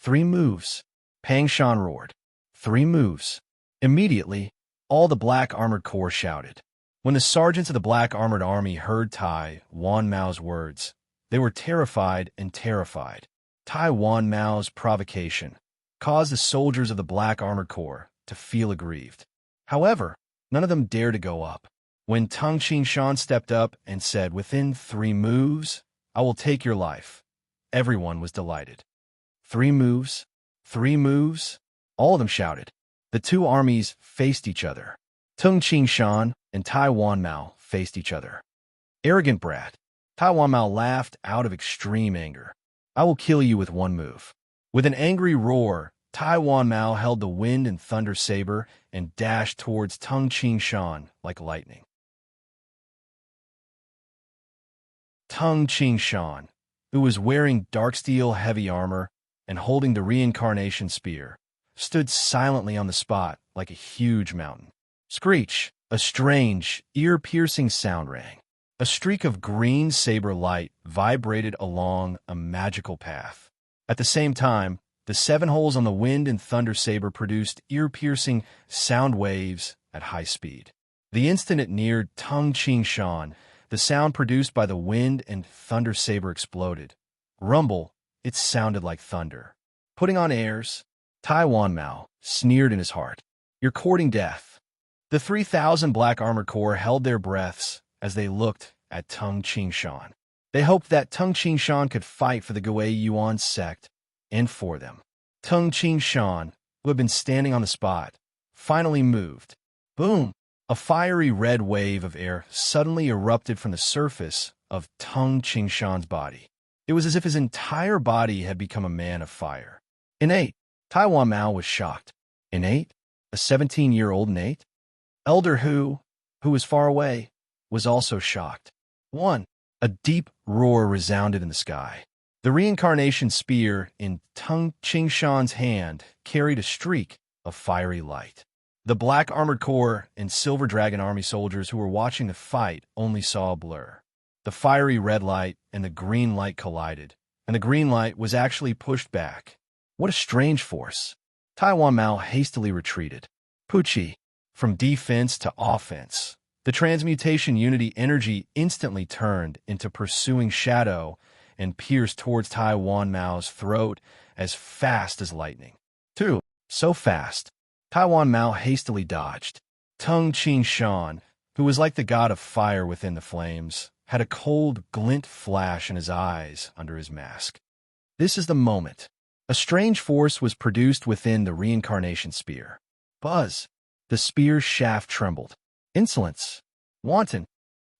3 moves, Pang Shan roared. 3 moves. Immediately, all the black armored corps shouted. When the sergeants of the black armored army heard Tai Wan Mao's words, they were terrified and terrified. Tai Wan Mao's provocation caused the soldiers of the black armored corps to feel aggrieved. However, none of them dared to go up. When Tung Qingshan stepped up and said, "Within 3 moves, I will take your life," everyone was delighted. 3 moves, 3 moves, all of them shouted. The 2 armies faced each other. Tung Qingshan and Tai Wan Mao faced each other. Arrogant brat, Tai Wan Mao laughed out of extreme anger. I will kill you with 1 move. With an angry roar, Tai Wan Mao held the Wind and Thunder Saber and dashed towards Tung Qingshan like lightning. Tung Qingshan, who was wearing dark steel heavy armor and holding the reincarnation spear, stood silently on the spot like a huge mountain. Screech! A strange, ear-piercing sound rang. A streak of green saber light vibrated along a magical path. At the same time, the 7 holes on the Wind and Thunder Saber produced ear-piercing sound waves at high speed. The instant it neared Tung Qingshan, the sound produced by the Wind and Thunder Saber exploded. Rumble, it sounded like thunder. Putting on airs, Tai Wan Mao sneered in his heart. You're courting death. The 3,000 black armored corps held their breaths as they looked at Tung Qingshan. They hoped that Tung Qingshan could fight for the Gui Yuan sect and for them. Tung Qingshan, who had been standing on the spot, finally moved. Boom! A fiery red wave of air suddenly erupted from the surface of Tung Qingshan's body. It was as if his entire body had become a man of fire. Innate. Tai Wan Mao was shocked. Innate? A 17-year-old Nate? Elder who was far away, was also shocked. 1. A deep roar resounded in the sky. The reincarnation spear in Tung Qingshan's hand carried a streak of fiery light. The black armored corps and silver dragon army soldiers who were watching the fight only saw a blur. The fiery red light and the green light collided, and the green light was actually pushed back. What a strange force. Tai Wan Mao hastily retreated. Pucci. From defense to offense, the transmutation unity energy instantly turned into pursuing shadow and pierced towards Tai Wan Mao's throat as fast as lightning. 2. So fast, Tai Wan Mao hastily dodged. Tung Qingshan, who was like the god of fire within the flames, had a cold glint flash in his eyes under his mask. This is the moment. A strange force was produced within the reincarnation spear. Buzz! The spear's shaft trembled. Insolence. Wanton.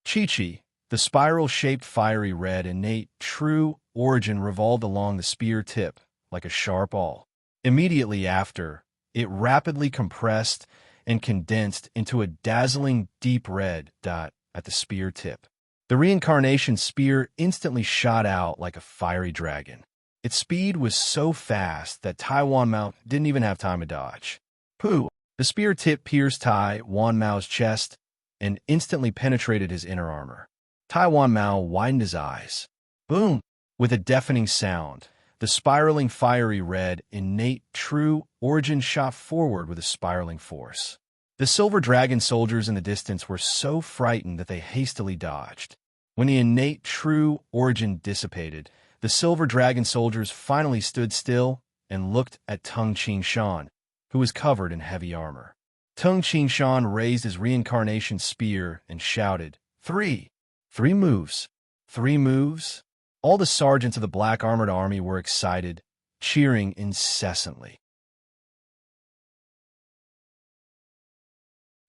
Chi-Chi, the spiral-shaped fiery red innate true origin revolved along the spear tip like a sharp awl. Immediately after, it rapidly compressed and condensed into a dazzling deep red dot at the spear tip. The reincarnation spear instantly shot out like a fiery dragon. Its speed was so fast that Tai Wan Mao didn't even have time to dodge. Pooh! The spear tip pierced Tai Wan Mao's chest and instantly penetrated his inner armor. Tai Wan Mao widened his eyes. Boom! With a deafening sound, the spiraling fiery red innate true origin shot forward with a spiraling force. The silver dragon soldiers in the distance were so frightened that they hastily dodged. When the innate true origin dissipated, the silver dragon soldiers finally stood still and looked at Tung Qingshan, who was covered in heavy armor. Tung Qingshan raised his reincarnation spear and shouted, 3! 3 moves! 3 moves! All the sergeants of the black armored army were excited, cheering incessantly.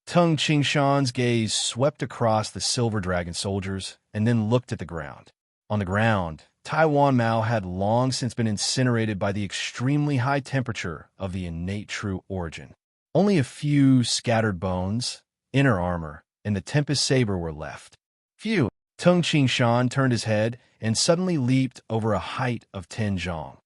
Tung Qingshan's gaze swept across the silver dragon soldiers and then looked at the ground. On the ground, Tai Wan Mao had long since been incinerated by the extremely high temperature of the innate true origin. Only a few scattered bones, inner armor, and the Tempest Saber were left. Phew! Tung Qingshan turned his head and suddenly leaped over a height of 10 zhong,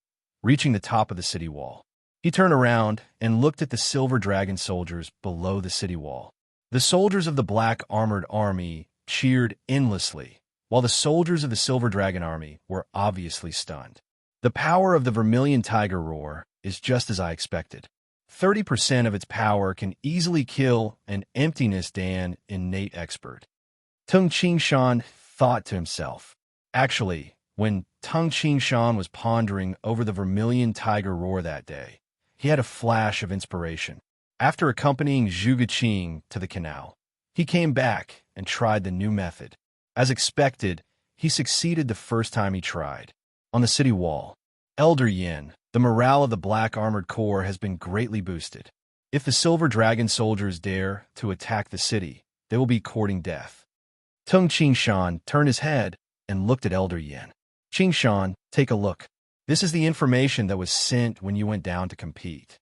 reaching the top of the city wall. He turned around and looked at the silver dragon soldiers below the city wall. The soldiers of the black armored army cheered endlessly, while the soldiers of the silver dragon army were obviously stunned. The power of the vermilion tiger roar is just as I expected. 30% of its power can easily kill an emptiness Dan innate expert. Tung Qingshan thought to himself. Actually, when Tung Qingshan was pondering over the vermilion tiger roar that day, he had a flash of inspiration. After accompanying Zhuge Qing to the canal, he came back and tried the new method. As expected, he succeeded the first time he tried. On the city wall, Elder Yin, the morale of the Black Armored Corps has been greatly boosted. If the Silver Dragon soldiers dare to attack the city, they will be courting death. Tung Qingshan turned his head and looked at Elder Yin. Qingshan, take a look. This is the information that was sent when you went down to compete.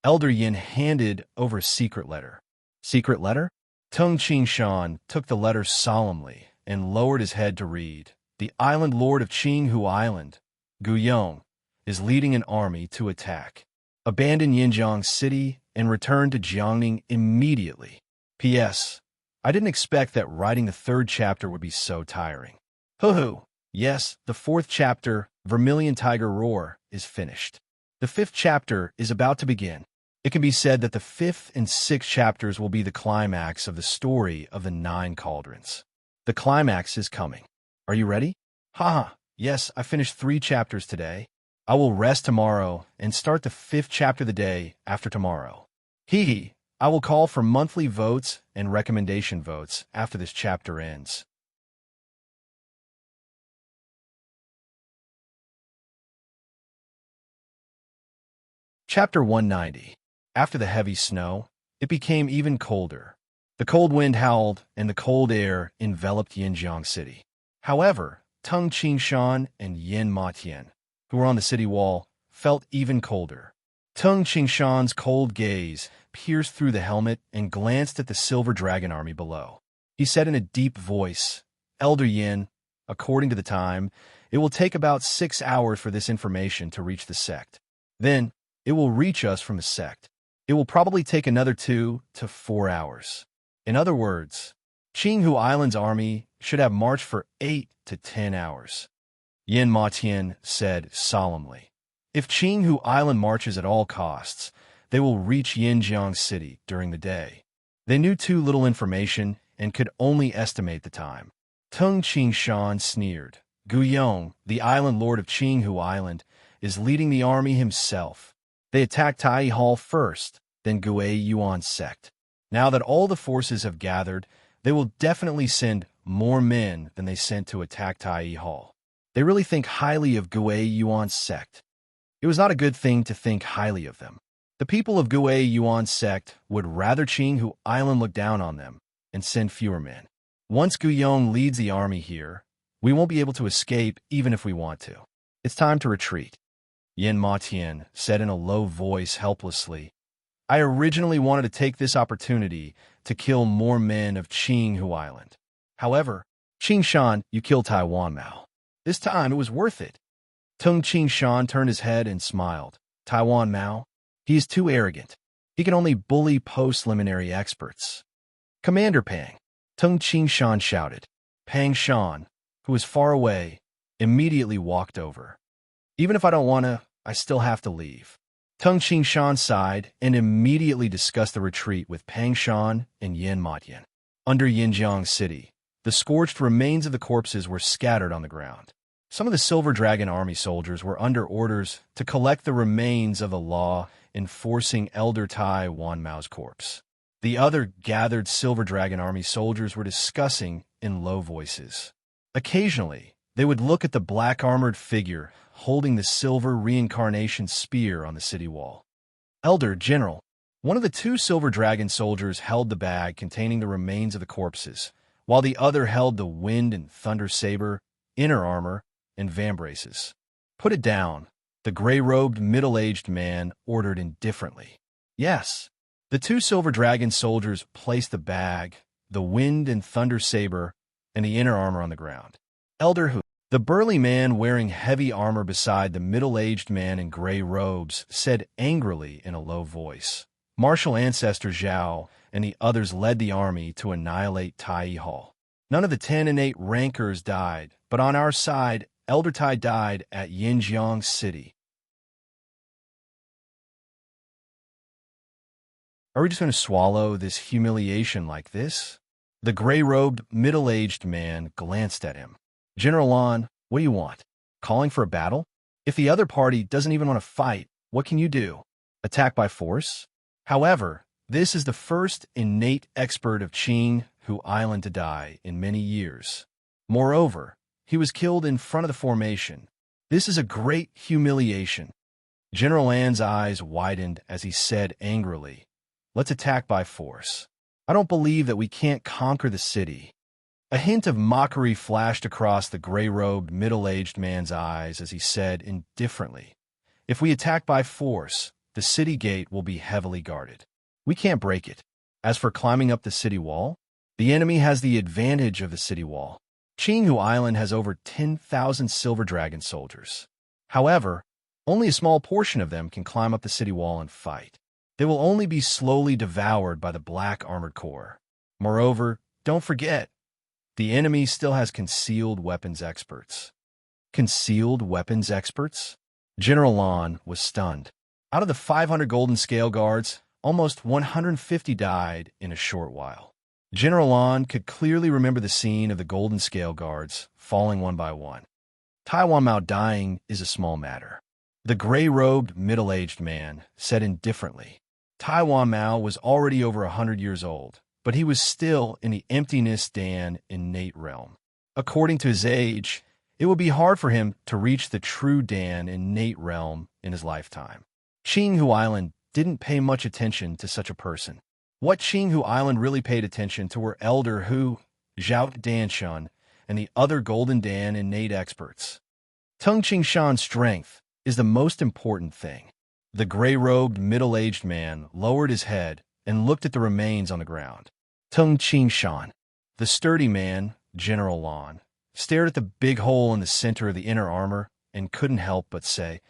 Elder Yin handed over a secret letter. Secret letter? Tung Qingshan took the letter solemnly and lowered his head to read. The island lord of Qinghu Island, Guyong, is leading an army to attack. Abandon Yinjiang City and return to Jiangning immediately. P.S. I didn't expect that writing the third chapter would be so tiring. Hoo-hoo. Yes, the fourth chapter, Vermilion Tiger Roar, is finished. The fifth chapter is about to begin. It can be said that the fifth and sixth chapters will be the climax of the story of the 9 cauldrons. The climax is coming. Are you ready? Haha, yes, I finished 3 chapters today. I will rest tomorrow and start the 5th chapter the day after tomorrow. Hee hee, I will call for monthly votes and recommendation votes after this chapter ends. Chapter 190. After the heavy snow, it became even colder. The cold wind howled, and the cold air enveloped Yinjiang City. However, Tung Qingshan and Yin Matian, who were on the city wall, felt even colder. Tung Qingshan's cold gaze pierced through the helmet and glanced at the silver dragon army below. He said in a deep voice, Elder Yin, according to the time, it will take about 6 hours for this information to reach the sect. Then, it will reach us from the sect. It will probably take another 2 to 4 hours. In other words, Qinghu Island's army should have marched for 8 to 10 hours. Yin Matian said solemnly, if Qinghu Island marches at all costs, they will reach Yinjiang City during the day. They knew too little information and could only estimate the time. Tung Qingshan sneered. Guyong, the island lord of Qinghu Island, is leading the army himself. They attacked Tai Hall first, then Gui Yuan's sect. Now that all the forces have gathered, they will definitely send more men than they sent to attack Tai Hall. They really think highly of Gui Yuan's sect. It was not a good thing to think highly of them. The people of Gui Yuan's sect would rather Qinghu Island look down on them and send fewer men. Once Guyong leads the army here, we won't be able to escape even if we want to. It's time to retreat. Yin Matian said in a low voice helplessly, I originally wanted to take this opportunity to kill more men of Qinghu Island. However, Qingshan, you killed Taiwan Mao. This time it was worth it. Tung Qingshan turned his head and smiled. Taiwan Mao? He is too arrogant. He can only bully post-liminary experts. Commander Pang, Tung Qingshan shouted. Pang Shan, who was far away, immediately walked over. Even if I don't want to, I still have to leave. Tung Qingshan sighed and immediately discussed the retreat with Pang Shan and Yin Matian. Under Yinjiang City, the scorched remains of the corpses were scattered on the ground. Some of the Silver Dragon Army soldiers were under orders to collect the remains of the law enforcing Elder Tai Wan Mao's corpse. The other gathered Silver Dragon Army soldiers were discussing in low voices. Occasionally, they would look at the black-armored figure holding the silver reincarnation spear on the city wall. Elder General, one of the 2 Silver Dragon soldiers held the bag containing the remains of the corpses, while the other held the wind and thunder saber, inner armor, and vambraces. Put it down, the gray-robed, middle-aged man ordered indifferently. Yes. The 2 Silver Dragon soldiers placed the bag, the wind and thunder saber, and the inner armor on the ground. Elder Hu, the burly man wearing heavy armor beside the middle-aged man in gray robes, said angrily in a low voice. Martial ancestor Zhao and the others led the army to annihilate Tai Hall. None of the 10 and 8 rankers died, but on our side, Elder Tai died at Yinjiang City. Are we just going to swallow this humiliation like this? The gray-robed, middle-aged man glanced at him. General Lan, what do you want? Calling for a battle? If the other party doesn't even want to fight, what can you do? Attack by force? However, this is the first innate expert of Qinghu Island to die in many years. Moreover, he was killed in front of the formation. This is a great humiliation. General Lan's eyes widened as he said angrily, "Let's attack by force. I don't believe that we can't conquer the city." A hint of mockery flashed across the gray-robed, middle-aged man's eyes as he said indifferently, "If we attack by force, the city gate will be heavily guarded. We can't break it. As for climbing up the city wall, the enemy has the advantage of the city wall. Qinghu Island has over 10,000 Silver Dragon soldiers. However, only a small portion of them can climb up the city wall and fight. They will only be slowly devoured by the Black Armored Corps. Moreover, don't forget, the enemy still has concealed weapons experts." Concealed weapons experts? General Lan was stunned. Out of the 500 golden scale guards, almost 150 died in a short while. General Lan could clearly remember the scene of the golden scale guards falling one by one. Taiwan Mao dying is a small matter. The gray-robed, middle-aged man said indifferently. Taiwan Mao was already over 100 years old, but he was still in the emptiness Dan innate realm. According to his age, it would be hard for him to reach the true Dan innate realm in his lifetime. Qinghu Island didn't pay much attention to such a person. What Qinghu Island really paid attention to were Elder Hu, Zhao Danshan, and the other Golden Dan innate experts. Tung Qingshan's strength is the most important thing. The gray-robed, middle-aged man lowered his head and looked at the remains on the ground. Tung Qingshan, the sturdy man, General Lan, stared at the big hole in the center of the inner armor and couldn't help but say,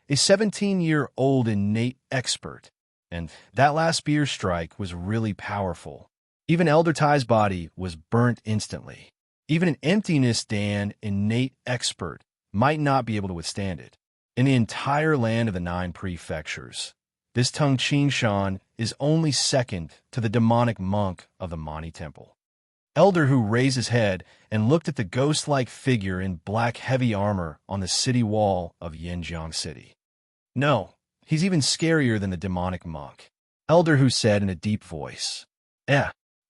"A 17-year-old innate expert. And that last spear strike was really powerful. Even Elder Tai's body was burnt instantly. Even an emptiness Dan innate expert might not be able to withstand it. In the entire land of the 9 prefectures, this Tung Qingshan is only second to the demonic monk of the Mani Temple." Elder Hu raised his head and looked at the ghost-like figure in black heavy armor on the city wall of Yinjiang City. "No, he's even scarier than the demonic monk," Elder Hu said in a deep voice.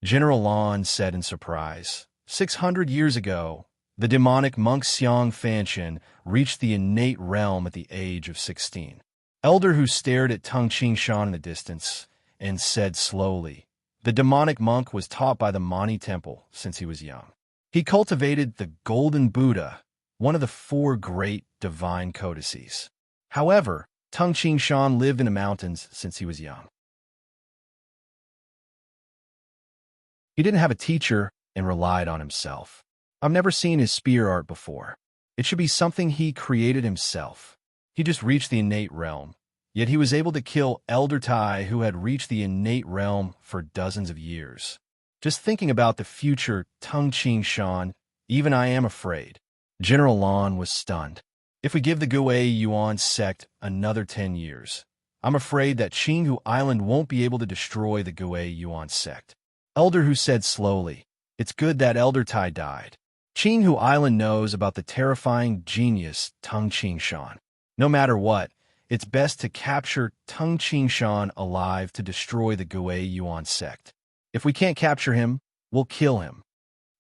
General Lan said in surprise. 600 years ago, the demonic monk Xiang Fanchen reached the innate realm at the age of 16. Elder Hu stared at Tung Qingshan in the distance and said slowly, "The demonic monk was taught by the Mani Temple since he was young. He cultivated the Golden Buddha, one of the 4 great divine codices. However, Tung Qingshan lived in the mountains since he was young. He didn't have a teacher and relied on himself. I've never seen his spear art before. It should be something he created himself. He just reached the innate realm, yet he was able to kill Elder Tai who had reached the innate realm for dozens of years. Just thinking about the future Tung Qingshan, even I am afraid." General Lan was stunned. "If we give the Gui Yuan sect another 10 years, I'm afraid that Qinghu Island won't be able to destroy the Gui Yuan sect." Elder Hu said slowly, "It's good that Elder Tai died. Qinghu Island knows about the terrifying genius Tung Qingshan. No matter what, it's best to capture Tung Qingshan alive to destroy the Gui Yuan sect. If we can't capture him, we'll kill him."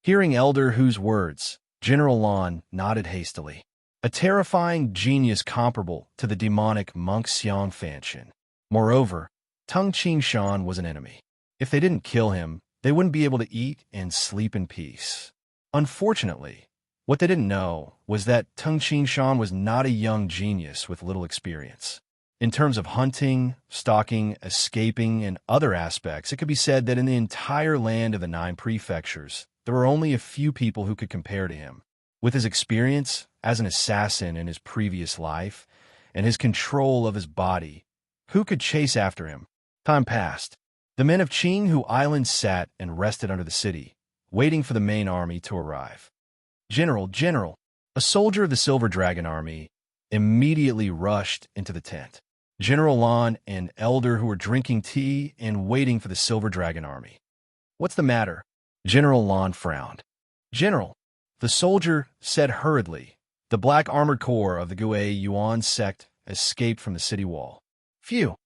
Hearing Elder Hu's words, General Lan nodded hastily. A terrifying genius comparable to the demonic monk Xiang Fanchen. Moreover, Tung Qingshan was an enemy. If they didn't kill him, they wouldn't be able to eat and sleep in peace. Unfortunately, what they didn't know was that Tung Qingshan was not a young genius with little experience. In terms of hunting, stalking, escaping, and other aspects, it could be said that in the entire land of the 9 prefectures, there were only a few people who could compare to him. With his experience as an assassin in his previous life, and his control of his body, who could chase after him? Time passed. The men of Qinghu Island sat and rested under the city, waiting for the main army to arrive. General, a soldier of the Silver Dragon Army immediately rushed into the tent. General Lan and Elder, who were drinking tea and waiting for the Silver Dragon Army. What's the matter? General Lan frowned. General, the soldier said hurriedly, the black armored corps of the Gue Yuan sect escaped from the city wall. Phew.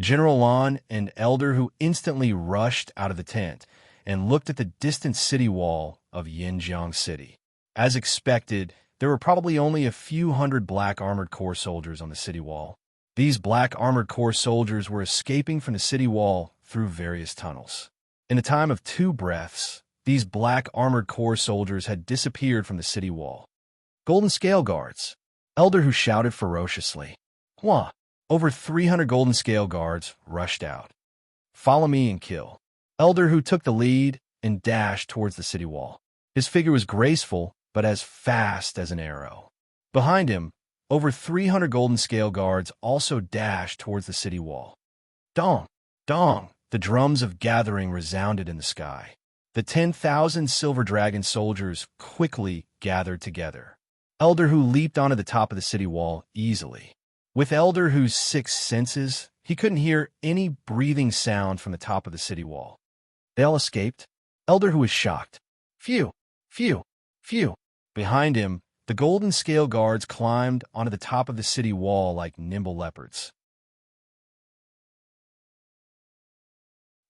General Lan and Elder, who instantly rushed out of the tent and looked at the distant city wall of Yinjiang City. As expected, there were probably only a few hundred black armored corps soldiers on the city wall. These black armored corps soldiers were escaping from the city wall through various tunnels. In a time of 2 breaths, these black armored corps soldiers had disappeared from the city wall. Golden Scale Guards. Elder, who shouted ferociously. Hua! Over 300 Golden Scale Guards rushed out. Follow me and kill. Elder, who took the lead and dashed towards the city wall. His figure was graceful, but as fast as an arrow. Behind him, over 300 Golden Scale Guards also dashed towards the city wall. Dong! Dong! The drums of gathering resounded in the sky. The 10,000 Silver Dragon soldiers quickly gathered together. Elder, who leaped onto the top of the city wall easily. With Elder, whose 6 senses, he couldn't hear any breathing sound from the top of the city wall. They all escaped. Elder, who was shocked. Phew. Behind him, the Golden Scale Guards climbed onto the top of the city wall like nimble leopards.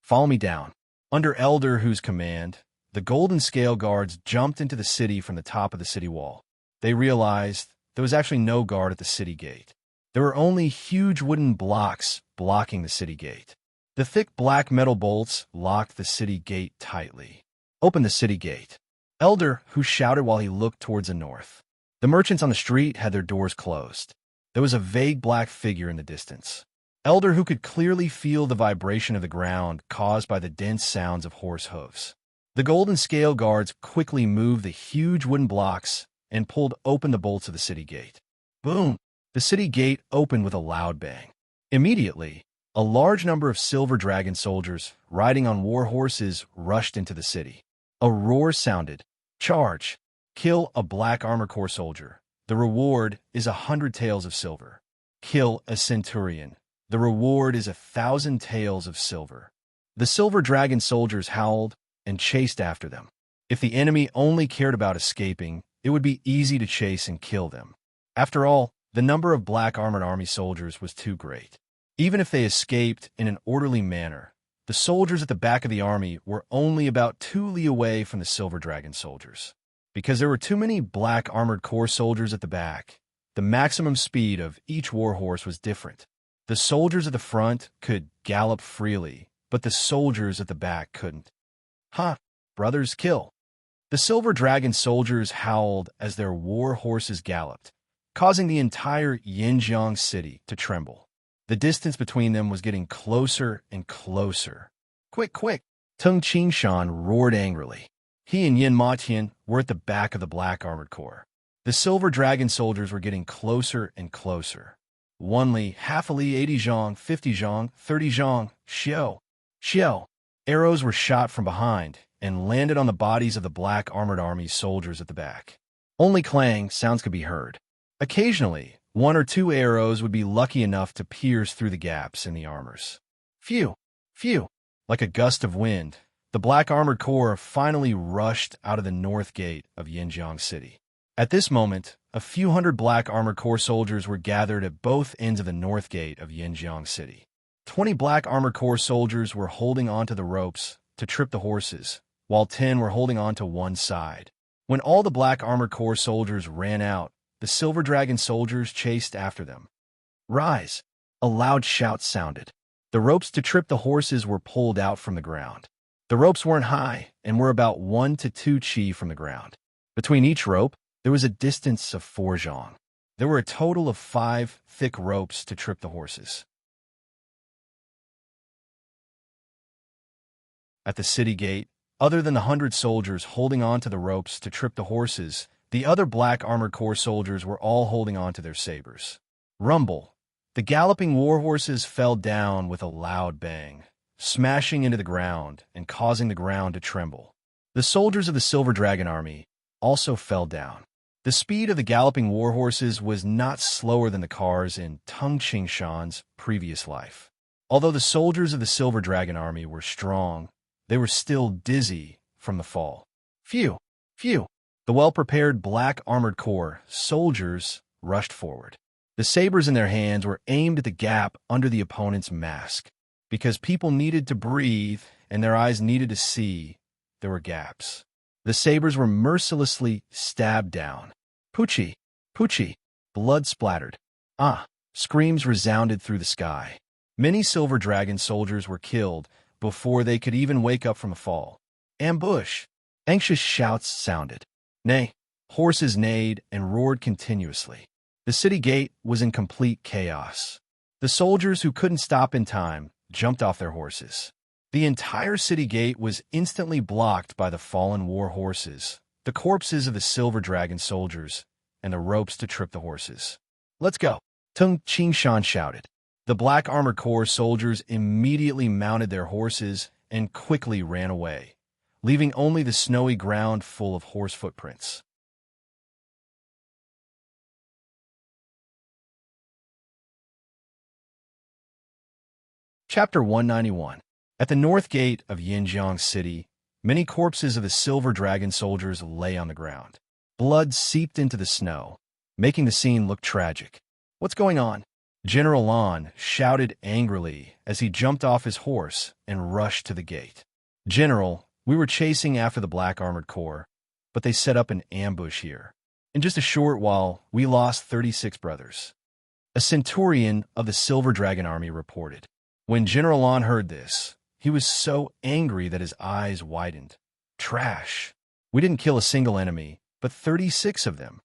Follow me down. Under Elder, whose command, the Golden Scale Guards jumped into the city from the top of the city wall. They realized there was actually no guard at the city gate. There were only huge wooden blocks blocking the city gate. The thick black metal bolts locked the city gate tightly. Open the city gate. Elder, who shouted while he looked towards the north. The merchants on the street had their doors closed. There was a vague black figure in the distance. Elder, who could clearly feel the vibration of the ground caused by the dense sounds of horse hooves. The Golden Scale Guards quickly moved the huge wooden blocks and pulled open the bolts of the city gate. Boom! The city gate opened with a loud bang. Immediately, a large number of Silver Dragon soldiers riding on war horses rushed into the city. A roar sounded. Charge! Kill a black armor corps soldier. The reward is 100 taels of silver. Kill a centurion. The reward is 1,000 taels of silver. The Silver Dragon soldiers howled and chased after them. If the enemy only cared about escaping, it would be easy to chase and kill them. After all, the number of black armored army soldiers was too great. Even if they escaped in an orderly manner, the soldiers at the back of the army were only about 2 li away from the Silver Dragon soldiers. Because there were too many black armored corps soldiers at the back, the maximum speed of each war horse was different. The soldiers at the front could gallop freely, but the soldiers at the back couldn't. Ha! Brothers, kill! The Silver Dragon soldiers howled as their war horses galloped, causing the entire Yinjiang city to tremble. The distance between them was getting closer and closer. Quick! Tung Qingshan roared angrily. He and Yin Matian were at the back of the black armored corps. The Silver Dragon soldiers were getting closer and closer. 1 li, half a li, 80 zhang, 50 zhang, 30 zhang, xiao. Arrows were shot from behind and landed on the bodies of the black armored army soldiers at the back. Only clang sounds could be heard. Occasionally, 1 or 2 arrows would be lucky enough to pierce through the gaps in the armors. Phew! Like a gust of wind, the black armored corps finally rushed out of the north gate of Yinjiang City. At this moment, a few hundred black armored corps soldiers were gathered at both ends of the north gate of Yinjiang City. 20 black armored corps soldiers were holding onto the ropes to trip the horses, while 10 were holding onto one side. When all the black armored corps soldiers ran out, the Silver Dragon soldiers chased after them. Rise! A loud shout sounded. The ropes to trip the horses were pulled out from the ground. The ropes weren't high and were about 1 to 2 chi from the ground. Between each rope, there was a distance of 4 zhang. There were a total of 5 thick ropes to trip the horses. At the city gate, Other than the 100 soldiers holding on to the ropes to trip the horses, the other black armored corps soldiers were all holding on to their sabers. Rumble. The galloping war horses fell down with a loud bang, smashing into the ground and causing the ground to tremble. The soldiers of the Silver Dragon Army also fell down. The speed of the galloping war horses was not slower than the cars in Tung Chingshan's previous life. Although the soldiers of the Silver Dragon Army were strong, they were still dizzy from the fall. Phew! Phew! The well-prepared black armored corps soldiers rushed forward. The sabers in their hands were aimed at the gap under the opponent's mask. Because people needed to breathe and their eyes needed to see, there were gaps. The sabers were mercilessly stabbed down. Poochie! Poochie! Blood splattered. Ah! Screams resounded through the sky. Many Silver Dragon soldiers were killed before they could even wake up from a fall. Ambush! Anxious shouts sounded. Nay, horses neighed and roared continuously. The city gate was in complete chaos. The soldiers who couldn't stop in time jumped off their horses. The entire city gate was instantly blocked by the fallen war horses, the corpses of the Silver Dragon soldiers, and the ropes to trip the horses. Let's go! Tung Chingshan shouted. The black armored corps soldiers immediately mounted their horses and quickly ran away, leaving only the snowy ground full of horse footprints. Chapter 191. At the north gate of Yinjiang City, many corpses of the Silver Dragon soldiers lay on the ground. Blood seeped into the snow, making the scene look tragic. What's going on? General Lan shouted angrily as he jumped off his horse and rushed to the gate. General, we were chasing after the black armored corps, but they set up an ambush here. In just a short while, we lost 36 brothers. A centurion of the Silver Dragon Army reported. When General Lan heard this, he was so angry that his eyes widened. Trash! We didn't kill a single enemy, but 36 of them.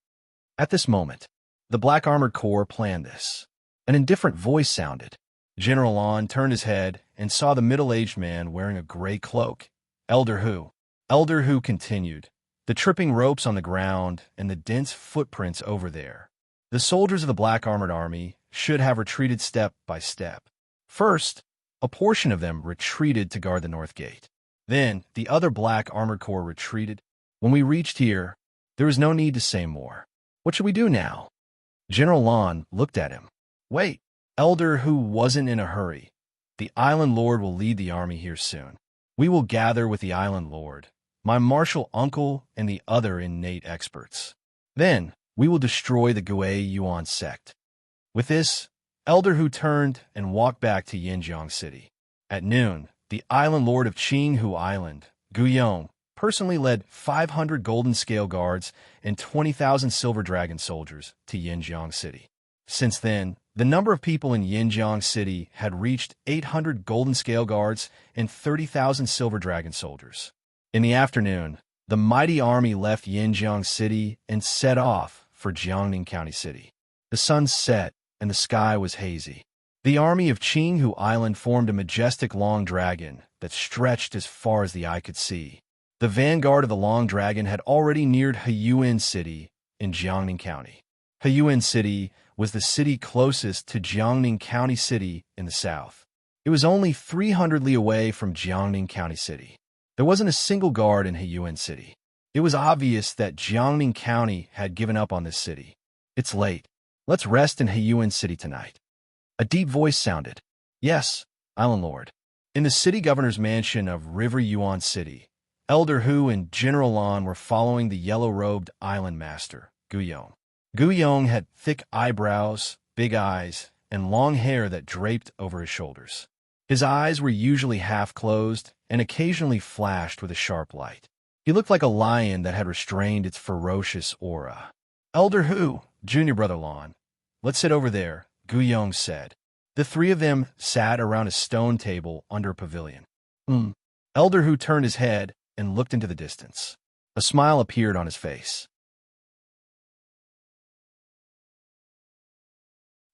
At this moment, the Black Armored Corps planned this. An indifferent voice sounded. General Lan turned his head and saw the middle-aged man wearing a gray cloak. Elder Hu. Elder Hu continued. The tripping ropes on the ground and the dense footprints over there. The soldiers of the Black Armored Army should have retreated step by step. First, a portion of them retreated to guard the north gate. Then, the other Black Armored Corps retreated. When we reached here, there was no need to say more. What should we do now? General Lan looked at him. Wait, Elder Hu wasn't in a hurry. The Island Lord will lead the army here soon. We will gather with the Island Lord, my martial uncle, and the other innate experts. Then, we will destroy the Gui Yuan sect. With this, Elder Hu turned and walked back to Yinjiang City. At noon, the Island Lord of Qinghu Island, Guyong, personally led 500 Golden Scale Guards and 20,000 Silver Dragon soldiers to Yinjiang City. Since then, the number of people in Yinjiang City had reached 800 Golden Scale Guards and 30,000 Silver Dragon soldiers. In the afternoon, the mighty army left Yinjiang City and set off for Jiangning County City. The sun set and the sky was hazy. The army of Qinghu Island formed a majestic long dragon that stretched as far as the eye could see. The vanguard of the long dragon had already neared Heyuan City in Jiangning County. Heyuan City was the city closest to Jiangning County City in the south. It was only 300 li away from Jiangning County City. There wasn't a single guard in Heyuan City. It was obvious that Jiangning County had given up on this city. It's late. Let's rest in Heyuan City tonight. A deep voice sounded. Yes, Island Lord. In the city governor's mansion of River Yuan City, Elder Hu and General Lan were following the yellow-robed island master, Guyong. Guyong had thick eyebrows, big eyes, and long hair that draped over his shoulders. His eyes were usually half-closed and occasionally flashed with a sharp light. He looked like a lion that had restrained its ferocious aura. Elder Hu, Junior Brother Lan, let's sit over there, Guyong said. The three of them sat around a stone table under a pavilion. Elder Hu turned his head and looked into the distance. A smile appeared on his face.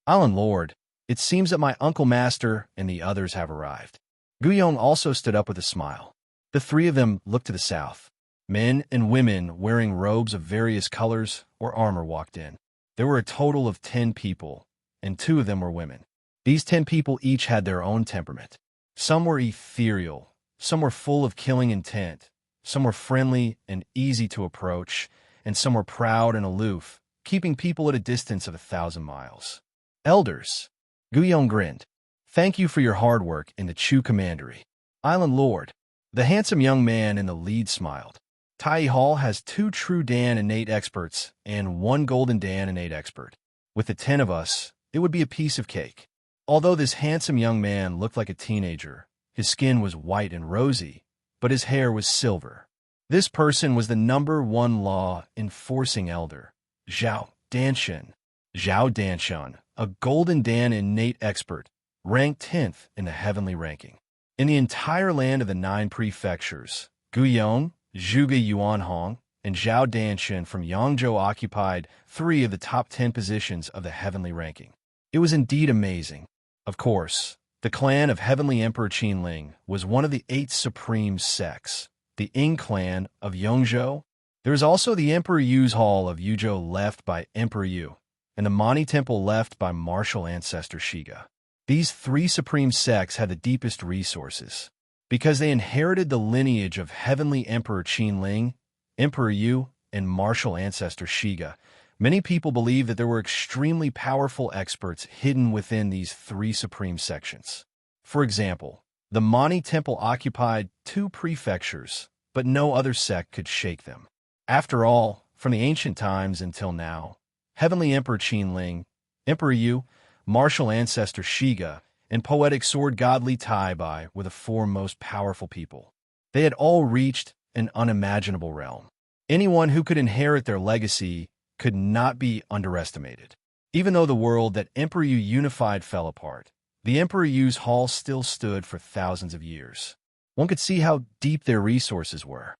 Island Lord, it seems that my uncle master and the others have arrived. Guyong also stood up with a smile. The three of them looked to the south. Men and women wearing robes of various colors or armor walked in. There were a total of 10 people, and 2 of them were women. These 10 people each had their own temperament. Some were ethereal, some were full of killing intent, some were friendly and easy to approach, and some were proud and aloof, keeping people at a distance of 1,000 miles. Elders, Guyon grinned. Thank you for your hard work in the Chu Commandery. Island Lord, the handsome young man in the lead smiled. Tai Hall has 2 true Dan innate experts and 1 golden Dan innate expert. With the 10 of us, it would be a piece of cake. Although this handsome young man looked like a teenager, his skin was white and rosy, but his hair was silver. This person was the #1 law enforcing elder, Zhao Danshan. Zhao Danshan, a golden Dan innate expert, ranked 10th in the heavenly ranking. In the entire land of the 9 prefectures, Guiyong, Zhuge Yuanhong, and Zhao Danshan from Yangzhou occupied 3 of the top 10 positions of the heavenly ranking. It was indeed amazing. Of course, the clan of Heavenly Emperor Qinling was one of the 8 supreme sects. The Ying clan of Yongzhou. There is also the Emperor Yu's Hall of Yuzhou left by Emperor Yu, and the Mani Temple left by martial ancestor Shiga. These 3 supreme sects had the deepest resources. Because they inherited the lineage of Heavenly Emperor Qinling, Emperor Yu, and martial ancestor Shiga, many people believe that there were extremely powerful experts hidden within these 3 supreme sections. For example, the Mani Temple occupied 2 prefectures, but no other sect could shake them. After all, from the ancient times until now, Heavenly Emperor Qinling, Emperor Yu, martial ancestor Shiga, and poetic sword god Li Taibai were the 4 most powerful people. They had all reached an unimaginable realm. Anyone who could inherit their legacy could not be underestimated. Even though the world that Emperor Yu unified fell apart, the Emperor Yu's hall still stood for thousands of years. One could see how deep their resources were.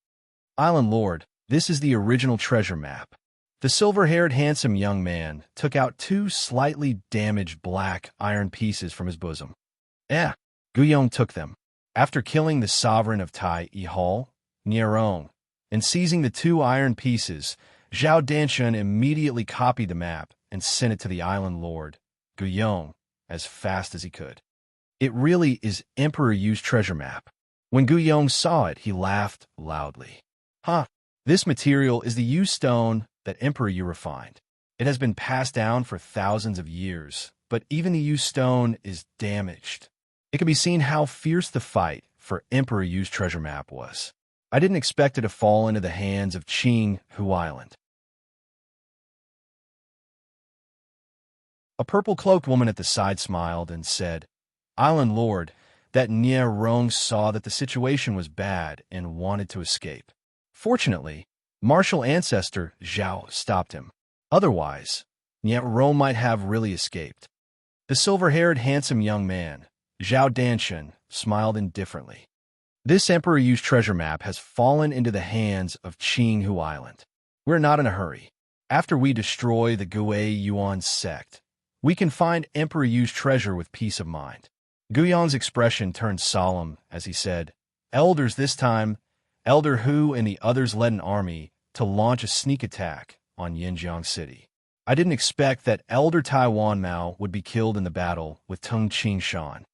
Island Lord, this is the original treasure map. The silver-haired handsome young man took out 2 slightly damaged black iron pieces from his bosom. Guiyong took them. After killing the sovereign of Tai Hall, Nierong, and seizing the 2 iron pieces, Zhao Danshan immediately copied the map and sent it to the Island Lord, Guiyong, as fast as he could. It really is Emperor Yu's treasure map. When Guiyong saw it, he laughed loudly. This material is the Yu stone that Emperor Yu refined. It has been passed down for thousands of years, but even the Yu stone is damaged. It can be seen how fierce the fight for Emperor Yu's treasure map was. I didn't expect it to fall into the hands of Qing Hu Island. A purple-cloaked woman at the side smiled and said, Island Lord, that Nie Rong saw that the situation was bad and wanted to escape. Fortunately, martial ancestor Zhao stopped him. Otherwise, Nie Rong might have really escaped. The silver-haired handsome young man, Zhao Danshan, smiled indifferently. This Emperor Yu's treasure map has fallen into the hands of Qing Hu Island. We're not in a hurry. After we destroy the Gui Yuan sect, we can find Emperor Yu's treasure with peace of mind. Guyon's expression turned solemn as he said, Elders, this time, Elder Hu and the others led an army to launch a sneak attack on Yinjiang City. I didn't expect that Elder Taiwan Mao would be killed in the battle with Tung Qing Shan.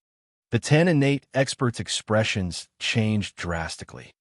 The 10 innate experts' expressions changed drastically.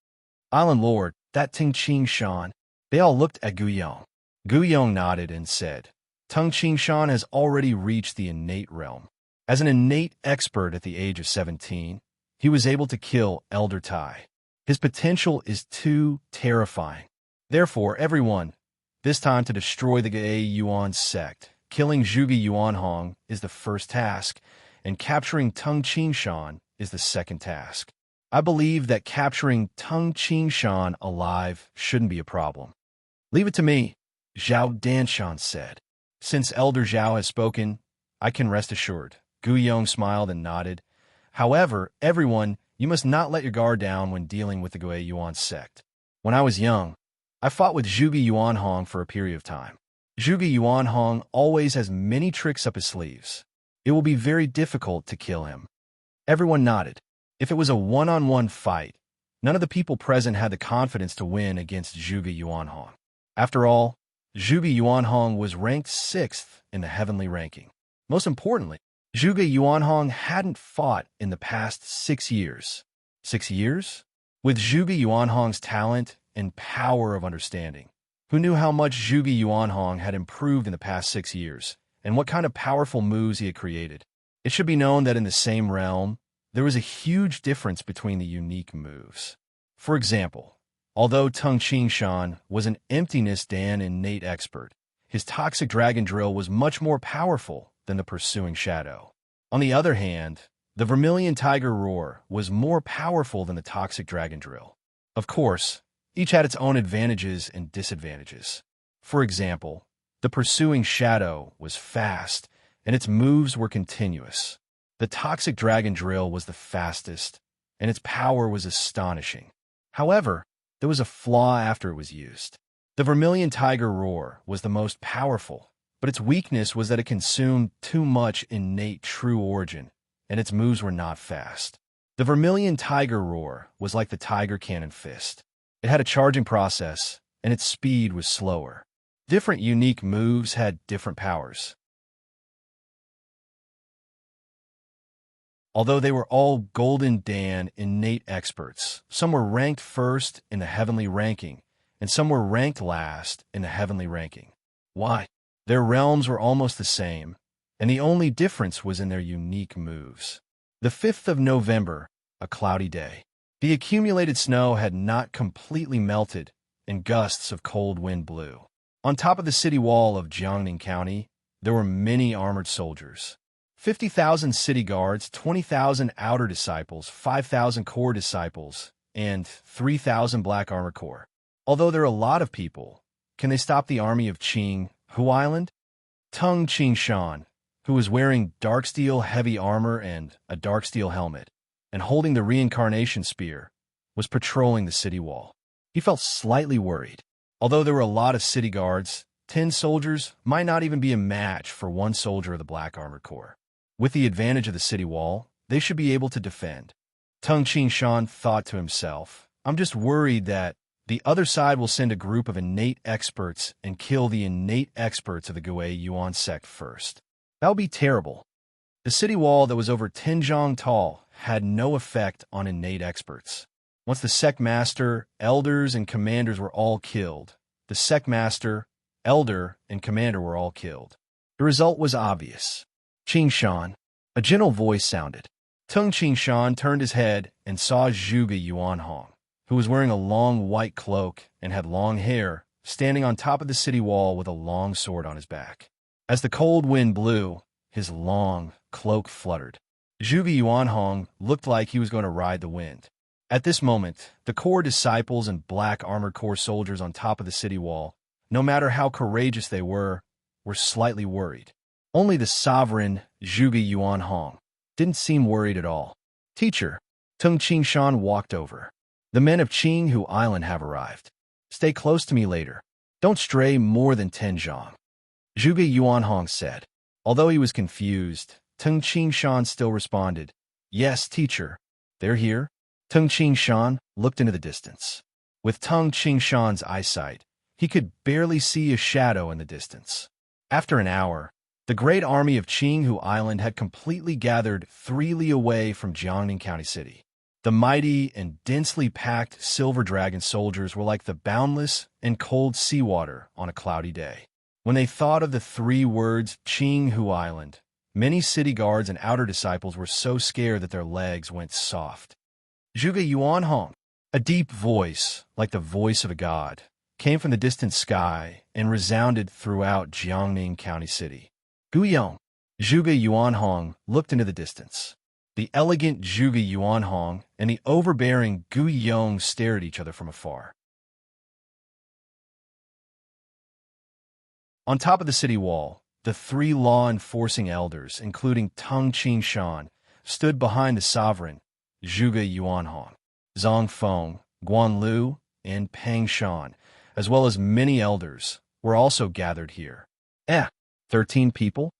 Island Lord, that Tung Qing Shan. They all looked at Guiyong. Guiyong nodded and said, Tung Qing Shan has already reached the innate realm. As an innate expert at the age of 17, he was able to kill Elder Tai. His potential is too terrifying. Therefore, everyone, this time to destroy the Gei Yuan sect. Killing Zhuge Yuanhong is the first task, and capturing Tung Qing Shan is the second task. I believe that capturing Tung Qing Shan alive shouldn't be a problem. Leave it to me, Zhao Danshan said. Since Elder Zhao has spoken, I can rest assured. Guiyong smiled and nodded. However, everyone, you must not let your guard down when dealing with the Gui Yuan sect. When I was young, I fought with Zhuge Yuanhong for a period of time. Zhuge Yuanhong always has many tricks up his sleeves. It will be very difficult to kill him. Everyone nodded. If it was a one-on-one fight, None of the people present had the confidence to win against Zhuge Yuanhong. After all, Zhuge Yuanhong was ranked 6th in the heavenly ranking. Most importantly, Zhuge Yuanhong hadn't fought in the past 6 years. 6 years? With Zhuge Yuanhong's talent and power of understanding, who knew how much Zhuge Yuanhong had improved in the past 6 years, and what kind of powerful moves he had created? It should be known that in the same realm, there was a huge difference between the unique moves. For example, although Tung Qingshan was an emptiness Dan innate expert, his toxic dragon drill was much more powerful than the pursuing shadow. On the other hand, the vermilion tiger roar was more powerful than the toxic dragon drill. Of course, each had its own advantages and disadvantages. For example, the pursuing shadow was fast, and its moves were continuous. The toxic dragon drill was the fastest, and its power was astonishing. However, there was a flaw after it was used. The vermilion tiger roar was the most powerful, but its weakness was that it consumed too much innate true origin, and its moves were not fast. The vermilion tiger roar was like the tiger cannon fist. It had a charging process, and its speed was slower. Different unique moves had different powers. Although they were all Golden Dan innate experts, some were ranked first in the heavenly ranking, and some were ranked last in the heavenly ranking. Why? Their realms were almost the same, and the only difference was in their unique moves. The 5th of November, a cloudy day. The accumulated snow had not completely melted, and gusts of cold wind blew. On top of the city wall of Jiangning County, there were many armored soldiers. 50,000 city guards, 20,000 outer disciples, 5,000 core disciples, and 3,000 black armor corps. Although there are a lot of people, can they stop the army of Qing, Hu Island? Tung Qingshan, who was wearing dark steel heavy armor and a dark steel helmet, and holding the reincarnation spear, was patrolling the city wall. He felt slightly worried. Although there were a lot of city guards, 10 soldiers might not even be a match for 1 soldier of the black armor corps. With the advantage of the city wall, they should be able to defend. Tung Qingshan thought to himself, I'm just worried that the other side will send a group of innate experts and kill the innate experts of the Gue Yuan sect first. That would be terrible. The city wall that was over 10 zhang tall had no effect on innate experts. Once the sect master, elders, and commanders were all killed, the sect master, elder, and commander were all killed. The result was obvious. Qingshan, a gentle voice sounded. Tung Qingshan turned his head and saw Zhuge Yuanhong, who was wearing a long white cloak and had long hair, standing on top of the city wall with a long sword on his back. As the cold wind blew, his long cloak fluttered. Zhuge Yuanhong looked like he was going to ride the wind. At this moment, the core disciples and black armored core soldiers on top of the city wall, no matter how courageous they were slightly worried. Only the sovereign, Zhuge Yuanhong, didn't seem worried at all. Teacher, Tung Qingshan walked over. The men of Qing Hu Island have arrived. Stay close to me later. Don't stray more than 10 zhang. Zhuge Yuanhong said. Although he was confused, Tung Qingshan still responded, Yes, teacher. They're here. Tung Qingshan looked into the distance. With Tung Qingshan's eyesight, he could barely see a shadow in the distance. After an hour, the great army of Qing Hu Island had completely gathered 3 li away from Jiangning County City. The mighty and densely packed silver dragon soldiers were like the boundless and cold seawater on a cloudy day. When they thought of the 3 words Qing Hu Island, many city guards and outer disciples were so scared that their legs went soft. Zhuge Yuanhong, a deep voice, like the voice of a god, came from the distant sky and resounded throughout Jiangning County City. Guyong. Zhuge Yuanhong looked into the distance. The elegant Zhuge Yuanhong and the overbearing Guyong stared at each other from afar. On top of the city wall, the 3 law-enforcing elders, including Tung Qingshan, stood behind the sovereign, Zhuge Yuanhong. Zhang Feng, Guan Lu, and Pang Shan, as well as many elders, were also gathered here. 13 people?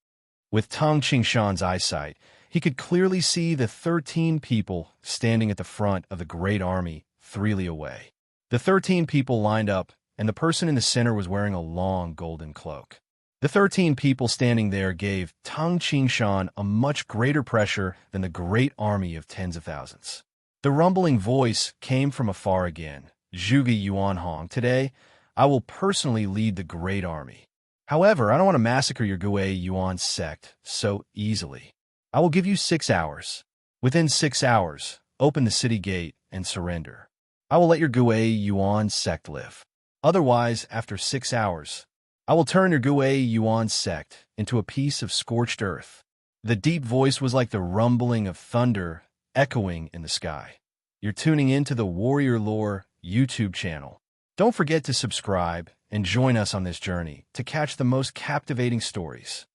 With Tung Qingshan's eyesight, he could clearly see the 13 people standing at the front of the great army freely away. The 13 people lined up, and the person in the center was wearing a long golden cloak. The 13 people standing there gave Tang Qingshan a much greater pressure than the great army of tens of thousands. The rumbling voice came from afar again. Zhuge Yuanhong, today, I will personally lead the great army. However, I don't want to massacre your Gue Yuan sect so easily. I will give you 6 hours. Within 6 hours, open the city gate and surrender. I will let your Gue Yuan sect live. Otherwise, after 6 hours, I will turn your Gue Yuan sect into a piece of scorched earth. The deep voice was like the rumbling of thunder echoing in the sky. You're tuning into the Warrior Lore YouTube channel. Don't forget to subscribe and join us on this journey to catch the most captivating stories.